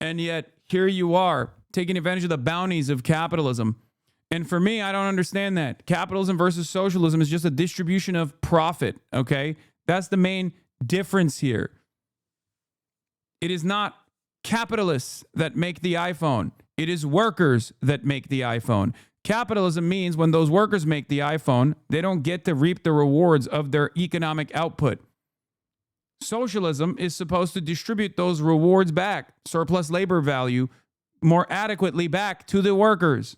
And yet, here you are, taking advantage of the bounties of capitalism. And for me, I don't understand that. Capitalism versus socialism is just a distribution of profit, okay? That's the main difference here. It is not capitalists that make the iPhone. It is workers that make the iPhone. Capitalism means when those workers make the iPhone, they don't get to reap the rewards of their economic output. Socialism is supposed to distribute those rewards back, surplus labor value, more adequately back to the workers.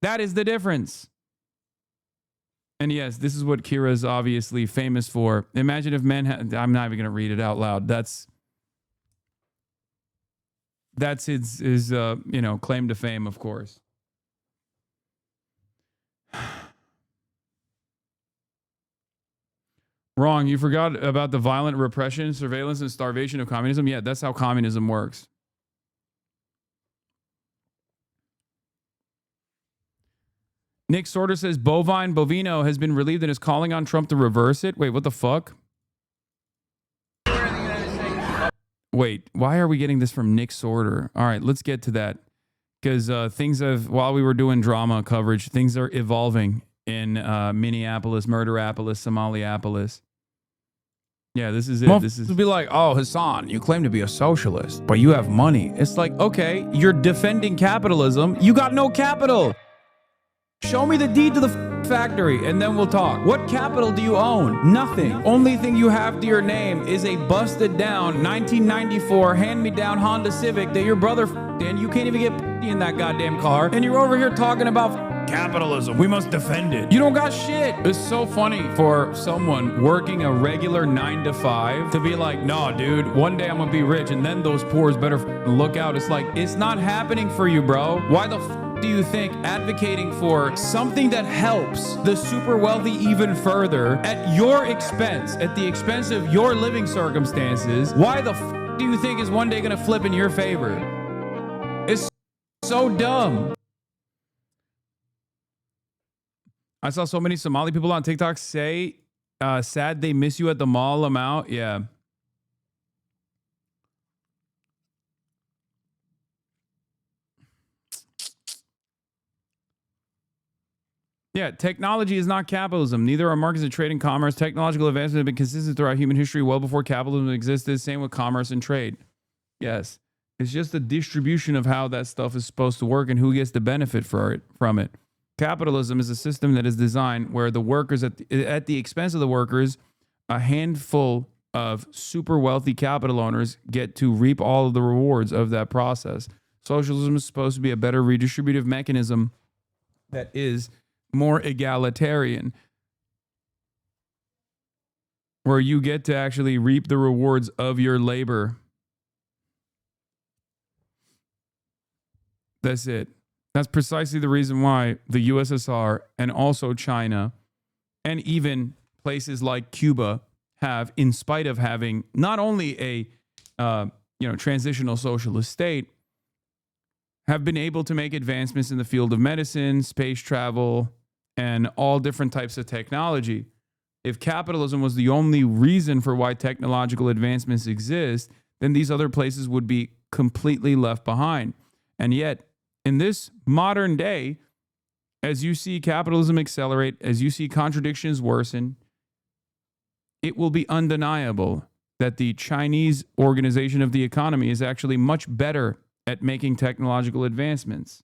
That is the difference. And yes, this is what Kira is obviously famous for. Imagine if men had, I'm not even going to read it out loud. That's his claim to fame, of course. Wrong. You forgot about the violent repression, surveillance, and starvation of communism. Yeah, that's how communism works. Nick Sorter says Bovino has been relieved and is calling on Trump to reverse it. Wait, what the fuck? Wait, why are we getting this from Nick Sorter? All right, let's get to that. Because while we were doing drama coverage, things are evolving in Minneapolis, Murderapolis, Somaliapolis. Yeah, this is it. This is to be like, oh, Hasan, you claim to be a socialist, but you have money. It's like, okay, you're defending capitalism. You got no capital. Show me the deed to the factory and then we'll talk. What capital do you own? Nothing. Only thing you have to your name is a busted down 1994 hand-me-down Honda Civic that your brother in. You can't even get in that goddamn car. And you're over here talking about capitalism. We must defend it. You don't got shit. It's so funny for someone working a regular 9 to 5 to be like, nah, dude, one day I'm gonna be rich and then those poors better look out. It's like, it's not happening for you, bro. Why the do you think advocating for something that helps the super wealthy even further at your expense, at the expense of your living circumstances, why the do you think is one day gonna flip in your favor? It's so dumb. I saw so many Somali people on TikTok say, sad they miss you at the mall. I'm out. Yeah. Yeah, technology is not capitalism. Neither are markets of trade and commerce. Technological advancements have been consistent throughout human history well before capitalism existed. Same with commerce and trade. Yes. It's just the distribution of how that stuff is supposed to work and who gets the benefit from it. Capitalism is a system that is designed where the workers, at the expense of the workers, a handful of super wealthy capital owners get to reap all of the rewards of that process. Socialism is supposed to be a better redistributive mechanism that is more egalitarian, where you get to actually reap the rewards of your labor. That's it. That's precisely the reason why the USSR and also China and even places like Cuba have, in spite of having not only a transitional socialist state, have been able to make advancements in the field of medicine, space travel, and all different types of technology. If capitalism was the only reason for why technological advancements exist, then these other places would be completely left behind. And yet, in this modern day, as you see capitalism accelerate, as you see contradictions worsen, it will be undeniable that the Chinese organization of the economy is actually much better at making technological advancements.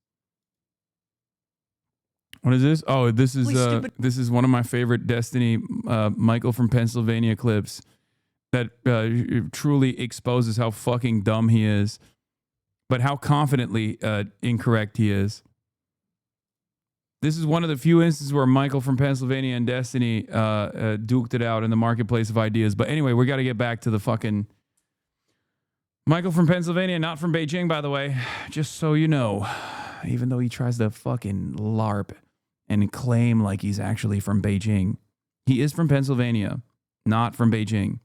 What is this? Oh, this is one of my favorite Destiny Michael from Pennsylvania clips that truly exposes how fucking dumb he is, but how confidently incorrect he is. This is one of the few instances where Michael from Pennsylvania and Destiny duked it out in the marketplace of ideas. But anyway, we got to get back to the fucking Michael from Pennsylvania, not from Beijing, by the way, just so you know, even though he tries to fucking LARP and claim like he's actually from Beijing. He is from Pennsylvania, not from Beijing.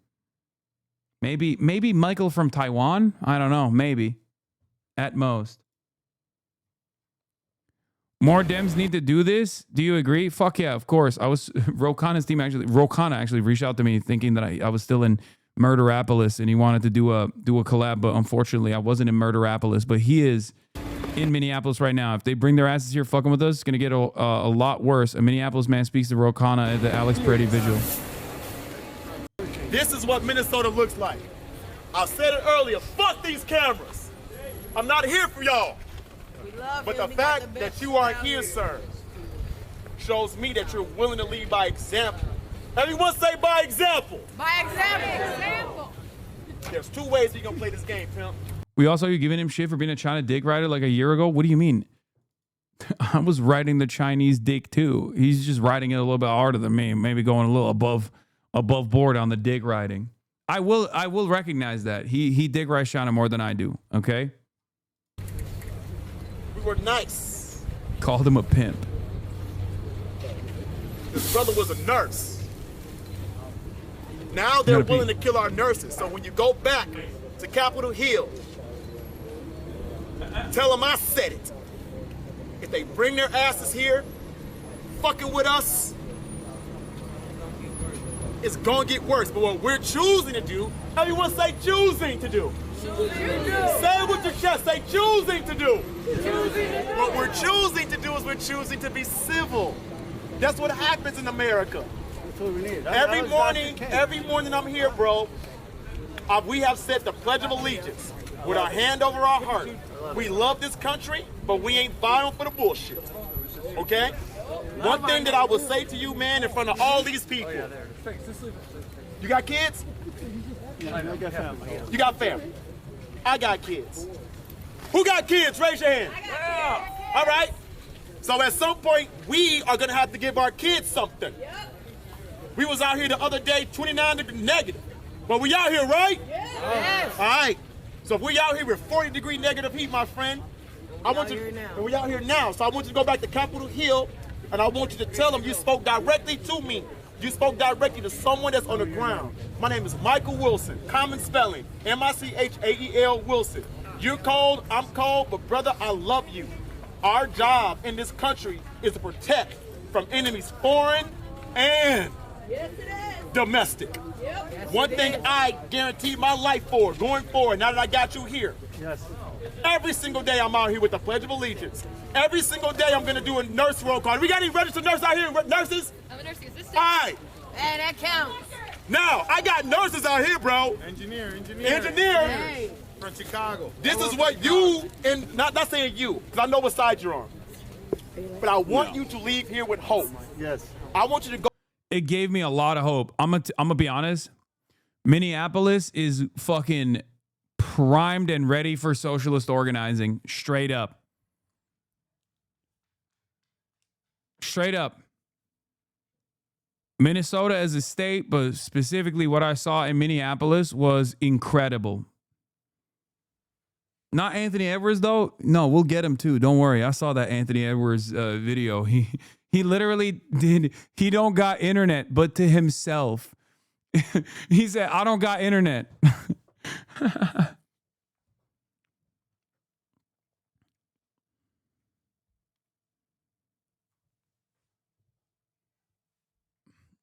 Maybe Michael from Taiwan? I don't know, maybe. At most. More Dems need to do this? Do you agree? Fuck yeah, of course. Rokana's team Rokana actually reached out to me thinking that I was still in Murderapolis and he wanted to do a collab, but unfortunately I wasn't in Murderapolis, but he is in Minneapolis right now. If they bring their asses here fucking with us, it's going to get a lot worse. A Minneapolis man speaks to Rokana at the Alex Peretti vigil. This is what Minnesota looks like. I said it earlier, fuck these cameras. I'm not here for y'all. But the fact that you are here, sir, shows me that you're willing to lead by example. Everyone say by example. By example. There's two ways you're going to play this game, pimp. We also, you giving him shit for being a China dick rider like a year ago? What do you mean? I was riding the Chinese dick too. He's just riding it a little bit harder than me. Maybe going a little above board on the dick riding. I will recognize that. He dick rides China more than I do, okay? We were nice. Called him a pimp. His brother was a nurse. Now they're willing to kill our nurses. So when you go back to Capitol Hill, tell them I said it. If they bring their asses here, fucking with us, it's gonna get worse. But what we're choosing to do, everyone say choosing to do. Say it with your chest, say choosing to do. What we're choosing to do is we're choosing to be civil. That's what happens in America. Every morning I'm here, bro. We have said the Pledge of Allegiance with our hand over our heart. We love this country, but we ain't fighting for the bullshit. Okay? One thing that I will say to you, man, in front of all these people. You got kids? I got family. You got family. I got kids. Who got kids? Raise your hand. All right. So at some point, we are going to have to give our kids something. We was out here the other day, 29 degree negative. But we out here, right? Yes. All right. So if we out here with 40-degree negative heat, my friend, and we out here now. So I want you to go back to Capitol Hill, and I want you to tell them you spoke directly to me. You spoke directly to someone that's on the ground. My name is Michael Wilson, common spelling, Michael Wilson. You're cold, I'm cold, but brother, I love you. Our job in this country is to protect from enemies foreign and domestic. One thing I guarantee my life for, going forward, now that I got you here. Yes. Every single day I'm out here with the Pledge of Allegiance. Every single day I'm gonna do a nurse roll call. We got any registered nurses out here? Nurses? I'm a nursing assistant. All right. Hey, that counts. Now, I got nurses out here, bro. Engineer. Hey. From Chicago. This is what you, and not saying you, because I know what side you're on. But I want you to leave here with hope. Yes. I want you to go. It gave me a lot of hope. I'm gonna be honest. Minneapolis is fucking primed and ready for socialist organizing. Straight up. Straight up. Minnesota as a state, but specifically what I saw in Minneapolis was incredible. Not Anthony Edwards, though. No, we'll get him too. Don't worry. I saw that Anthony Edwards video. He literally did. He don't got internet, but to himself. He said, I don't got internet.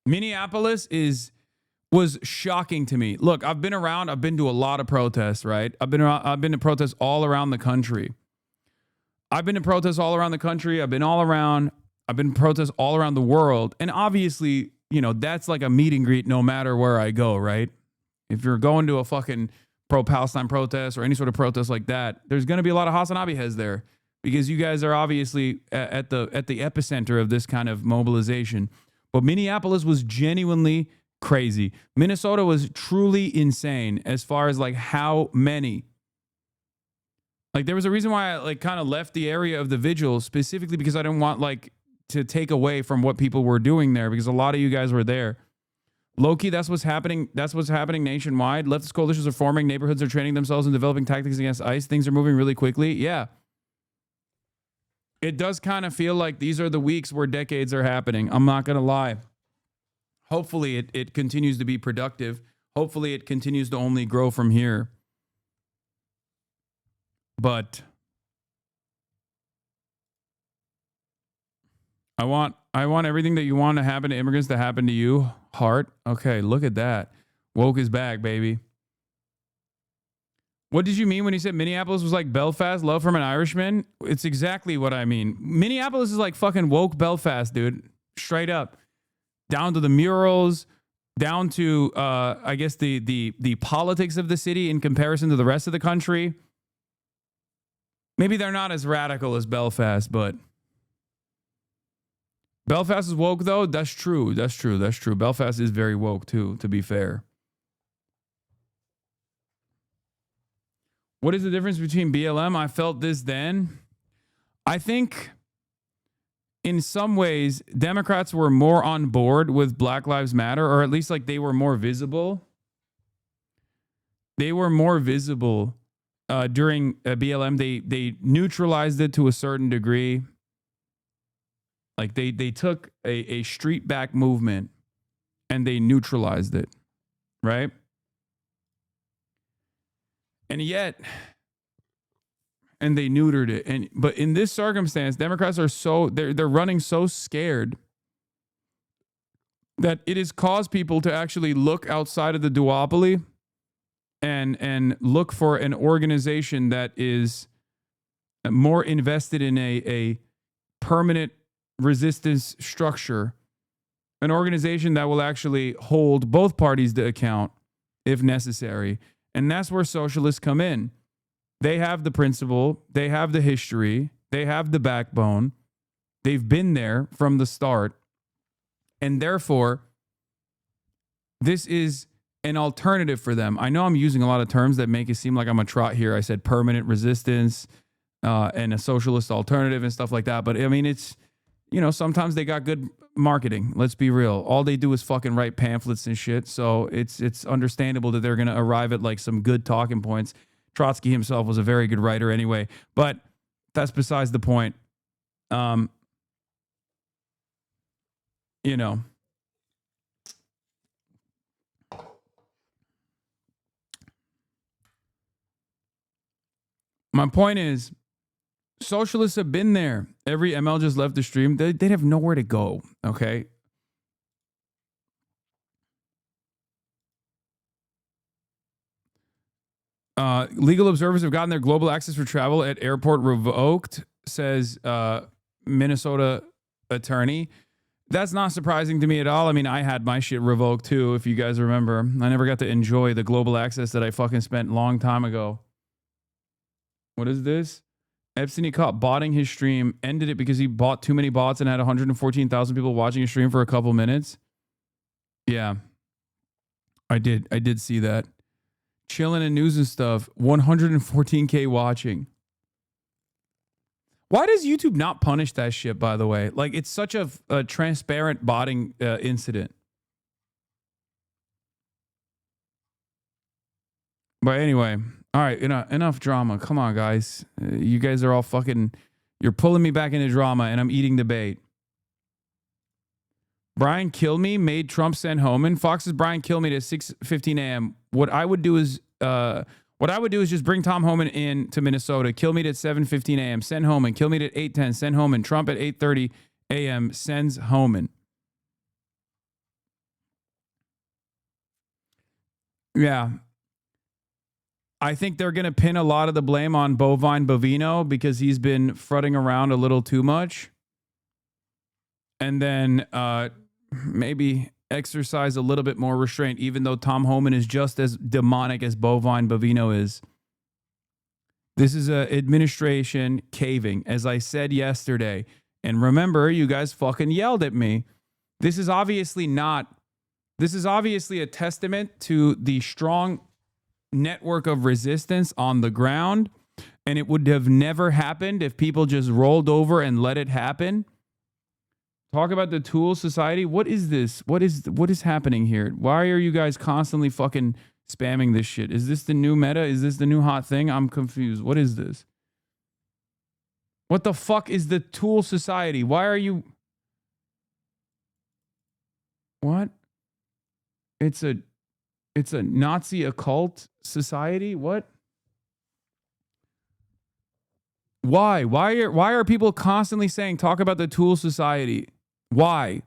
Minneapolis was shocking to me. Look, I've been around. I've been to a lot of protests, right? I've been to protests all around the country. I've been to protests all around the country. I've been to protests all around the world. And obviously, you know, that's like a meet and greet no matter where I go, right? If you're going to a fucking pro-Palestine protest or any sort of protest like that, there's going to be a lot of HasanAbi heads there because you guys are obviously at the epicenter of this kind of mobilization. But Minneapolis was genuinely crazy. Minnesota was truly insane as far as like how many. Like there was a reason why I like kind of left the area of the vigil specifically because I didn't want like to take away from what people were doing there because a lot of you guys were there. Low-key, that's what's happening. That's what's happening nationwide. Leftist coalitions are forming. Neighborhoods are training themselves and developing tactics against ICE. Things are moving really quickly. Yeah. It does kind of feel like these are the weeks where decades are happening. I'm not going to lie. Hopefully it continues to be productive. Hopefully it continues to only grow from here. But I want everything that you want to happen to immigrants to happen to you. Heart. Okay, look at that. Woke is back, baby. What did you mean when you said Minneapolis was like Belfast, love from an Irishman? It's exactly what I mean. Minneapolis is like fucking woke Belfast, dude. Straight up. Down to the murals, down to, I guess, the politics of the city in comparison to the rest of the country. Maybe they're not as radical as Belfast, but Belfast is woke, though. That's true. That's true. That's true. Belfast is very woke, too, to be fair. What is the difference between BLM? I felt this then. I think in some ways, Democrats were more on board with Black Lives Matter, or at least like they were more visible. They were more visible during BLM. They neutralized it to a certain degree. Like they took a street back movement and they neutralized it, right? And yet, and they neutered it. But in this circumstance, Democrats are they're running so scared that it has caused people to actually look outside of the duopoly and look for an organization that is more invested in a permanent resistance structure, an organization that will actually hold both parties to account if necessary. And that's where socialists come in. They have the principle, they have the history, they have the backbone, They've been there from the start. And therefore, this is an alternative for them. I know I'm using a lot of terms that make it seem like I'm a trot here. I said permanent resistance and a socialist alternative and stuff like that. But I mean, it's, you know, sometimes they got good marketing. Let's be real. All they do is fucking write pamphlets and shit. So it's understandable that they're going to arrive at like some good talking points. Trotsky himself was a very good writer anyway, but that's besides the point. You know, my point is, socialists have been there. Every ML just left the stream. They'd have nowhere to go. Okay. Legal observers have gotten their global access for travel at airport revoked, says Minnesota attorney. That's not surprising to me at all. I mean, I had my shit revoked too, if you guys remember. I never got to enjoy the global access that I fucking spent a long time ago. What is this? Epstein, he caught botting his stream, ended it because he bought too many bots and had 114,000 people watching his stream for a couple minutes. Yeah, I did see that. Chilling and news and stuff. 114K watching. Why does YouTube not punish that shit, by the way? Like, it's such a transparent botting incident. But anyway, all right, enough drama. Come on, guys. You guys are all fucking... You're pulling me back into drama, and I'm eating the bait. Brian Kilmeade made Trump send Homan. Fox's Brian Kilmeade at 6:15 a.m. What I would do is just bring Tom Homan in to Minnesota. Kilmeade at 7:15 a.m. Send Homan. Kilmeade at 8:10. Send Homan. Trump at 8:30 a.m. Sends Homan. Yeah. I think they're going to pin a lot of the blame on Bovine Bovino because he's been frutting around a little too much. And then maybe exercise a little bit more restraint, even though Tom Homan is just as demonic as Bovine Bovino is. This is an administration caving, as I said yesterday. And remember, you guys fucking yelled at me. This is obviously a testament to the strong network of resistance on the ground. And it would have never happened if people just rolled over and let it happen. Talk about the tool society. What is this? What is happening here? Why are you guys constantly fucking spamming this shit? Is this the new meta? Is this the new hot thing? I'm confused. What is this? What the fuck is the tool society? Why are you... What? It's a Nazi occult society? What? Why? Why are people constantly saying talk about the tool society? Why?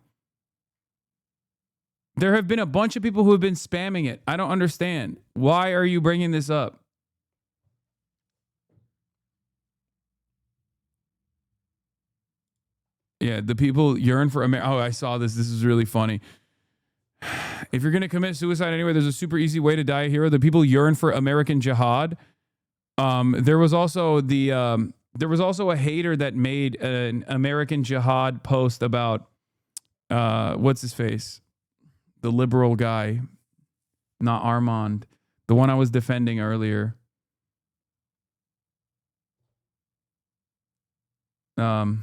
There have been a bunch of people who have been spamming it. I don't understand. Why are you bringing this up? Yeah, the people yearn for America. Oh, I saw this. This is really funny. If you're going to commit suicide anywhere, there's a super easy way to die a hero. The people yearn for American jihad. There was also a hater that made an American jihad post about what's his face? The liberal guy, not Armand, the one I was defending earlier. The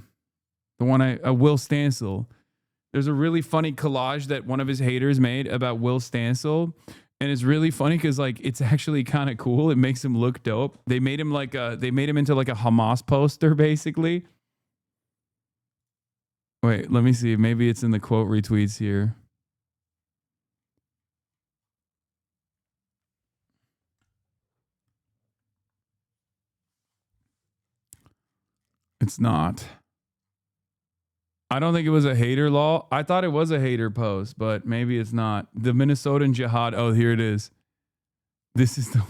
one Will Stansel. There's a really funny collage that one of his haters made about Will Stansel. And it's really funny because like it's actually kind of cool. It makes him look dope. They made him into like a Hamas poster, basically. Wait, let me see. Maybe it's in the quote retweets here. It's not. I don't think it was a hater law. I thought it was a hater post, but maybe it's not. The Minnesotan jihad. Oh, here it is. This is the...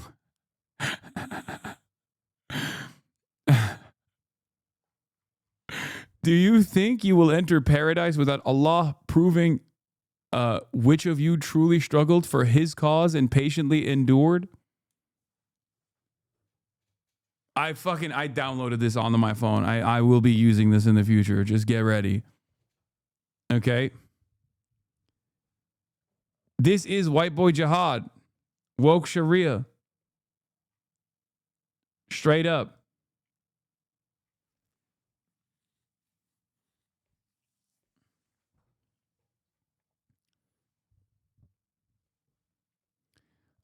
Do you think you will enter paradise without Allah proving which of you truly struggled for his cause and patiently endured? I downloaded this onto my phone. I will be using this in the future. Just get ready. Okay. This is white boy jihad. Woke Sharia. Straight up.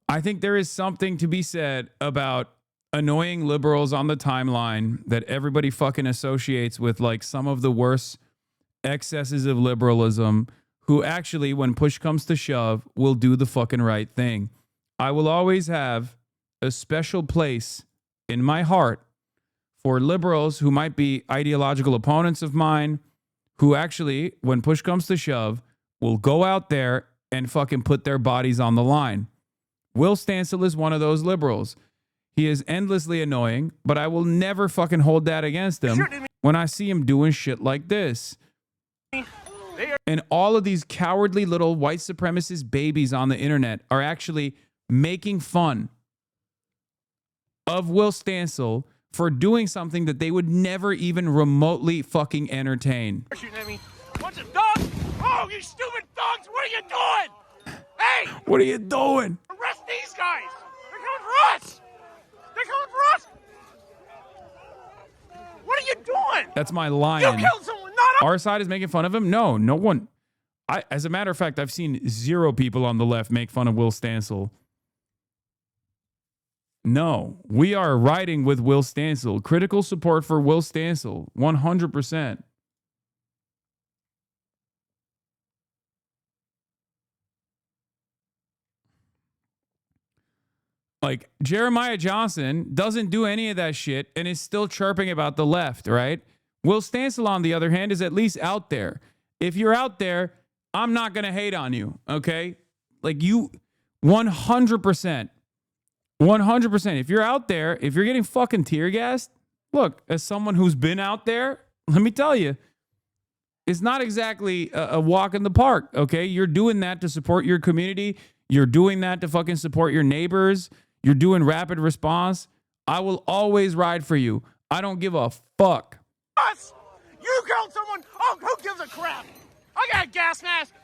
I think there is something to be said about annoying liberals on the timeline that everybody fucking associates with like some of the worst excesses of liberalism, who actually, when push comes to shove, will do the fucking right thing. I will always have a special place in my heart for liberals who might be ideological opponents of mine, who actually, when push comes to shove, will go out there and fucking put their bodies on the line. Will Stancil is one of those liberals. He is endlessly annoying, but I will never fucking hold that against him when I see him doing shit like this. And all of these cowardly little white supremacist babies on the internet are actually making fun of Will Stancil for doing something that they would never even remotely fucking entertain. Shooting at me. Bunch of dogs. Oh, you stupid dogs. What are you doing? Hey! What are you doing? Arrest these guys. They're coming for us. They're coming for us. What are you doing? That's my lion. You killed someone, not Our side is making fun of him? No, no one. As a matter of fact, I've seen 0 people on the left make fun of Will Stancil. No, we are riding with Will Stancil. Critical support for Will Stancil, 100%. Like, Jeremiah Johnson doesn't do any of that shit and is still chirping about the left, right? Will Stancil, on the other hand, is at least out there. If you're out there, I'm not going to hate on you, okay? Like, you, 100%. 100%. If you're out there, if you're getting fucking tear gassed, look, as someone who's been out there, let me tell you, it's not exactly a walk in the park, okay? You're doing that to support your community. You're doing that to fucking support your neighbors. You're doing rapid response. I will always ride for you. I don't give a fuck. us. You killed someone. Oh, who gives a crap? I got a gas mask.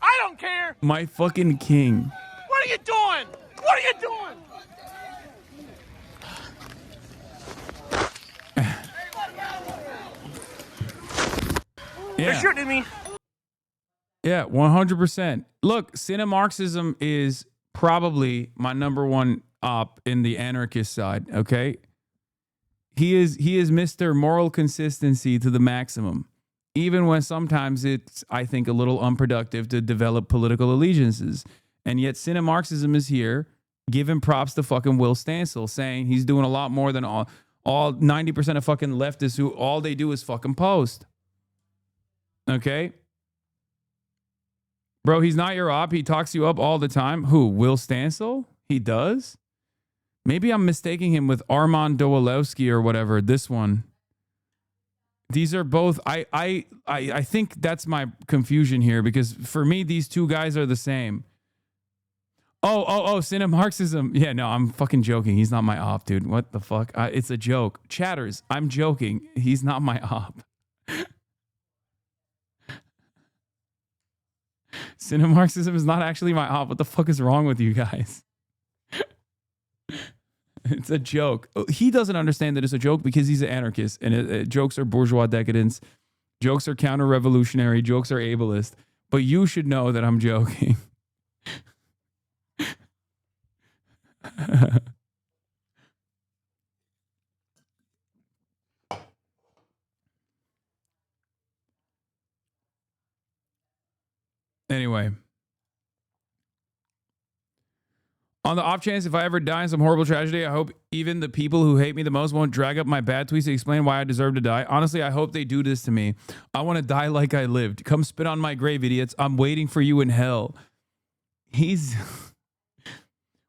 I don't care. My fucking king. What are you doing? What are you doing? Yeah. They're shooting at me. Yeah, 100%. Look, Cinemarxism is probably my number one op in the anarchist side, okay? He is Mr. Moral Consistency to the maximum, even when sometimes it's, I think, a little unproductive to develop political allegiances. And yet Cinemarxism is here, giving props to fucking Will Stancil, saying he's doing a lot more than all 90% of fucking leftists who all they do is fucking post. Okay? Bro, he's not your op. He talks you up all the time. Who? Will Stancil? He does? Maybe I'm mistaking him with Armand Dowalewski or whatever. This one. These are both. I think that's my confusion here, because for me, these two guys are the same. Oh, Cinemarxism. Yeah, no, I'm fucking joking. He's not my op, dude. What the fuck? It's a joke. Chatters, I'm joking. He's not my op. Cinemarxism is not actually my op. What the fuck is wrong with you guys? It's a joke. He doesn't understand that it's a joke because he's an anarchist, and jokes are bourgeois decadence. Jokes are counter-revolutionary. Jokes are ableist. But you should know that I'm joking. Anyway. On the off chance, if I ever die in some horrible tragedy, I hope even the people who hate me the most won't drag up my bad tweets to explain why I deserve to die. Honestly, I hope they do this to me. I want to die like I lived. Come spit on my grave, idiots. I'm waiting for you in hell.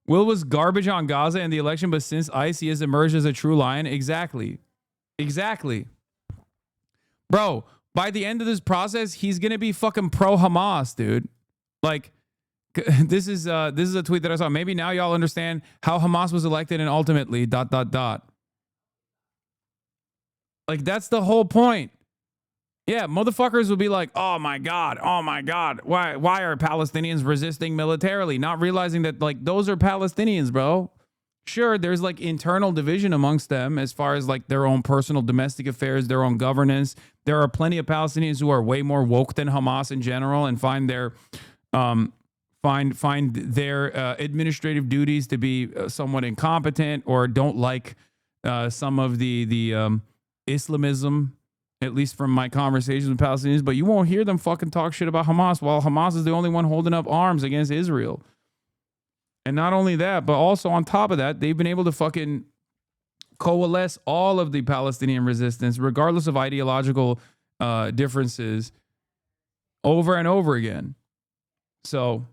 Will was garbage on Gaza and the election, but since ICE, he has emerged as a true lion. Exactly. Bro, by the end of this process, he's going to be fucking pro-Hamas, dude. Like, this is a tweet that I saw. Maybe now y'all understand how Hamas was elected and ultimately ... Like, that's the whole point. Yeah, motherfuckers will be like, oh my God, why are Palestinians resisting militarily? Not realizing that, like, those are Palestinians, bro. Sure, there's like internal division amongst them as far as like their own personal domestic affairs, their own governance. There are plenty of Palestinians who are way more woke than Hamas in general and find their administrative duties to be somewhat incompetent, or don't like some of the Islamism, at least from my conversations with Palestinians. But you won't hear them fucking talk shit about Hamas, while Hamas is the only one holding up arms against Israel. And not only that, but also on top of that, they've been able to fucking coalesce all of the Palestinian resistance, regardless of ideological differences, over and over again. So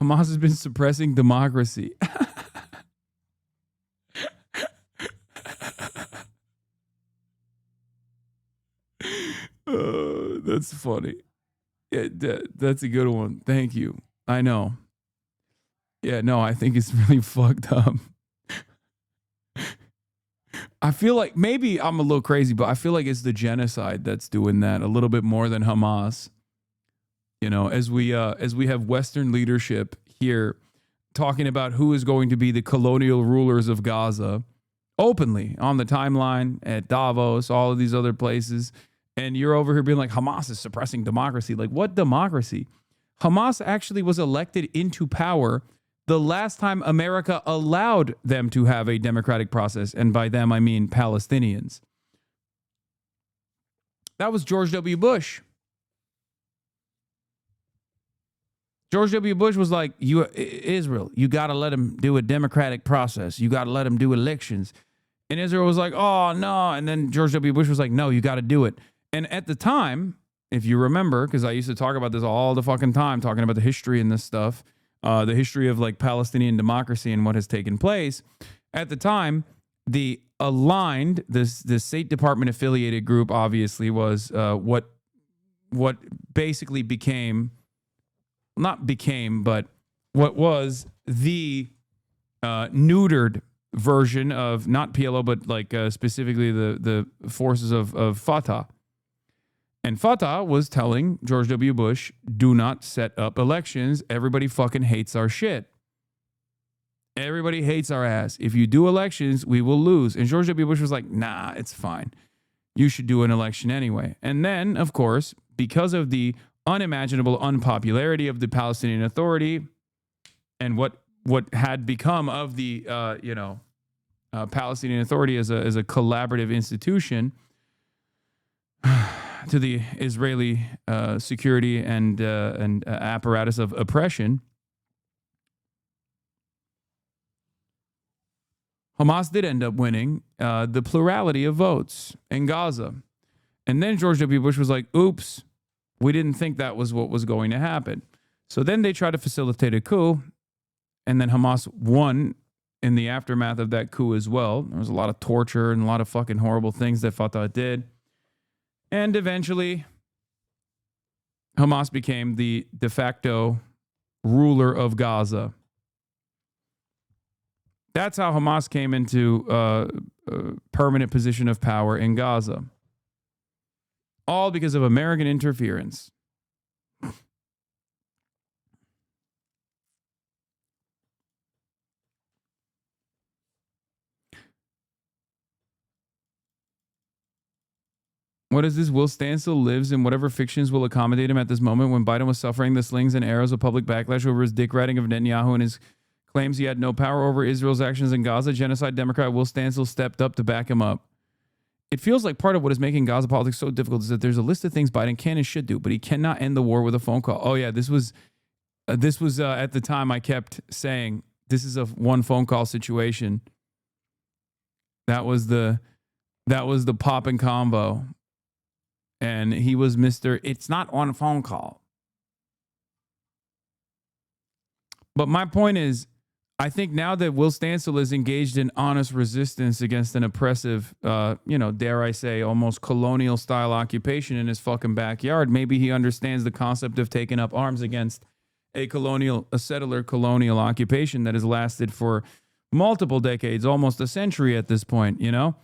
Hamas has been suppressing democracy. That's funny. Yeah, that's a good one. Thank you. I know. Yeah, no, I think it's really fucked up. I feel like maybe I'm a little crazy, but I feel like it's the genocide that's doing that a little bit more than Hamas. You know, as we have Western leadership here talking about who is going to be the colonial rulers of Gaza openly on the timeline at Davos, all of these other places, and you're over here being like, Hamas is suppressing democracy. Like, what democracy? Hamas actually was elected into power the last time America allowed them to have a democratic process, and by them I mean Palestinians. That was George W. Bush. George W. Bush was like, Israel, you got to let them do a democratic process. You got to let them do elections. And Israel was like, oh, no. And then George W. Bush was like, no, you got to do it. And at the time, if you remember, because I used to talk about this all the fucking time, talking about the history and this stuff, the history of like Palestinian democracy and what has taken place. At the time, the aligned, the State Department affiliated group obviously was what basically became, not became, but what was the neutered version of not PLO, but like specifically the forces of Fatah. And Fatah was telling George W. Bush, do not set up elections. Everybody fucking hates our shit. Everybody hates our ass. If you do elections, we will lose. And George W. Bush was like, nah, it's fine. You should do an election anyway. And then, of course, because of the unimaginable unpopularity of the Palestinian Authority and what had become of the Palestinian Authority as a collaborative institution to the Israeli security and apparatus of oppression, Hamas did end up winning the plurality of votes in Gaza. And then George W. Bush was like, oops, we didn't think that was what was going to happen. So then they tried to facilitate a coup, and then Hamas won in the aftermath of that coup as well. There was a lot of torture and a lot of fucking horrible things that Fatah did. And eventually, Hamas became the de facto ruler of Gaza. That's how Hamas came into a permanent position of power in Gaza. All because of American interference. What is this? Will Stansel lives in whatever fictions will accommodate him at this moment when Biden was suffering the slings and arrows of public backlash over his dick riding of Netanyahu and his claims he had no power over Israel's actions in Gaza. Genocide Democrat Will Stansel stepped up to back him up. It feels like part of what is making Gaza politics so difficult is that there's a list of things Biden can and should do, but he cannot end the war with a phone call. Oh yeah, this was at the time I kept saying this is a one phone call situation. That was the pop and combo. And he was Mr. It's not on a phone call. But my point is, I think now that Will Stansel is engaged in honest resistance against an oppressive, dare I say, almost colonial style occupation in his fucking backyard, maybe he understands the concept of taking up arms against a settler colonial occupation that has lasted for multiple decades, almost a century at this point, you know?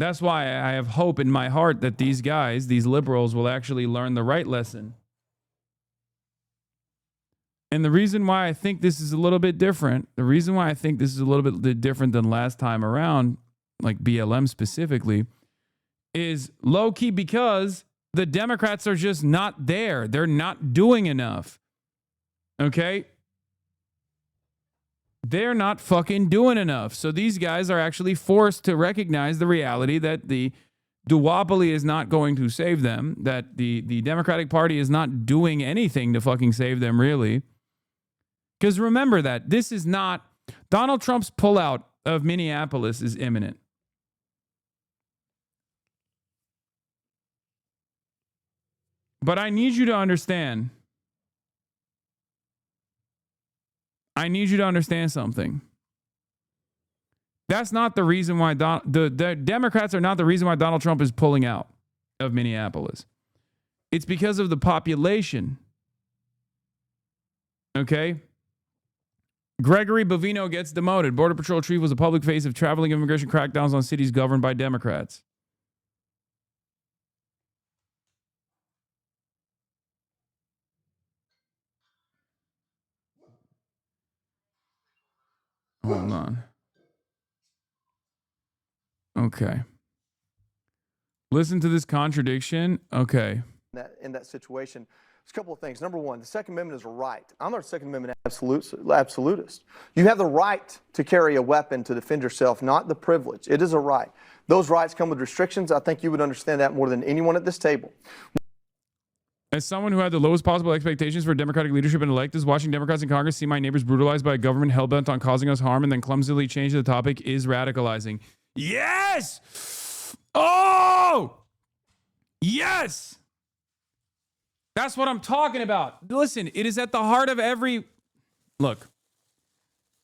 That's why I have hope in my heart that these guys, these liberals, will actually learn the right lesson. And the reason why I think this is a little bit different, the reason why I think this is a little bit different than last time around, like BLM specifically, is low-key because the Democrats are just not there. They're not doing enough. Okay? They're not fucking doing enough. So these guys are actually forced to recognize the reality that the duopoly is not going to save them, that the Democratic Party is not doing anything to fucking save them, really. Because remember that this is not, Donald Trump's pullout of Minneapolis is imminent. But I need you to understand. I need you to understand something. That's not the reason why the Democrats are not the reason why Donald Trump is pulling out of Minneapolis. It's because of the population. Okay? Gregory Bovino gets demoted. Border Patrol chief was a public face of traveling immigration crackdowns on cities governed by Democrats. Hold on. Okay. Listen to this contradiction. Okay. In that situation, there's a couple of things. Number one, the Second Amendment is a right. I'm not a Second Amendment absolutist. You have the right to carry a weapon to defend yourself, not the privilege. It is a right. Those rights come with restrictions. I think you would understand that more than anyone at this table. As someone who had the lowest possible expectations for Democratic leadership and elect is watching Democrats in Congress see my neighbors brutalized by a government hell-bent on causing us harm and then clumsily change the topic is radicalizing. Yes! Oh! Yes! That's what I'm talking about. Listen, it is at the heart of every... Look,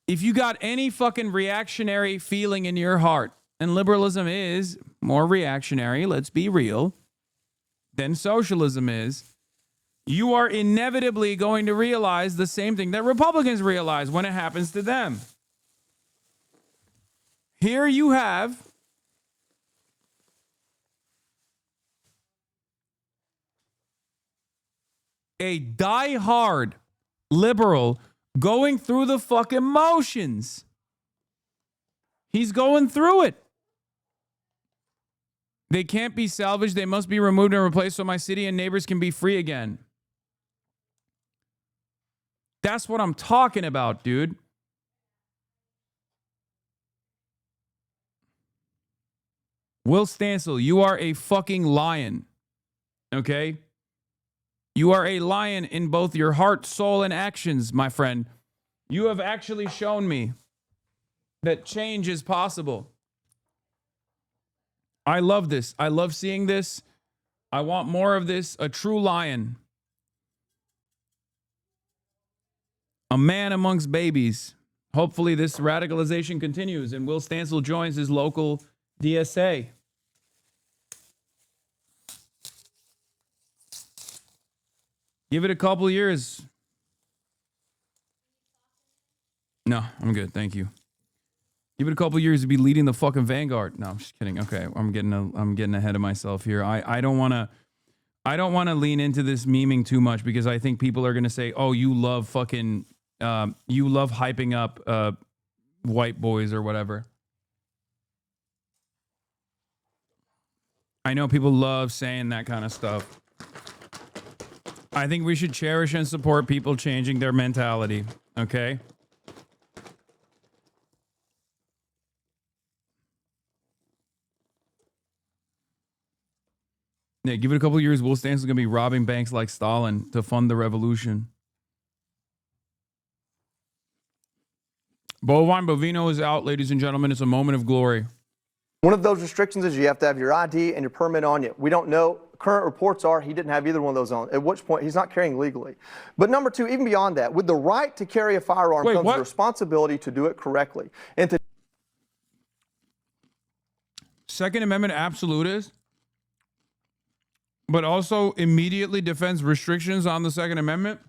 if you got any fucking reactionary feeling in your heart, and liberalism is more reactionary, let's be real, than socialism is, you are inevitably going to realize the same thing that Republicans realize when it happens to them. Here you have a diehard liberal going through the fucking motions. He's going through it. They can't be salvaged. They must be removed and replaced so my city and neighbors can be free again. That's what I'm talking about, dude. Will Stancil, you are a fucking lion. Okay? You are a lion in both your heart, soul, and actions, my friend. You have actually shown me that change is possible. I love this. I love seeing this. I want more of this. A true lion. A man amongst babies. Hopefully this radicalization continues and Will Stancil joins his local DSA. Give it a couple years. No, I'm good. Thank you. Give it a couple years to be leading the fucking vanguard. No, I'm just kidding. Okay, I'm getting ahead of myself here. I don't want to lean into this memeing too much because I think people are going to say, "Oh, you love fucking you love hyping up white boys or whatever." I know people love saying that kind of stuff. I think we should cherish and support people changing their mentality, okay? Yeah, give it a couple years. Will Stancil is going to be robbing banks like Stalin to fund the revolution. Bovine Bovino is out, ladies and gentlemen. It's a moment of glory. One of those restrictions is you have to have your ID and your permit on you. We don't know. Current reports are he didn't have either one of those on, at which point he's not carrying legally. But number two, even beyond that, with the right to carry a firearm comes the responsibility to do it correctly. And to Second Amendment absolutist, but also immediately defends restrictions on the Second Amendment.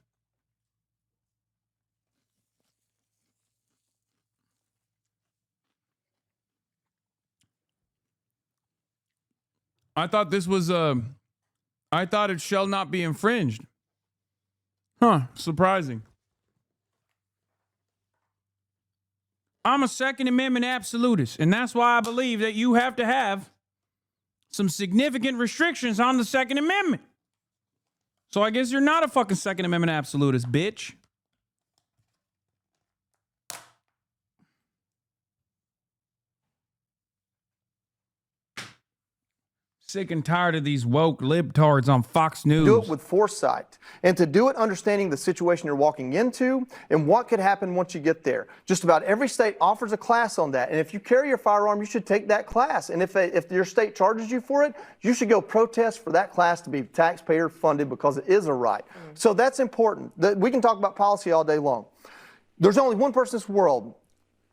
I thought this was I thought it shall not be infringed. Huh, surprising. I'm a Second Amendment absolutist, and that's why I believe that you have to have some significant restrictions on the Second Amendment. So I guess you're not a fucking Second Amendment absolutist, bitch. Sick and tired of these woke libtards on Fox News. Do it with foresight, and to do it understanding the situation you're walking into and what could happen once you get there. Just about every state offers a class on that, and if you carry your firearm, you should take that class. And if your state charges you for it, you should go protest for that class to be taxpayer funded because it is a right. So that's important. We can talk about policy all day long. There's only one person in this world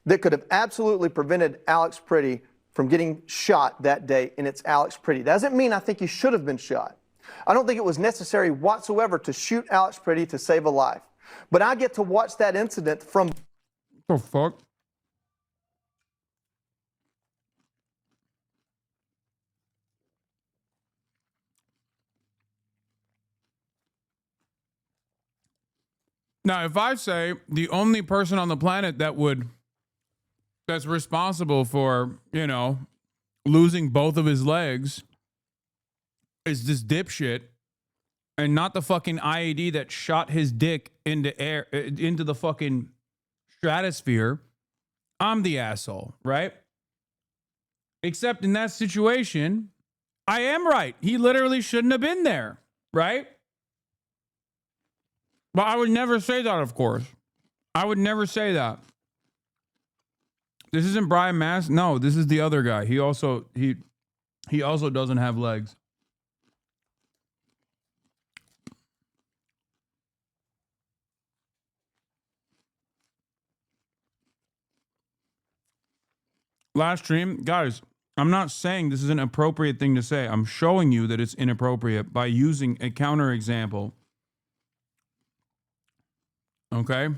that could have absolutely prevented Alex Pretty from getting shot that day, and it's Alex Pretty. That doesn't mean I think he should have been shot. I don't think it was necessary whatsoever to shoot Alex Pretty to save a life. But I get to watch that incident from... What the fuck? Now, if I say the only person on the planet that's responsible for, you know, losing both of his legs is this dipshit and not the fucking IED that shot his dick into the fucking stratosphere, I'm the asshole, right? Except in that situation, I am right. He literally shouldn't have been there, right? But I would never say that, of course. I would never say that. This isn't Brian Mass. No, this is the other guy. He also doesn't have legs. Last stream, guys, I'm not saying this is an appropriate thing to say. I'm showing you that it's inappropriate by using a counterexample. Okay?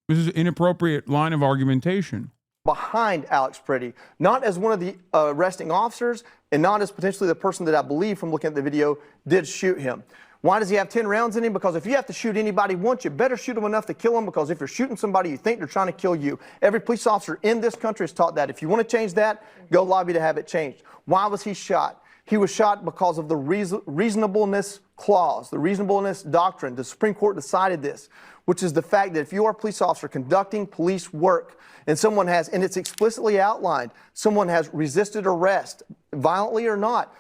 This is an inappropriate line of argumentation. Behind Alex Pretty, not as one of the arresting officers and not as potentially the person that I believe from looking at the video did shoot him. Why does he have 10 rounds in him? Because if you have to shoot anybody once, you better shoot them enough to kill them, because if you're shooting somebody, you think they're trying to kill you. Every police officer in this country is taught that. If you want to change that, go lobby to have it changed. Why was he shot? He was shot because of the reasonableness clause, the reasonableness doctrine. The Supreme Court decided this, which is the fact that if you are a police officer conducting police work and someone has, and it's explicitly outlined, someone has resisted arrest, violently or not,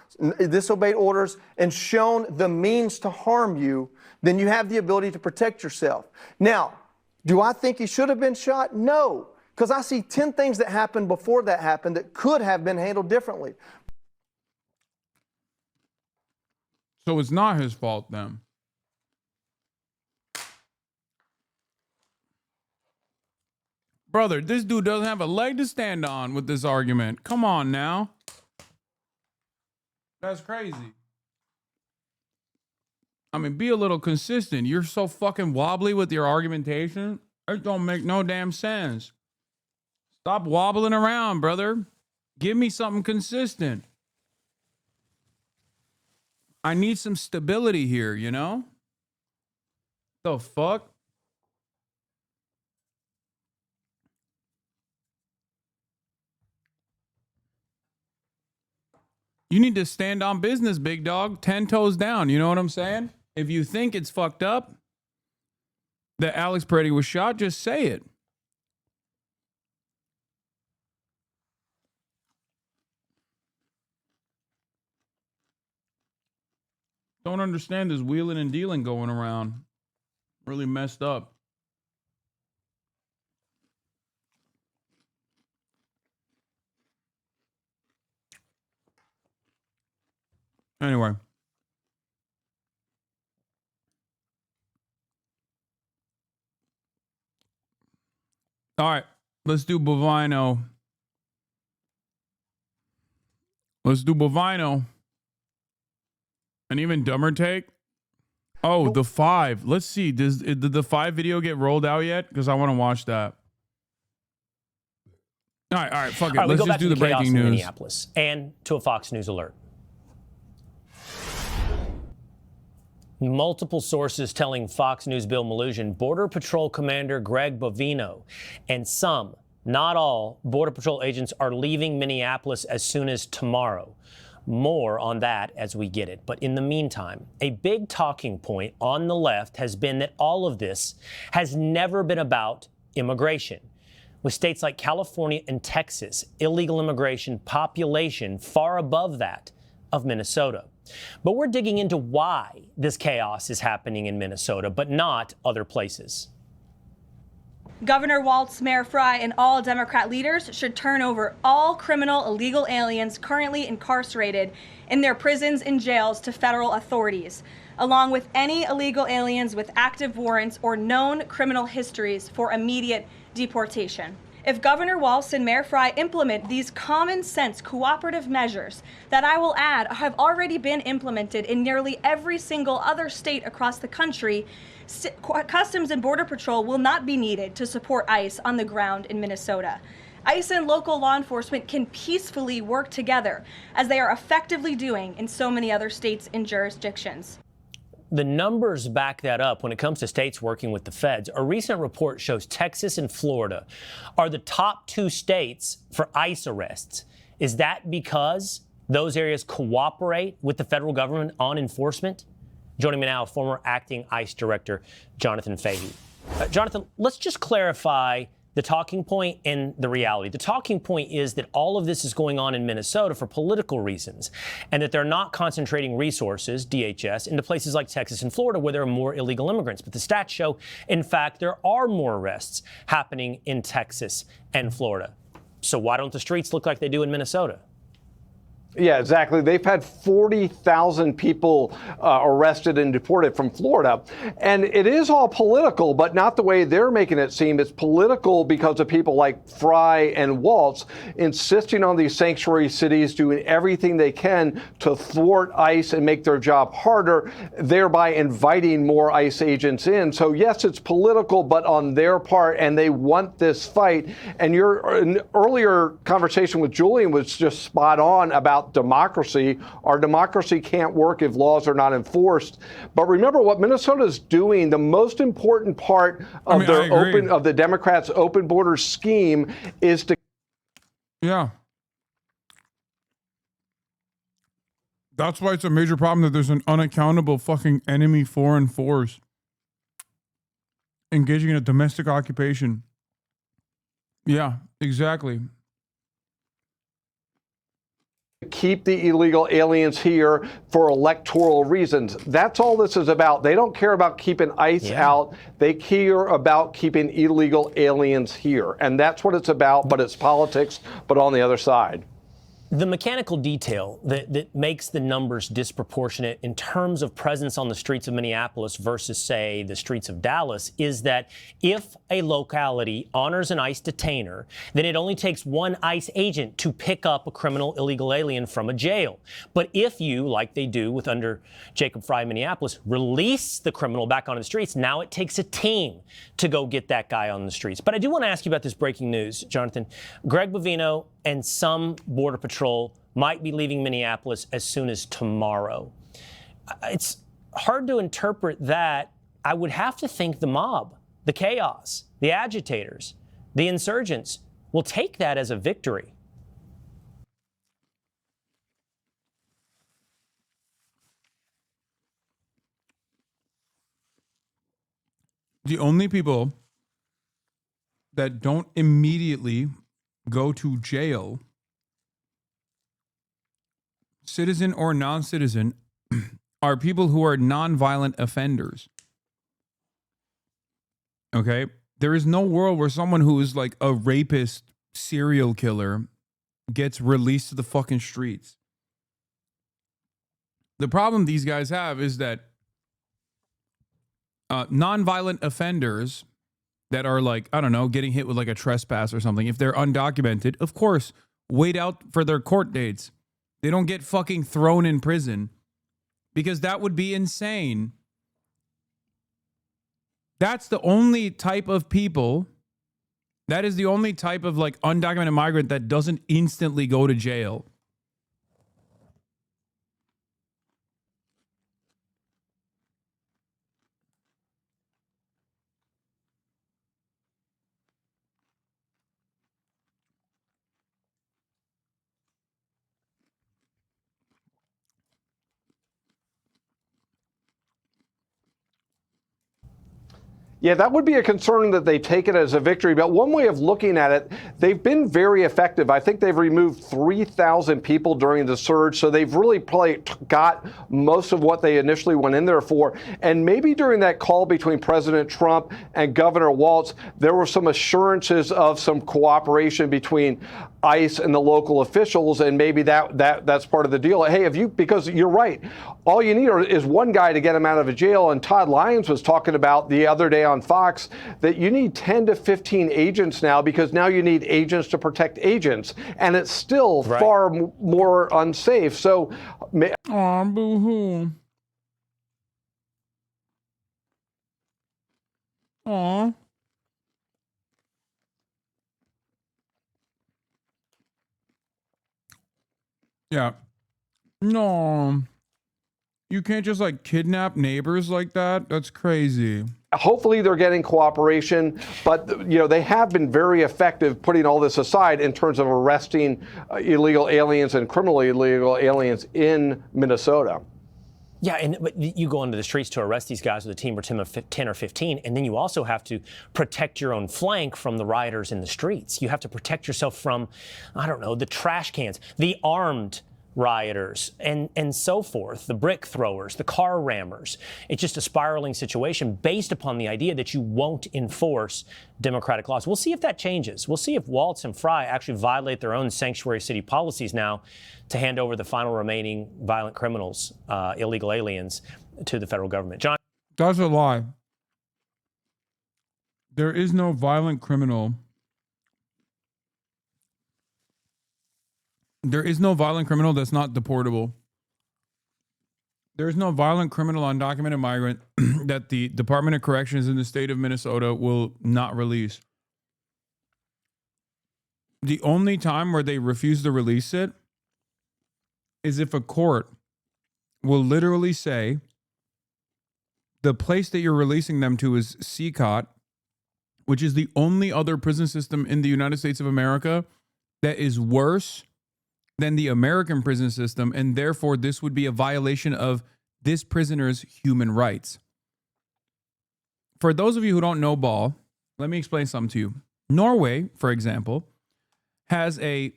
disobeyed orders, and shown the means to harm you, then you have the ability to protect yourself. Now, do I think he should have been shot? No, because I see 10 things that happened before that happened that could have been handled differently. So it's not his fault then. Brother, this dude doesn't have a leg to stand on with this argument. Come on now. That's crazy. I mean, be a little consistent. You're so fucking wobbly with your argumentation. It don't make no damn sense. Stop wobbling around, brother. Give me something consistent. I need some stability here, you know? The fuck? You need to stand on business, big dog. 10 toes down. You know what I'm saying? If you think it's fucked up that Alex Pretty was shot, just say it. Don't understand this wheeling and dealing going around. Really messed up. Anyway. All right. Let's do Bovino. Let's do Bovino. An even dumber take. Oh, the 5. Let's see. Did the 5 video get rolled out yet? Because I want to watch that. All right, fuck it. All right, we Let's go just back do to the chaos breaking in news. Minneapolis and to a Fox News alert. Multiple sources telling Fox News Bill Malhusian Border Patrol Commander Greg Bovino and some, not all, Border Patrol agents are leaving Minneapolis as soon as tomorrow. More on that as we get it. But in the meantime, a big talking point on the left has been that all of this has never been about immigration. With states like California and Texas, illegal immigration population far above that of Minnesota. But we're digging into why this chaos is happening in Minnesota, but not other places. Governor Walz, Mayor Fry, and all Democrat leaders should turn over all criminal illegal aliens currently incarcerated in their prisons and jails to federal authorities, along with any illegal aliens with active warrants or known criminal histories for immediate deportation. If Governor Walz and Mayor Fry implement these common sense cooperative measures that I will add have already been implemented in nearly every single other state across the country, Customs and Border Patrol will not be needed to support ICE on the ground in Minnesota. ICE and local law enforcement can peacefully work together, as they are effectively doing in so many other states and jurisdictions. The numbers back that up when it comes to states working with the feds. A recent report shows Texas and Florida are the top 2 states for ICE arrests. Is that because those areas cooperate with the federal government on enforcement? Joining me now, former acting ICE director Jonathan Fahey. Jonathan, let's just clarify the talking point and the reality. The talking point is that all of this is going on in Minnesota for political reasons, and that they're not concentrating resources, DHS, into places like Texas and Florida where there are more illegal immigrants. But the stats show, in fact, there are more arrests happening in Texas and Florida. So why don't the streets look like they do in Minnesota? Yeah, exactly. They've had 40,000 people arrested and deported from Florida. And it is all political, but not the way they're making it seem. It's political because of people like Fry and Walz insisting on these sanctuary cities doing everything they can to thwart ICE and make their job harder, thereby inviting more ICE agents in. So, yes, it's political, but on their part, and they want this fight. And your earlier conversation with Julian was just spot on about democracy. Our democracy can't work if laws are not enforced. But remember what Minnesota is doing. The most important part of the Democrats' open border scheme is to. Yeah. That's why it's a major problem that there's an unaccountable fucking enemy foreign force engaging in a domestic occupation. Yeah, exactly. Keep the illegal aliens here for electoral reasons. That's all this is about. They don't care about keeping ICE out. They care about keeping illegal aliens here. And that's what it's about, but it's politics, but on the other side. The mechanical detail that makes the numbers disproportionate in terms of presence on the streets of Minneapolis versus, say, the streets of Dallas is that if a locality honors an ICE detainer, then it only takes one ICE agent to pick up a criminal illegal alien from a jail. But if you, like they do with under Jacob Fry in Minneapolis, release the criminal back onto the streets, now it takes a team to go get that guy on the streets. But I do want to ask you about this breaking news, Jonathan. Greg Bovino and some Border Patrol might be leaving Minneapolis as soon as tomorrow. It's hard to interpret that. I would have to think the mob, the chaos, the agitators, the insurgents will take that as a victory. The only people that don't immediately go to jail, citizen or non-citizen, are people who are non-violent offenders. Okay? There is no world where someone who is like a rapist, serial killer gets released to the fucking streets. The problem these guys have is that non-violent offenders that are like, I don't know, getting hit with like a trespass or something, if they're undocumented, of course, wait out for their court dates. They don't get fucking thrown in prison because that would be insane. That's the only type of people That is the only type of like undocumented migrant that doesn't instantly go to jail. Yeah, that would be a concern that they take it as a victory. But one way of looking at it, they've been very effective. I think they've removed 3,000 people during the surge. So they've really probably got most of what they initially went in there for. And maybe during that call between President Trump and Governor Walz, there were some assurances of some cooperation between ICE and the local officials, and maybe that's part of the deal. Hey, because you're right, all you need is one guy to get him out of a jail. And Todd Lyons was talking about the other day on Fox that you need 10 to 15 agents now, because now you need agents to protect agents, and it's still far more unsafe. So, oh, boo-hoo. Aw. Yeah. No. You can't just like kidnap neighbors like that. That's crazy. hopefully they're getting cooperation, but they have been very effective putting all this aside in terms of arresting illegal aliens and criminally illegal aliens in Minnesota. Yeah, but you go into the streets to arrest these guys with a team or 10 or 15, and then you also have to protect your own flank from the rioters in the streets. You have to protect yourself from, I don't know, the trash cans, the armed rioters, and so forth, the brick throwers, the car rammers. It's just a spiraling situation based upon the idea that you won't enforce democratic laws. We'll see if that changes. We'll see if Walz and Fry actually violate their own sanctuary city policies now to hand over the final remaining violent criminals, illegal aliens, to the federal government. John? That's a lie. There is no violent criminal. There is no violent criminal that's not deportable. There is no violent criminal undocumented migrant that the Department of Corrections in the state of Minnesota will not release. The only time where they refuse to release it is if a court will literally say the place that you're releasing them to is CCOT, which is the only other prison system in the United States of America that is worse than the American prison system, and therefore this would be a violation of this prisoner's human rights. For those of you who don't know ball, let me explain something to you. Norway, for example, has a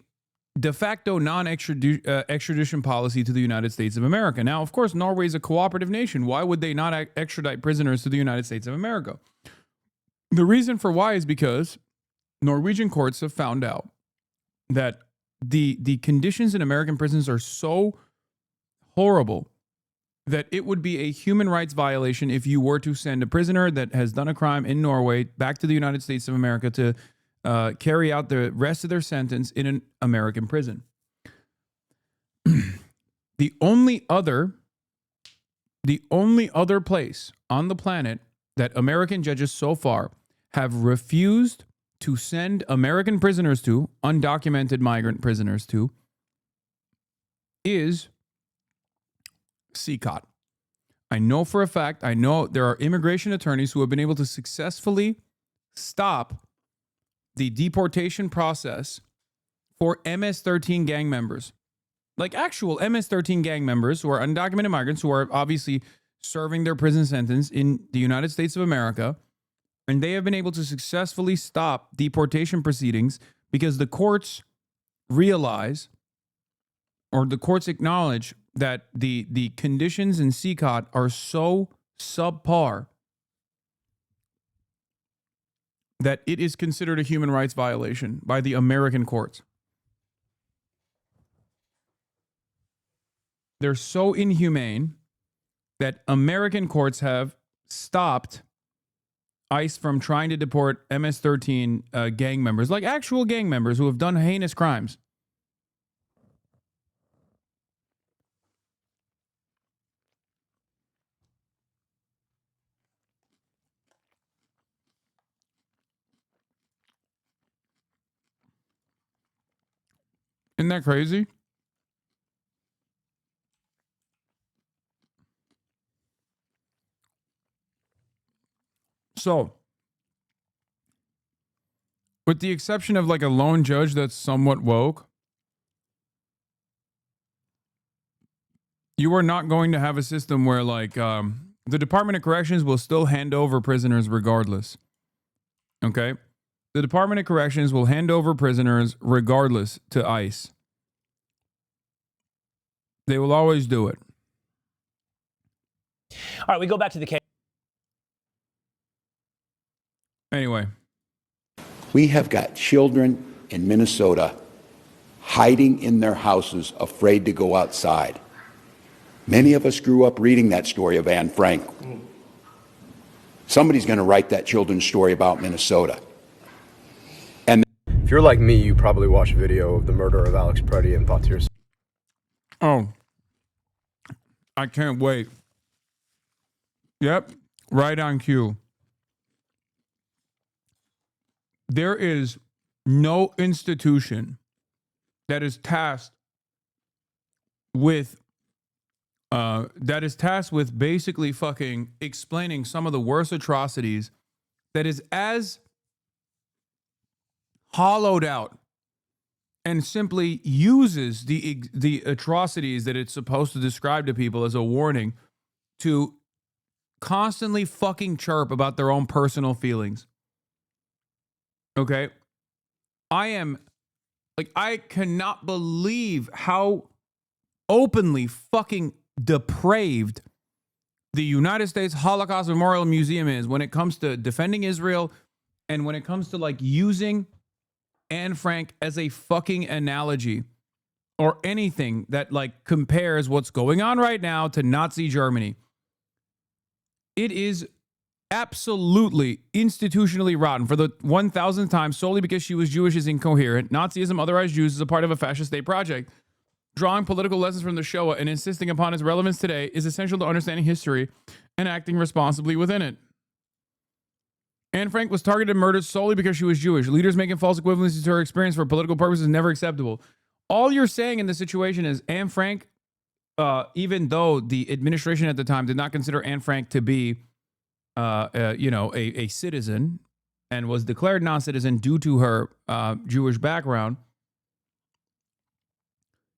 de facto non-extradition policy to the United States of America. Now, of course, Norway is a cooperative nation. Why would they not extradite prisoners to the United States of America? The reason for why is because Norwegian courts have found out that the conditions in American prisons are so horrible that it would be a human rights violation if you were to send a prisoner that has done a crime in Norway back to the United States of America to carry out the rest of their sentence in an American prison. The only other place on the planet that American judges so far have refused to send American prisoners to, undocumented migrant prisoners to, is CCOT. I know for a fact, I know there are immigration attorneys who have been able to successfully stop the deportation process for MS-13 gang members. Like actual MS-13 gang members who are undocumented migrants who are obviously serving their prison sentence in the United States of America. And they have been able to successfully stop deportation proceedings because the courts realize, or the courts acknowledge, that the conditions in CCOT are so subpar that it is considered a human rights violation by the American courts. They're so inhumane that American courts have stopped ICE from trying to deport MS-13 gang members, like actual gang members who have done heinous crimes. Isn't that crazy? So, with the exception of like a lone judge that's somewhat woke, you are not going to have a system where like the Department of Corrections will still hand over prisoners regardless. Okay? The Department of Corrections will hand over prisoners regardless to ICE. They will always do it. All right, we go back to the case. Anyway. We have got children in Minnesota hiding in their houses, afraid to go outside. Many of us grew up reading that story of Anne Frank. Somebody's going to write that children's story about Minnesota. And if you're like me, you probably watched a video of the murder of Alex Preddy and thought to yourself, oh, I can't wait. Yep, right on cue. There is no institution that is tasked with basically fucking explaining some of the worst atrocities that is as hollowed out and simply uses the atrocities that it's supposed to describe to people as a warning to constantly fucking chirp about their own personal feelings. Okay? I cannot believe how openly fucking depraved the United States Holocaust Memorial Museum is when it comes to defending Israel and when it comes to like using Anne Frank as a fucking analogy or anything that like compares what's going on right now to Nazi Germany. It is absolutely institutionally rotten for the 1,000th time solely because she was Jewish is incoherent. Nazism, otherwise Jews, is a part of a fascist state project. Drawing political lessons from the Shoah and insisting upon its relevance today is essential to understanding history and acting responsibly within it. Anne Frank was targeted and murdered solely because she was Jewish. Leaders making false equivalencies to her experience for political purposes is never acceptable. All you're saying in this situation is Anne Frank, even though the administration at the time did not consider Anne Frank to be a citizen and was declared non-citizen due to her Jewish background,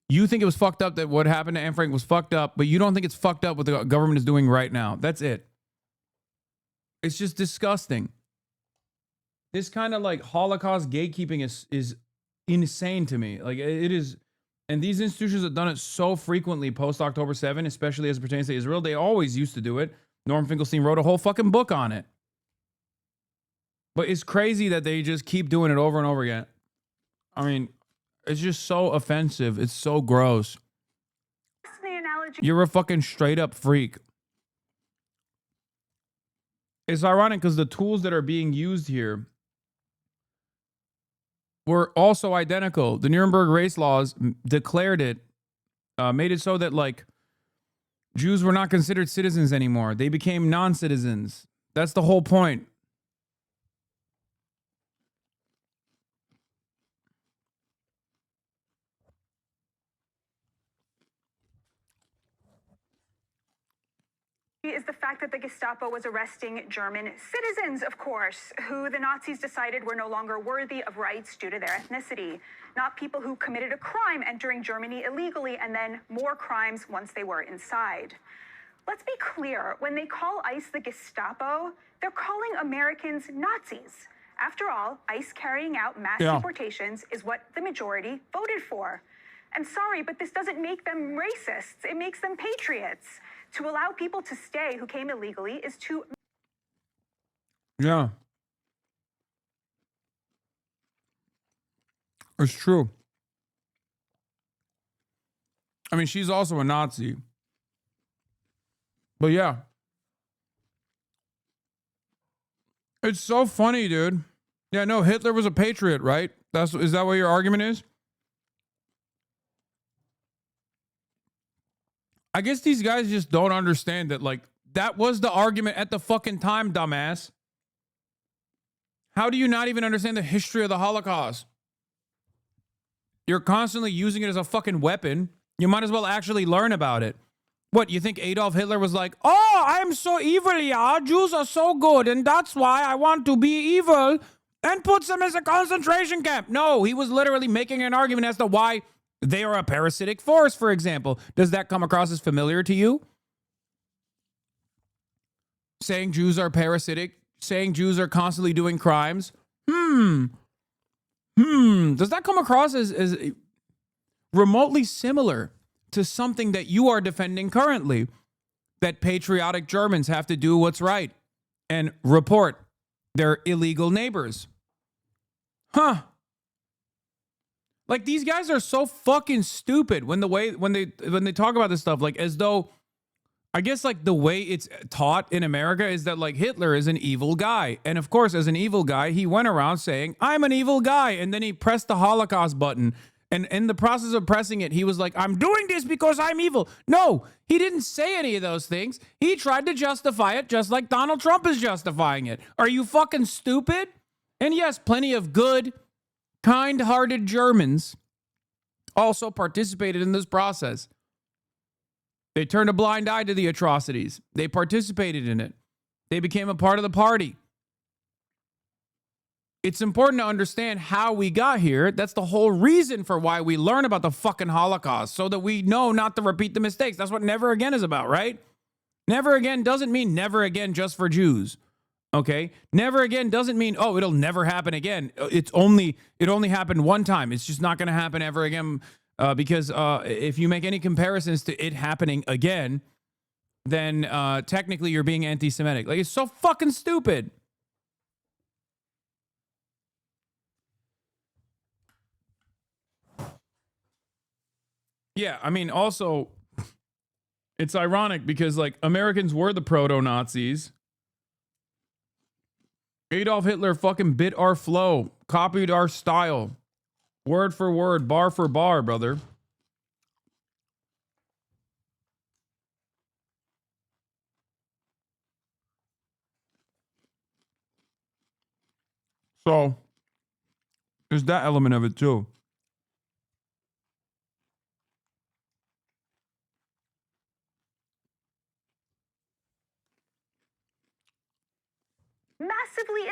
you think it was fucked up that what happened to Anne Frank was fucked up, but you don't think it's fucked up what the government is doing right now. That's it. It's just disgusting. This kind of like Holocaust gatekeeping is insane to me. Like it is, and these institutions have done it so frequently post October 7, especially as it pertains to Israel. They always used to do it. Norm Finkelstein wrote a whole fucking book on it. But it's crazy that they just keep doing it over and over again. I mean, it's just so offensive. It's so gross. You're a fucking straight up freak. It's ironic because the tools that are being used here were also identical. The Nuremberg race laws declared it, made it so that like Jews were not considered citizens anymore. They became non-citizens. That's the whole point. Is the fact that the Gestapo was arresting German citizens, of course, who the Nazis decided were no longer worthy of rights due to their ethnicity. Not people who committed a crime entering Germany illegally and then more crimes once they were inside. Let's be clear, when they call ICE the Gestapo, they're calling Americans Nazis. After all, ICE carrying out mass deportations is what the majority voted for. And sorry, but this doesn't make them racists. It makes them patriots. To allow people to stay who came illegally is to... Yeah. It's true. I mean, she's also a Nazi. But yeah. It's so funny, dude. Yeah, no, Hitler was a patriot, right? Is that what your argument is? I guess these guys just don't understand that, like, that was the argument at the fucking time, dumbass. How do you not even understand the history of the Holocaust? You're constantly using it as a fucking weapon. You might as well actually learn about it. What, you think Adolf Hitler was like, oh, I'm so evil, yeah, Jews are so good, and that's why I want to be evil and put them in a concentration camp? No, he was literally making an argument as to why they are a parasitic force, for example. Does that come across as familiar to you? Saying Jews are parasitic, saying Jews are constantly doing crimes. Does that come across as remotely similar to something that you are defending currently? That patriotic Germans have to do what's right and report their illegal neighbors. Like, these guys are so fucking stupid when they talk about this stuff, like, as though, I guess, like, the way it's taught in America is that, like, Hitler is an evil guy. And of course, as an evil guy, he went around saying, I'm an evil guy. And then he pressed the Holocaust button. And in the process of pressing it, he was like, I'm doing this because I'm evil. No, he didn't say any of those things. He tried to justify it just like Donald Trump is justifying it. Are you fucking stupid? And yes, plenty of good, kind-hearted Germans also participated in this process. They turned a blind eye to the atrocities. They participated in it. They became a part of the party. It's important to understand how we got here. That's the whole reason for why we learn about the fucking Holocaust, so that we know not to repeat the mistakes. That's what Never Again is about, right? Never Again doesn't mean never again just for Jews. Okay? Never Again doesn't mean, oh, it'll never happen again. It only happened one time. It's just not going to happen ever again. Because if you make any comparisons to it happening again, then technically you're being anti-Semitic. Like, it's so fucking stupid. Yeah, I mean, also, it's ironic because, like, Americans were the proto-Nazis. Adolf Hitler fucking bit our flow, copied our style. Word for word, bar for bar, brother. So, there's that element of it, too. Massively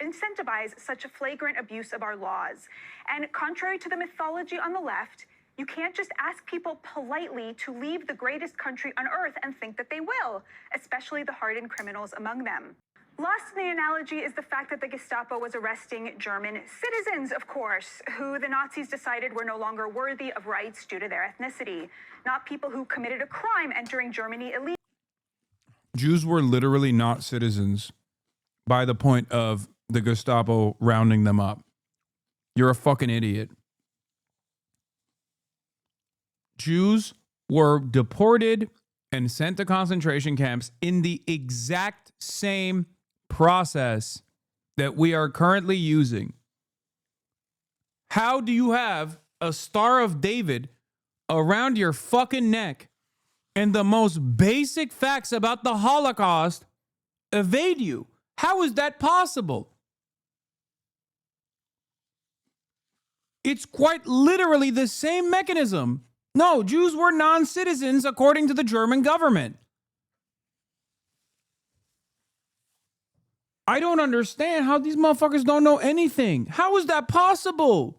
incentivize such a flagrant abuse of our laws. And contrary to the mythology on the left, you can't just ask people politely to leave the greatest country on earth and think that they will, especially the hardened criminals among them. Lost in the analogy is the fact that the Gestapo was arresting German citizens, of course, who the Nazis decided were no longer worthy of rights due to their ethnicity, not people who committed a crime entering Germany illegally. Jews were literally not citizens by the point of the Gestapo rounding them up. You're a fucking idiot. Jews were deported and sent to concentration camps in the exact same process that we are currently using. How do you have a Star of David around your fucking neck and the most basic facts about the Holocaust evade you? How is that possible? It's quite literally the same mechanism. No, Jews were non-citizens according to the German government. I don't understand how these motherfuckers don't know anything. How is that possible?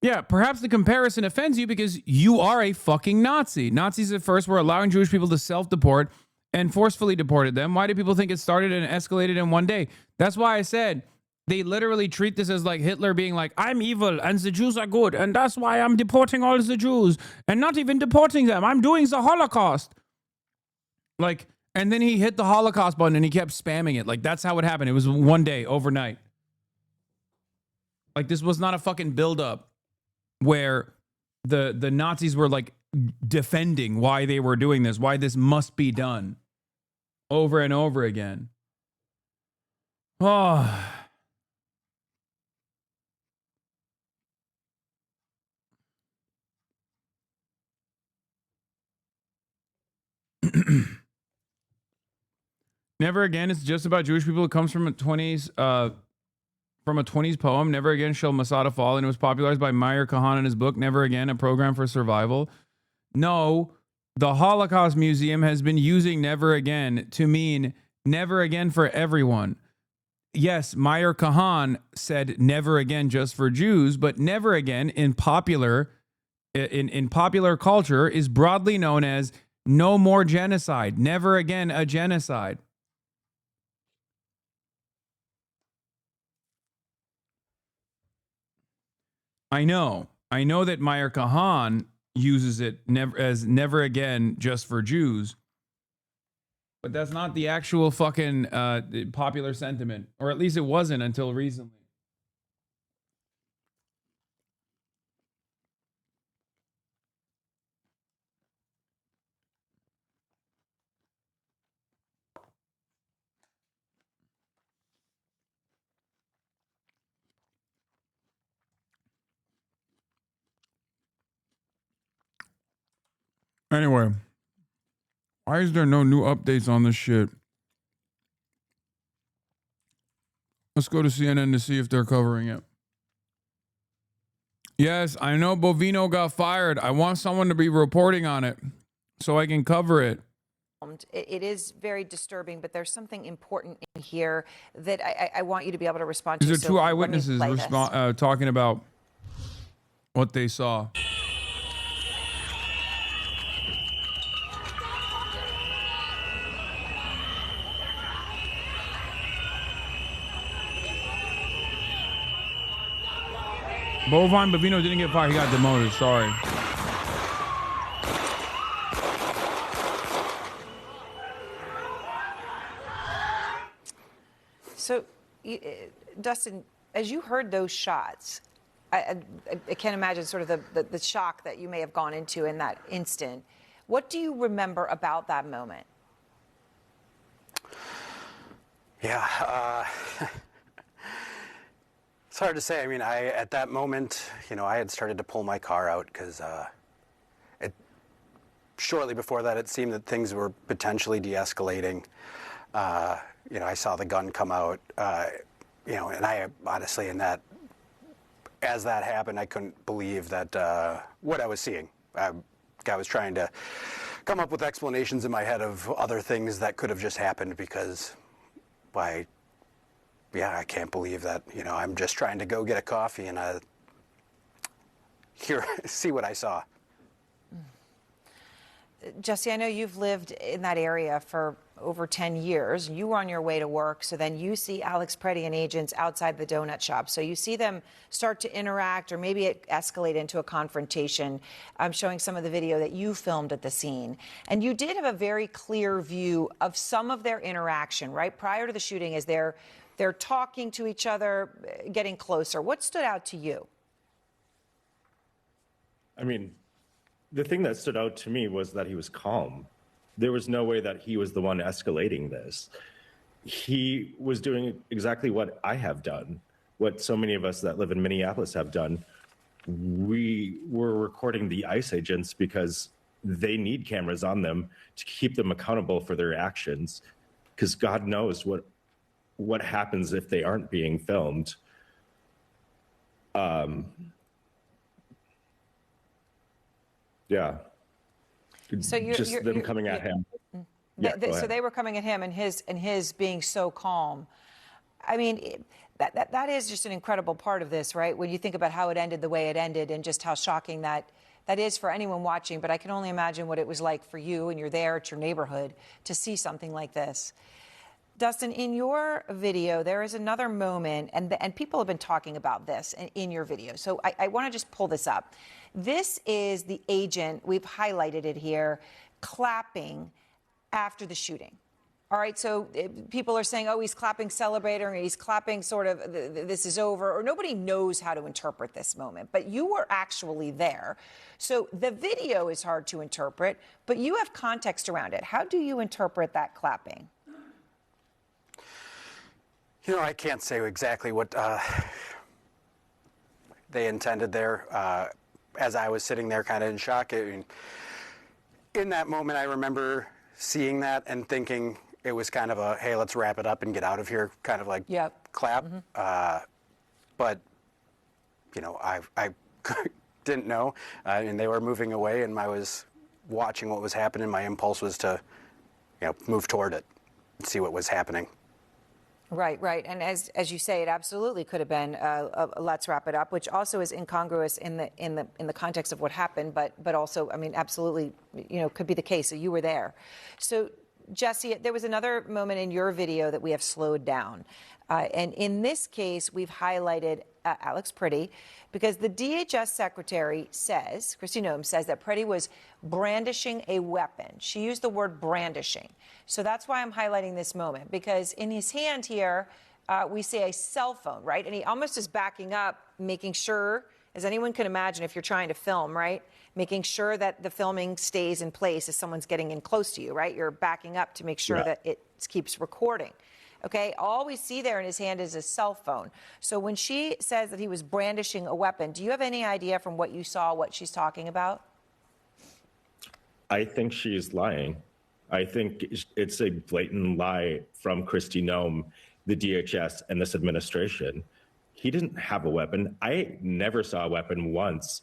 Yeah, perhaps the comparison offends you because you are a fucking Nazi. Nazis at first were allowing Jewish people to self-deport and forcefully deported them. Why do people think it started and escalated in one day? That's why I said they literally treat this as like Hitler being like, I'm evil and the Jews are good, and that's why I'm deporting all the Jews, and not even deporting them. I'm doing the Holocaust. Like, and then he hit the Holocaust button and he kept spamming it. Like, that's how it happened. It was one day, overnight. Like, this was not a fucking buildup where the Nazis were like defending why they were doing this, why this must be done over and over again. Oh. Never Again is just about Jewish people. It comes from the 20s, from a 20s poem, Never Again Shall Masada Fall, and it was popularized by Meyer Kahan in his book, Never Again, A Program for Survival. No, the Holocaust Museum has been using Never Again to mean never again for everyone. Yes, Meyer Kahan said never again just for Jews, but never again in popular culture is broadly known as no more genocide, never again a genocide. I know that Meyer Kahan uses it never again just for Jews, but that's not the actual fucking popular sentiment, or at least it wasn't until recently. Anyway, why is there no new updates on this shit? Let's go to CNN to see if they're covering it. Yes, I know Bovino got fired. I want someone to be reporting on it so I can cover it. It is very disturbing, but there's something important in here that I want you to be able to respond to. These are two eyewitnesses talking about what they saw. Bovine Bovino didn't get fired. He got demoted. Sorry. So, Dustin, as you heard those shots, I can't imagine sort of the shock that you may have gone into in that instant. What do you remember about that moment? Yeah. It's hard to say. I mean, at that moment, I had started to pull my car out because shortly before that, it seemed that things were potentially de-escalating. I saw the gun come out, and I honestly, as that happened, I couldn't believe that what I was seeing. I was trying to come up with explanations in my head of other things that could have just happened because I can't believe that, I'm just trying to go get a coffee and see what I saw. Jesse, I know you've lived in that area for over 10 years. You were on your way to work, so then you see Alex Preddy and agents outside the donut shop. So you see them start to interact, or maybe it escalate into a confrontation. I'm showing some of the video that you filmed at the scene. And you did have a very clear view of some of their interaction, right? Prior to the shooting, as they're talking to each other, getting closer. What stood out to you? I mean, the thing that stood out to me was that he was calm. There was no way that he was the one escalating this. He was doing exactly what I have done, what so many of us that live in Minneapolis have done. We were recording the ICE agents because they need cameras on them to keep them accountable for their actions, because God knows what happens if they aren't being filmed. Yeah. So them coming at him. So they were coming at him, and his being so calm. I mean, that is just an incredible part of this, right? When you think about how it ended the way it ended, and just how shocking that is for anyone watching. But I can only imagine what it was like for you, and you're there at your neighborhood, to see something like this. Dustin, in your video, there is another moment, and people have been talking about this in your video. So I want to just pull this up. This is the agent, we've highlighted it here, clapping after the shooting. All right, so people are saying, oh, he's clapping celebrating, or he's clapping sort of, this is over, or nobody knows how to interpret this moment. But you were actually there. So the video is hard to interpret, but you have context around it. How do you interpret that clapping? I can't say exactly what they intended there. As I was sitting there kind of in shock, in that moment, I remember seeing that and thinking it was kind of a, hey, let's wrap it up and get out of here, kind of like clap. but I didn't know, and they were moving away, and I was watching what was happening. My impulse was to, move toward it, and see what was happening. Right, right. And as you say, it absolutely could have been let's wrap it up, which also is incongruous in the context of what happened, but also, I mean, absolutely, could be the case. So you were there. So Jesse, there was another moment in your video that we have slowed down. And in this case, we've highlighted Alex Priddy because the DHS secretary says, Kristi Noem says that Priddy was brandishing a weapon. She used the word brandishing. So that's why I'm highlighting this moment, because in his hand here, we see a cell phone, right? And he almost is backing up, making sure, as anyone can imagine if you're trying to film, right? Making sure that the filming stays in place as someone's getting in close to you, right? You're backing up to make sure that it keeps recording. Okay, all we see there in his hand is a cell phone. So when she says that he was brandishing a weapon, do you have any idea from what you saw what she's talking about? I think she's lying. I think it's a blatant lie from Kristi Noem, the DHS, and this administration. He didn't have a weapon. I never saw a weapon once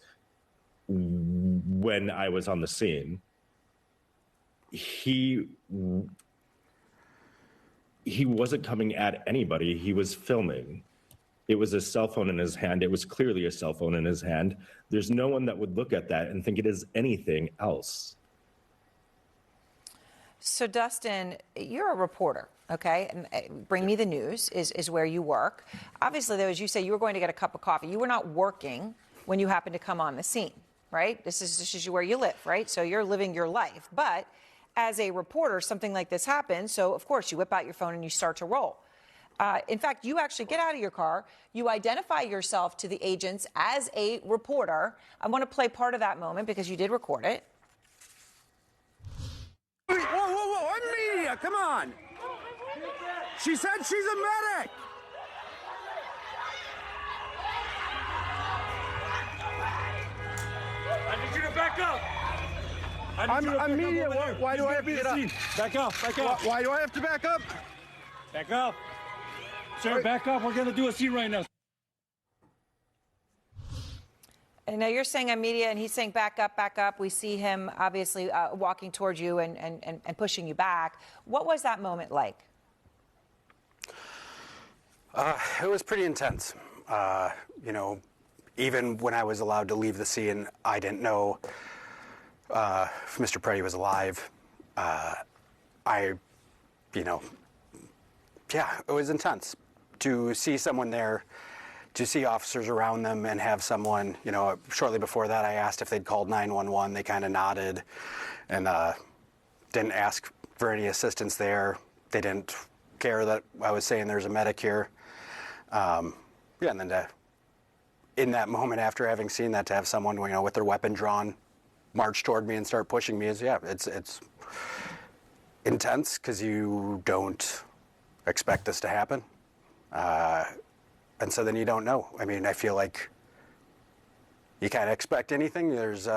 when I was on the scene. He wasn't coming at anybody. He was filming. It was a cell phone in his hand. It was clearly a cell phone in his hand. There's no one that would look at that and think it is anything else. So, Dustin, you're a reporter, okay? And Bring Me the News is where you work. Obviously, though, as you say, you were going to get a cup of coffee. You were not working when you happened to come on the scene, right? This is where you live, right? So you're living your life. But as a reporter, something like this happens. So, of course, you whip out your phone and you start to roll. In fact, you actually get out of your car. You identify yourself to the agents as a reporter. I want to play part of that moment because you did record it. Whoa, whoa, whoa, I'm media, come on. She said she's a medic. I need you to back up. I'm media, why do I have to get up? Back up, back up. Why do I have to back up? Back up. Sir, back up. We're going to do a scene right now. And now you're saying I'm media, and he's saying back up, back up. We see him obviously walking towards you and pushing you back. What was that moment like? It was pretty intense. Even when I was allowed to leave the scene, I didn't know if Mr. Priddy was alive. It was intense to see someone there, to see officers around them and have someone, shortly before that I asked if they'd called 911. They kind of nodded and didn't ask for any assistance there. They didn't care that I was saying there's a medic here. And then in that moment after having seen that, to have someone, with their weapon drawn, march toward me and start pushing me it's intense because you don't expect this to happen. And so then you don't know. I mean, I feel like you can't expect anything. There's,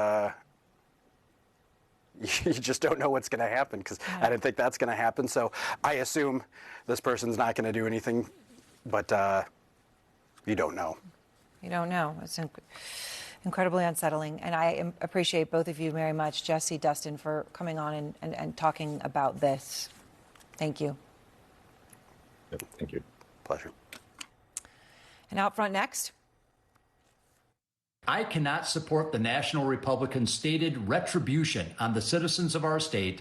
you just don't know what's going to happen because I didn't think that's going to happen. So I assume this person's not going to do anything, but you don't know. You don't know. It's incredibly unsettling. And I appreciate both of you very much, Jesse, Dustin, for coming on and talking about this. Thank you. Yep, thank you. Pleasure. And out front next. I cannot support the National Republicans' stated retribution on the citizens of our state.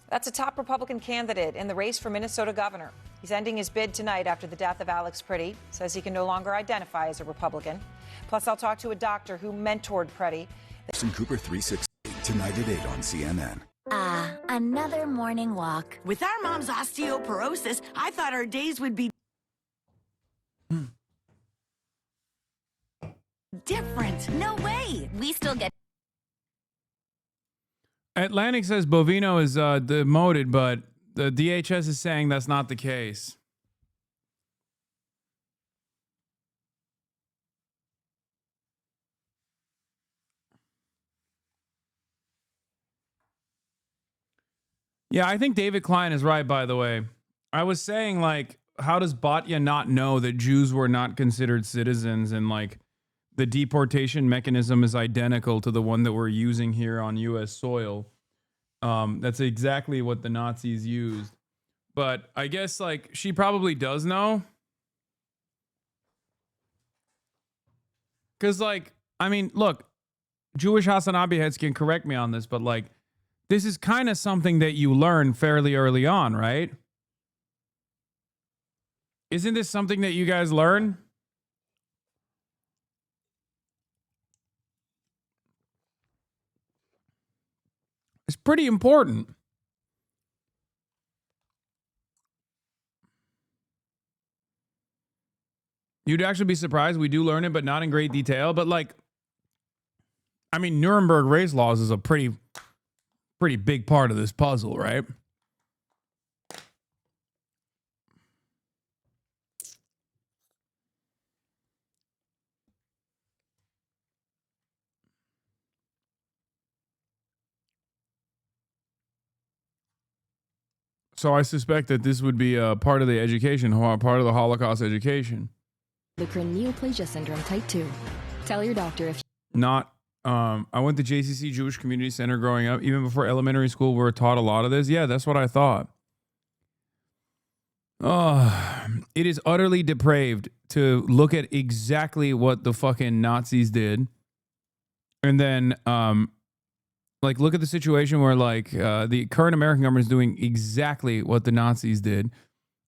That's a top Republican candidate in the race for Minnesota governor. He's ending his bid tonight after the death of Alex Priddy. Says he can no longer identify as a Republican. Plus, I'll talk to a doctor who mentored Priddy. Cooper 360 tonight at 8 on CNN. Another morning walk. With our mom's osteoporosis, I thought our days would be different. No way. We still get. Atlantic says Bovino is demoted, but the DHS is saying that's not the case. Yeah, I think David Klein is right, by the way. I was saying, like, Batya not know that Jews were not considered citizens and like the deportation mechanism is identical to the one that we're using here on U.S. soil? That's exactly what the Nazis used. But I guess like she probably does know. Because like, I mean, look, Jewish HasanAbi heads can correct me on this, but like, this is kind of something that you learn fairly early on, right? Isn't this something that you guys learn? It's pretty important. You'd actually be surprised. We do learn it, but not in great detail. But like, I mean, Nuremberg race laws is a pretty big part of this puzzle, right? So I suspect that this would be a part of the education, part of the Holocaust education. Endocrine neoplasia syndrome type 2. Tell your doctor if Not, I went to JCC Jewish Community Center growing up. Even before elementary school, we were taught a lot of this. Yeah, that's what I thought. Oh, it is utterly depraved to look at exactly what the fucking Nazis did. And then, like, look at the situation where, like, the current American government is doing exactly what the Nazis did.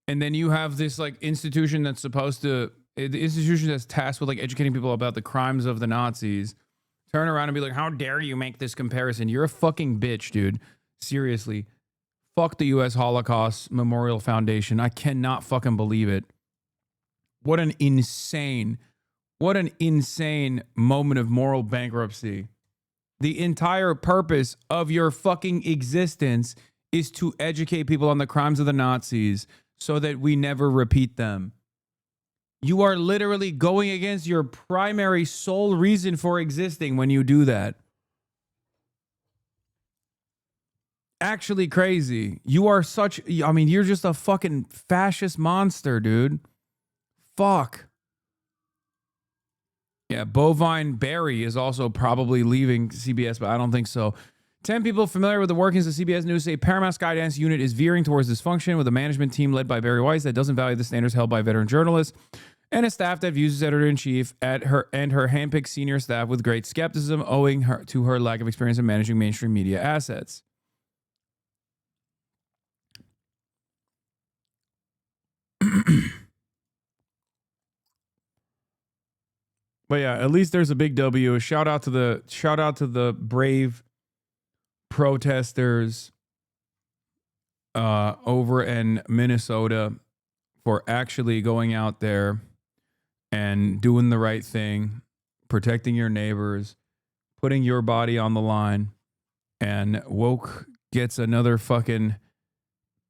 And then you have this, like, institution that's supposed to, the institution that's tasked with, like, educating people about the crimes of the Nazis, turn around and be like, how dare you make this comparison? You're a fucking bitch, dude. Seriously. Fuck the U.S. Holocaust Memorial Foundation. I cannot fucking believe it. What an insane moment of moral bankruptcy. The entire purpose of your fucking existence is to educate people on the crimes of the Nazis so that we never repeat them. You are literally going against your primary sole reason for existing when you do that. Actually crazy. You are such, I mean, you're just a fucking fascist monster, dude. Fuck. Yeah, Bovine Barry is also probably leaving CBS, but I don't think so. 10 people familiar with the workings of CBS News say Paramount Skydance unit is veering towards dysfunction with a management team led by Barry Weiss that doesn't value the standards held by veteran journalists and a staff that views the editor-in-chief and her handpicked senior staff with great skepticism owing to her lack of experience in managing mainstream media assets. But yeah, at least there's a big W. Shout out to the brave protesters over in Minnesota for actually going out there and doing the right thing, protecting your neighbors, putting your body on the line, and woke gets another fucking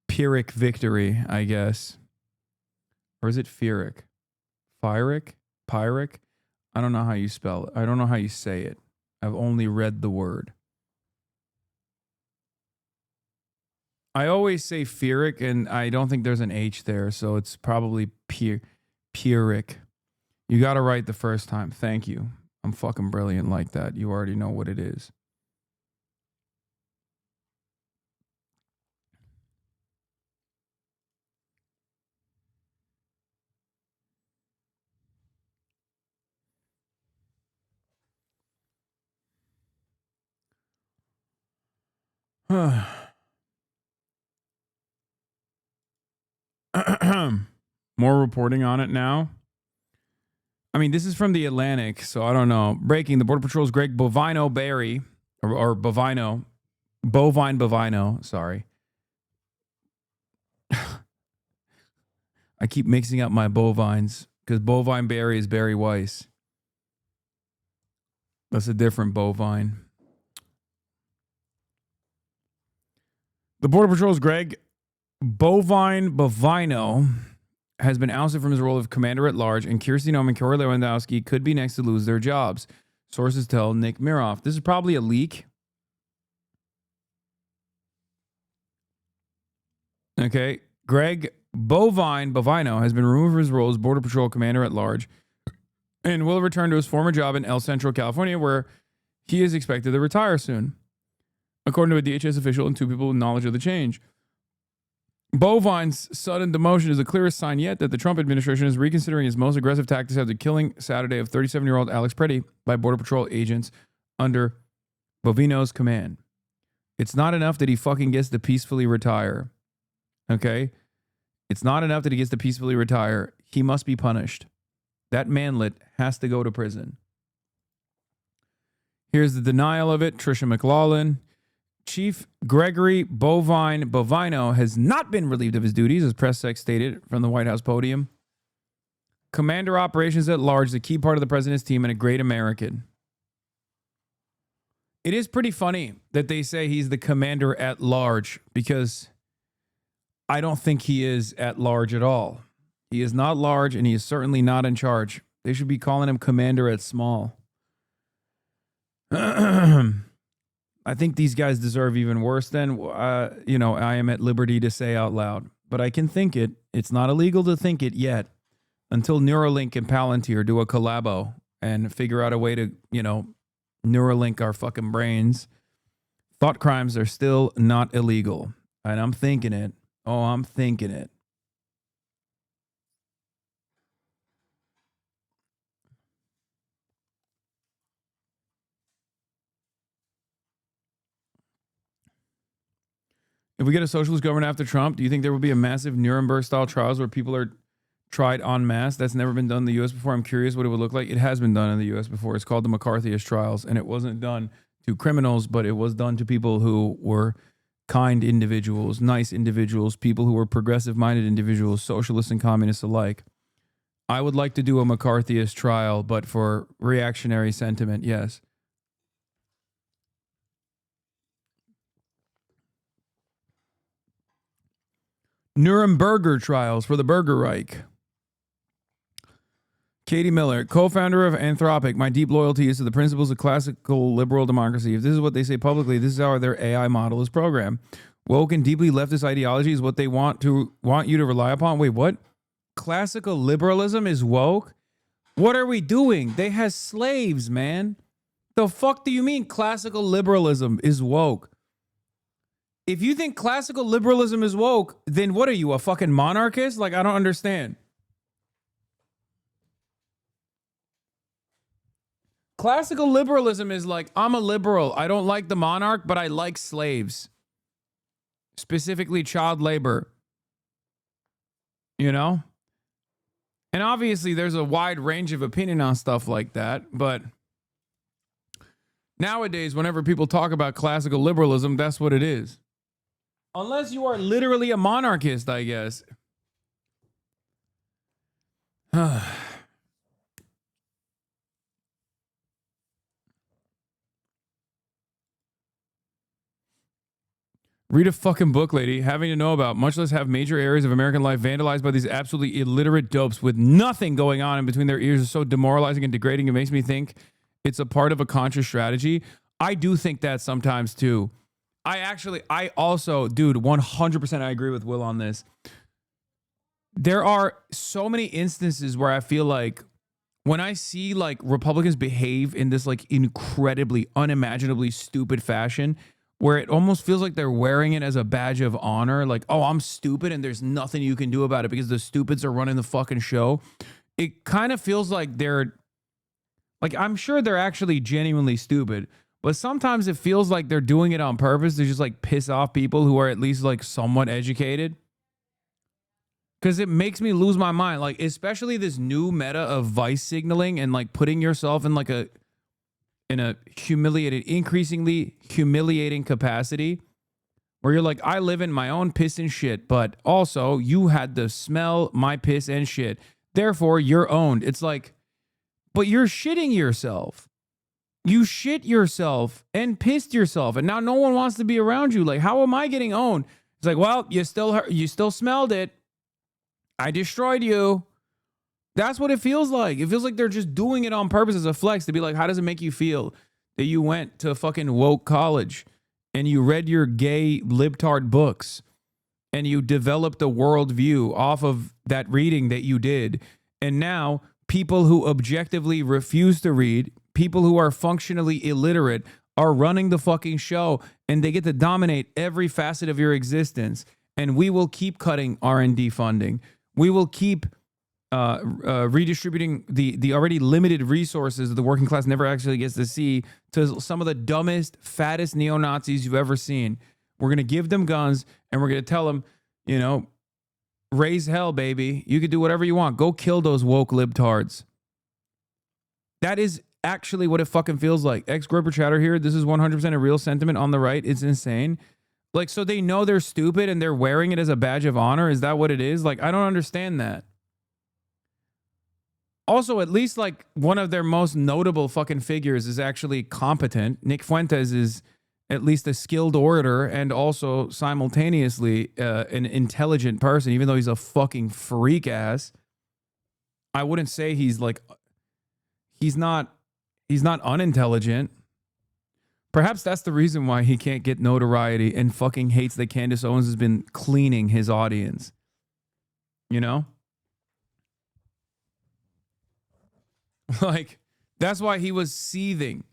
Pyrrhic victory, I guess. Or is it Pyrrhic? Pyrrhic? Pyrrhic? I don't know how you spell it. I don't know how you say it. I've only read the word. I always say Pyrrhic, and I don't think there's an H there, so it's probably Pyrrhic. You got it right the first time. Thank you. I'm fucking brilliant like that. You already know what it is. More reporting on it now. I mean, this is from the Atlantic, so I don't know. Breaking: the Border Patrol's Greg Bovino Barry, or Bovino, Bovine Bovino, sorry. I keep mixing up my bovines because Bovine Barry is Barry Weiss. That's a different bovine. The Border Patrol's Greg Bovine Bovino has been ousted from his role of commander at large, and Kirsty Noem and Corey Lewandowski could be next to lose their jobs. Sources tell Nick Miroff. This is probably a leak. Okay. Greg Bovino has been removed from his role as Border Patrol Commander at Large and will return to his former job in El Centro, California, where he is expected to retire soon, according to a DHS official and 2 people with knowledge of the change. Bovine's sudden demotion is the clearest sign yet that the Trump administration is reconsidering its most aggressive tactics after killing Saturday of 37-year-old Alex Preddy by Border Patrol agents under Bovino's command. It's not enough that he fucking gets to peacefully retire. Okay? It's not enough that he gets to peacefully retire. He must be punished. That manlet has to go to prison. Here's the denial of it. Tricia McLaughlin. Chief Gregory Bovino has not been relieved of his duties, as press sec stated from the White House podium. Commander operations at large, the key part of the president's team and a great American. It is pretty funny that they say he's the commander at large, because I don't think he is at large at all. He is not large, and he is certainly not in charge. They should be calling him commander at small. I think these guys deserve even worse than, I am at liberty to say out loud. But I can think it. It's not illegal to think it yet, until Neuralink and Palantir do a collabo and figure out a way to, Neuralink our fucking brains. Thought crimes are still not illegal. And I'm thinking it. Oh, I'm thinking it. If we get a socialist government after Trump, do you think there will be a massive Nuremberg-style trials where people are tried en masse? That's never been done in the U.S. before. I'm curious what it would look like. It has been done in the U.S. before. It's called the McCarthyist trials, and it wasn't done to criminals, but it was done to people who were kind individuals, nice individuals, people who were progressive-minded individuals, socialists and communists alike. I would like to do a McCarthyist trial, but for reactionary sentiment, yes. Nuremberger trials for the Burger Reich. Katie Miller, co-founder of Anthropic. My deep loyalty is to the principles of classical liberal democracy. If this is what they say publicly, this is how their AI model is programmed. Woke and deeply leftist ideology is what they want you to rely upon. Wait, what? Classical liberalism is woke? What are we doing? They have slaves, man. The fuck do you mean classical liberalism is woke? If you think classical liberalism is woke, then what are you, a fucking monarchist? Like, I don't understand. Classical liberalism is like, I'm a liberal. I don't like the monarch, but I like slaves. Specifically child labor. And obviously there's a wide range of opinion on stuff like that, but nowadays, whenever people talk about classical liberalism, that's what it is. Unless you are literally a monarchist, I guess. Read a fucking book, lady. Having to know about, much less have major areas of American life vandalized by these absolutely illiterate dopes with nothing going on in between their ears is so demoralizing and degrading. It makes me think it's a part of a conscious strategy. I do think that sometimes too. I also, dude, 100% I agree with Will on this. There are so many instances where I feel like when I see like Republicans behave in this like incredibly, unimaginably stupid fashion, where it almost feels like they're wearing it as a badge of honor. Like, oh, I'm stupid and there's nothing you can do about it because the stupids are running the fucking show. It kind of feels like they're, like, I'm sure they're actually genuinely stupid, but sometimes it feels like they're doing it on purpose to just like piss off people who are at least like somewhat educated. Because it makes me lose my mind. Like, especially this new meta of vice signaling and like putting yourself in like a increasingly humiliating capacity where you're like, I live in my own piss and shit, but also you had to smell my piss and shit. Therefore, you're owned. It's like, but you're shitting yourself. You shit yourself and pissed yourself, and now no one wants to be around you. Like, how am I getting owned? It's like, well, you still smelled it. I destroyed you. That's what it feels like. It feels like they're just doing it on purpose as a flex to be like, how does it make you feel that you went to fucking woke college and you read your gay libtard books and you developed a worldview off of that reading that you did. And now people who objectively refuse to read, people who are functionally illiterate, are running the fucking show, and they get to dominate every facet of your existence. And we will keep cutting R&D funding. We will keep redistributing the already limited resources that the working class never actually gets to see to some of the dumbest, fattest neo-Nazis you've ever seen. We're going to give them guns, and we're going to tell them, you know, raise hell, baby. You can do whatever you want. Go kill those woke libtards. That is actually what it fucking feels like. Ex-Groper chatter here. This is 100% a real sentiment on the right. It's insane. Like, so they know they're stupid and they're wearing it as a badge of honor. Is that what it is? Like, I don't understand that. Also, at least like one of their most notable fucking figures is actually competent. Nick Fuentes is at least a skilled orator and also simultaneously an intelligent person, even though he's a fucking freak ass. I wouldn't say he's like, he's not unintelligent. Perhaps that's the reason why he can't get notoriety and fucking hates that Candace Owens has been cleaning his audience. You know? Like, that's why he was seething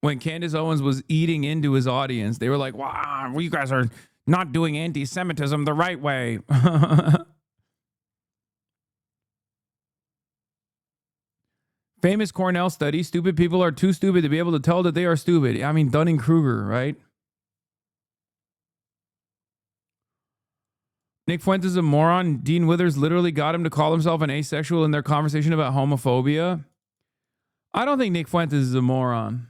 when Candace Owens was eating into his audience. They were like, wow, you guys are not doing anti-Semitism the right way. Famous Cornell study, stupid people are too stupid to be able to tell that they are stupid. I mean, Dunning-Kruger, right? Nick Fuentes is a moron. Dean Withers literally got him to call himself an asexual in their conversation about homophobia. I don't think Nick Fuentes is a moron.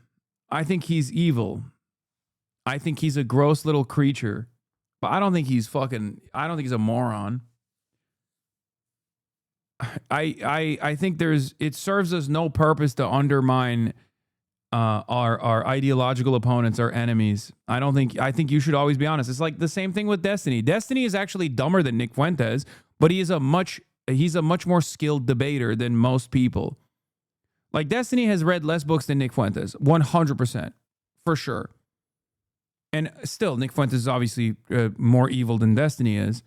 I think he's evil. I think he's a gross little creature. But I don't think he's a moron. I think it serves us no purpose to undermine our ideological opponents, our enemies. I think you should always be honest. It's like the same thing with Destiny. Destiny is actually dumber than Nick Fuentes, but he's a much more skilled debater than most people. Like, Destiny has read less books than Nick Fuentes, 100%, for sure. And still, Nick Fuentes is obviously more evil than Destiny is.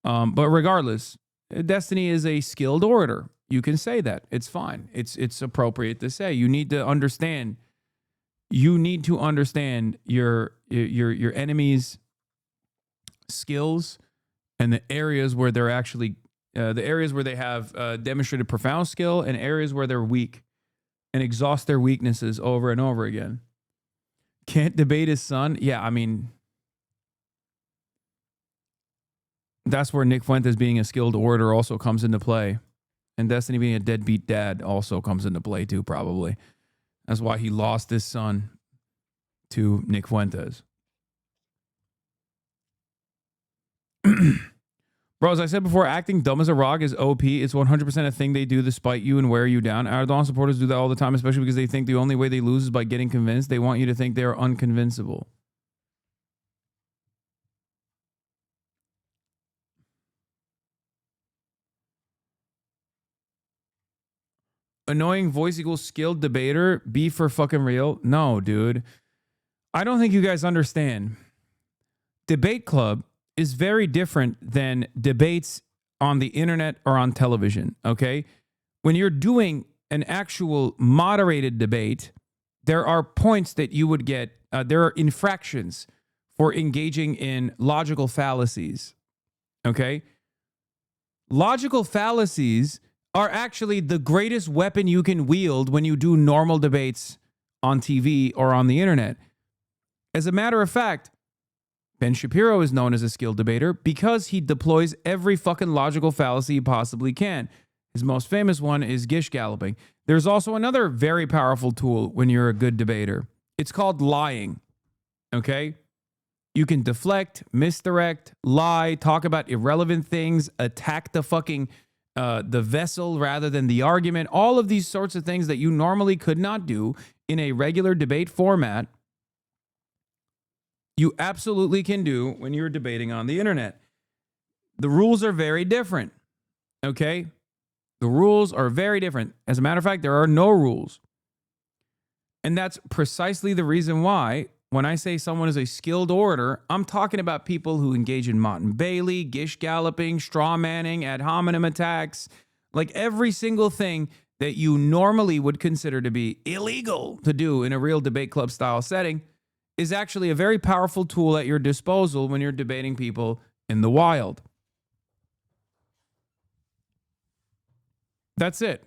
But regardless, Destiny is a skilled orator. You can say that. It's fine. It's appropriate to say. You need to understand. You need to understand your enemy's skills and the areas where they're actually the areas where they have demonstrated profound skill and areas where they're weak, and exhaust their weaknesses over and over again. Can't debate his son. Yeah, I mean, that's where Nick Fuentes being a skilled orator also comes into play. And Destiny being a deadbeat dad also comes into play too, probably. That's why he lost his son to Nick Fuentes. Bro, as I said before, acting dumb as a rock is OP. It's 100% a thing they do to spite you and wear you down. Erdogan supporters do that all the time, especially because they think the only way they lose is by getting convinced. They want you to think they are unconvincible. Annoying voice equals skilled debater. Be for fucking real. No, dude. I don't think you guys understand. Debate Club is very different than debates on the internet or on television, okay? When you're doing an actual moderated debate, there are points that you would get, there are infractions for engaging in logical fallacies, okay? Logical fallacies are actually the greatest weapon you can wield when you do normal debates on TV or on the internet. As a matter of fact, Ben Shapiro is known as a skilled debater because he deploys every fucking logical fallacy he possibly can. His most famous one is gish galloping. There's also another very powerful tool when you're a good debater. It's called lying, okay? You can deflect, misdirect, lie, talk about irrelevant things, attack the fucking the vessel rather than the argument. All of these sorts of things that you normally could not do in a regular debate format, you absolutely can do when you're debating on the internet. The rules are very different, okay? The rules are very different. As a matter of fact, there are no rules. And that's precisely the reason why when I say someone is a skilled orator, I'm talking about people who engage in Motte and Bailey, gish galloping, straw manning, ad hominem attacks, like every single thing that you normally would consider to be illegal to do in a real debate club style setting is actually a very powerful tool at your disposal when you're debating people in the wild. That's it.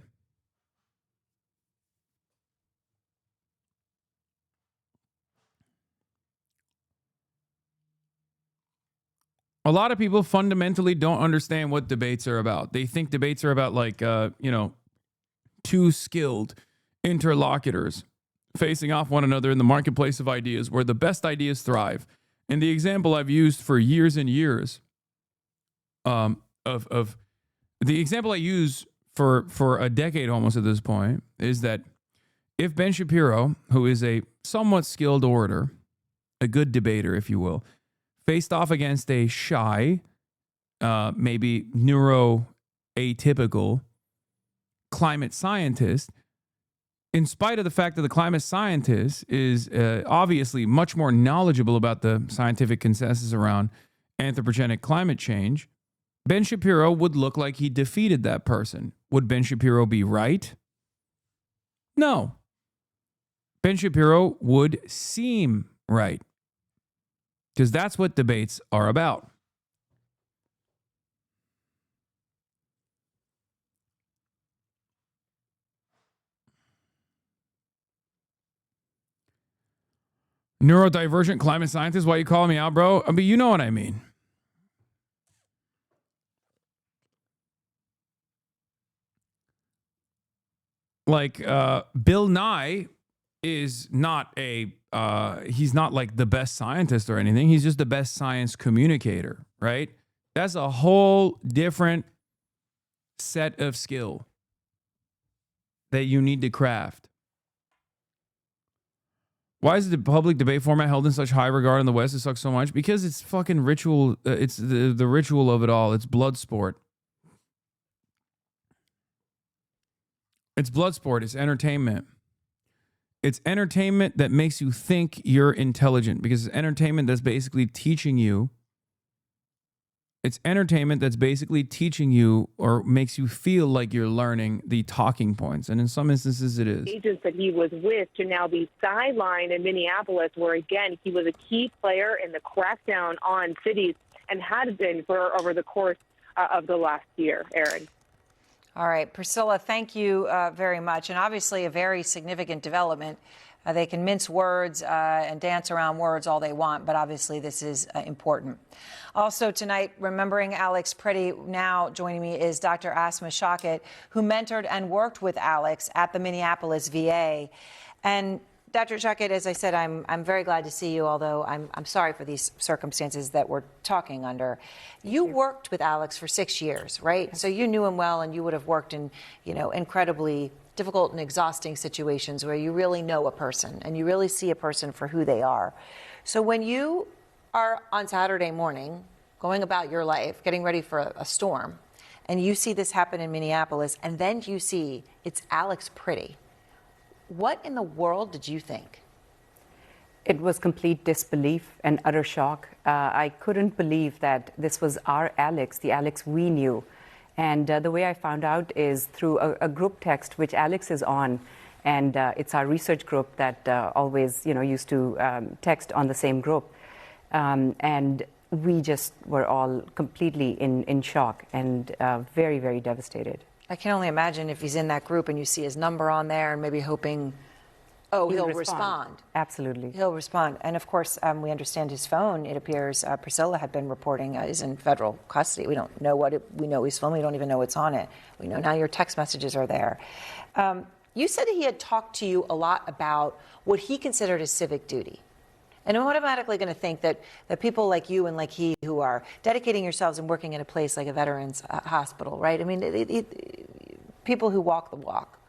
A lot of people fundamentally don't understand what debates are about. They think debates are about like, two skilled interlocutors facing off one another in the marketplace of ideas where the best ideas thrive. And the example I've used for years and years of the example I use for a decade almost at this point is that if Ben Shapiro, who is a somewhat skilled orator, a good debater, if you will, faced off against a shy, maybe neuroatypical climate scientist, in spite of the fact that the climate scientist is obviously much more knowledgeable about the scientific consensus around anthropogenic climate change, Ben Shapiro would look like he defeated that person. Would Ben Shapiro be right? No. Ben Shapiro would seem right. Because that's what debates are about. Neurodivergent climate scientist, why you calling me out, bro? I mean, you know what I mean. Like, Bill Nye is not he's not like the best scientist or anything. He's just the best science communicator, right? That's a whole different set of skill that you need to craft. Why is the public debate format held in such high regard in the West? It sucks so much. Because it's fucking ritual. It's the ritual of it all. It's blood sport. It's blood sport. It's entertainment. It's entertainment that makes you think you're intelligent, because it's entertainment that's basically teaching you. It's entertainment that's basically teaching you or makes you feel like you're learning the talking points. And in some instances it is. Agents that he was with to now be sidelined in Minneapolis, where, again, he was a key player in the crackdown on cities and had been for over the course of the last year, Aaron. All right, Priscilla, thank you very much. And obviously a very significant development. They can mince words and dance around words all they want, but obviously this is important. Also tonight, remembering Alex Pretty, now joining me is Dr. Asma Shakit, who mentored and worked with Alex at the Minneapolis VA. And Dr. Shakit, as I said, I'm very glad to see you, although I'm sorry for these circumstances that we're talking under. You worked with Alex for 6 years, right? So you knew him well, and you would have worked in, incredibly difficult and exhausting situations where you really know a person and you really see a person for who they are. So when you are on Saturday morning going about your life, getting ready for a storm, and you see this happen in Minneapolis, and then you see it's Alex Pretty, what in the world did you think? It was complete disbelief and utter shock. I couldn't believe that this was our Alex, the Alex we knew. And the way I found out is through a group text, which Alex is on. And it's our research group that always, used to text on the same group. And we just were all completely in shock and very, very devastated. I can only imagine if he's in that group and you see his number on there and maybe hoping, he'll respond. Absolutely. He'll respond. And of course, we understand his phone, it appears, Priscilla had been reporting, is in federal custody. We don't know we know his phone. We don't even know what's on it. We know now your text messages are there. You said that he had talked to you a lot about what he considered his civic duty. And I'm automatically going to think that people like you and like he who are dedicating yourselves and working in a place like a veterans hospital, right? I mean, people who walk the walk.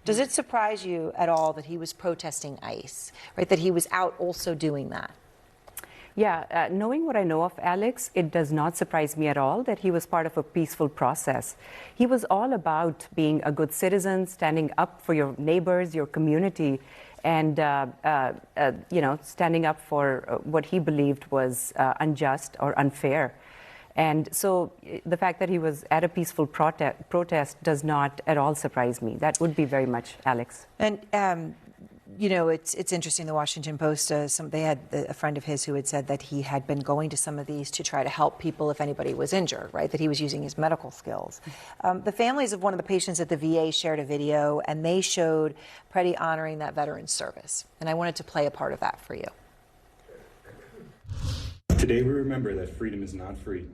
Does it surprise you at all that he was protesting ICE, right? That he was out also doing that? Yeah, knowing what I know of Alex, it does not surprise me at all that he was part of a peaceful process. He was all about being a good citizen, standing up for your neighbors, your community. and standing up for what he believed was unjust or unfair. And so the fact that he was at a peaceful protest does not at all surprise me. That would be very much Alex. And it's interesting. The Washington Post, they had a friend of his who had said that he had been going to some of these to try to help people if anybody was injured, right? That he was using his medical skills. The families of one of the patients at the VA shared a video, and they showed Preddy honoring that veteran's service. And I wanted to play a part of that for you. Today we remember that freedom is not free.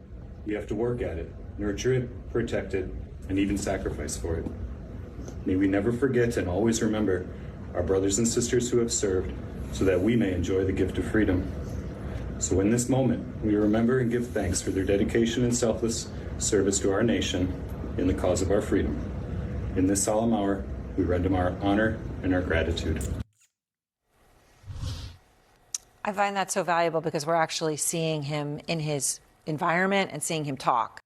We have to work at it, nurture it, protect it, and even sacrifice for it. May we never forget and always remember our brothers and sisters who have served so that we may enjoy the gift of freedom. So in this moment, we remember and give thanks for their dedication and selfless service to our nation in the cause of our freedom. In this solemn hour, we render our honor and our gratitude. I find that so valuable because we're actually seeing him in his environment and seeing him talk,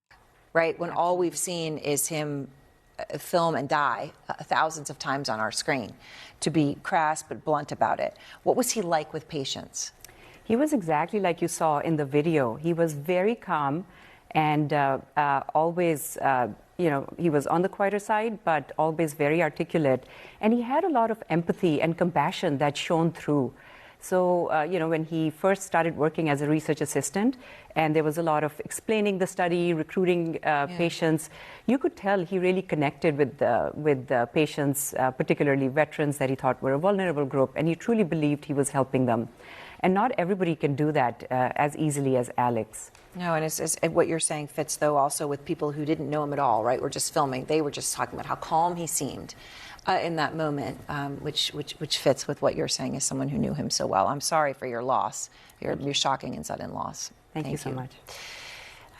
right? When all we've seen is him film and die thousands of times on our screen, to be crass but blunt about it. What was he like with patients? He was exactly like you saw in the video. He was very calm and always, he was on the quieter side, but always very articulate. And he had a lot of empathy and compassion that shone through. So, when he first started working as a research assistant, and there was a lot of explaining the study, recruiting patients, you could tell he really connected with the patients, particularly veterans that he thought were a vulnerable group, and he truly believed he was helping them. And not everybody can do that as easily as Alex. No, and what you're saying fits, though, also with people who didn't know him at all, right? We're just filming. They were just talking about how calm he seemed in that moment, which fits with what you're saying as someone who knew him so well. I'm sorry for your loss, your shocking and sudden loss. Thank you so much.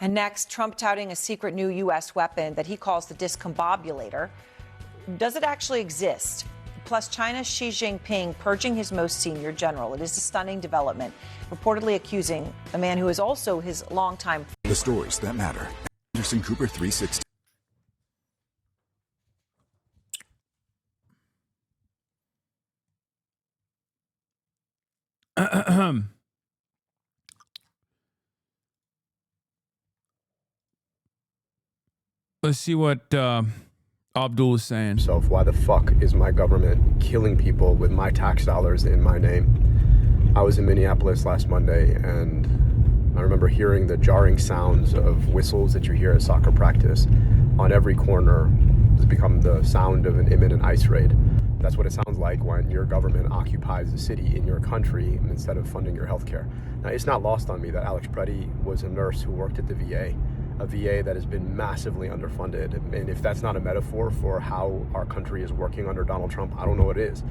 And next, Trump touting a secret new U.S. weapon that he calls the discombobulator. Does it actually exist? Plus, China's Xi Jinping purging his most senior general. It is a stunning development, reportedly accusing a man who is also his longtime... The stories that matter. Anderson Cooper 360. Let's see what Abdul is saying. So why the fuck is my government killing people with my tax dollars in my name? I was in Minneapolis last Monday, and I remember hearing the jarring sounds of whistles that you hear at soccer practice on every corner. It's become the sound of an imminent ICE raid. That's what it sounds like when your government occupies the city in your country instead of funding your health care. Now, it's not lost on me that Alex Preddy was a nurse who worked at the VA, a VA that has been massively underfunded. And if that's not a metaphor for how our country is working under Donald Trump, I don't know what it is.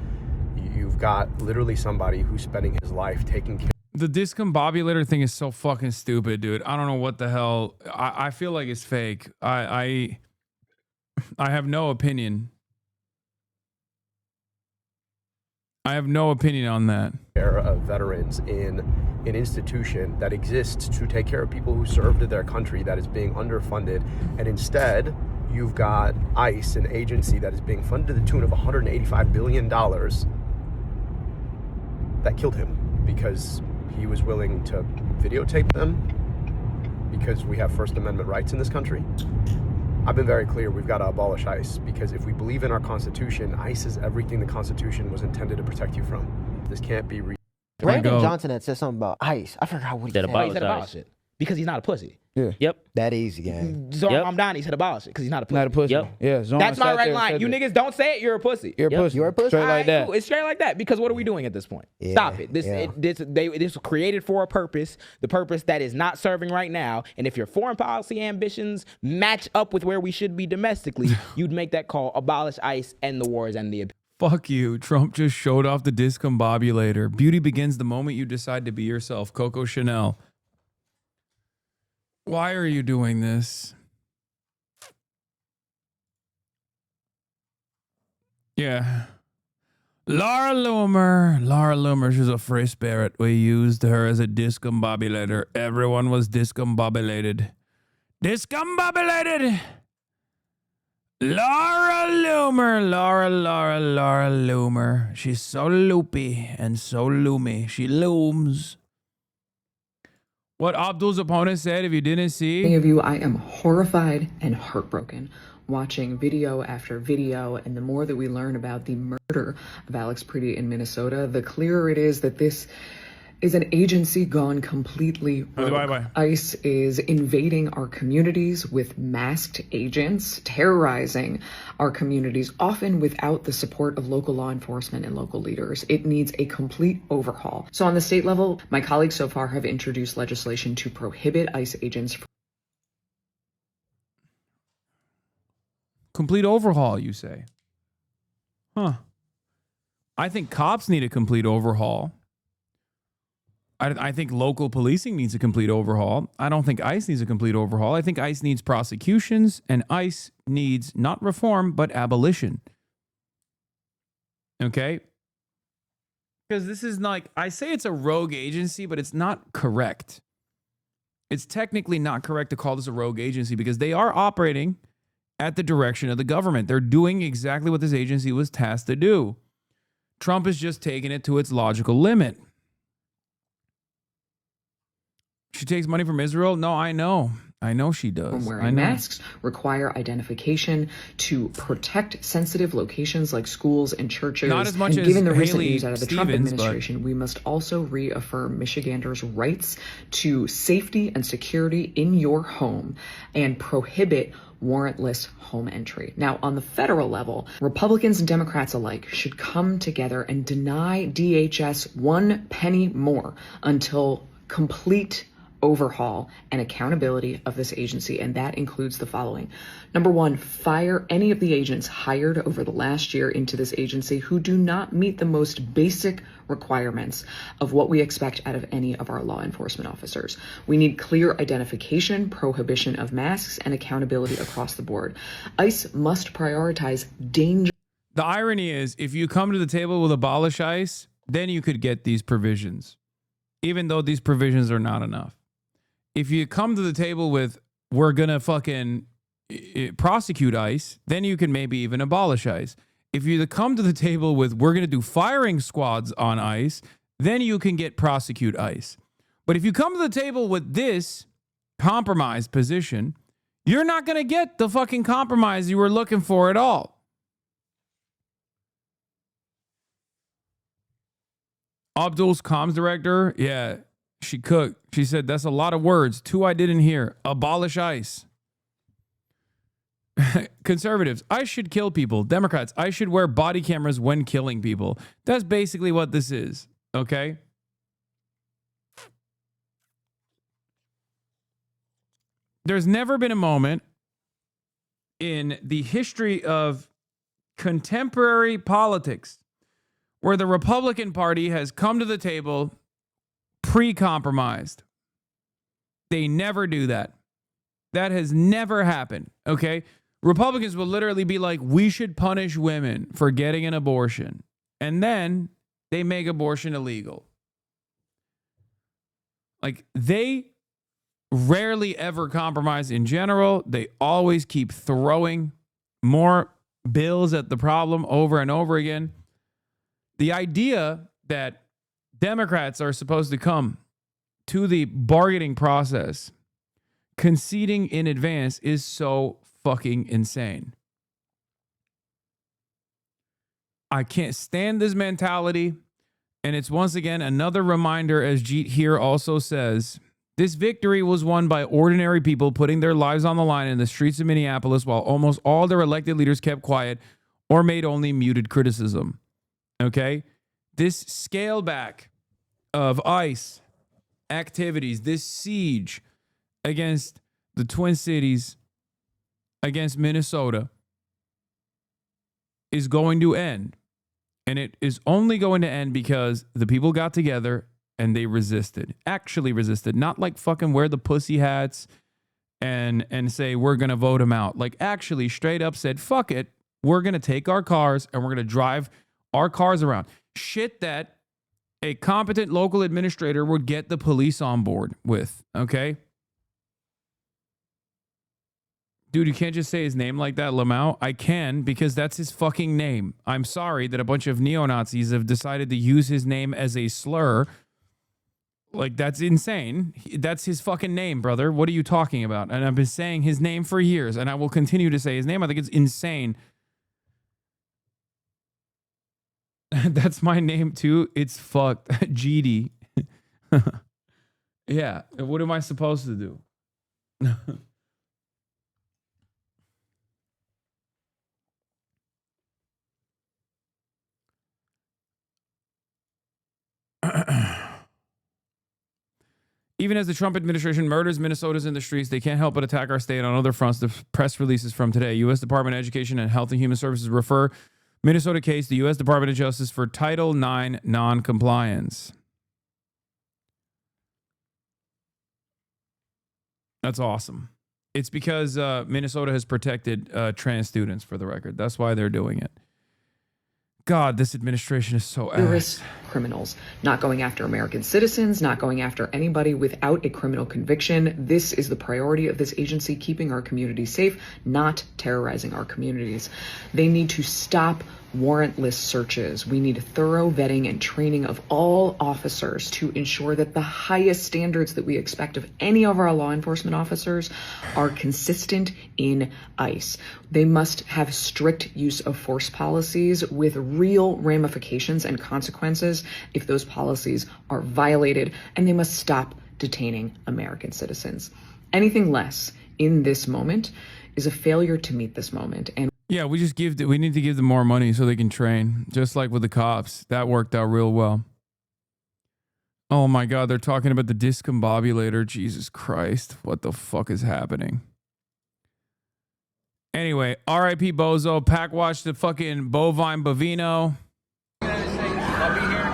You've got literally somebody who's spending his life taking care. The discombobulator thing is so fucking stupid, dude. I don't know what the hell. I feel like it's fake. I have no opinion. I have no opinion on that. Of veterans in an institution that exists to take care of people who served their country that is being underfunded, and instead you've got ICE, an agency that is being funded to the tune of $185 billion, that killed him because he was willing to videotape them because we have First Amendment rights in this country. I've been very clear, we've got to abolish ICE, because if we believe in our Constitution, ICE is everything the Constitution was intended to protect you from. This can't be... Brandon Johnson had said something about ICE. I forgot what he said. He said abolish it. Because he's not a pussy. Yeah. Yep. That easy, gang. Mamdani said abolish it because he's not a pussy. Not a pussy. Yep. Yeah. That's my red line. You niggas don't say it, you're a pussy. You're a pussy. You're a pussy. Straight like that. Cool. It's straight like that, because what are we doing at this point? Yeah. Stop it. This was created for a purpose, the purpose that is not serving right now. And if your foreign policy ambitions match up with where we should be domestically, you'd make that call, abolish ICE, end the wars, and the... Fuck you. Trump just showed off the discombobulator. Beauty begins the moment you decide to be yourself. Coco Chanel. Why are you doing this? Yeah. Laura Loomer, she's a free spirit. We used her as a discombobulator. Everyone was discombobulated. Discombobulated! Laura Loomer. She's so loopy and so loomy. She looms. What Abdul's opponent said, if you didn't see. Many of you, I am horrified and heartbroken watching video after video, and the more that we learn about the murder of Alex Preety in Minnesota, the clearer it is that this is an agency gone completely rogue. ICE is invading our communities with masked agents, terrorizing our communities, often without the support of local law enforcement and local leaders. It needs a complete overhaul. So on the state level, my colleagues so far have introduced legislation to prohibit ICE agents from complete overhaul, you say? Huh. I think cops need a complete overhaul. I think local policing needs a complete overhaul. I don't think ICE needs a complete overhaul. I think ICE needs prosecutions, and ICE needs not reform, but abolition. Okay? Because this is like, I say it's a rogue agency, but it's not correct. It's technically not correct to call this a rogue agency because they are operating at the direction of the government. They're doing exactly what this agency was tasked to do. Trump is just taking it to its logical limit. She takes money from Israel? No, I know. I know she does. Wearing masks, require identification to protect sensitive locations like schools and churches. Not as much and as given the recent Haley news out of the Trump Stevens, administration, we must also reaffirm Michiganders' rights to safety and security in your home and prohibit warrantless home entry. Now, on the federal level, Republicans and Democrats alike should come together and deny DHS 1 penny more until complete overhaul and accountability of this agency, and that includes the following. Number one, fire any of the agents hired over the last year into this agency who do not meet the most basic requirements of what we expect out of any of our law enforcement officers. We need clear identification, prohibition of masks, and accountability across the board. ICE must prioritize danger. The irony is, if you come to the table with abolish ICE, then you could get these provisions, even though these provisions are not enough. If you come to the table with, we're going to fucking prosecute ICE, then you can maybe even abolish ICE. If you come to the table with, we're going to do firing squads on ICE, then you can get prosecute ICE. But if you come to the table with this compromised position, you're not going to get the fucking compromise you were looking for at all. Abdul's comms director, yeah, she cooked. She said, that's a lot of words. 2 I didn't hear. Abolish ICE. Conservatives, ICE should kill people. Democrats, ICE should wear body cameras when killing people. That's basically what this is, okay? There's never been a moment in the history of contemporary politics where the Republican Party has come to the table pre-compromised. They never do that. That has never happened, okay? Republicans will literally be like, we should punish women for getting an abortion. And then they make abortion illegal. Like, they rarely ever compromise in general. They always keep throwing more bills at the problem over and over again. The idea that Democrats are supposed to come to the bargaining process conceding in advance is so fucking insane. I can't stand this mentality. And it's once again another reminder, as Jeet here also says, this victory was won by ordinary people putting their lives on the line in the streets of Minneapolis while almost all their elected leaders kept quiet or made only muted criticism. Okay? This scale back of ICE activities, this siege against the Twin Cities, against Minnesota, is going to end. And it is only going to end because the people got together and they resisted. Actually resisted. Not like fucking wear the pussy hats and say we're going to vote them out. Like actually straight up said, fuck it. We're going to take our cars and we're going to drive our cars around. Shit that a competent local administrator would get the police on board with, okay? Dude, you can't just say his name like that, Lamau. I can, because that's his fucking name. I'm sorry that a bunch of neo-Nazis have decided to use his name as a slur. Like, that's insane. That's his fucking name, brother. What are you talking about? And I've been saying his name for years, and I will continue to say his name. I think it's insane. That's my name, too. It's fucked. GD. Yeah. What am I supposed to do? Even as the Trump administration murders Minnesotans in the streets, they can't help but attack our state on other fronts. The press releases from today. U.S. Department of Education and Health and Human Services refer Minnesota case to U.S. Department of Justice for Title IX non-compliance. That's awesome. It's because Minnesota has protected trans students, for the record. That's why they're doing it. God, this administration is so ass. Criminals, not going after American citizens, not going after anybody without a criminal conviction. This is the priority of this agency, keeping our communities safe, not terrorizing our communities. They need to stop warrantless searches. We need thorough vetting and training of all officers to ensure that the highest standards that we expect of any of our law enforcement officers are consistent in ICE. They must have strict use of force policies with real ramifications and consequences if those policies are violated, and they must stop detaining American citizens. Anything less in this moment is a failure to meet this moment. And yeah, we need to give them more money so they can train, just like with the cops. That worked out real well. Oh my God, they're talking about the discombobulator. Jesus Christ, what the fuck is happening? Anyway, R.I.P. Bozo. Pack watch the fucking bovine bovino. I'll be here.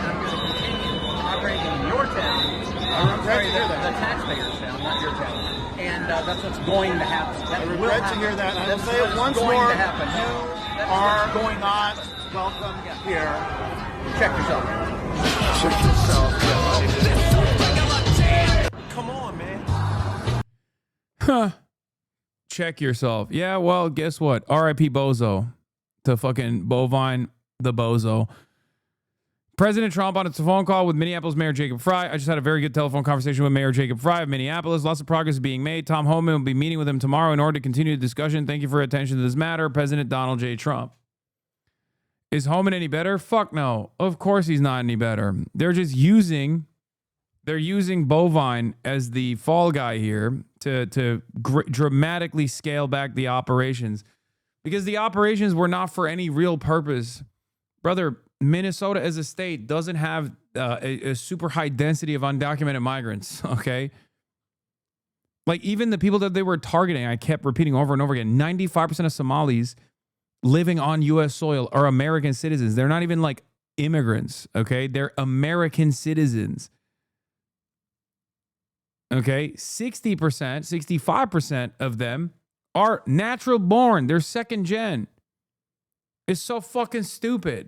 Operating in your town. I'm sorry, the taxpayer's town, not your town. And that's what's going to happen. I regret to hear that. I will say it once more. To happen. You are going on. Welcome here. Check yourself. Come on, man. Huh. Check yourself. Yeah, well, guess what? R.I.P. Bozo. To fucking bovine the bozo. President Trump on a phone call with Minneapolis Mayor Jacob Frey. I just had a very good telephone conversation with Mayor Jacob Frey of Minneapolis. Lots of progress is being made. Tom Homan will be meeting with him tomorrow in order to continue the discussion. Thank you for your attention to this matter. President Donald J. Trump. Is Homan any better? Fuck no. Of course he's not any better. They're using bovine as the fall guy here to dramatically scale back the operations, because the operations were not for any real purpose. Brother, Minnesota as a state doesn't have a super high density of undocumented migrants, okay? Like, even the people that they were targeting, I kept repeating over and over again, 95% of Somalis living on U.S. soil are American citizens. They're not even like immigrants, okay? They're American citizens. Okay, 60%, 65% of them are natural born. They're second gen. It's so fucking stupid.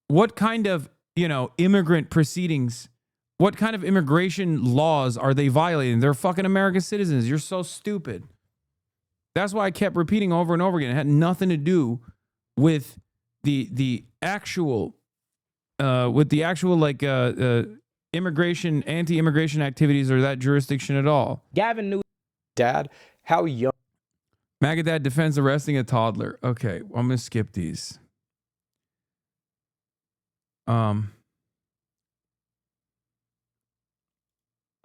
What kind of, immigrant proceedings, what kind of immigration laws are they violating? They're fucking American citizens. You're so stupid. That's why I kept repeating over and over again. It had nothing to do with the actual immigration, anti-immigration activities or that jurisdiction at all. Gavin Newsom, Dad, how young? Magadad defends arresting a toddler. Okay, I'm gonna skip these.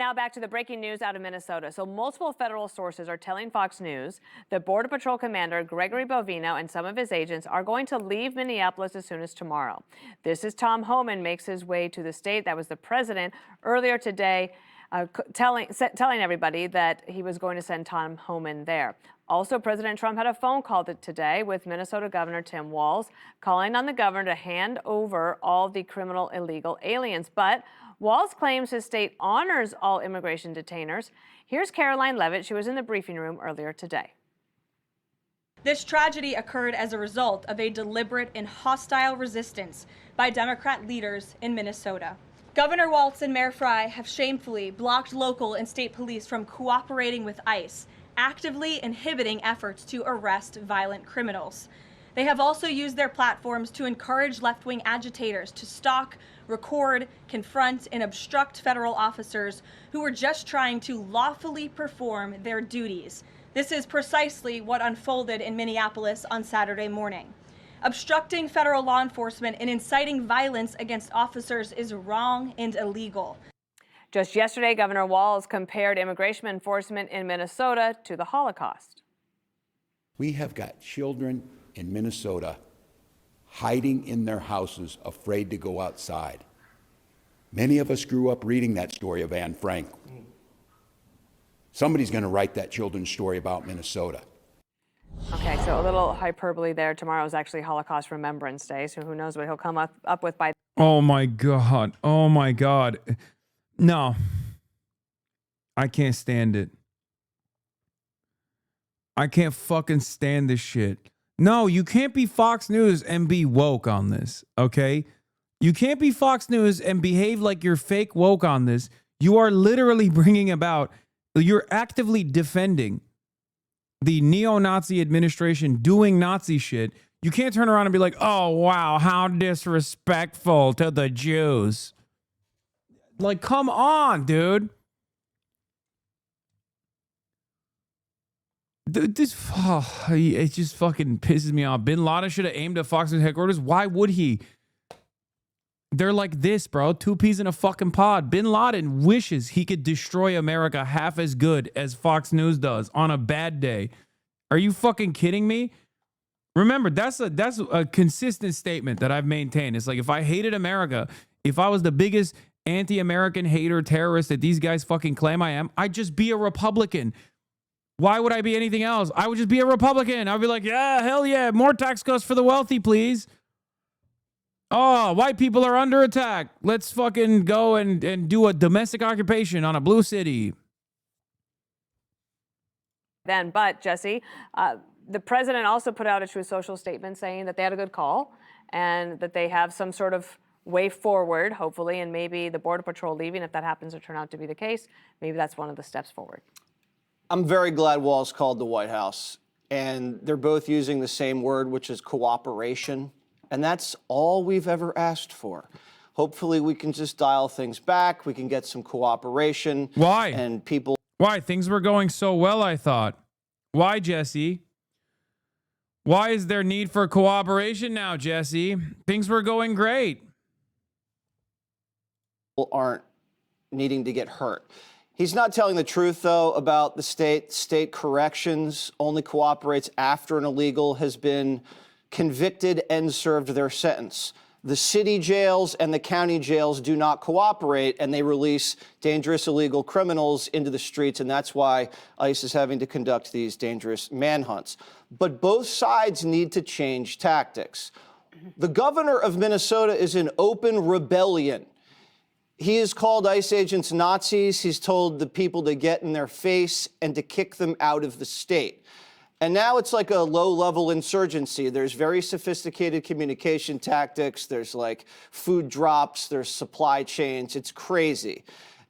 Now back to the breaking news out of Minnesota. So multiple federal sources are telling Fox News that Border Patrol Commander Gregory Bovino and some of his agents are going to leave Minneapolis as soon as tomorrow. This is Tom Homan makes his way to the state. That was the president earlier today telling everybody that he was going to send Tom Homan there. Also, President Trump had a phone call today with Minnesota Governor Tim Walz, calling on the governor to hand over all the criminal illegal aliens. But Walz claims his state honors all immigration detainers. Here's Caroline Levitt. She was in the briefing room earlier today. This tragedy occurred as a result of a deliberate and hostile resistance by Democrat leaders in Minnesota. Governor Walz and Mayor Frey have shamefully blocked local and state police from cooperating with ICE, actively inhibiting efforts to arrest violent criminals. They have also used their platforms to encourage left-wing agitators to stalk, record, confront, and obstruct federal officers who were just trying to lawfully perform their duties. This is precisely what unfolded in Minneapolis on Saturday morning. Obstructing federal law enforcement and inciting violence against officers is wrong and illegal. Just yesterday, Governor Walz compared immigration enforcement in Minnesota to the Holocaust. We have got children in Minnesota hiding in their houses, afraid to go outside. Many of us grew up reading that story of Anne Frank. Somebody's going to write that children's story about Minnesota. Okay, so a little hyperbole there. Tomorrow is actually Holocaust Remembrance Day, so who knows what he'll come up with by... Oh my God. Oh my God. No. I can't stand it. I can't fucking stand this shit. No, you can't be Fox News and be woke on this, okay? You can't be Fox News and behave like you're fake woke on this. You are literally bringing about, you're actively defending the neo-Nazi administration doing Nazi shit. You can't turn around and be like, oh, wow, how disrespectful to the Jews. Like, come on, dude. This, it just fucking pisses me off. Bin Laden should have aimed at Fox News headquarters. Why would he? They're like this, bro. Two peas in a fucking pod. Bin Laden wishes he could destroy America half as good as Fox News does on a bad day. Are you fucking kidding me? Remember, that's a consistent statement that I've maintained. It's like, if I hated America, if I was the biggest anti-American hater terrorist that these guys fucking claim I am, I'd just be a Republican. Why would I be anything else? I would just be a Republican. I'd be like, yeah, hell yeah, more tax cuts for the wealthy, please. Oh, white people are under attack. Let's fucking go and do a domestic occupation on a blue city. But Jesse, the president also put out a Truth Social statement saying that they had a good call and that they have some sort of way forward, hopefully, and maybe the Border Patrol leaving, if that happens to turn out to be the case, maybe that's one of the steps forward. I'm very glad Walz called the White House, and they're both using the same word, which is cooperation, and that's all we've ever asked for. Hopefully we can just dial things back, we can get some cooperation. Why? And people... Why? Things were going so well, I thought. Why, Jesse? Why is there need for cooperation now, Jesse? Things were going great. People aren't needing to get hurt. He's not telling the truth, though, about the state. State corrections only cooperates after an illegal has been convicted and served their sentence. The city jails and the county jails do not cooperate, and they release dangerous illegal criminals into the streets, and that's why ICE is having to conduct these dangerous manhunts. But both sides need to change tactics. The governor of Minnesota is in open rebellion. He has called ICE agents Nazis. He's told the people to get in their face and to kick them out of the state. And now it's like a low-level insurgency. There's very sophisticated communication tactics. There's like food drops. There's supply chains. It's crazy.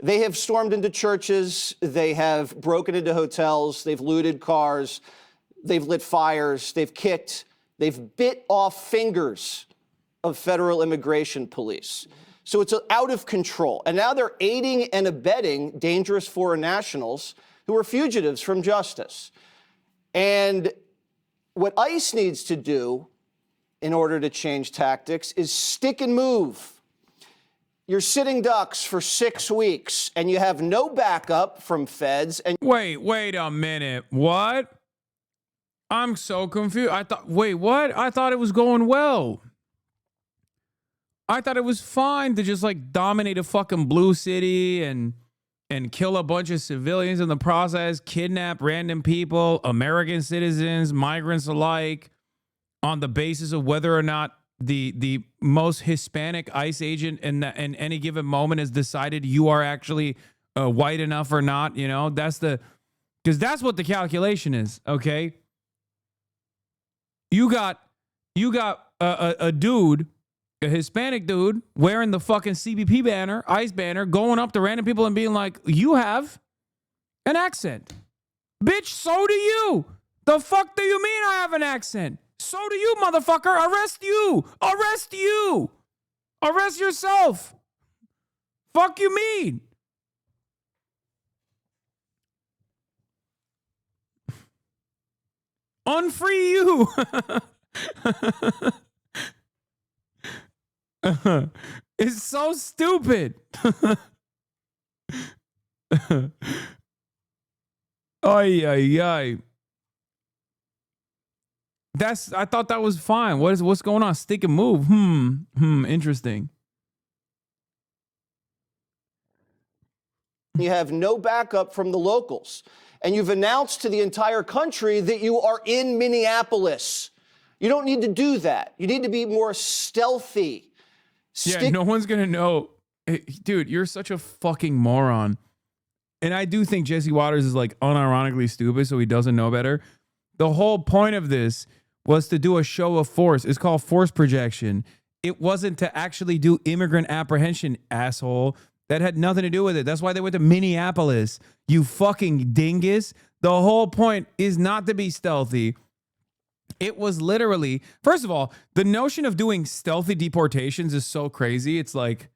They have stormed into churches. They have broken into hotels. They've looted cars. They've lit fires. They've kicked. They've bit off fingers of federal immigration police. So it's out of control. And now they're aiding and abetting dangerous foreign nationals who are fugitives from justice. And what ICE needs to do in order to change tactics is stick and move. You're sitting ducks for 6 weeks and you have no backup from feds. And Wait a minute. What? I'm so confused. Wait, what? I thought it was going well. I thought it was fine to just like dominate a fucking blue city and kill a bunch of civilians in the process, kidnap random people, American citizens, migrants alike, on the basis of whether or not the most Hispanic ICE agent in any given moment has decided you are actually white enough or not. You know, because that's what the calculation is. Okay, you got a dude. A Hispanic dude wearing the fucking CBP banner, ICE banner, going up to random people and being like, you have an accent. Bitch, so do you. The fuck do you mean I have an accent? So do you, motherfucker. Arrest you. Arrest you. Arrest yourself. Fuck you mean? Unfree you. It's so stupid. Ay, ay, ay. I thought that was fine. What's going on? Stick and move. Interesting. You have no backup from the locals. And you've announced to the entire country that you are in Minneapolis. You don't need to do that. You need to be more stealthy. Yeah, no one's going to know. Hey, dude, you're such a fucking moron. And I do think Jesse Waters is like unironically stupid, so he doesn't know better. The whole point of this was to do a show of force. It's called force projection. It wasn't to actually do immigrant apprehension, asshole. That had nothing to do with it. That's why they went to Minneapolis. You fucking dingus. The whole point is not to be stealthy. It was literally, first of all, the notion of doing stealthy deportations is so crazy. It's like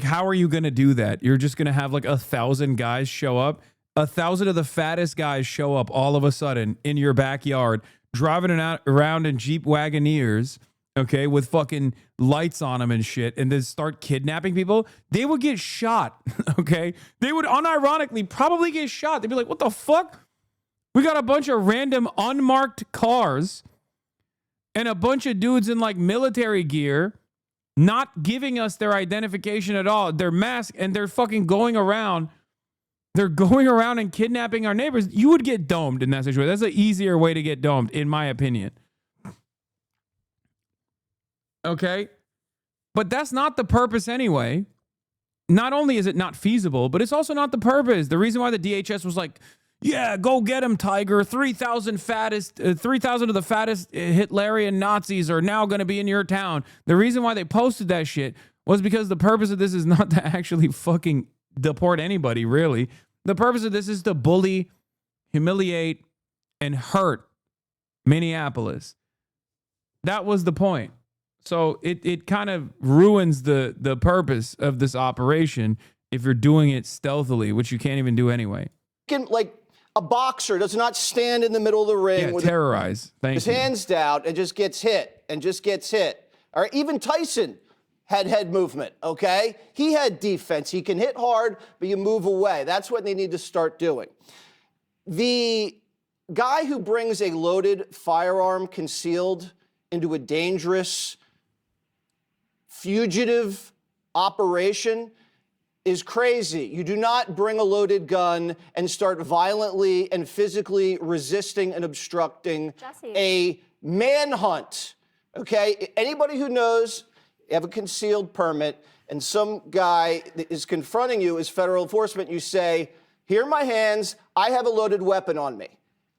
how are you going to do that? You're just going to have like 1,000 guys show up. 1,000 of the fattest guys show up all of a sudden in your backyard, driving around in Jeep Wagoneers, okay, with fucking lights on them and shit, and then start kidnapping people. They would get shot, okay? They would unironically probably get shot. They'd be like, what the fuck? We got a bunch of random unmarked cars and a bunch of dudes in like military gear not giving us their identification at all, their mask, and they're fucking going around. They're going around and kidnapping our neighbors. You would get domed in that situation. That's an easier way to get domed, in my opinion. Okay? But that's not the purpose anyway. Not only is it not feasible, but it's also not the purpose. The reason why the DHS was like, yeah, go get him, Tiger. 3,000 of the fattest Hitlerian Nazis are now going to be in your town. The reason why they posted that shit was because the purpose of this is not to actually fucking deport anybody, really. The purpose of this is to bully, humiliate, and hurt Minneapolis. That was the point. So it kind of ruins the purpose of this operation if you're doing it stealthily, which you can't even do anyway. Like a boxer does not stand in the middle of the ring with terrorize. his hands down and just gets hit and just gets hit. All right, even Tyson had head movement, okay? He had defense. He can hit hard, but you move away. That's what they need to start doing. The guy who brings a loaded firearm concealed into a dangerous fugitive operation is crazy. You do not bring a loaded gun and start violently and physically resisting and obstructing a manhunt, okay? Anybody who knows, you have a concealed permit, and some guy that is confronting you as federal enforcement, you say, here are my hands, I have a loaded weapon on me.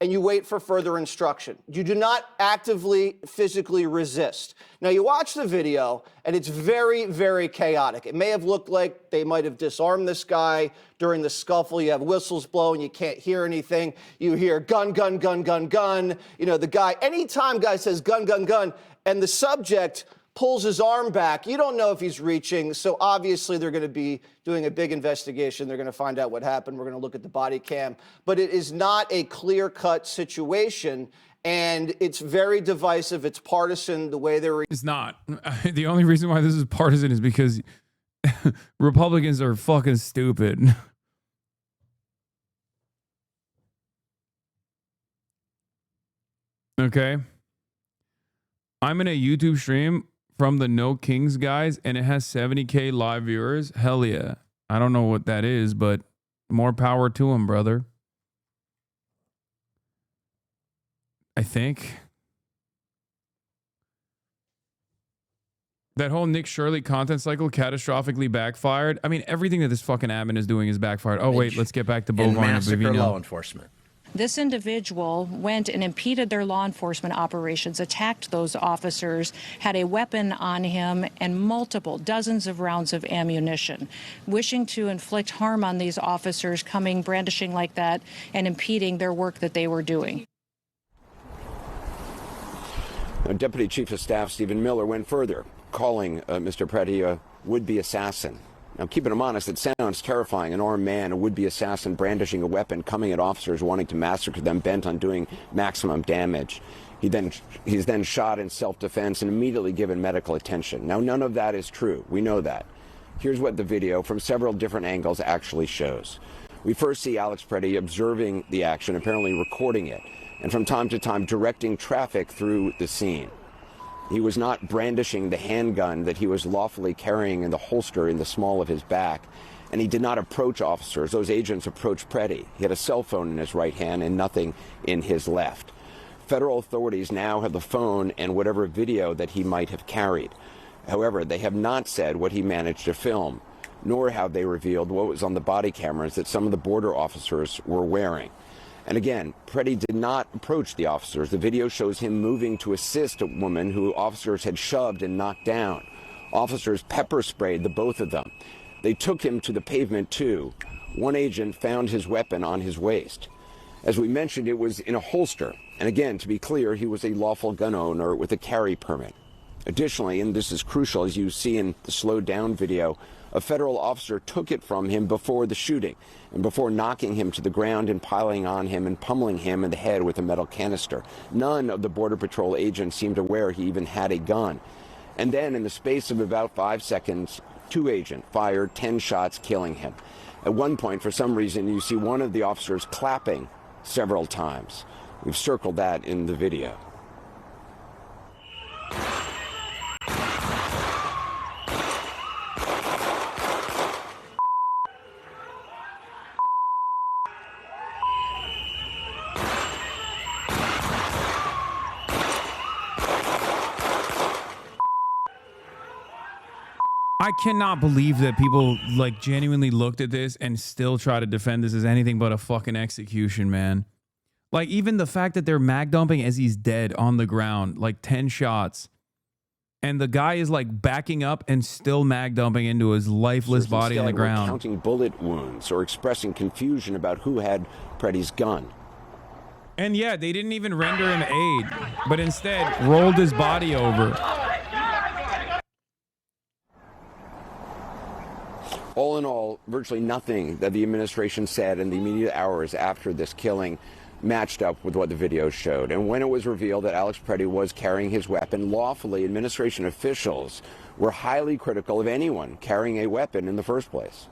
And you wait for further instruction. You do not actively, physically resist. Now, you watch the video, and it's very, very chaotic. It may have looked like they might have disarmed this guy during the scuffle. You have whistles blowing, you can't hear anything. You hear gun, gun, gun, gun, gun. You know, the guy, anytime guy says gun, gun, gun, and the subject pulls his arm back, you don't know if he's reaching. So obviously they're going to be doing a big investigation. They're going to find out what happened. We're going to look at the body cam. But it is not a clear-cut situation, and it's very divisive. It's partisan the way they're... It's not. The only reason why this is partisan is because Republicans are fucking stupid. Okay? I'm in a YouTube stream from the No Kings guys, and it has 70K live viewers. Hell yeah. I don't know what that is, but more power to them, brother. I think. That whole Nick Shirley content cycle catastrophically backfired. I mean, everything that this fucking admin is doing is backfired. Oh, wait, let's get back to in Bovine and massacre Bovino. law enforcement. This individual went and impeded their law enforcement operations, attacked those officers, had a weapon on him, and multiple dozens of rounds of ammunition, wishing to inflict harm on these officers, coming brandishing like that and impeding their work that they were doing. Now, Deputy Chief of Staff Stephen Miller went further, calling Mr. Preddy a would-be assassin. Now, keeping him honest, it sounds terrifying. An armed man, a would-be assassin, brandishing a weapon, coming at officers, wanting to massacre them, bent on doing maximum damage. He's then shot in self-defense and immediately given medical attention. Now, none of that is true. We know that. Here's what the video from several different angles actually shows. We first see Alex Preddy observing the action, apparently recording it, and from time to time directing traffic through the scene. He was not brandishing the handgun that he was lawfully carrying in the holster in the small of his back, and he did not approach officers. Those agents approached Preddy. He had a cell phone in his right hand and nothing in his left. Federal authorities now have the phone and whatever video that he might have carried. However, they have not said what he managed to film, nor have they revealed what was on the body cameras that some of the border officers were wearing. And again, Preddy did not approach the officers. The video shows him moving to assist a woman who officers had shoved and knocked down. Officers pepper sprayed the both of them. They took him to the pavement too. One agent found his weapon on his waist. As we mentioned, it was in a holster. And again, to be clear, he was a lawful gun owner with a carry permit. Additionally, and this is crucial, as you see in the slowed down video, a federal officer took it from him before the shooting and before knocking him to the ground and piling on him and pummeling him in the head with a metal canister. None of the Border Patrol agents seemed aware he even had a gun. And then in the space of about 5 seconds, two agents fired 10 shots, killing him. At one point, for some reason, you see one of the officers clapping several times. We've circled that in the video. I cannot believe that people like genuinely looked at this and still try to defend this as anything but a fucking execution, man. Like even the fact that they're mag dumping as he's dead on the ground, like 10 shots, and the guy is like backing up and still mag dumping into his lifeless body on the ground. Counting bullet wounds or expressing confusion about who had Preddy's gun. And yeah, they didn't even render him aid, but instead rolled his body over. All in all, virtually nothing that the administration said in the immediate hours after this killing matched up with what the video showed. And when it was revealed that Alex Preddy was carrying his weapon lawfully, administration officials were highly critical of anyone carrying a weapon in the first place.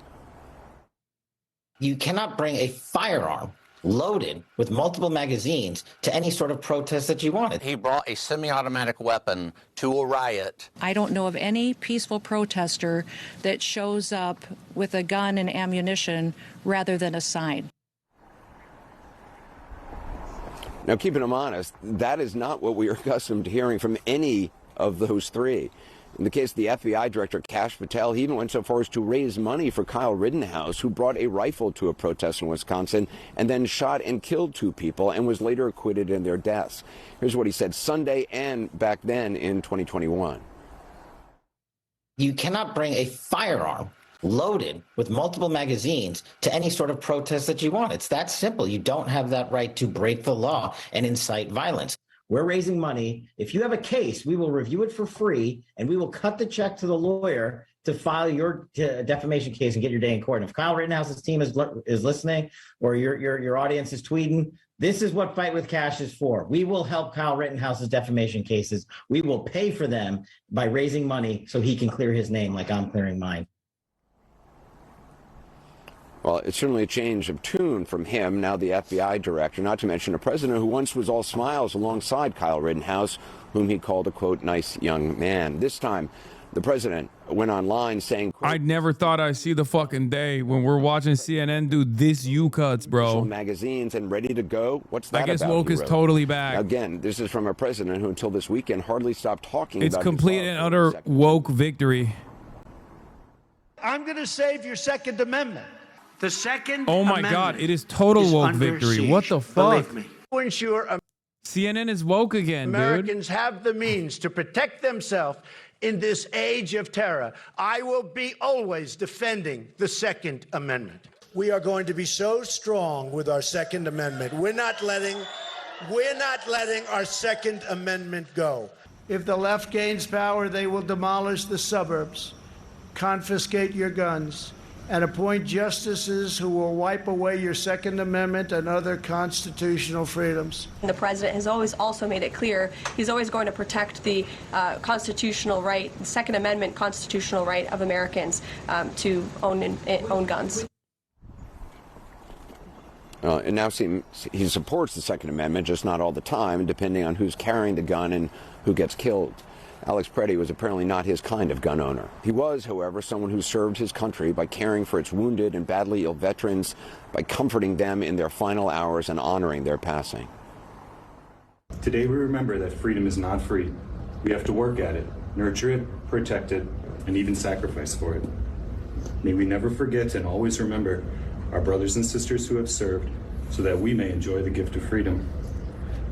You cannot bring a firearm loaded with multiple magazines to any sort of protest that you wanted. He brought a semi-automatic weapon to a riot. I don't know of any peaceful protester that shows up with a gun and ammunition rather than a sign. Now, keeping them honest, that is not what we are accustomed to hearing from any of those three. In the case of the FBI director, Kash Patel, he even went so far as to raise money for Kyle Rittenhouse, who brought a rifle to a protest in Wisconsin and then shot and killed two people and was later acquitted in their deaths. Here's what he said Sunday and back then in 2021. You cannot bring a firearm loaded with multiple magazines to any sort of protest that you want. It's that simple. You don't have that right to break the law and incite violence. We're raising money. If you have a case, we will review it for free, and we will cut the check to the lawyer to file your defamation case and get your day in court. And if Kyle Rittenhouse's team is listening, or your audience is tweeting, this is what Fight with Cash is for. We will help Kyle Rittenhouse's defamation cases. We will pay for them by raising money so he can clear his name like I'm clearing mine. Well, it's certainly a change of tune from him, now the FBI director, not to mention a president who once was all smiles alongside Kyle Rittenhouse, whom he called a, quote, nice young man. This time, the president went online saying, quote, I never thought I'd see the fucking day when we're watching CNN do this U-cuts, bro. Magazines and ready to go. What's that about? I guess woke is totally back. Again, this is from a president who until this weekend hardly stopped talking it's about complete and utter woke victory. I'm going to save your Second Amendment. The Second Oh my Amendment God, it is total is woke under victory. siege. What the fuck? Believe me. To ensure CNN is woke again, dude. Americans have the means to protect themselves in this age of terror, I will be always defending the Second Amendment. We are going to be so strong with our Second Amendment. We're not letting our Second Amendment go. If the left gains power, they will demolish the suburbs, confiscate your guns, and appoint justices who will wipe away your Second Amendment and other constitutional freedoms. The president has always also made it clear he's always going to protect the constitutional right, the Second Amendment constitutional right of Americans to own guns. And now he supports the Second Amendment, just not all the time, depending on who's carrying the gun and who gets killed. Alex Preddy was apparently not his kind of gun owner. He was, however, someone who served his country by caring for its wounded and badly ill veterans, by comforting them in their final hours and honoring their passing. Today we remember that freedom is not free. We have to work at it, nurture it, protect it, and even sacrifice for it. May we never forget and always remember our brothers and sisters who have served so that we may enjoy the gift of freedom.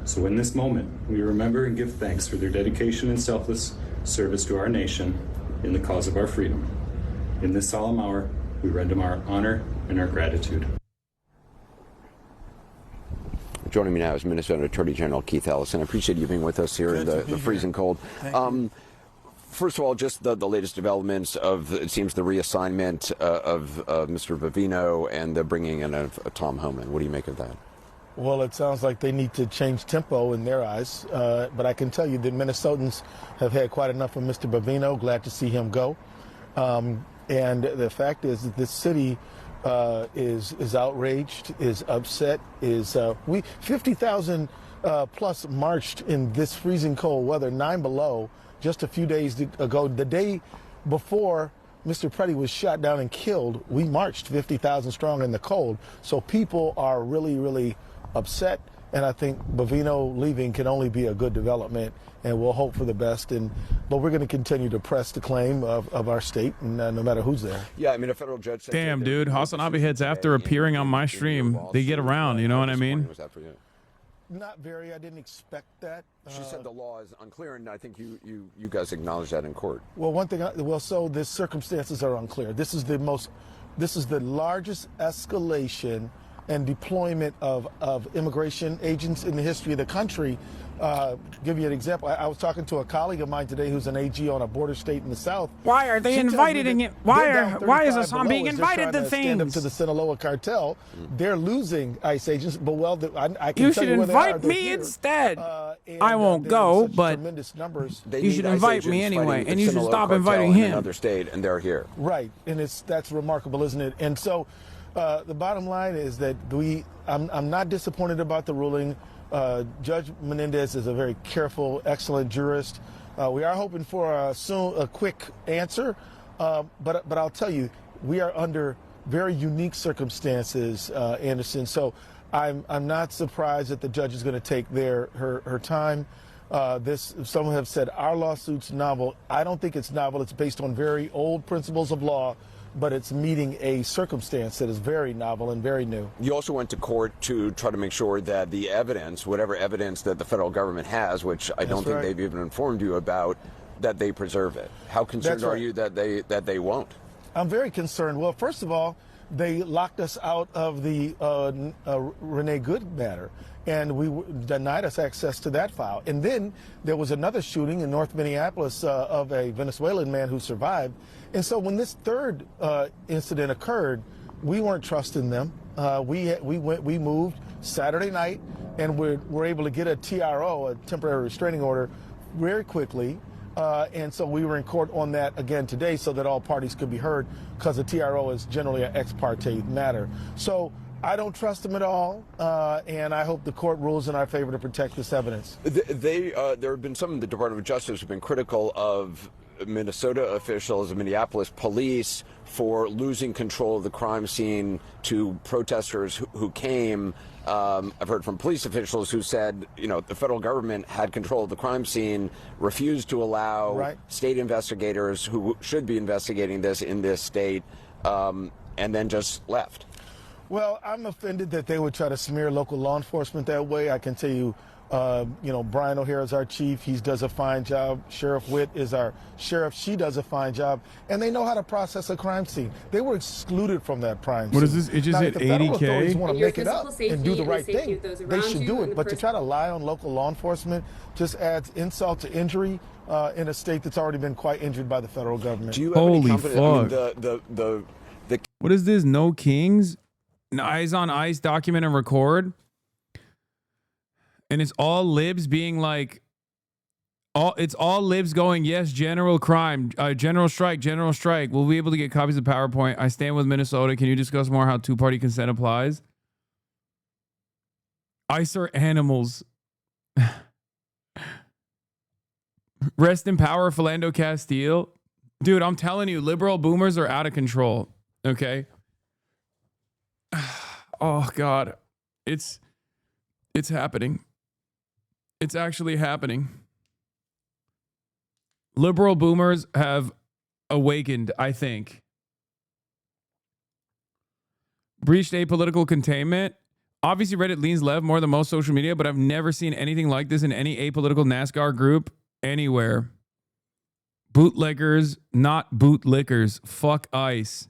So in this moment, we remember and give thanks for their dedication and selfless service to our nation in the cause of our freedom. In this solemn hour, we render our honor and our gratitude. Joining me now is Minnesota Attorney General Keith Ellison. I appreciate you being with us here in the freezing cold. First of all, just the latest developments of, it seems, the reassignment of Mr. Bovino and the bringing in of Tom Homan. What do you make of that? Well, it sounds like they need to change tempo in their eyes. But I can tell you that Minnesotans have had quite enough of Mr. Bovino. Glad to see him go. And the fact is that this city is outraged, is upset. 50,000 plus marched in this freezing cold weather, 9 below, just a few days ago. The day before Mr. Preddy was shot down and killed, we marched 50,000 strong in the cold. So people are really, really upset, and I think Bovino leaving can only be a good development, and we'll hope for the best. But we're going to continue to press the claim of our state, and no matter who's there. Yeah, I mean, a federal judge said... Damn, dude. HasanAbi heads after appearing on my stream. They get around, you know what I mean? Was that for you? Not very. I didn't expect that. She said the law is unclear, and I think you guys acknowledged that in court. Well, one thing. So the circumstances are unclear. This is the largest escalation and deployment of immigration agents in the history of the country. Give you an example. I was talking to a colleague of mine today who's an AG on a border state in the South. Why are they inviting it? Why is Hasan being invited to things? Stand up to the Sinaloa cartel. They're losing ICE agents, but I can you tell should you where invite they are. me instead. I won't go, but tremendous numbers. you should invite me anyway, and you should stop inviting him. Another state, and they're here. Right, and that's remarkable, isn't it? And so. The bottom line is that I'm not disappointed about the ruling. Judge Menendez is a very careful, excellent jurist. We are hoping for a quick answer, but I'll tell you, we are under very unique circumstances, Anderson. So I'm not surprised that the judge is going to take her time. Some have said our lawsuit's novel. I don't think it's novel. It's based on very old principles of law, but it's meeting a circumstance that is very novel and very new. You also went to court to try to make sure that the evidence, whatever evidence that the federal government has, which I don't think they've even informed you about, that they preserve it. How concerned are you that they won't? I'm very concerned. Well, first of all, they locked us out of the Renee Good matter, and we denied us access to that file. And then there was another shooting in North Minneapolis of a Venezuelan man who survived. And so when this third incident occurred, we weren't trusting them. We moved Saturday night, and we're able to get a TRO, a temporary restraining order, very quickly. And so we were in court on that again today so that all parties could be heard, because a TRO is generally an ex parte matter. So I don't trust them at all, and I hope the court rules in our favor to protect this evidence. There have been some in the Department of Justice who have been critical of Minnesota officials, Minneapolis police, for losing control of the crime scene to protesters who came. I've heard from police officials who said, the federal government had control of the crime scene, refused to allow state investigators who should be investigating this in this state, and then just left. Well, I'm offended that they would try to smear local law enforcement that way. I can tell you, Brian O'Hare is our chief. He does a fine job. Sheriff Witt is our sheriff. She does a fine job. And they know how to process a crime scene. They were excluded from that crime scene. What is this? It just now, hit if the federal 80K? authorities want And to your make it up physical and do the safety right and the safety thing, of those they around should you do and it. the But to person- try to lie on local law enforcement just adds insult to injury in a state that's already been quite injured by the federal government. Do you have any Holy confidence? fuck. I mean, the What is this? No Kings? Eyes on Ice, document and record? And it's all libs being like, it's all libs going, yes, general crime, general strike. We'll be able to get copies of PowerPoint. I stand with Minnesota. Can you discuss more how two-party consent applies? ICE are animals. Rest in power, Philando Castile. Dude, I'm telling you, liberal boomers are out of control. Okay? Oh, God. It's happening. It's actually happening. Liberal boomers have awakened, I think. Breached apolitical containment. Obviously, Reddit leans left more than most social media, but I've never seen anything like this in any apolitical NASCAR group anywhere. Bootleggers, not bootlickers. Fuck ICE.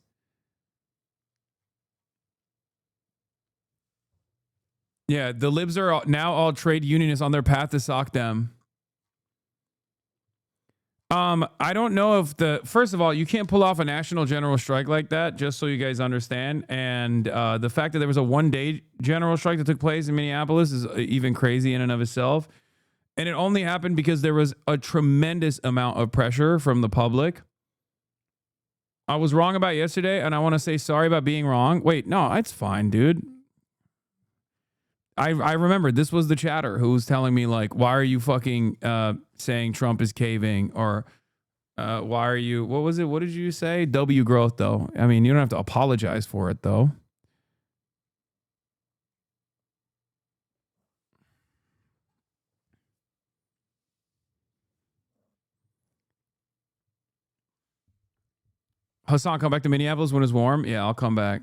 Yeah, the libs are now all trade unionists on their path to sock them. I don't know if first of all, you can't pull off a national general strike like that, just so you guys understand. And the fact that there was a one-day general strike that took place in Minneapolis is even crazy in and of itself. And it only happened because there was a tremendous amount of pressure from the public. I was wrong about yesterday, and I want to say sorry about being wrong. Wait, no, it's fine, dude. I remember this was the chatter who was telling me, like, why are you fucking saying Trump is caving? Or why are you, what was it? What did you say? W growth, though. I mean, you don't have to apologize for it, though. Hasan, come back to Minneapolis when it's warm? Yeah, I'll come back.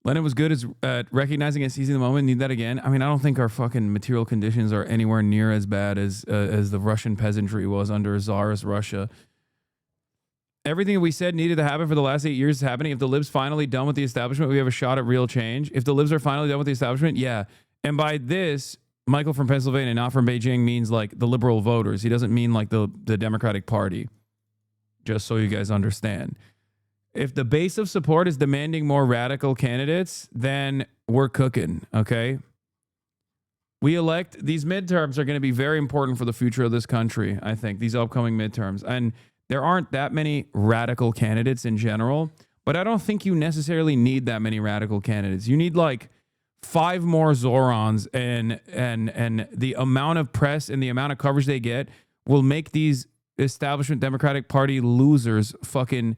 Lennon was good at recognizing and seizing the moment. Need that again? I mean, I don't think our fucking material conditions are anywhere near as bad as the Russian peasantry was under Tsarist Russia. Everything that we said needed to happen for the last 8 years is happening. If the libs finally done with the establishment, we have a shot at real change. If the libs are finally done with the establishment, yeah. And by this, Michael from Pennsylvania, not from Beijing, means like the liberal voters. He doesn't mean like the Democratic Party. Just so you guys understand. If the base of support is demanding more radical candidates, then we're cooking, okay? These midterms are going to be very important for the future of this country, I think, these upcoming midterms. And there aren't that many radical candidates in general, but I don't think you necessarily need that many radical candidates. You need like 5 more Zorons, and the amount of press and the amount of coverage they get will make these establishment Democratic Party losers fucking...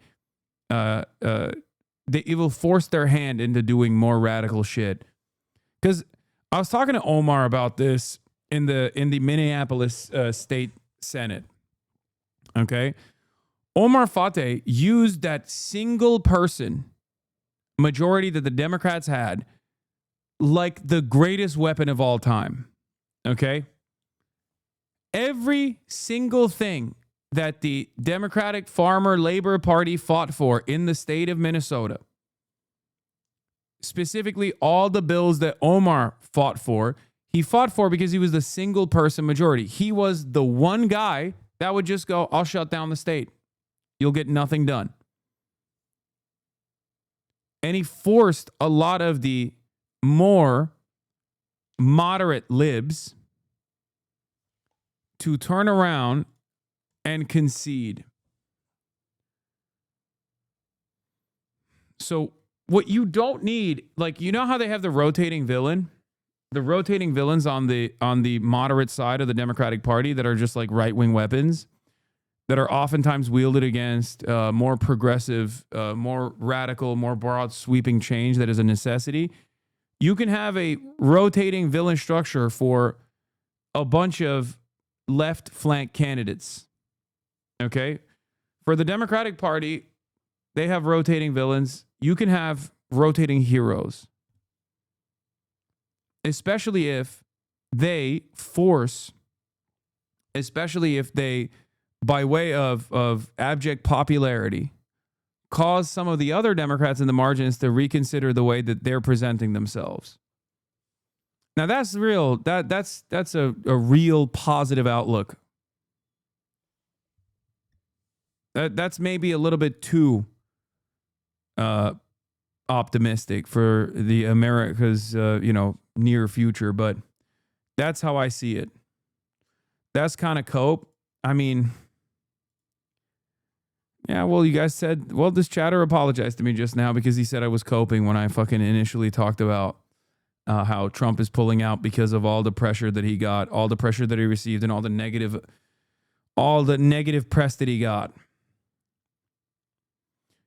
it will force their hand into doing more radical shit. Because I was talking to Omar about this in the Minneapolis State Senate. Okay, Omar Fateh used that single person majority that the Democrats had like the greatest weapon of all time. Okay, every single thing that the Democratic Farmer Labor Party fought for in the state of Minnesota, specifically all the bills that Omar fought for, he fought for because he was the single person majority. He was the one guy that would just go, I'll shut down the state. You'll get nothing done. And he forced a lot of the more moderate libs to turn around and concede. So what you don't need, like, you know how they have the rotating villain? The rotating villains on the moderate side of the Democratic Party that are just like right-wing weapons that are oftentimes wielded against more progressive, more radical, more broad sweeping change that is a necessity. You can have a rotating villain structure for a bunch of left flank candidates. Okay? For the Democratic Party, They have rotating villains. You can have rotating heroes. Especially if they, by way of abject popularity, cause some of the other Democrats in the margins to reconsider the way that they're presenting themselves. Now that's real. That's a real positive outlook. That's maybe a little bit too optimistic for the America's near future, but that's how I see it. That's kind of cope. I mean, yeah, well, you guys said, well, this chatter apologized to me just now because he said I was coping when I fucking initially talked about how Trump is pulling out because of all the pressure that he got, all the pressure that he received, and all the negative press that he got.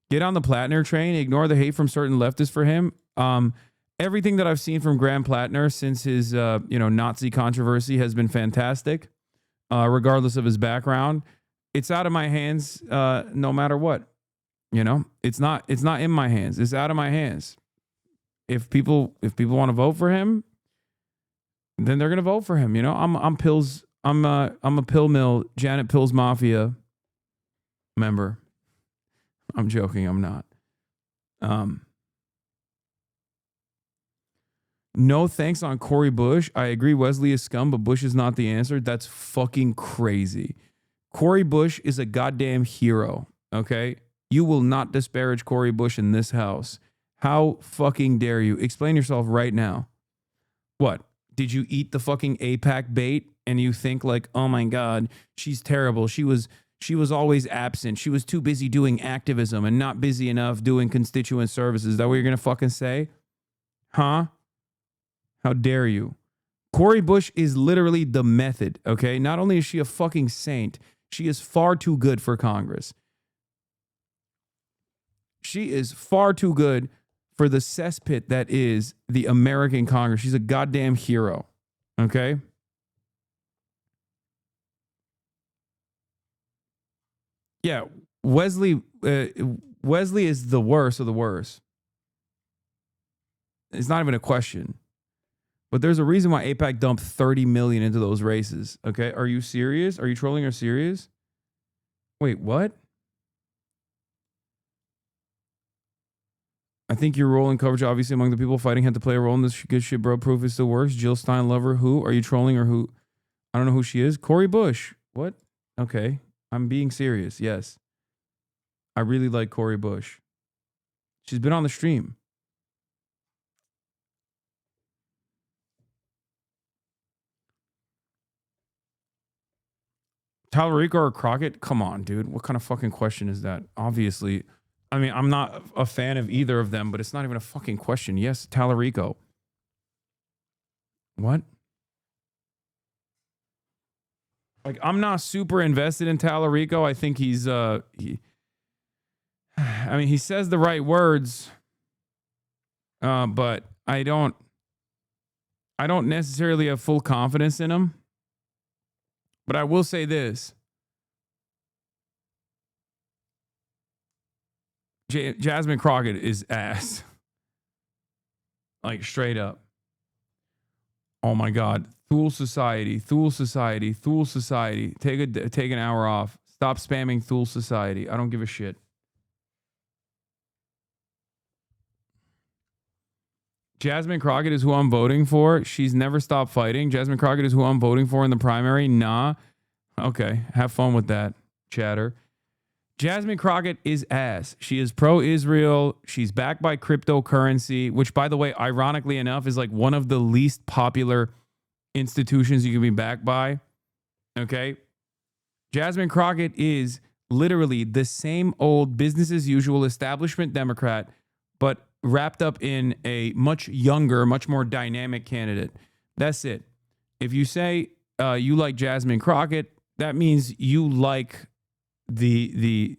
Get on the Plattner train, ignore the hate from certain leftists for him. Everything that I've seen from Graham Plattner since his Nazi controversy has been fantastic, regardless of his background. It's out of my hands no matter what. It's not in my hands. It's out of my hands. If people want to vote for him, then they're gonna vote for him. I'm a Pill Mill Janet Pills Mafia member. I'm joking. I'm not. No thanks on Cori Bush. I agree Wesley is scum, but Bush is not the answer. That's fucking crazy. Cori Bush is a goddamn hero, okay? You will not disparage Cori Bush in this house. How fucking dare you? Explain yourself right now. What? Did you eat the fucking AIPAC bait and you think like, oh my God, she's terrible. She was always absent. She was too busy doing activism and not busy enough doing constituent services. Is that what you're going to fucking say? Huh? How dare you? Cori Bush is literally the method, okay? Not only is she a fucking saint, she is far too good for Congress. She is far too good for the cesspit that is the American Congress. She's a goddamn hero, okay? Yeah, Wesley is the worst of the worst. It's not even a question. But there's a reason why AIPAC dumped $30 million into those races. Okay, are you serious? Are you trolling or serious? Wait, what? I think your role in coverage, obviously, among the people fighting had to play a role in this good shit, bro. Proof is still worse. Jill Stein lover, who? Are you trolling or who? I don't know who she is. Cori Bush. What? Okay, I'm being serious. Yes. I really like Cori Bush. She's been on the stream. Tallarico or Crockett? Come on, dude. What kind of fucking question is that? Obviously, I mean, I'm not a fan of either of them, but it's not even a fucking question. Yes, Tallarico. What? Like, I'm not super invested in Tallarico. I think he says the right words, but I don't necessarily have full confidence in him. But I will say this. Jasmine Crockett is ass. Like, straight up. Oh my God. Thule Society. Thule Society. Thule Society. Take an hour off. Stop spamming Thule Society. I don't give a shit. Jasmine Crockett is who I'm voting for. She's never stopped fighting. Jasmine Crockett is who I'm voting for in the primary. Nah. Okay. Have fun with that, chatter. Jasmine Crockett is ass. She is pro-Israel. She's backed by cryptocurrency, which, by the way, ironically enough, is like one of the least popular institutions you can be backed by. Okay. Jasmine Crockett is literally the same old business as usual establishment Democrat, but wrapped up in a much younger, much more dynamic candidate. That's it. If you say you like Jasmine Crockett, that means you like the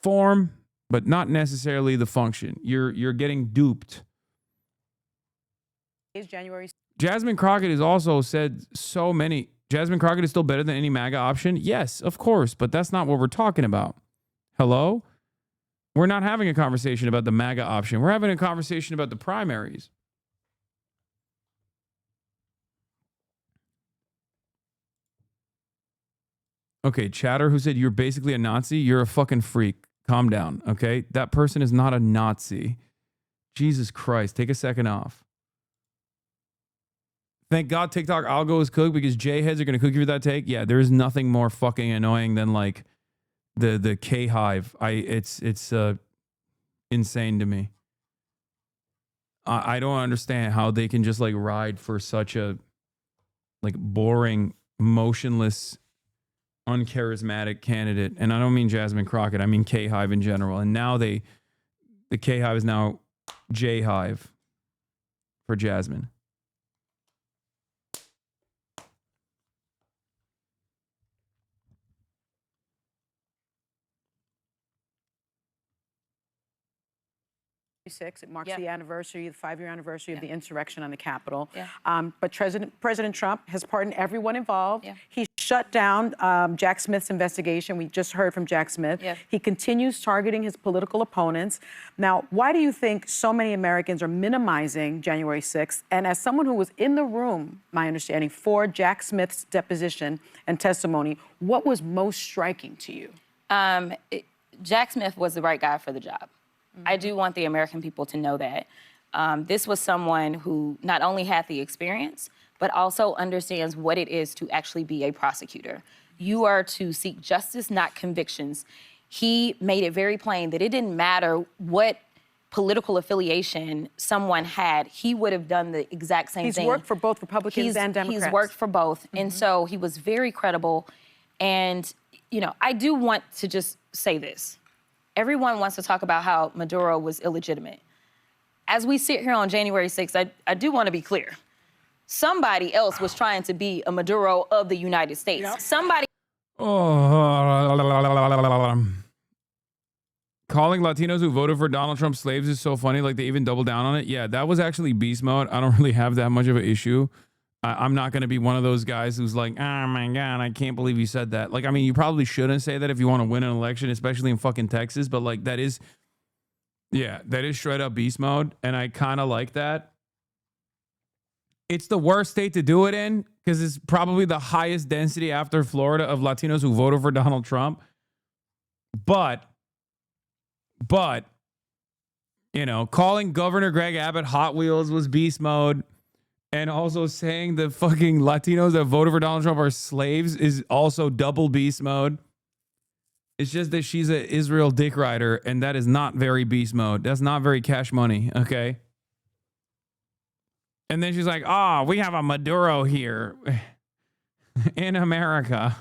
form, but not necessarily the function. You're getting duped. Jasmine Crockett has also said so many. Jasmine Crockett is still better than any MAGA option. Yes, of course, but that's not what we're talking about. Hello? We're not having a conversation about the MAGA option. We're having a conversation about the primaries. Okay, Chatter, who said you're basically a Nazi, you're a fucking freak. Calm down, okay? That person is not a Nazi. Jesus Christ, take a second off. Thank God TikTok algo is cooked because J-heads are going to cook you for that take. Yeah, there is nothing more fucking annoying than like the K-hive. It's insane to me. I don't understand how they can just like ride for such a like boring, motionless, uncharismatic candidate. And I don't mean Jasmine Crockett. I mean K-hive in general. And now the K-hive is now J-hive for Jasmine. It marks the anniversary, the 5-year anniversary of the insurrection on the Capitol. Yeah. But President Trump has pardoned everyone involved. Yeah. He shut down Jack Smith's investigation. We just heard from Jack Smith. Yeah. He continues targeting his political opponents. Now, why do you think so many Americans are minimizing January 6th? And as someone who was in the room, my understanding, for Jack Smith's deposition and testimony, what was most striking to you? Jack Smith was the right guy for the job. I do want the American people to know that. This was someone who not only had the experience, but also understands what it is to actually be a prosecutor. You are to seek justice, not convictions. He made it very plain that it didn't matter what political affiliation someone had, he would have done the exact same thing. He's worked for both Republicans and Democrats. He's worked for both. And so he was very credible. And, you know, I do want to just say this. Everyone wants to talk about how Maduro was illegitimate. As we sit here on January 6th, I do want to be clear. Somebody else was trying to be a Maduro of the United States. Yep. Somebody. Calling Latinos who voted for Donald Trump slaves is so funny. Like, they even double down on it. Yeah, that was actually beast mode. I don't really have that much of an issue. I'm not going to be one of those guys who's like, oh my God, I can't believe you said that. Like, I mean, you probably shouldn't say that if you want to win an election, especially in fucking Texas. But like, that is, yeah, that is straight up beast mode. And I kind of like that. It's the worst state to do it in because it's probably the highest density after Florida of Latinos who voted for Donald Trump. But, you know, calling Governor Greg Abbott Hot Wheels was beast mode. And also saying the fucking Latinos that voted for Donald Trump are slaves is also double beast mode. It's just that she's an Israel dick rider, and that is not very beast mode. That's not very cash money, okay? And then she's like, oh, we have a Maduro here in America.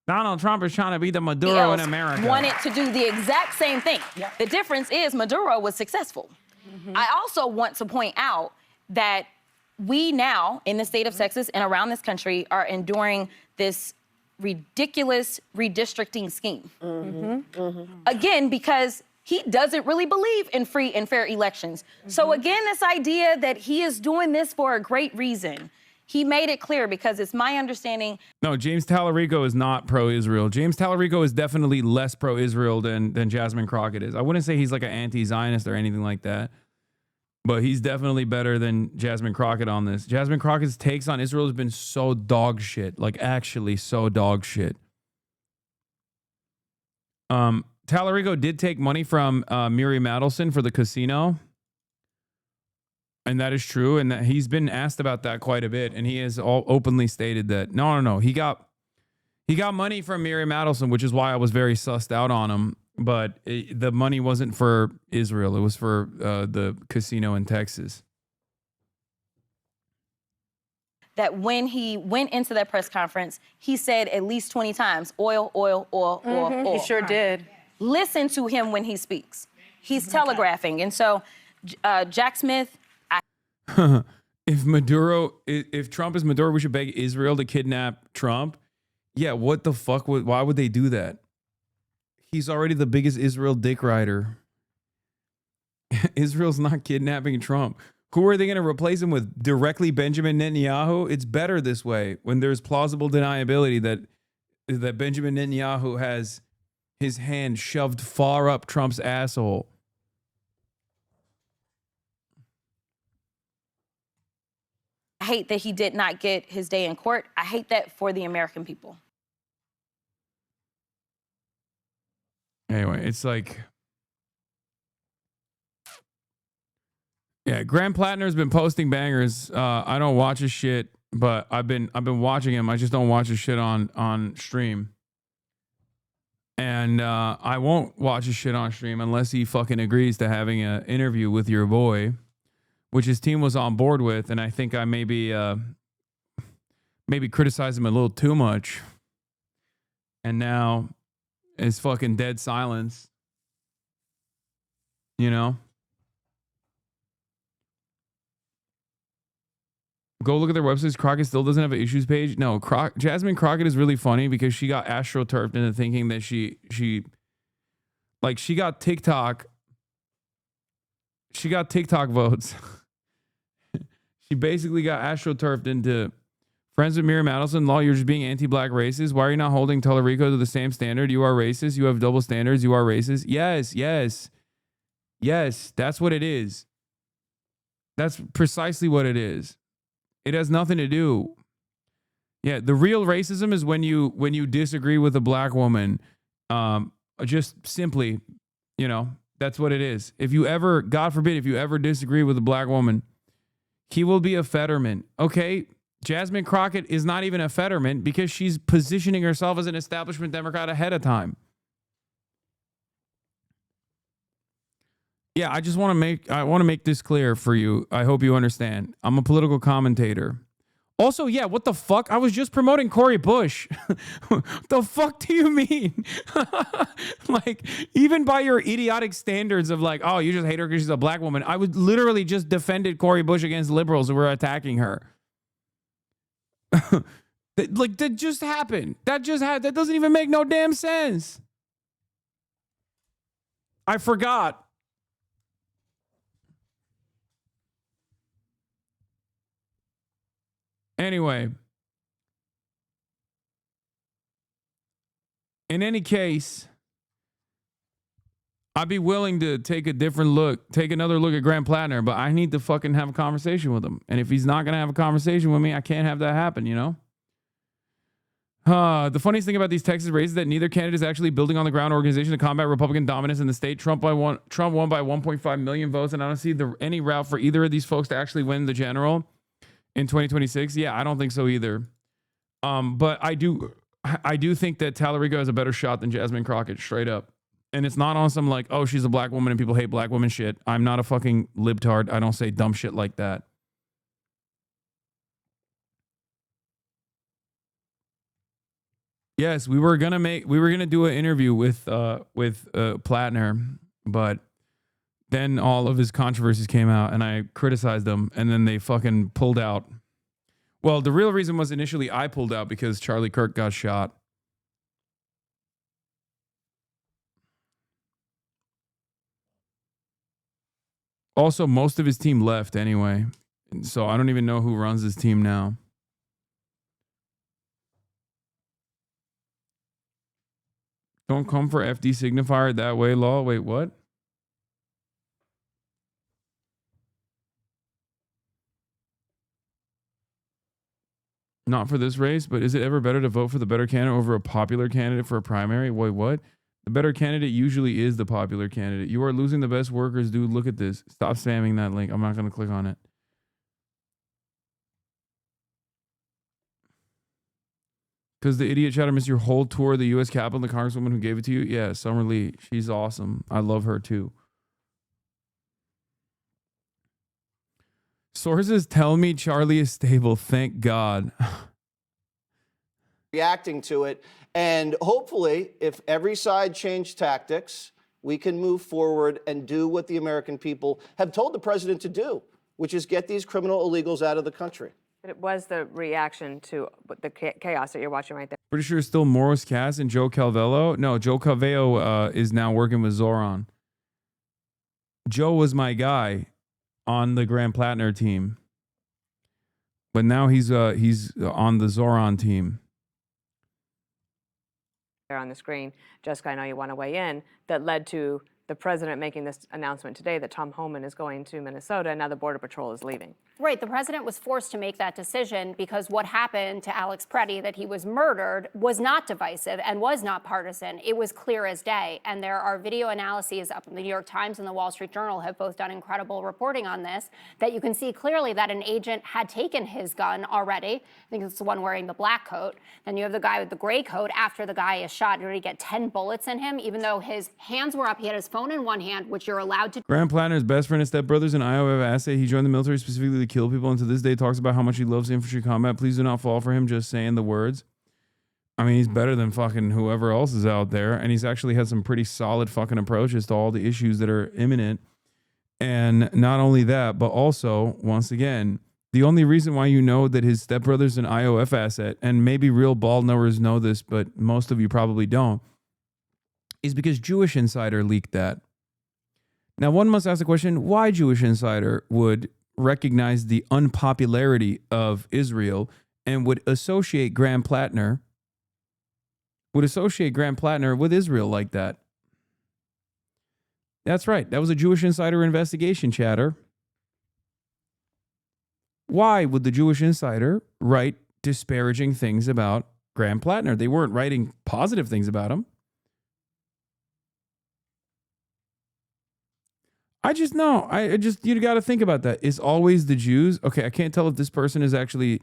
Donald Trump is trying to be the Maduro in America. Wanted to do the exact same thing. Yep. The difference is Maduro was successful. I also want to point out that we now, in the state of Texas and around this country, are enduring this ridiculous redistricting scheme. Again, because he doesn't really believe in free and fair elections. So again, this idea that he is doing this for a great reason, he made it clear because it's my understanding. No, James Tallarico is not pro-Israel. James Tallarico is definitely less pro-Israel than Jasmine Crockett is. I wouldn't say he's like an anti-Zionist or anything like that. But he's definitely better than Jasmine Crockett on this. Jasmine Crockett's takes on Israel has been so dog shit. Like, actually so dog shit. Tallarico did take money from Miriam Adelson for the casino. And that is true. And that he's been asked about that quite a bit. And he has all openly stated that, no. He got money from Miriam Adelson, which is why I was very sussed out on him. But the money wasn't for Israel. It was for the casino in Texas. That when he went into that press conference, he said at least 20 times, oil, oil, oil, oil. He sure did. Listen to him when he speaks. He's telegraphing. And so Jack Smith. If Trump is Maduro, we should beg Israel to kidnap Trump. Yeah, what the fuck? Why would they do that? He's already the biggest Israel dick rider. Israel's not kidnapping Trump. Who are they going to replace him with? Directly Benjamin Netanyahu? It's better this way when there's plausible deniability that Benjamin Netanyahu has his hand shoved far up Trump's asshole. I hate that he did not get his day in court. I hate that for the American people. Anyway, it's like, yeah, Graham Plattner's been posting bangers. I don't watch his shit, but I've been watching him. I just don't watch his shit on stream. And I won't watch his shit on stream unless he fucking agrees to having an interview with your boy, which his team was on board with. And I think I maybe criticized him a little too much. And now it's fucking dead silence. You know? Go look at their websites. Crockett still doesn't have an issues page. No, Jasmine Crockett is really funny because she got astroturfed into thinking that she got TikTok. She got TikTok votes. She basically got astroturfed into friends with Miriam Adelson. Law, you're just being anti-black racist. Why are you not holding Tellerico to the same standard? You are racist. You have double standards. You are racist. Yes. That's what it is. That's precisely what it is. It has nothing to do. Yeah, the real racism is when you disagree with a black woman. Just simply, that's what it is. If you ever, God forbid, if you ever disagree with a black woman, he will be a Fetterman. Okay? Jasmine Crockett is not even a Fetterman because she's positioning herself as an establishment Democrat ahead of time. Yeah, I just want to make this clear for you. I hope you understand. I'm a political commentator. Also, yeah, what the fuck? I was just promoting Cori Bush. The fuck do you mean? Like, even by your idiotic standards of like, oh, you just hate her because she's a black woman. I would literally just defended Cori Bush against liberals who were attacking her. That just happened. That doesn't even make no damn sense. I forgot. Anyway, in any case, I'd be willing to take another look at Graham Plattner, but I need to fucking have a conversation with him. And if he's not going to have a conversation with me, I can't have that happen, The funniest thing about these Texas races is that neither candidate is actually building on the ground organization to combat Republican dominance in the state. Trump won by 1.5 million votes, and I don't see any route for either of these folks to actually win the general in 2026. Yeah, I don't think so either. But I do think that Tallarico has a better shot than Jasmine Crockett, straight up. And it's not on some like, oh, she's a black woman and people hate black women shit. I'm not a fucking libtard. I don't say dumb shit like that. Yes, we were gonna do an interview with Plattner, but then all of his controversies came out and I criticized them and then they fucking pulled out. Well, the real reason was initially I pulled out because Charlie Kirk got shot. Also, most of his team left anyway. So I don't even know who runs his team now. Don't come for FD signifier that way, Law. Wait, what? Not for this race, but is it ever better to vote for the better candidate over a popular candidate for a primary? Wait, what? The better candidate usually is the popular candidate. You are losing the best workers, dude. Look at this. Stop spamming that link. I'm not going to click on it. Because the idiot chatter missed your whole tour of the U.S. Capitol, the congresswoman who gave it to you? Yeah, Summer Lee. She's awesome. I love her too. Sources tell me Charlie is stable. Thank God. Reacting to it. And hopefully, if every side changed tactics, we can move forward and do what the American people have told the president to do, which is get these criminal illegals out of the country. But it was the reaction to the chaos that you're watching right there. Pretty sure it's still Morris Cass and Joe Calvello. No, Joe Calvello is now working with Zoran. Joe was my guy on the Graham Plattner team, but now he's on the Zoran team. there on the screen, Jessica, I know you want to weigh in, that led to the president making this announcement today that Tom Homan is going to Minnesota, and now the Border Patrol is leaving. Right. The president was forced to make that decision because what happened to Alex Preddy, that he was murdered, was not divisive and was not partisan. It was clear as day. And there are video analyses up in the New York Times and the Wall Street Journal have both done incredible reporting on this, that you can see clearly that an agent had taken his gun already. I think it's the one wearing the black coat. Then you have the guy with the gray coat. After the guy is shot, you already get 10 bullets in him, even though his hands were up. He had his phone in one hand, which you're allowed to. Graham Plattner's best friend and stepbrothers in Iowa have asked that he joined the military specifically to kill people, and to this day talks about how much he loves infantry combat. Please do not fall for him just saying the words. I mean, he's better than fucking whoever else is out there, and he's actually had some pretty solid fucking approaches to all the issues that are imminent. And not only that, but also, once again, the only reason why you know that his stepbrother's an IOF asset, and maybe real ball knowers know this, but most of you probably don't, is because Jewish Insider leaked that. Now, one must ask the question, why Jewish Insider would recognize the unpopularity of Israel and would associate Graham Plattner with Israel like that. That's right. That was a Jewish Insider investigation, chatter. Why would the Jewish Insider write disparaging things about Graham Plattner? They weren't writing positive things about him. You got to think about that. It's always the Jews. Okay, I can't tell if this person is actually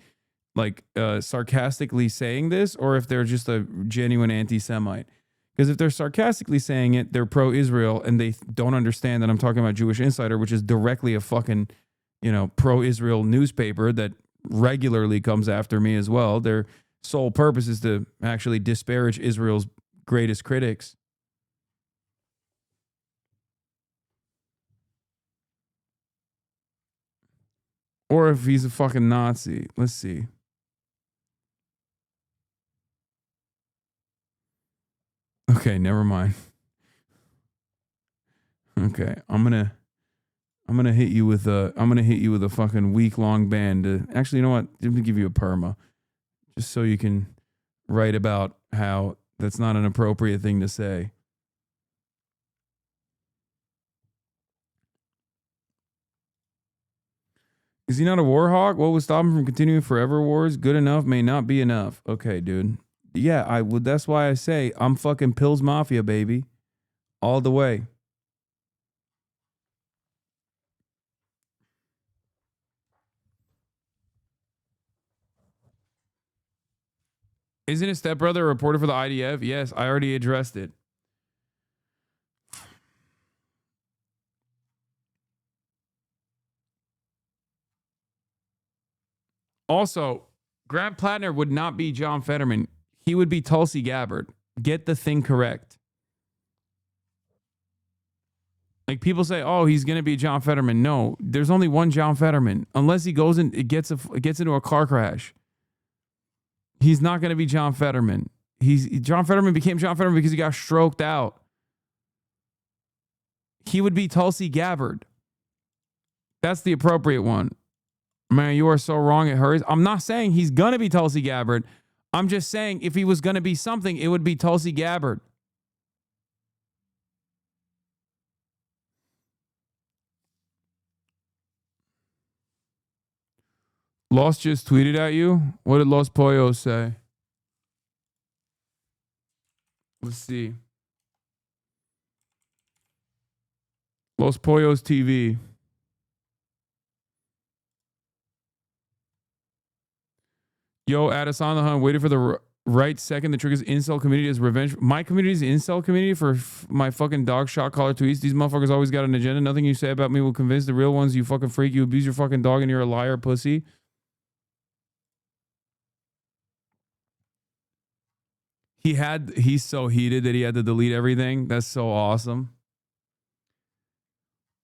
like sarcastically saying this or if they're just a genuine anti-Semite. Because if they're sarcastically saying it, they're pro-Israel and they don't understand that I'm talking about Jewish Insider, which is directly a fucking, pro-Israel newspaper that regularly comes after me as well. Their sole purpose is to actually disparage Israel's greatest critics. Or if he's a fucking Nazi. Let's see. Okay, never mind. Okay, I'm gonna hit you with a fucking week-long ban. Actually, you know what? Let me give you a perma, just so you can write about how that's not an appropriate thing to say. Is he not a war hawk? What would stop him from continuing forever wars? Good enough may not be enough. Okay, dude. Yeah, I would. That's why I say I'm fucking Pills Mafia, baby. All the way. Isn't his stepbrother a reporter for the IDF? Yes, I already addressed it. Also, Graham Plattner would not be John Fetterman. He would be Tulsi Gabbard. Get the thing correct. Like people say, oh, he's going to be John Fetterman. No, there's only one John Fetterman. Unless he goes in, it gets into a car crash. He's not going to be John Fetterman. John Fetterman became John Fetterman because he got stroked out. He would be Tulsi Gabbard. That's the appropriate one. Man, you are so wrong, it hurts. I'm not saying he's going to be Tulsi Gabbard. I'm just saying if he was going to be something, it would be Tulsi Gabbard. Los just tweeted at you. What did Los Pollos say? Let's see. Los Pollos TV. Yo, Addis on the hunt, waiting for the right second. The triggers incel community is revenge. My community is incel community for my fucking dog shot caller tweets. These motherfuckers always got an agenda. Nothing you say about me will convince the real ones. You fucking freak. You abuse your fucking dog and you're a liar, pussy. He's so heated that he had to delete everything. That's so awesome.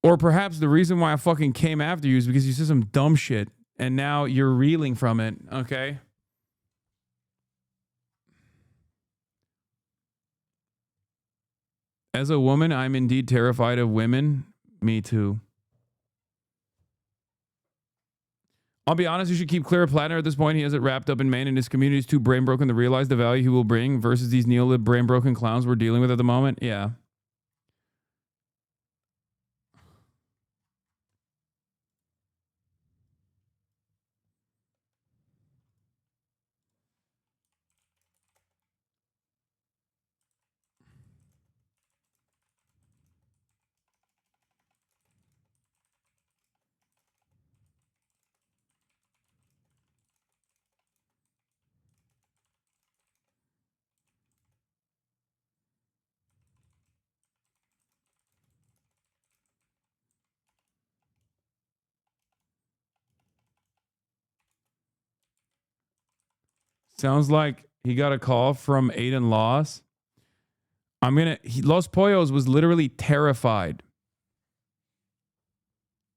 Or perhaps the reason why I fucking came after you is because you said some dumb shit and now you're reeling from it. Okay. As a woman, I'm indeed terrified of women. Me too. I'll be honest, you should keep clear of Plattner at this point. He has it wrapped up in Maine, and his community is too brain broken to realize the value he will bring versus these neolib brain broken clowns we're dealing with at the moment. Yeah. Sounds like he got a call from Aiden Loss. Los Pollos was literally terrified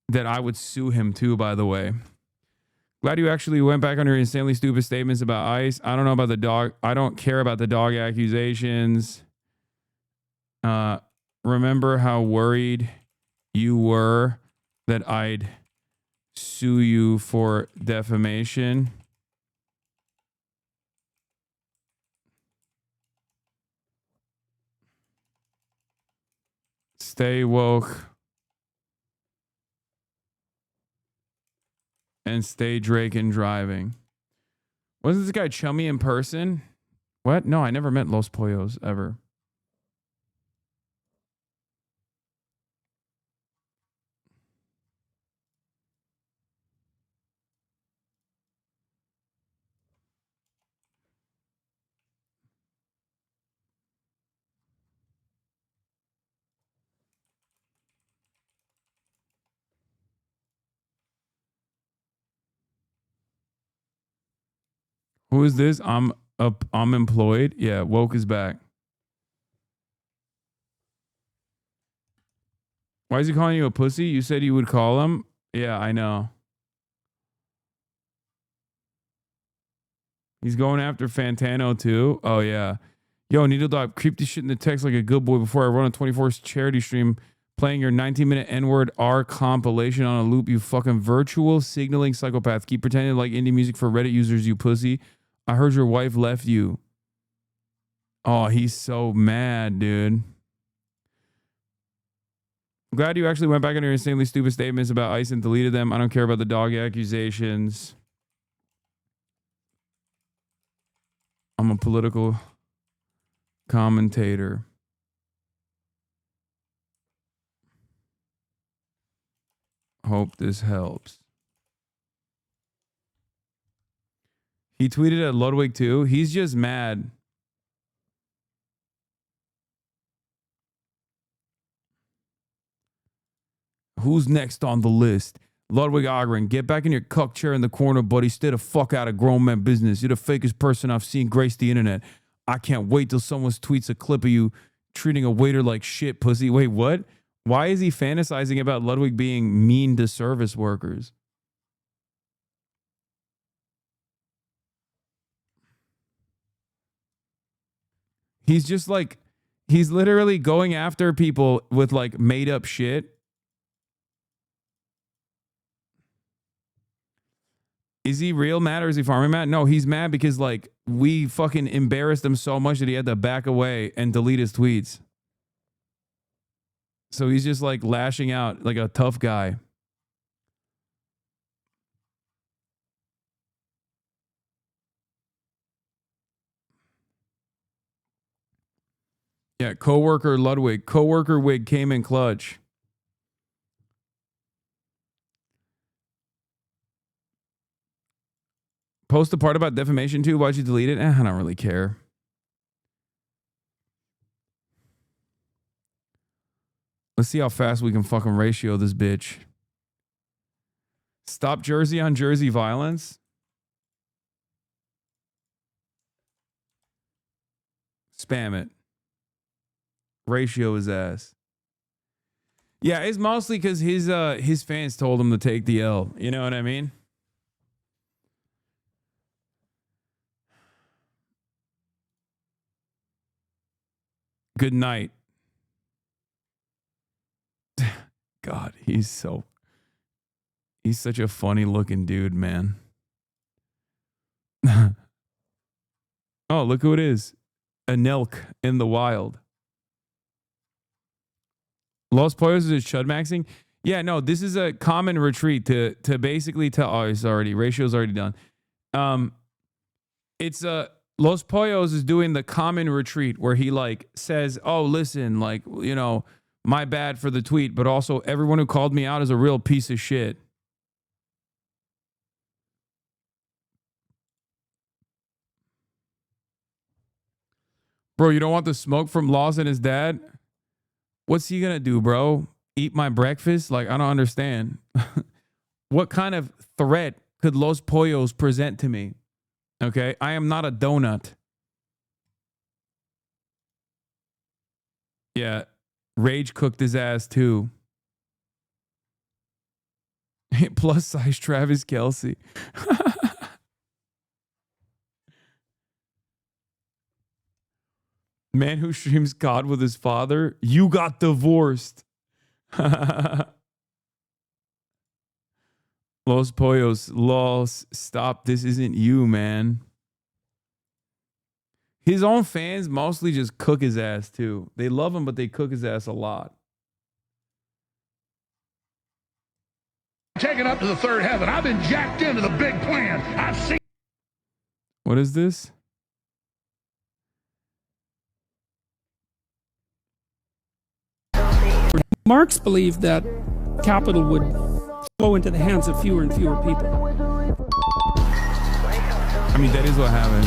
that I would sue him too, by the way. Glad you actually went back on your insanely stupid statements about ICE. I don't know about the dog. I don't care about the dog accusations. Remember how worried you were that I'd sue you for defamation? Stay woke and stay Drake and driving. Wasn't this guy chummy in person? What? No, I never met Los Pollos ever. Who is this? I'm employed. Yeah, woke is back. Why is he calling you a pussy? You said you would call him. Yeah, I know. He's going after Fantano too. Oh yeah. Yo, Needle Dog, creep this shit in the text like a good boy before I run a 24 charity stream playing your 19-minute N-word R compilation on a loop, you fucking virtual signaling psychopath. Keep pretending like indie music for Reddit users, you pussy. I heard your wife left you. Oh, he's so mad, dude. Glad you actually went back on your insanely stupid statements about ICE and deleted them. I don't care about the dog accusations. I'm a political commentator. Hope this helps. He tweeted at Ludwig too. He's just mad. Who's next on the list? Ludwig Ogren, get back in your cuck chair in the corner, buddy. Stay the fuck out of grown man business. You're the fakest person I've seen grace the internet. I can't wait till someone tweets a clip of you treating a waiter like shit, pussy. Wait, what? Why is he fantasizing about Ludwig being mean to service workers? He's just like, he's literally going after people with like made up shit. Is he real mad or is he farming mad? No, he's mad because like we fucking embarrassed him so much that he had to back away and delete his tweets. So he's just like lashing out like a tough guy. Yeah, coworker Ludwig. Coworker wig came in clutch. Post the part about defamation too. Why'd you delete it? I don't really care. Let's see how fast we can fucking ratio this bitch. Stop Jersey on Jersey violence. Spam it. Ratio his ass. Yeah, it's mostly because his fans told him to take the L. You know what I mean? Good night. God, he's He's such a funny looking dude, man. Oh, look who it is. An elk in the wild. Los Pollos is chud maxing. Yeah, no, this is a common retreat to basically tell. Oh, it's already ratio's already done. It's Los Pollos is doing the common retreat where he like says, "Oh, listen, like, you know, my bad for the tweet, but also everyone who called me out is a real piece of shit." Bro, you don't want the smoke from Laws and his dad? What's he gonna do, bro? Eat my breakfast? Like, I don't understand. What kind of threat could Los Pollos present to me? Okay, I am not a donut. Yeah, Rage cooked his ass too. Plus size Travis Kelce. Man who streams COD with his father. You got divorced. Los Pollos. Lols. Stop. This isn't you, man. His own fans mostly just cook his ass too. They love him, but they cook his ass a lot. Take it up to the third heaven. I've been jacked into the big plan. I've seen. What is this? Marx believed that capital would flow into the hands of fewer and fewer people. I mean, that is what happened.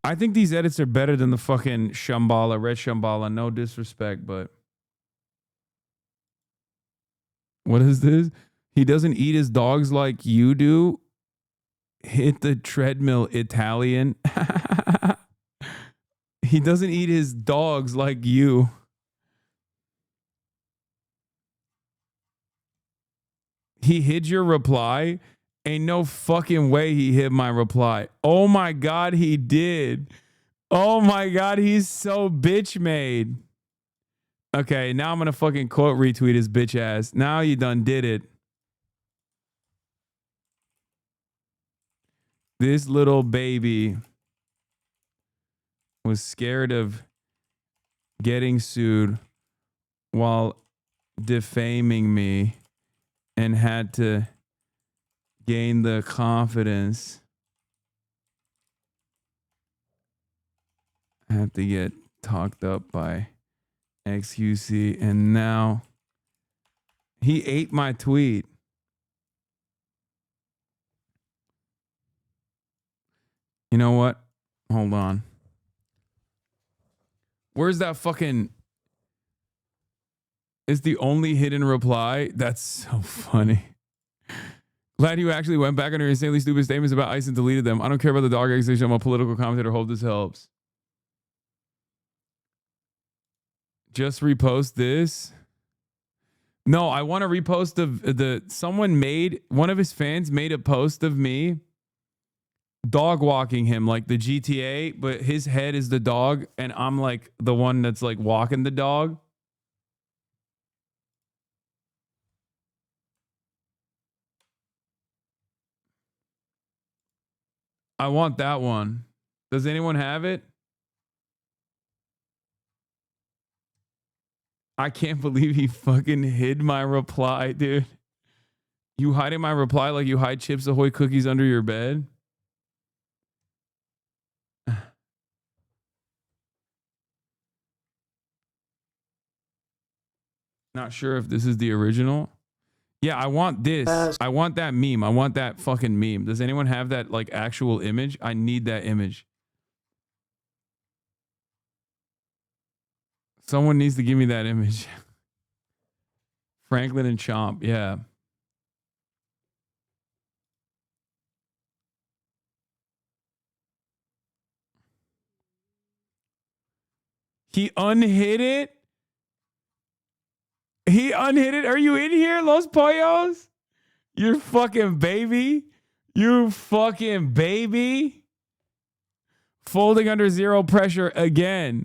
I think these edits are better than the fucking Shambhala, Red Shambhala. No disrespect, but what is this? He doesn't eat his dogs like you do. Hit the treadmill, Italian. He doesn't eat his dogs like you. He hid your reply. Ain't no fucking way he hid my reply. Oh my God, he did. Oh my God, he's so bitch made. Okay, now I'm gonna fucking quote retweet his bitch ass. Now you done did it. This little baby was scared of getting sued while defaming me and had to gain the confidence. I have to get talked up by XQC, and now he ate my tweet. You know what? Hold on. Where's that fucking... It's the only hidden reply? That's so funny. Glad you actually went back on your insanely stupid statements about ICE and deleted them. I don't care about the dog accusation. I'm a political commentator. Hope this helps. Just repost this. No, I want to repost one of his fans made a post of me dog walking him like the GTA, but his head is the dog and I'm like the one that's like walking the dog. I want that one. Does anyone have it? I can't believe he fucking hid my reply, dude. You hiding my reply like you hide Chips Ahoy cookies under your bed? Not sure if this is the original. Yeah, I want this. I want that meme. I want that fucking meme. Does anyone have that like actual image? I need that image. Someone needs to give me that image. Franklin and Chomp, yeah. He unhid it? He unhid it? Are you in here, Los Pollos? You fucking baby. You fucking baby. Folding under zero pressure again.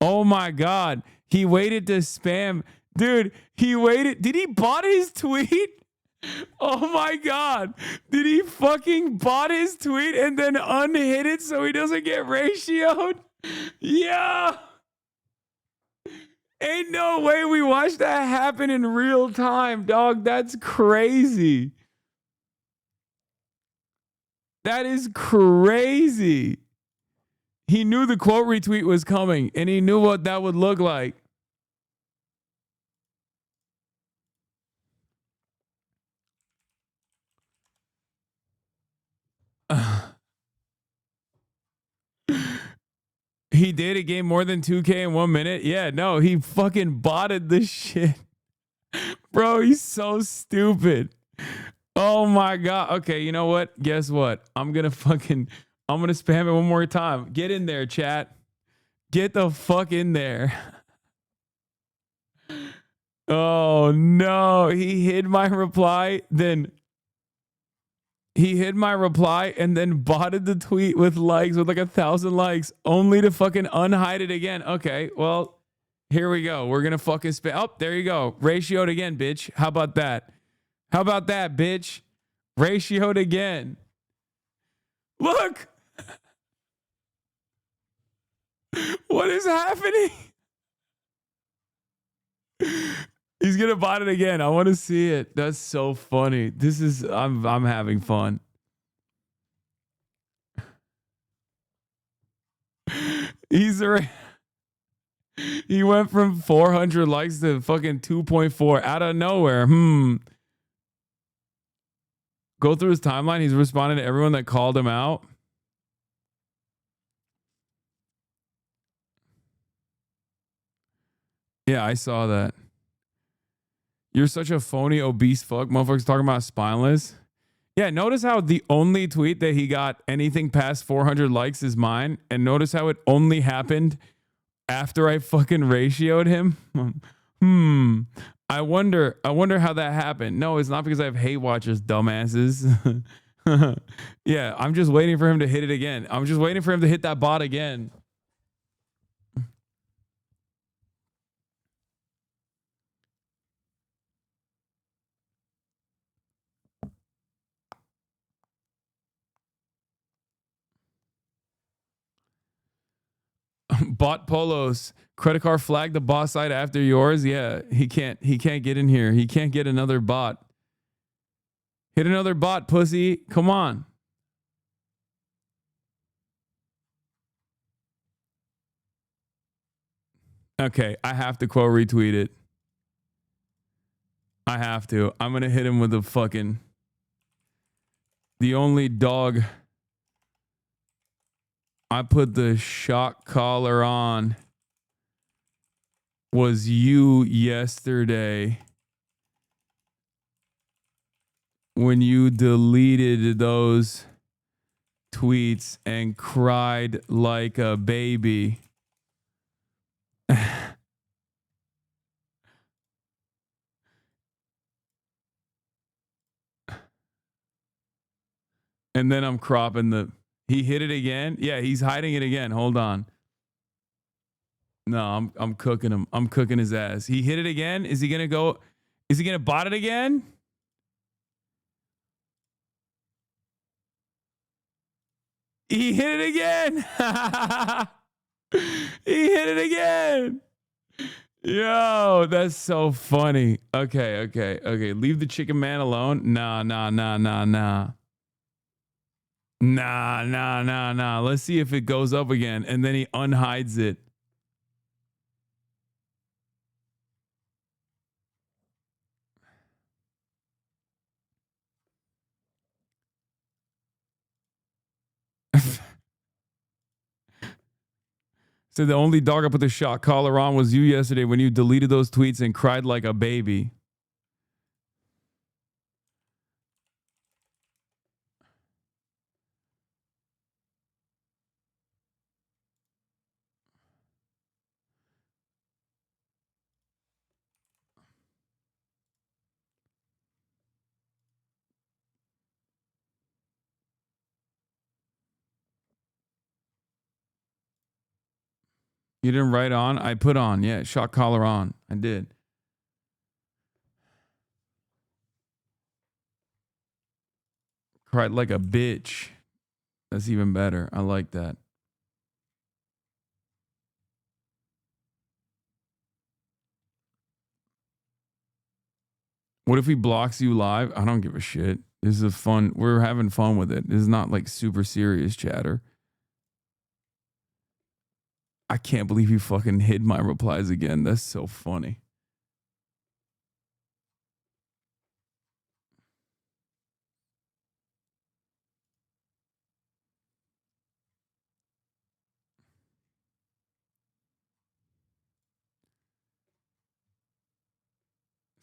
Oh my God. He waited to spam. Dude, he waited. Did he bot his tweet? Oh my God. Did he fucking bot his tweet and then unhit it so he doesn't get ratioed? Yeah. Ain't no way we watched that happen in real time, dog. That's crazy. That is crazy. He knew the quote retweet was coming and he knew what that would look like. He did. It gained more than 2K in 1 minute. Yeah, no, he fucking botted the shit. Bro, he's so stupid. Oh my God. Okay, you know what? Guess what? I'm gonna spam it one more time. Get in there, chat. Get the fuck in there. Oh no. He hid my reply and then botted the tweet with likes, with like 1,000 likes, only to fucking unhide it again. Okay, well, here we go. We're gonna fucking spam. Oh, there you go. Ratioed again, bitch. How about that? How about that, bitch? Ratioed again. Look. What is happening? He's gonna bot it again. I want to see it. That's so funny. I'm having fun. He went from 400 likes to fucking 2.4 out of nowhere. Go through his timeline. He's responding to everyone that called him out. Yeah, I saw that. You're such a phony, obese fuck. Motherfuckers talking about spineless. Yeah, notice how the only tweet that he got anything past 400 likes is mine. And notice how it only happened after I fucking ratioed him. I wonder how that happened. No, it's not because I have hate watchers, dumbasses. Yeah, I'm just waiting for him to hit it again. I'm just waiting for him to hit that bot again. Bot polos. Credit card flag the boss side after yours. Yeah, he can't get in here. He can't get another bot. Hit another bot, pussy. Come on. Okay, I have to quote retweet it. I have to. I'm gonna hit him with the only dog I put the shock collar on was you yesterday when you deleted those tweets and cried like a baby. And then I'm cropping he hit it again. Yeah, he's hiding it again. Hold on. No, I'm cooking him. I'm cooking his ass. He hit it again. Is he going to bot it again? He hit it again. He hit it again. Yo, that's so funny. Okay. Leave the chicken man alone. Nah. Let's see if it goes up again. And then he unhides it. So the only dog I put the shock collar on was you yesterday when you deleted those tweets and cried like a baby. You didn't write on? I put on. Yeah, shock collar on. I did. Cried like a bitch. That's even better. I like that. What if he blocks you live? I don't give a shit. This is fun. We're having fun with it. This is not like super serious chatter. I can't believe you fucking hid my replies again. That's so funny.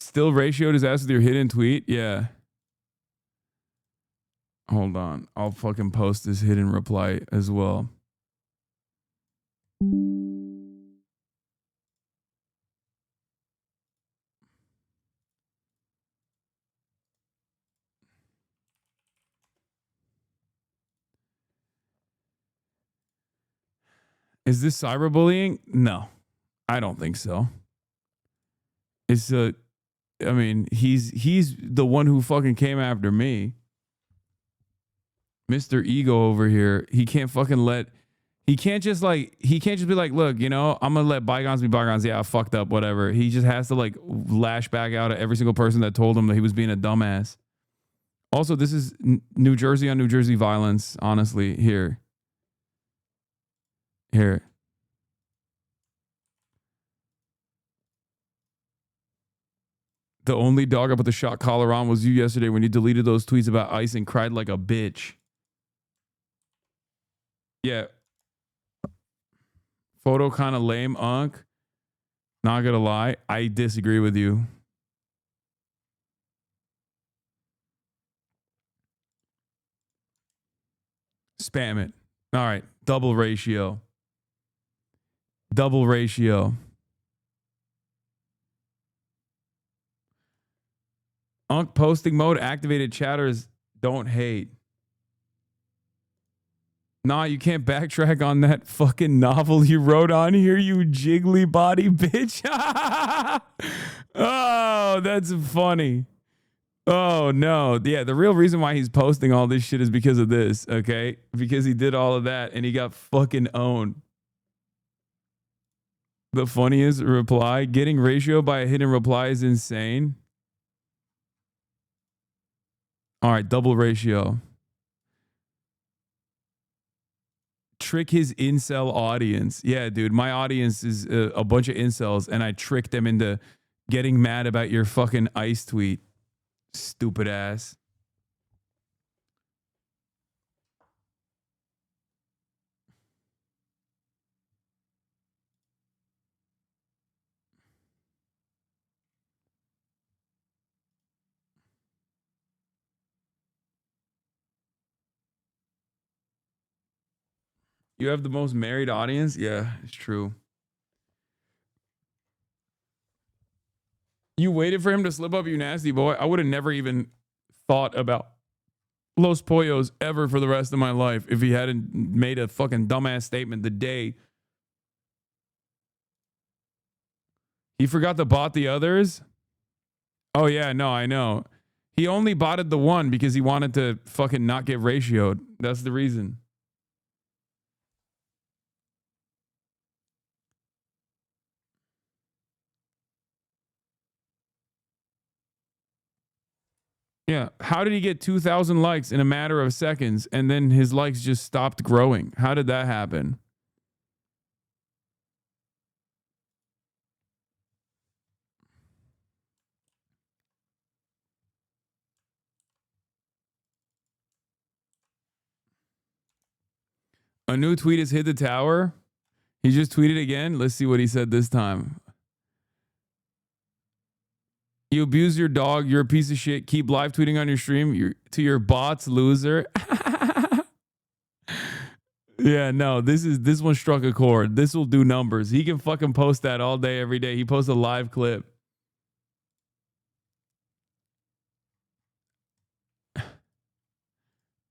Still ratioed his ass with your hidden tweet? Yeah. Hold on. I'll fucking post this hidden reply as well. Is this cyberbullying? No, I don't think so. It's I mean, he's the one who fucking came after me. Mr. Ego over here. He can't just be like, look, you know, I'm gonna let bygones be bygones. Yeah, I fucked up, whatever. He just has to like lash back out at every single person that told him that he was being a dumbass. Also, this is New Jersey on New Jersey violence, honestly, here. The only dog I put the shot collar on was you yesterday when you deleted those tweets about ICE and cried like a bitch. Yeah. Photo kind of lame, Unc. Not gonna lie, I disagree with you. Spam it. All right. Double ratio. Double ratio. Unc posting mode activated. Chatters don't hate. Nah, you can't backtrack on that fucking novel you wrote on here, you jiggly body bitch. Oh, that's funny. Oh, no. Yeah, the real reason why he's posting all this shit is because of this, okay? Because he did all of that and he got fucking owned. The funniest reply, getting ratio by a hidden reply is insane. All right, double ratio. Trick his incel audience. Yeah, dude, my audience is a bunch of incels, and I tricked them into getting mad about your fucking ICE tweet. Stupid ass. You have the most married audience? Yeah, it's true. You waited for him to slip up, you nasty boy. I would have never even thought about Los Pollos ever for the rest of my life if he hadn't made a fucking dumbass statement the day he forgot to bot the others. Oh yeah, no, I know. He only botted the one because he wanted to fucking not get ratioed. That's the reason. Yeah. How did he get 2,000 likes in a matter of seconds and then his likes just stopped growing? How did that happen? A new tweet has hit the tower. He just tweeted again. Let's see what he said this time. You abuse your dog. You're a piece of shit. Keep live tweeting on your stream. You're to your bots, loser. Yeah, no, this one struck a chord. This will do numbers. He can fucking post that all day, every day. He posts a live clip.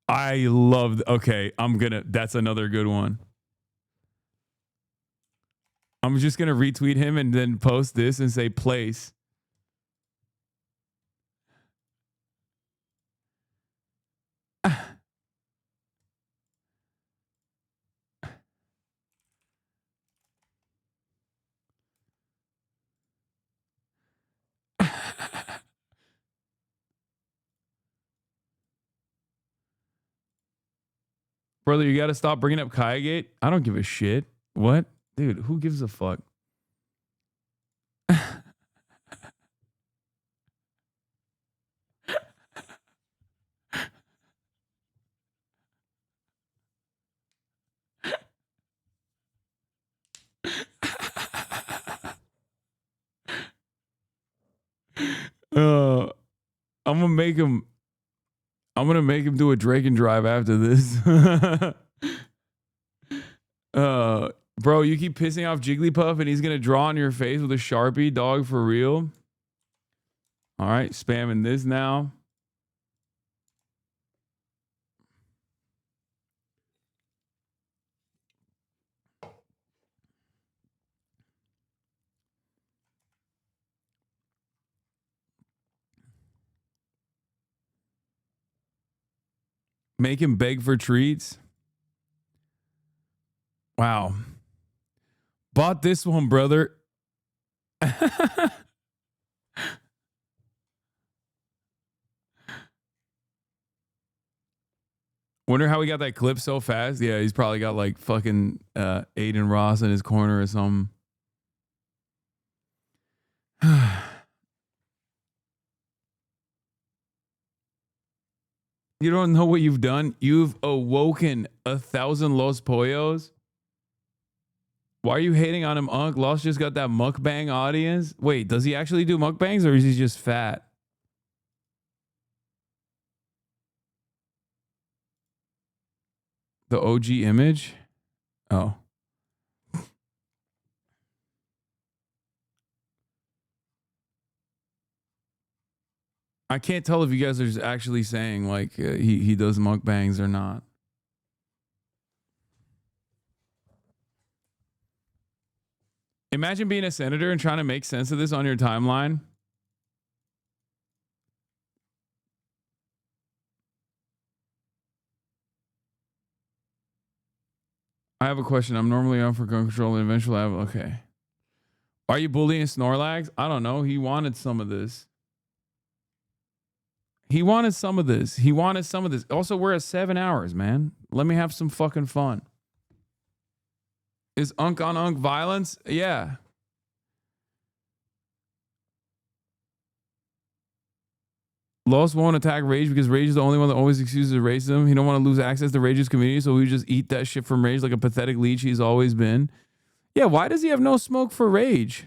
I love. Okay, that's another good one. I'm just going to retweet him and then post this and say place. Brother, you got to stop bringing up Kayagate. I don't give a shit. What? Dude, who gives a fuck? I'm gonna make him do a Drake and drive after this. Bro, you keep pissing off Jigglypuff and he's gonna draw on your face with a Sharpie, dog, for real. All right, spamming this now. Make him beg for treats. Wow. Bought this one, brother. Wonder how he got that clip so fast. Yeah, he's probably got like fucking Aiden Ross in his corner or something. You don't know what you've done? You've awoken 1,000 Los Pollos. Why are you hating on him, Unc? Los just got that mukbang audience. Wait, does he actually do mukbangs or is he just fat? The OG image? Oh. I can't tell if you guys are actually saying like he does mukbangs or not. Imagine being a senator and trying to make sense of this on your timeline. I have a question. I'm normally on for gun control and eventually I have... Okay. Are you bullying Snorlax? I don't know. He wanted some of this. He wanted some of this. He wanted some of this. Also, we're at 7 hours, man. Let me have some fucking fun. Is Unc on Unc violence? Yeah. Los won't attack Rage because Rage is the only one that always excuses racism. He don't want to lose access to Rage's community, so we just eat that shit from Rage like a pathetic leech he's always been. Yeah, why does he have no smoke for Rage?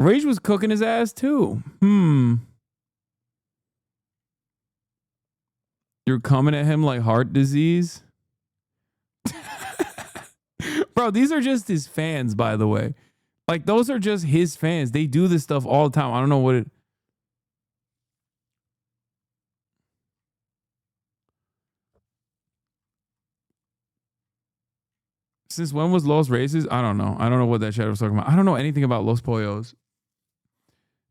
Rage was cooking his ass too. You're coming at him like heart disease? Bro, these are just his fans, by the way. Like, those are just his fans. They do this stuff all the time. I don't know what it... Since when was Los racist? I don't know. I don't know what that chat was talking about. I don't know anything about Los Pollos.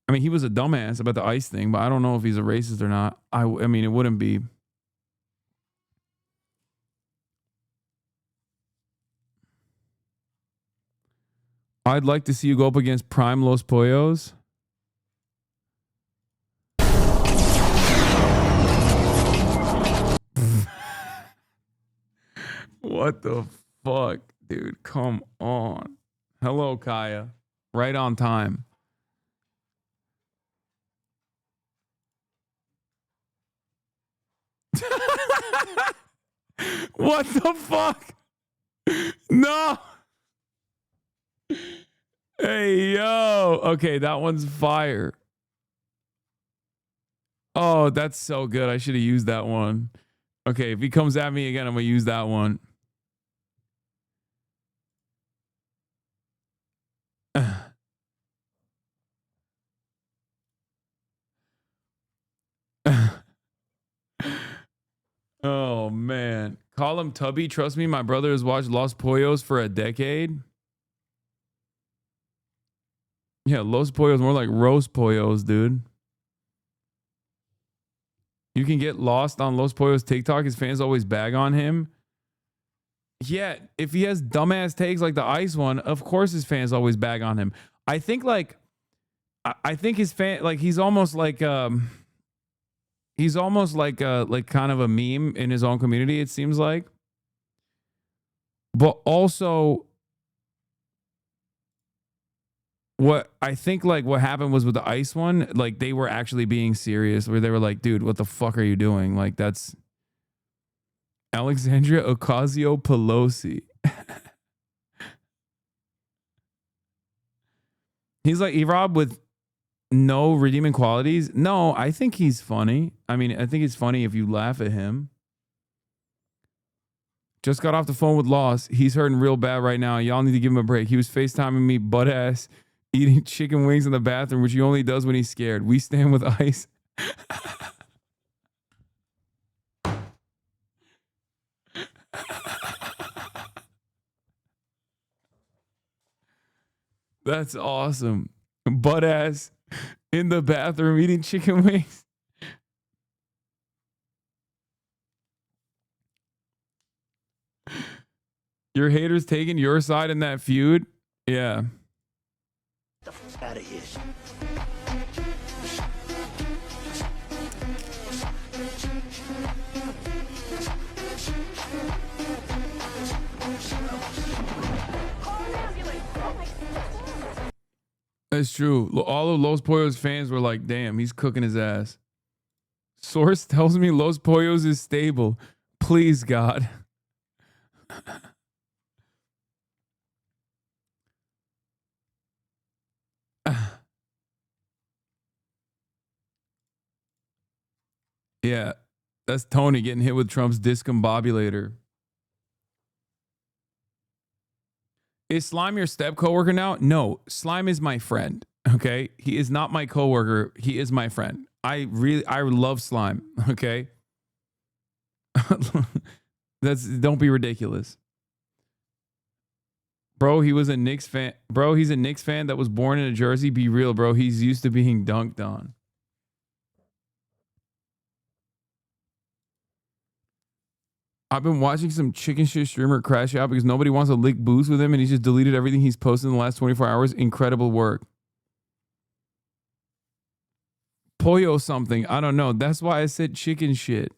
I mean, he was a dumbass about the ice thing, but I don't know if he's a racist or not. I mean, it wouldn't be... I'd like to see you go up against Prime Los Pollos. What the fuck, dude? Come on. Hello, Kaya. Right on time. What the fuck? No. Hey, yo. Okay, that one's fire. Oh, that's so good. I should have used that one. Okay, if he comes at me again, I'm going to use that one. Oh, man. Call him Tubby. Trust me, my brother has watched Los Pollos for a decade. Yeah, Los Pollos more like roast pollos, dude. You can get lost on Los Pollos TikTok. His fans always bag on him. Yeah, if he has dumbass takes like the ice one, of course his fans always bag on him. I think like his fan, like he's almost like kind of a meme in his own community, it seems like. But also what I think like what happened was with the ice one, like they were actually being serious where they were like, dude, what the fuck are you doing? Like that's Alexandria Ocasio-Pelosi. He's like E-Rob with no redeeming qualities. No, I think he's funny. I mean, I think it's funny if you laugh at him. Just got off the phone with Loss. He's hurting real bad right now. Y'all need to give him a break. He was FaceTiming me butt ass eating chicken wings in the bathroom, which he only does when he's scared. We stand with ice. That's awesome. Butt ass in the bathroom eating chicken wings. Your haters taking your side in that feud? Yeah. The f out of here. That's true. All of Los Pollos fans were like, damn, he's cooking his ass. Source tells me Los Pollos is stable. Please, God. Yeah, that's Tony getting hit with Trump's discombobulator. Is Slime your step coworker now? No, Slime is my friend. Okay, he is not my coworker. He is my friend. I love Slime. Okay, don't be ridiculous, bro. He was a Knicks fan, bro. He's a Knicks fan that was born in a jersey. Be real, bro. He's used to being dunked on. I've been watching some chicken shit streamer crash out because nobody wants to lick boost with him and he just deleted everything he's posted in the last 24 hours. Incredible work. Pollo something. I don't know. That's why I said chicken shit.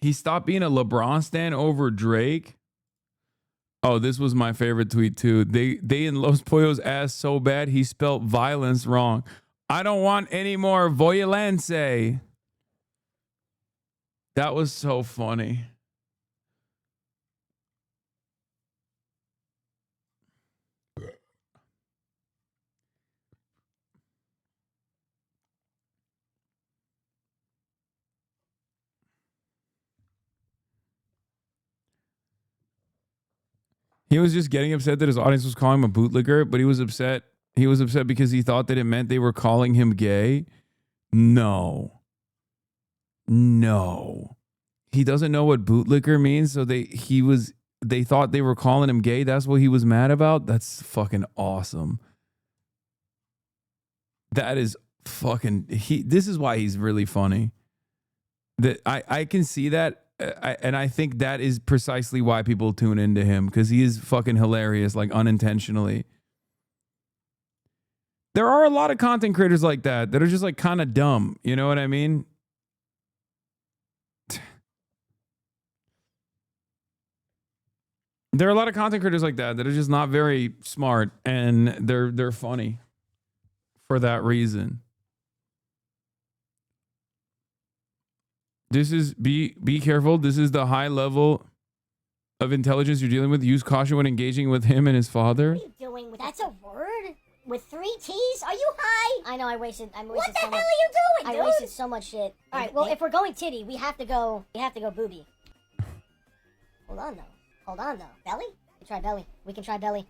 He stopped being a LeBron stan over Drake. Oh, this was my favorite tweet too. They in Los Pollos ass so bad he spelt violence wrong. I don't want any more violence. That was so funny. He was just getting upset that his audience was calling him a bootlicker, but he was upset. He was upset because he thought that it meant they were calling him gay. No. He doesn't know what bootlicker means, so they thought they were calling him gay. That's what he was mad about. That's fucking awesome. That is fucking this is why he's really funny. That I can see that. And I think that is precisely why people tune into him, because he is fucking hilarious, like unintentionally. There are a lot of content creators like that are just like kind of dumb. You know what I mean? There are a lot of content creators like that are just not very smart, and they're funny for that reason. This is be careful. This is the high level of intelligence you're dealing with. Use caution when engaging with him and his father. What are you doing? That's a word? with 3 T's? Are you high? I know, I wasted so much. What the hell are you doing, dude? I wasted so much shit. All right, well, if we're going titty, we have to go booby. Hold on, though. Belly? We try belly. We can try belly.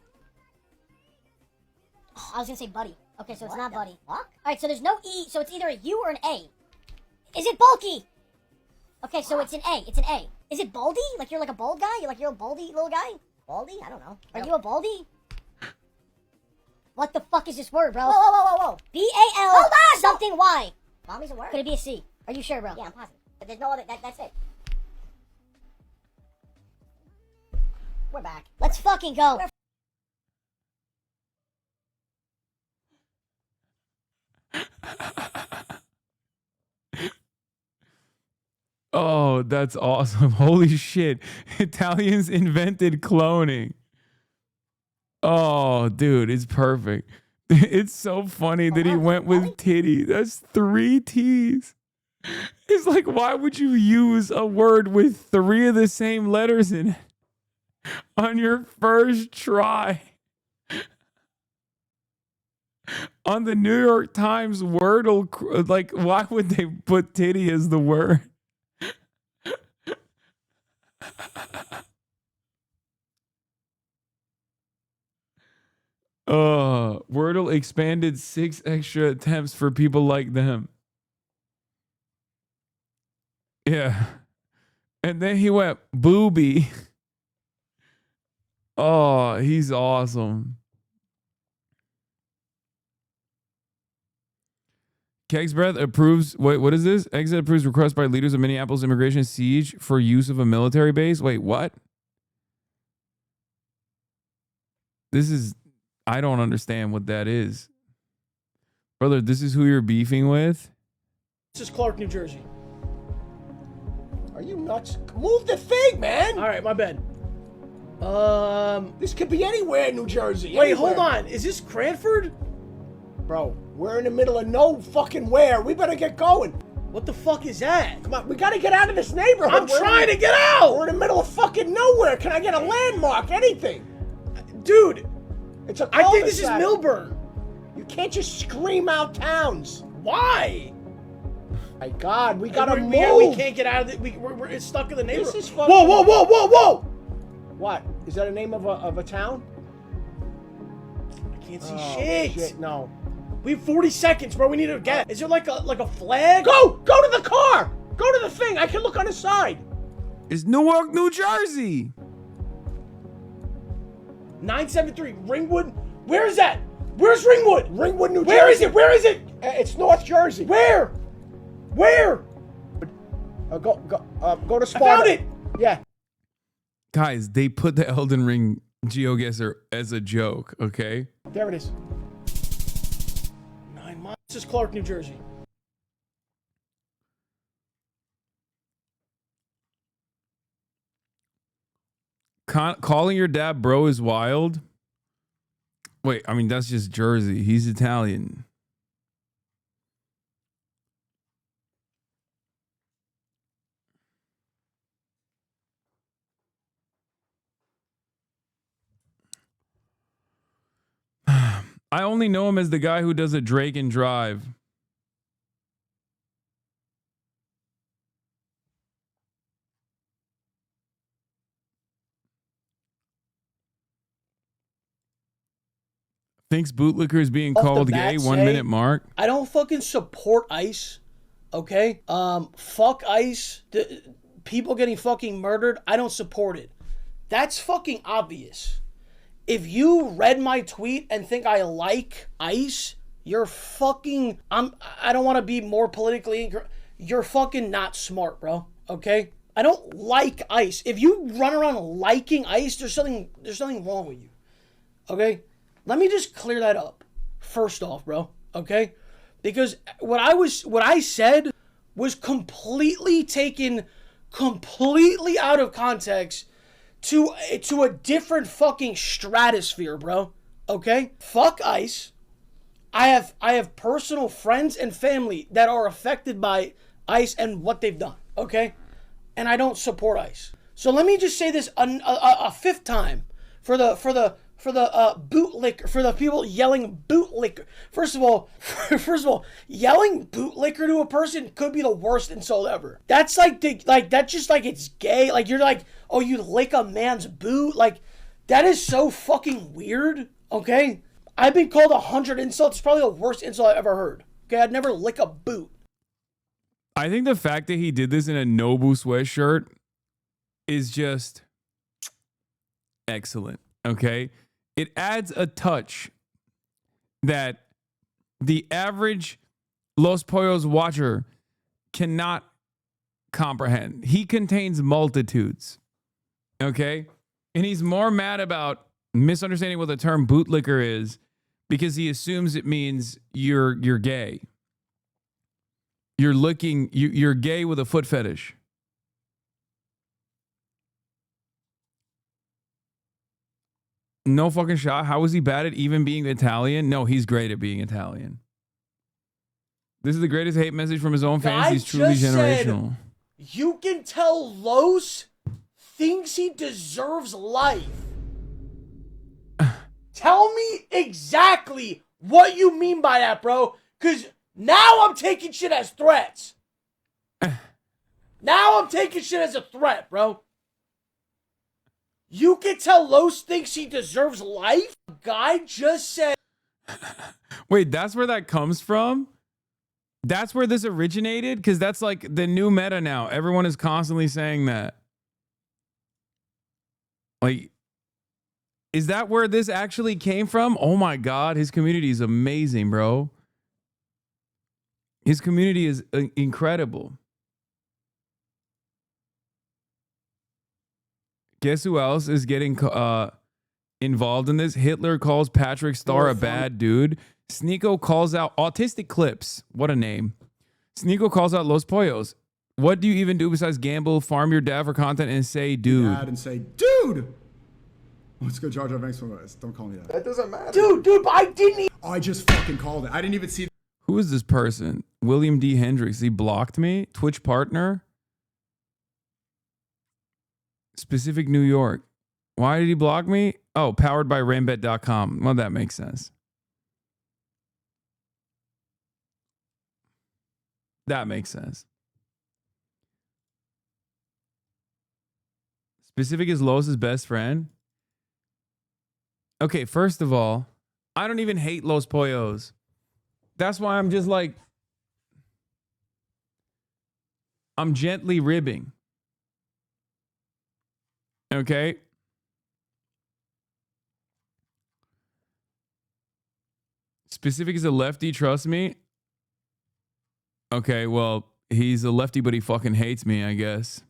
Oh, I was gonna say buddy. Okay, so it's not buddy. Fuck? All right, so there's no E, so it's either a U or an A. Is it bulky? Okay, so it's an A. It's an A. Is it baldy? Like you're like a bald guy? You're a baldy little guy? Baldy? I don't know. Are you a baldy? What the fuck is this word, bro? Whoa. B-A-L. Hold on! Something Y. Mommy's a word? Could it be a C? Are you sure, bro? Yeah, I'm positive. But there's no other, that's it. We're back. Let's fucking go. Oh, that's awesome. Holy shit. Italians invented cloning. Oh, dude, it's perfect. It's so funny that he went with titty. That's 3 T's. It's like, why would you use a word with 3 of the same letters in it on your first try? On the New York Times Wordle, like, why would they put titty as the word? Wordle expanded 6 extra attempts for people like them. Yeah. And then he went booby. Oh, he's awesome. Keg's Breath approves. Wait, what is this? Exit approves request by leaders of Minneapolis immigration siege for use of a military base. Wait, what? This is. I don't understand what that is. Brother, this is who you're beefing with? This is Clark, New Jersey. Are you nuts? Move the thing, man! All right, my bad. This could be anywhere in New Jersey. Wait, hold on. Is this Cranford? Bro, we're in the middle of no fucking where. We better get going. What the fuck is that? Come on, we gotta get out of this neighborhood. I'm trying to get out! We're in the middle of fucking nowhere. Can I get a landmark? Anything? Dude! It's a cul-de-sac. I think this is Milburn. You can't just scream out towns. Why? My God, we gotta move. We can't get out of it. We're stuck in the neighborhood. This is fucking... Whoa! What? Is that a name of a town? I can't see shit. No. We have 40 seconds, bro. We need to get. Is there like a flag? Go to the car. Go to the thing. I can look on the side. It's Newark, New Jersey. 973 Ringwood. Where is that? Where's Ringwood? Ringwood, New Jersey. Where is it? It's North Jersey. Where? Go to Sparta. I found it. Yeah. Guys, they put the Elden Ring GeoGuessr as a joke, okay? There it is. 9 miles. This is Clark, New Jersey. Calling your dad bro is wild. Wait, I mean, that's just Jersey. He's Italian. I only know him as the guy who does a Drake and Drive. Thinks bootlicker is being called gay. 1 minute mark. I don't fucking support ICE. Okay? Fuck ICE. People getting fucking murdered. I don't support it. That's fucking obvious. If you read my tweet and think I like ICE, you're fucking... I don't want to be more politically incorrect. You're fucking not smart, bro. Okay? I don't like ICE. If you run around liking ICE, there's something wrong with you. Okay? Let me just clear that up. First off, bro. Okay? Because what I said was completely taken completely out of context to a different fucking stratosphere, bro. Okay? Fuck ICE. I have personal friends and family that are affected by ICE and what they've done. Okay? And I don't support ICE. So let me just say this a fifth time for the for the bootlicker, for the people yelling bootlicker. First of all, yelling bootlicker to a person could be the worst insult ever. That's that's just like it's gay. Like you're like, oh, you lick a man's boot. Like that is so fucking weird. Okay, I've been called 100 insults. It's probably the worst insult I've ever heard. Okay, I'd never lick a boot. I think the fact that he did this in a Nobu sweatshirt is just excellent. Okay. It adds a touch that the average Los Pollos watcher cannot comprehend. He contains multitudes. Okay. And he's more mad about misunderstanding what the term bootlicker is because he assumes it means you're gay. You're gay with a foot fetish. No fucking shot. How is he bad at even being Italian? No, he's great at being Italian. This is the greatest hate message from his own fans. He's truly generational. You can tell Los thinks he deserves life. Tell me exactly what you mean by that, bro. Because now I'm taking shit as threats. Now I'm taking shit as a threat, bro. You can tell Los thinks he deserves life? Guy just said... Wait, that's where that comes from? That's where this originated? Because that's like the new meta now. Everyone is constantly saying that. Like, is that where this actually came from? Oh my God, his community is amazing, bro. His community is incredible. Guess who else is getting involved in this? Hitler calls Patrick Star a bad dude. Sneeko calls out Autistic Clips. What a name. Sneeko calls out Los Pollos. What do you even do besides gamble, farm your dad for content, and say, dude? And say, dude! Let's go Jar Jar Binks from us. Don't call me that. That doesn't matter. Dude, but I didn't... I just fucking called it. I didn't even see... Who is this person? William D. Hendricks. He blocked me. Twitch partner. Specific New York. Why did he block me? Oh, powered by Rambet.com. Well, that makes sense. That makes sense. Specific is Los's best friend. Okay, first of all, I don't even hate Los Pollos. That's why I'm just like, I'm gently ribbing. Okay. Specific is a lefty, trust me. Okay, well, he's a lefty, but he fucking hates me, I guess.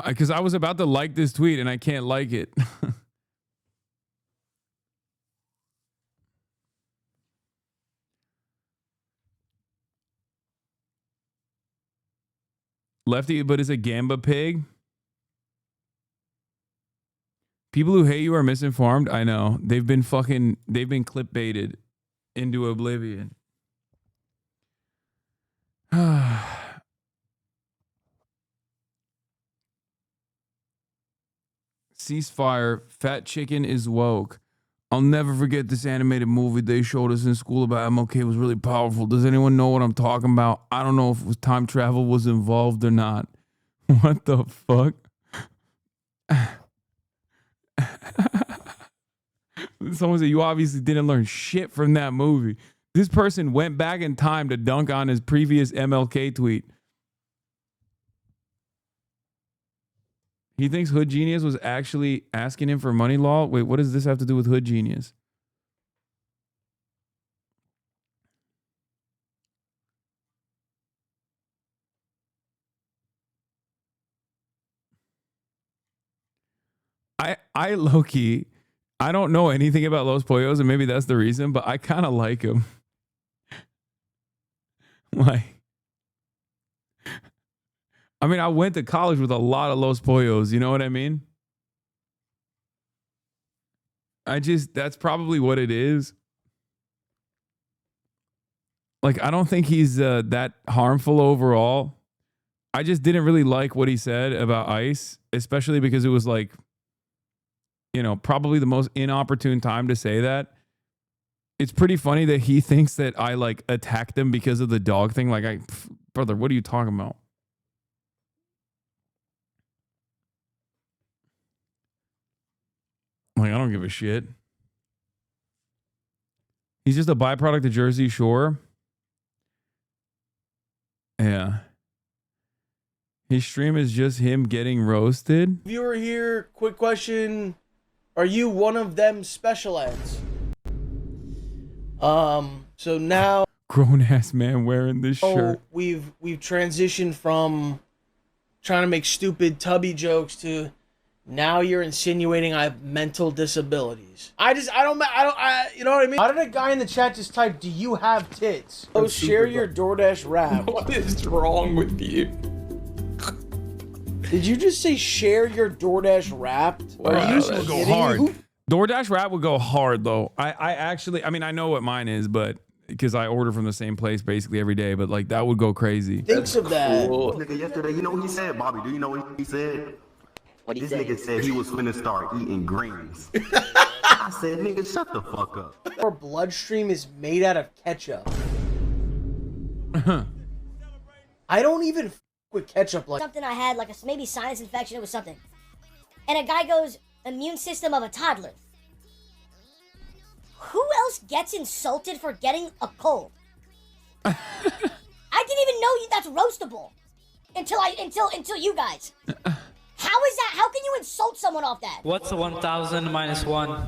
Because I was about to like this tweet and I can't like it. Lefty, but is a Gamba pig. People who hate you are misinformed. I know. They've been clickbaited into oblivion. Ceasefire. Fat chicken is woke. I'll never forget this animated movie they showed us in school about MLK. It was really powerful. Does anyone know what I'm talking about? I don't know if it was time travel was involved or not. What the fuck? Someone said, you obviously didn't learn shit from that movie. This person went back in time to dunk on his previous MLK tweet. He thinks Hood Genius was actually asking him for money law. Wait, what does this have to do with Hood Genius? I low-key, I don't know anything about Los Pollos, and maybe that's the reason, but I kind of like him. Like, I mean, I went to college with a lot of Los Pollos, you know what I mean? That's probably what it is. Like, I don't think he's that harmful overall. I just didn't really like what he said about ICE, especially because it was like, you know, probably the most inopportune time to say that. It's pretty funny that he thinks that I like attacked him because of the dog thing. Like, brother, what are you talking about? Like, I don't give a shit. He's just a byproduct of Jersey Shore. Yeah. His stream is just him getting roasted. Viewer here, quick question. Are you one of them special eds? So now Grown ass man wearing this shirt. we've transitioned from trying to make stupid tubby jokes to now you're insinuating I have mental disabilities. You know what I mean? How did a guy in the chat just type, do you have tits? Oh, share your DoorDash rap. What is wrong with you? Did you just say share your DoorDash wrapped? Are you Would go hard. DoorDash rap would go hard though. I actually, I mean, I know what mine is, but because I order from the same place basically every day, but like that would go crazy. Thinks of that. Nigga, yesterday, you know what he said, Bobby? Do you know what he said? This nigga said he was finna start eating greens. I said, nigga, shut the fuck up. Our bloodstream is made out of ketchup. I don't even f with ketchup like Something I had, like a maybe sinus infection, it was something. And a guy goes, immune system of a toddler. Who else gets insulted for getting a cold? I didn't even know that's roastable until you guys. How is that? How can you insult someone off that? What's 1,000 minus 1?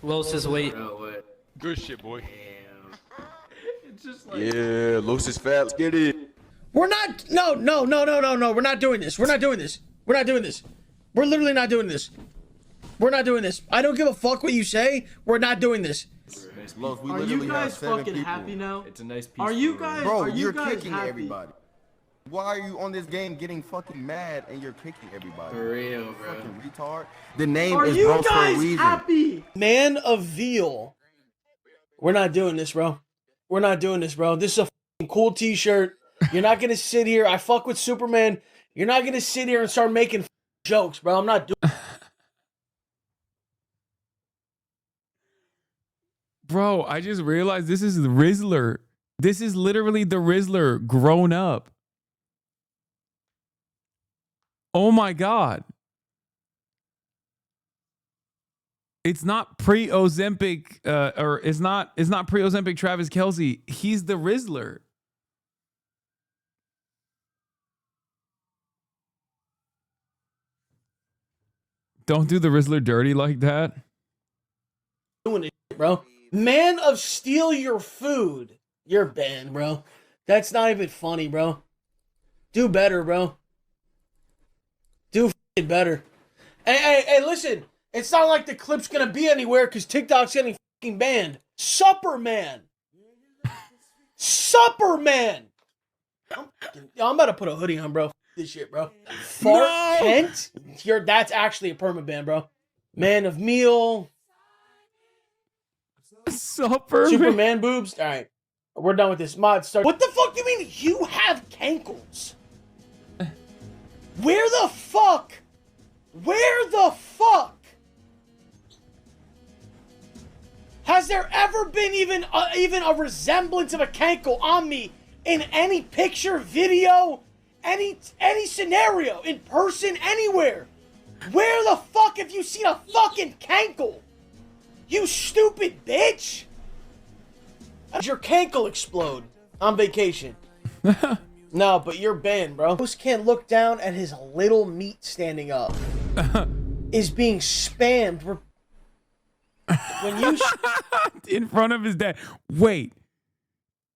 Lowest weight. Good shit, boy. It's just like... Yeah, Los is fat. Let's get it. We're not. No. We're not doing this. We're not doing this. We're not doing this. We're literally not doing this. We're not doing this. I don't give a fuck what you say. We're not doing this. Are you guys fucking happy now? It's a nice piece. Are you guys? Bro, are you you're guys kicking happy? everybody. Why are you on this game getting fucking mad and you're kicking everybody? For real, bro. Fucking retard. The name Are is you bro for a guys reason. happy? Man of veal. We're not doing this, bro. We're not doing this, bro. This is a fucking cool t-shirt. You're not gonna sit here. I fuck with Superman. You're not gonna sit here and start making jokes, bro. I'm not doing. Bro, I just realized this is the Rizzler. This is literally the Rizzler grown up. Oh my God. It's not pre-Ozempic, or it's not pre-Ozempic Travis Kelce. He's the Rizzler. Don't do the Rizzler dirty like that. Doing it, bro. Man of steal your food. You're banned, bro. That's not even funny, bro. Do better, bro. Do f***ing better. Hey, listen. It's not like the clip's gonna be anywhere because TikTok's getting f***ing banned. Supperman. Supperman. I'm about to put a hoodie on, bro. F this shit, bro. Fart Kent? That's actually a permaban, bro. Man of meal. Superman boobs. All right, we're done with this. Mod start. What the fuck do you mean you have cankles? Where the fuck? Where the fuck? Has there ever been even a resemblance of a cankle on me in any picture, video, any scenario, in person, anywhere? Where the fuck have you seen a fucking cankle? You stupid bitch! Did your cankle explode on vacation? No, but you're banned, bro. Host can't look down at his little meat standing up. Is being spammed. When you in front of his dad. Wait,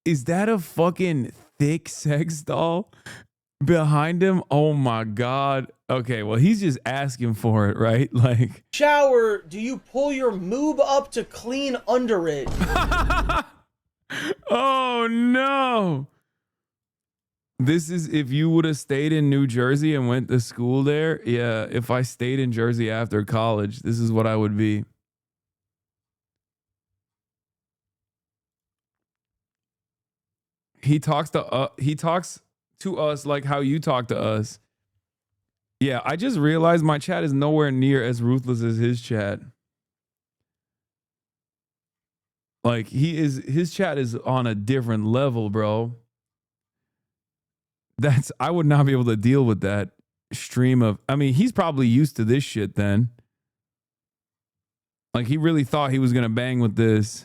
is that a fucking thick sex doll behind him? Oh my God. Okay, well, he's just asking for it, right? Like, shower, do you pull your moob up to clean under it? oh no. This is if you would have stayed in New Jersey and went to school there. Yeah, if I stayed in Jersey after college, this is what I would be. He talks to us like how you talk to us. Yeah, I just realized my chat is nowhere near as ruthless as his chat. Like his chat is on a different level, bro. I would not be able to deal with that stream of, I mean, he's probably used to this shit then. Like he really thought he was going to bang with this.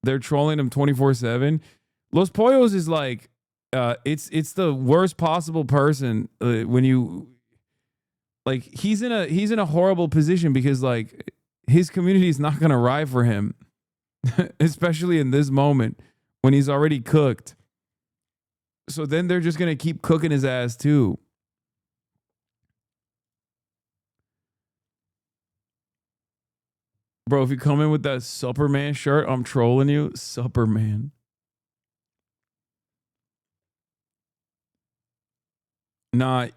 They're trolling him 24/7. Los Pollos is like, it's the worst possible person when you, like, he's in a horrible position because like his community is not going to ride for him, especially in this moment when he's already cooked. So then they're just going to keep cooking his ass too. Bro, if you come in with that Superman shirt, I'm trolling you. Superman. Nah,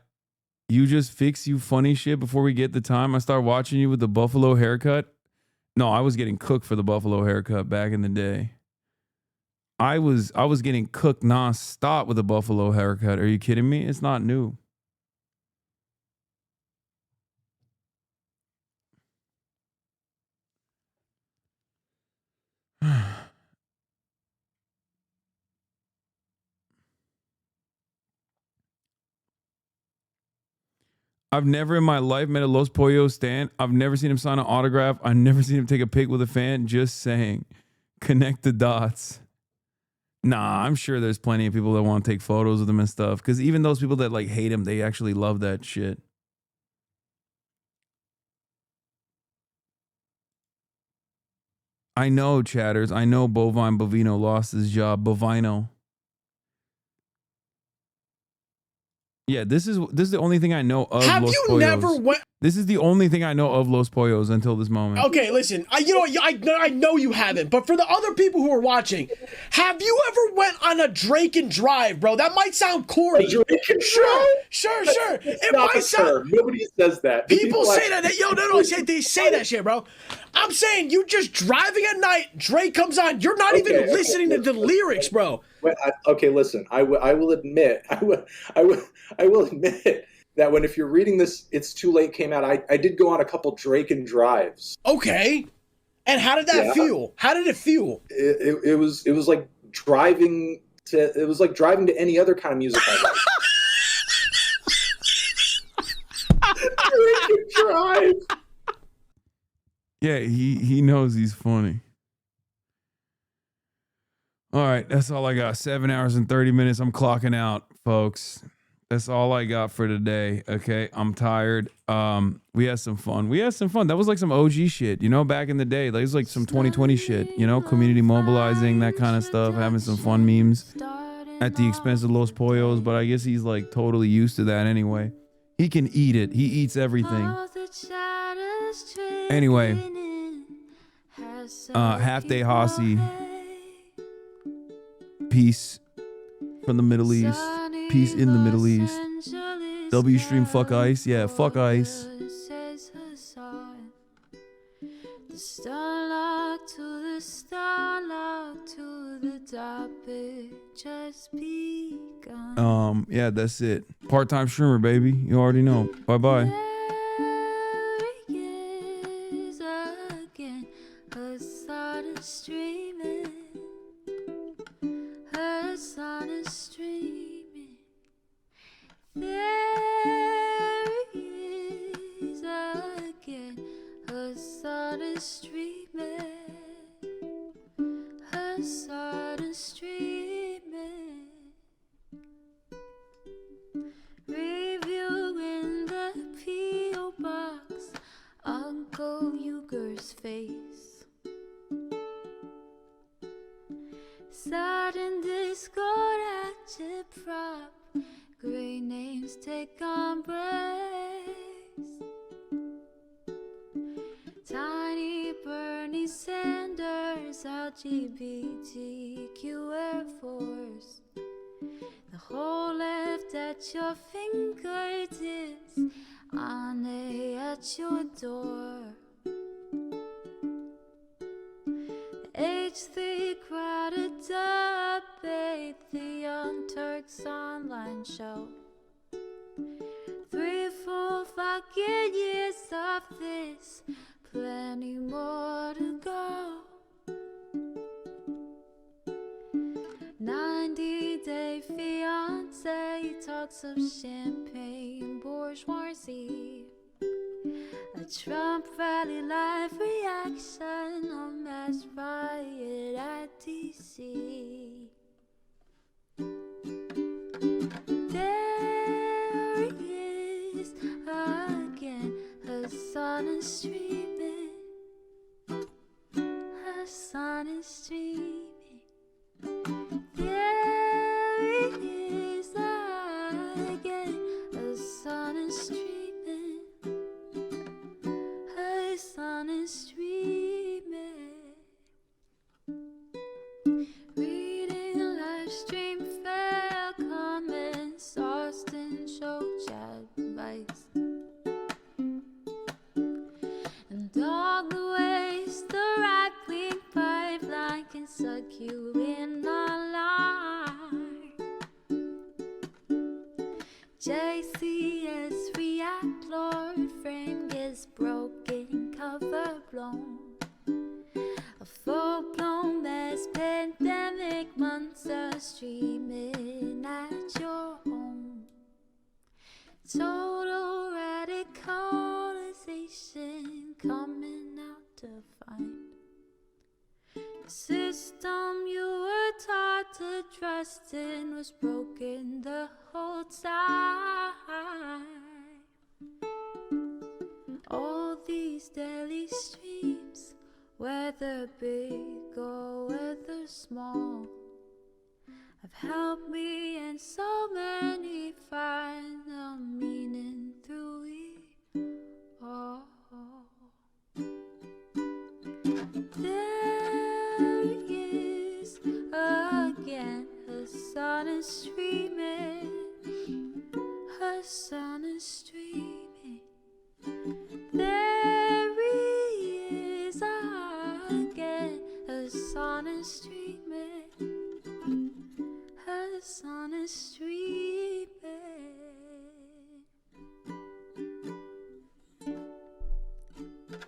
you just fix you funny shit before we get the time. I start watching you with the buffalo haircut. No, I was getting cooked for the buffalo haircut back in the day. I was getting cooked nonstop with a buffalo haircut. Are you kidding me? It's not new. I've never in my life met a Los Pollos stan. I've never seen him sign an autograph. I've never seen him take a pic with a fan. Just saying. Connect the dots. Nah, I'm sure there's plenty of people that want to take photos with him and stuff. Because even those people that like hate him, they actually love that shit. I know, chatters. I know Bovine Bovino lost his job. Bovino. Yeah, this is the only thing I know of Have Los you Pollos. never went? This is the only thing I know of Los Pollos until this moment. Okay, listen. You know what? I know you haven't, but for the other people who are watching, have you ever went on a Drake and Drive, bro? That might sound corny. Sure. It might sound. Nobody says that. People say that. They say that shit, bro. I'm saying you just driving at night. Drake comes on. You're not even listening to the lyrics, bro. Okay, listen. I will admit. I will admit that if you're reading this, It's Too Late came out. I did go on a couple Drake and Drives. Okay. And how did that feel? How did it feel? It was like driving to. It was like driving to any other kind of music I like. Drake and Drive. Yeah, he knows he's funny. All right, that's all I got. 7 hours and 30 minutes. I'm clocking out, folks. That's all I got for today. Okay, I'm tired. We had some fun. That was like some OG shit, back in the day. Like, it was like some 2020 shit, community mobilizing, that kind of stuff, having some fun memes at the expense of Los Pollos. But I guess he's like totally used to that anyway. He can eat it. He eats everything. Anyway, half day Hossie. Peace from the Middle East. Peace in the Middle East. W stream fuck ICE. Yeah, fuck ICE. The starlock to the starlock to the topic just begun. Yeah, that's it. Part-time streamer, baby. You already know. Bye-bye. Again, Hasan is streaming. Hasan is streaming. There he is again. Hasan is streaming. Hasan is streaming. Reviewing the P.O. box. Uncle Uger's face. Sudden Discord active prop. Great names take embrace. Tiny Bernie Sanders, LGBTQ Air Force. The whole left at your fingertips, on at your door. H3 crowded debate, the Young Turks online show. 3 full fucking years of this, plenty more to go. 90-day fiance talks of champagne bourgeoisie. A Trump rally live reaction on mass riot at DC. There he is again, Hasan is streaming. Hasan is streaming. There he is again, Hasan is streaming. Hasan is streaming. Reading a live stream, fair comments, Austin show chat advice, and all the ways the right-wing pipeline can suck you in online. JCS react, Lord frame gets broken, cover blown. A full-blown mass pandemic, monster streaming at your home. Total radicalization coming out to find. The system you were taught to trust in was broken the whole time. All these daily streams, whether big or whether small, have helped me and so many find the meaning through it all. There he is again, Hasan is streaming. Hasan is streaming. There he is again, Hasan is streaming. Hasan is streaming.